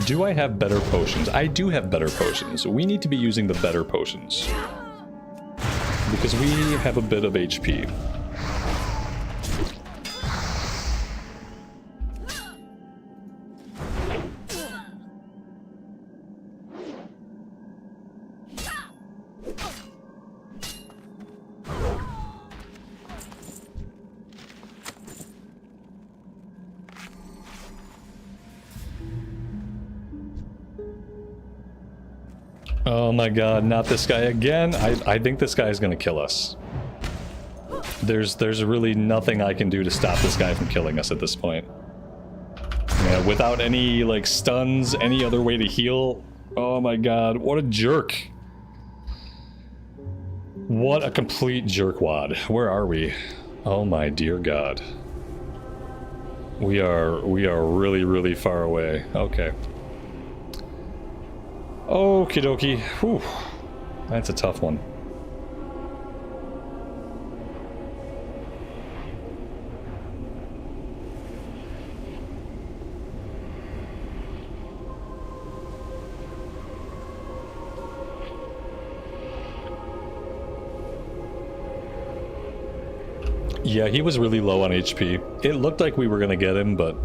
Do I have better potions? I do have better potions. We need to be using the better potions. because we have a bit of HP. Oh my god, not this guy again. I think this guy is gonna kill us. There's really nothing I can do to stop this guy from killing us at this point. Yeah, without any, like, stuns, any other way to heal. Oh my god, what a jerk. What a complete jerkwad. Where are we? Oh my dear god. We are really, really far away. Okay. Okie dokie. Whew. That's a tough one. Yeah, he was really low on HP. It looked like we were gonna get him, but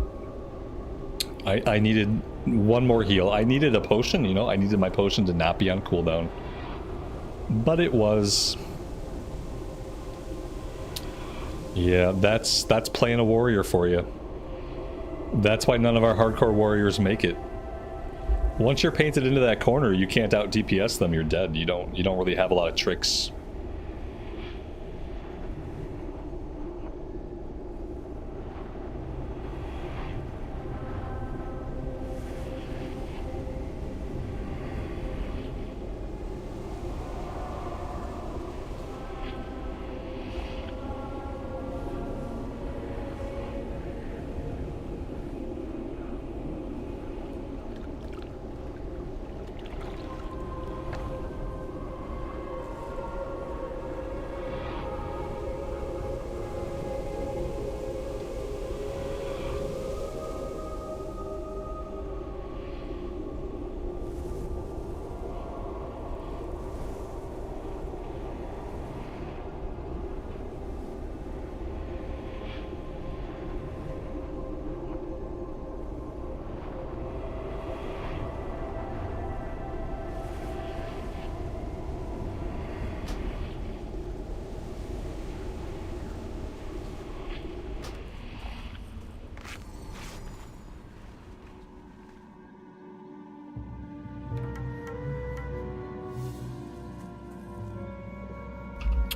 I needed one more heal. I needed a potion, you know? I needed my potion to not be on cooldown. But it was... Yeah, that's playing a warrior for you. That's why none of our hardcore warriors make it. Once you're painted into that corner, you can't out DPS them, you're dead. You don't really have a lot of tricks.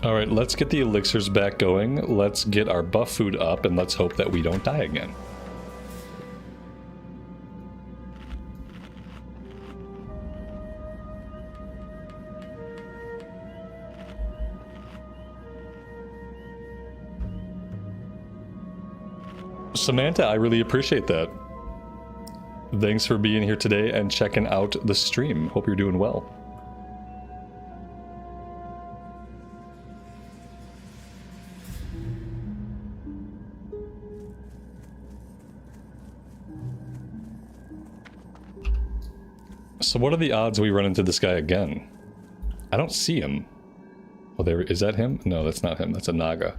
Alright, let's get the elixirs back going. Let's get our buff food up, and let's hope that we don't die again. Samantha, I really appreciate that. Thanks for being here today and checking out the stream. Hope you're doing well. So what are the odds we run into this guy again? I don't see him. Oh, there, is that him? No, that's not him. That's a Naga.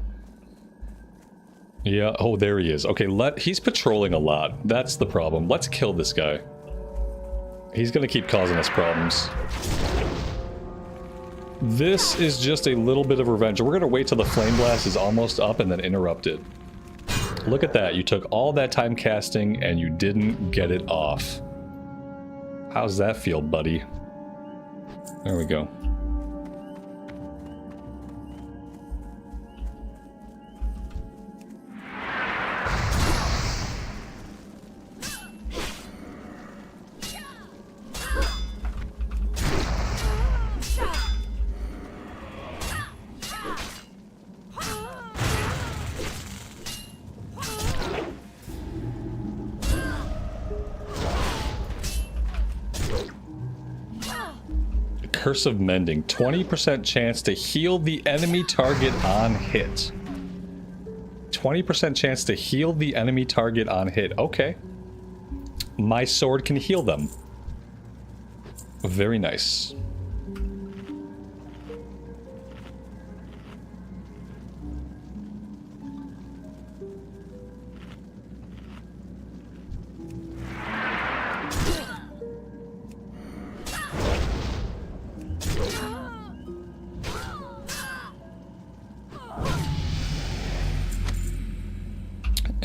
Yeah, oh, there he is. Okay, he's patrolling a lot. That's the problem. Let's kill this guy. He's gonna keep causing us problems. This is just a little bit of revenge. We're gonna wait till the flame blast is almost up and then interrupt it. Look at that. You took all that time casting and you didn't get it off. How's that feel, buddy? There we go. Curse of Mending. 20% chance to heal the enemy target on hit. 20% chance to heal the enemy target on hit. Okay. My sword can heal them. Very nice.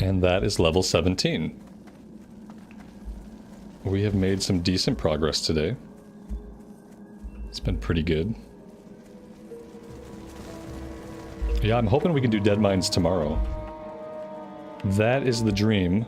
And that is level 17. We have made some decent progress today. It's been pretty good. Yeah, I'm hoping we can do Dead Mines tomorrow. That is the dream.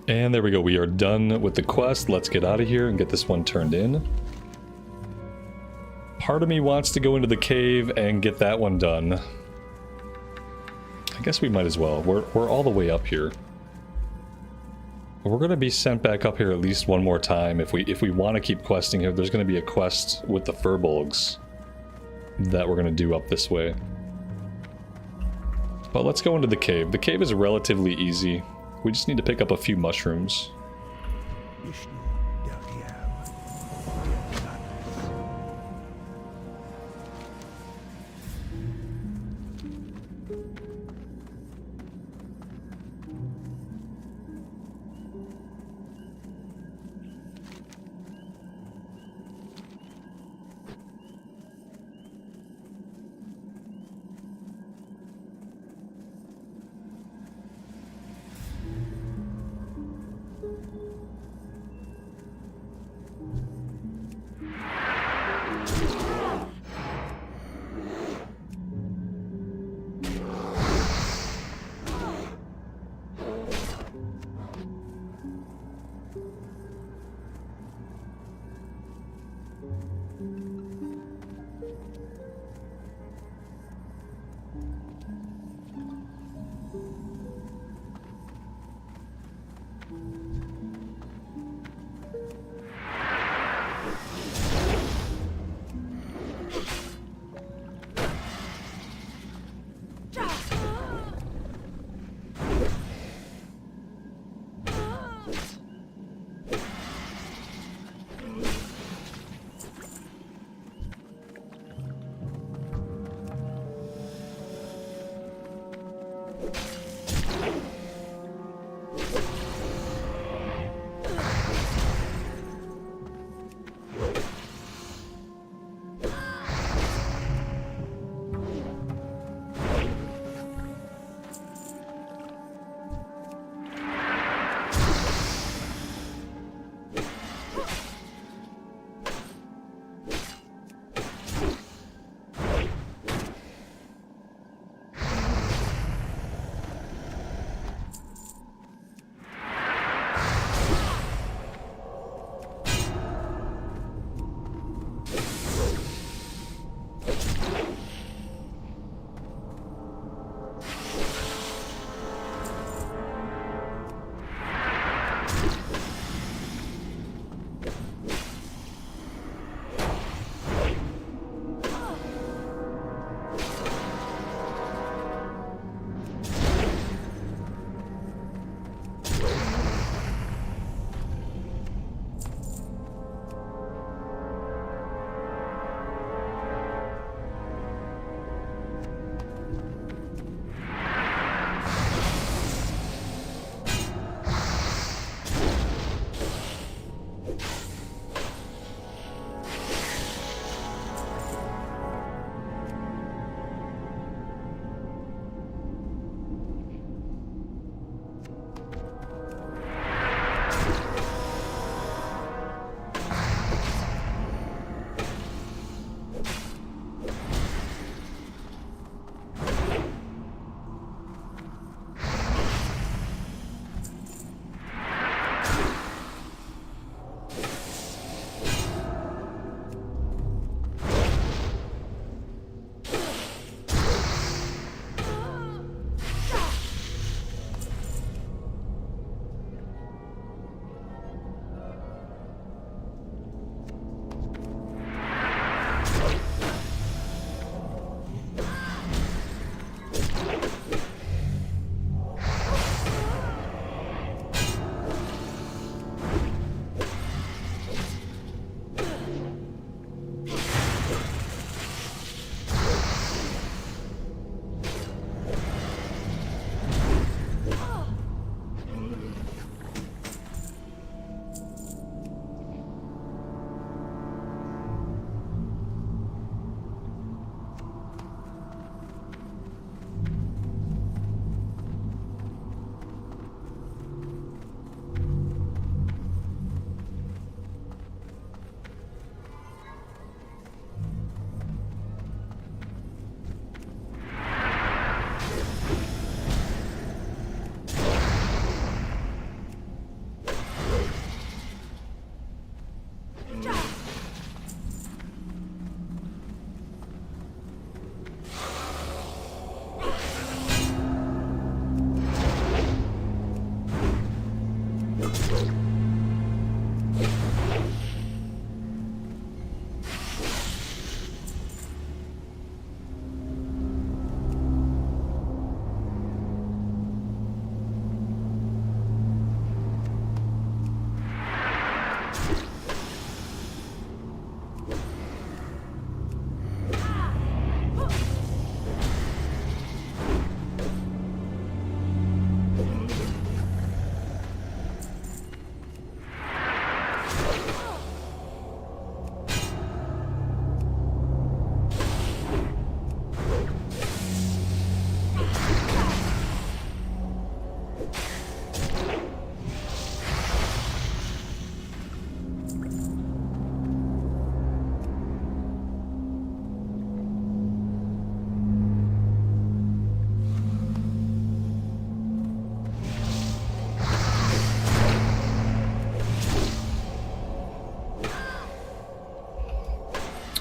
And there we go, we are done with the quest. Let's get out of here and get this one turned in. Part of me wants to go into the cave and get that one done. I guess we might as well. We're all the way up here. We're gonna be sent back up here at least one more time if we want to keep questing here. There's gonna be a quest with the furbolgs that we're gonna do up this way. But let's go into the cave. The cave is relatively easy. We just need to pick up a few mushrooms.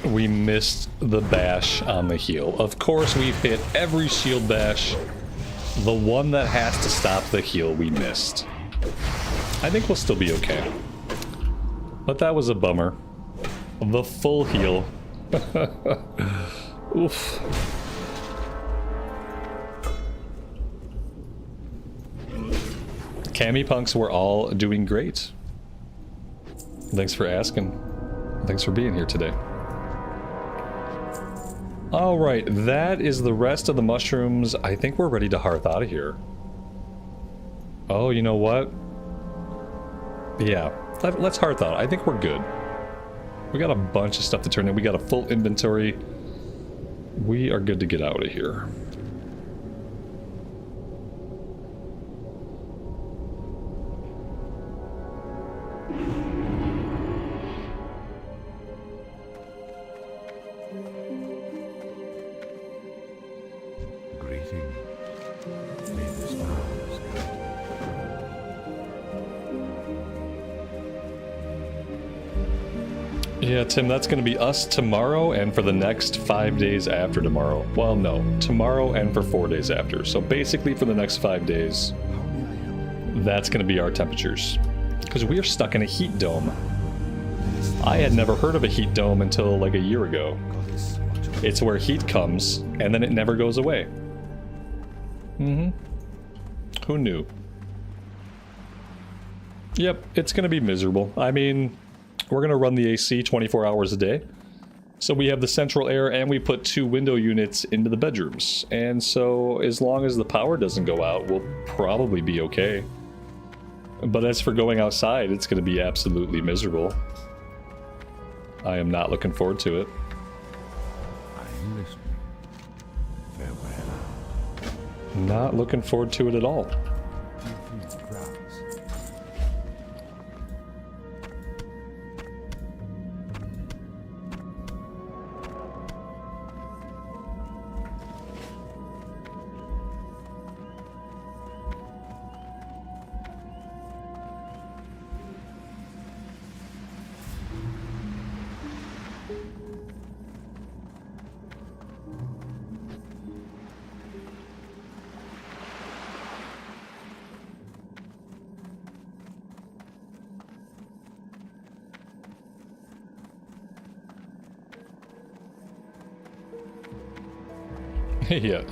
We missed the bash on the heal. Of course, we've hit every shield bash. The one that has to stop the heal, we missed. I think we'll still be okay. But that was a bummer. The full heal. Oof. Cami punks were all doing great. Thanks for asking. Thanks for being here today. Alright, that is the rest of the mushrooms. I think we're ready to hearth out of here. Oh, you know what? Yeah, let's hearth out. I think we're good. We got a bunch of stuff to turn in. We got a full inventory. We are good to get out of here. Greeting. May the stars guide you. Yeah, Tim, that's going to be us tomorrow and for the next 5 days after tomorrow. Well, no, tomorrow and for 4 days after. So basically for the next 5 days, How may I help? that's going to be our temperatures. Because we are stuck in a heat dome. I had never heard of a heat dome until like a year ago. Goddess, watch over. It's where heat comes and then it never goes away. Mm-hmm. Who knew? Yep, it's going to be miserable. I mean, we're going to run the AC 24 hours a day. So we have the central air and we put 2 window units into the bedrooms. And so as long as the power doesn't go out, we'll probably be okay. But as for going outside, it's going to be absolutely miserable. I am not looking forward to it. I am listening. Farewell. Not looking forward to it at all. Infused grass.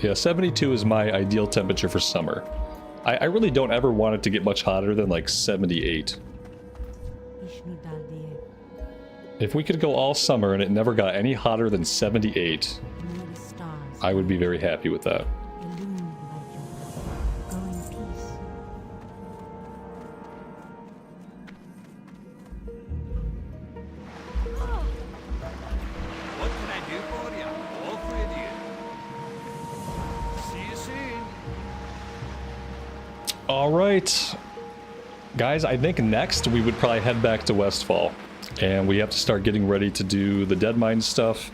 Yeah, 72 is my ideal temperature for summer. I really don't ever want it to get much hotter than like 78. Ishnu Daldir, If we could go all summer and it never got any hotter than 78, may the stars I would be very happy with that. illumined by you. Go in peace. What can I do for you? All for you. See you soon. All right. Guys, I think next we would probably head back to Westfall. And we have to start getting ready to do the Deadmine stuff.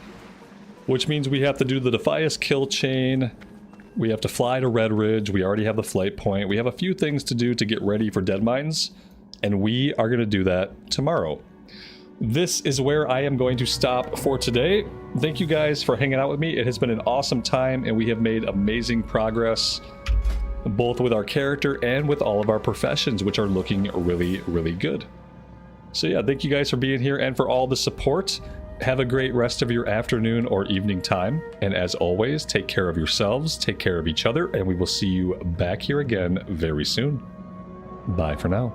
Which means we have to do the Defias kill chain. We have to fly to Red Ridge. We already have the flight point. We have a few things to do to get ready for Deadmines. And we are going to do that tomorrow. This is where I am going to stop for today. Thank you guys for hanging out with me. It has been an awesome time and we have made amazing progress. Both with our character and with all of our professions, which are looking really, really good. So yeah, thank you guys for being here and for all the support. Have a great rest of your afternoon or evening time. And as always, take care of yourselves, take care of each other, and we will see you back here again very soon. Bye for now.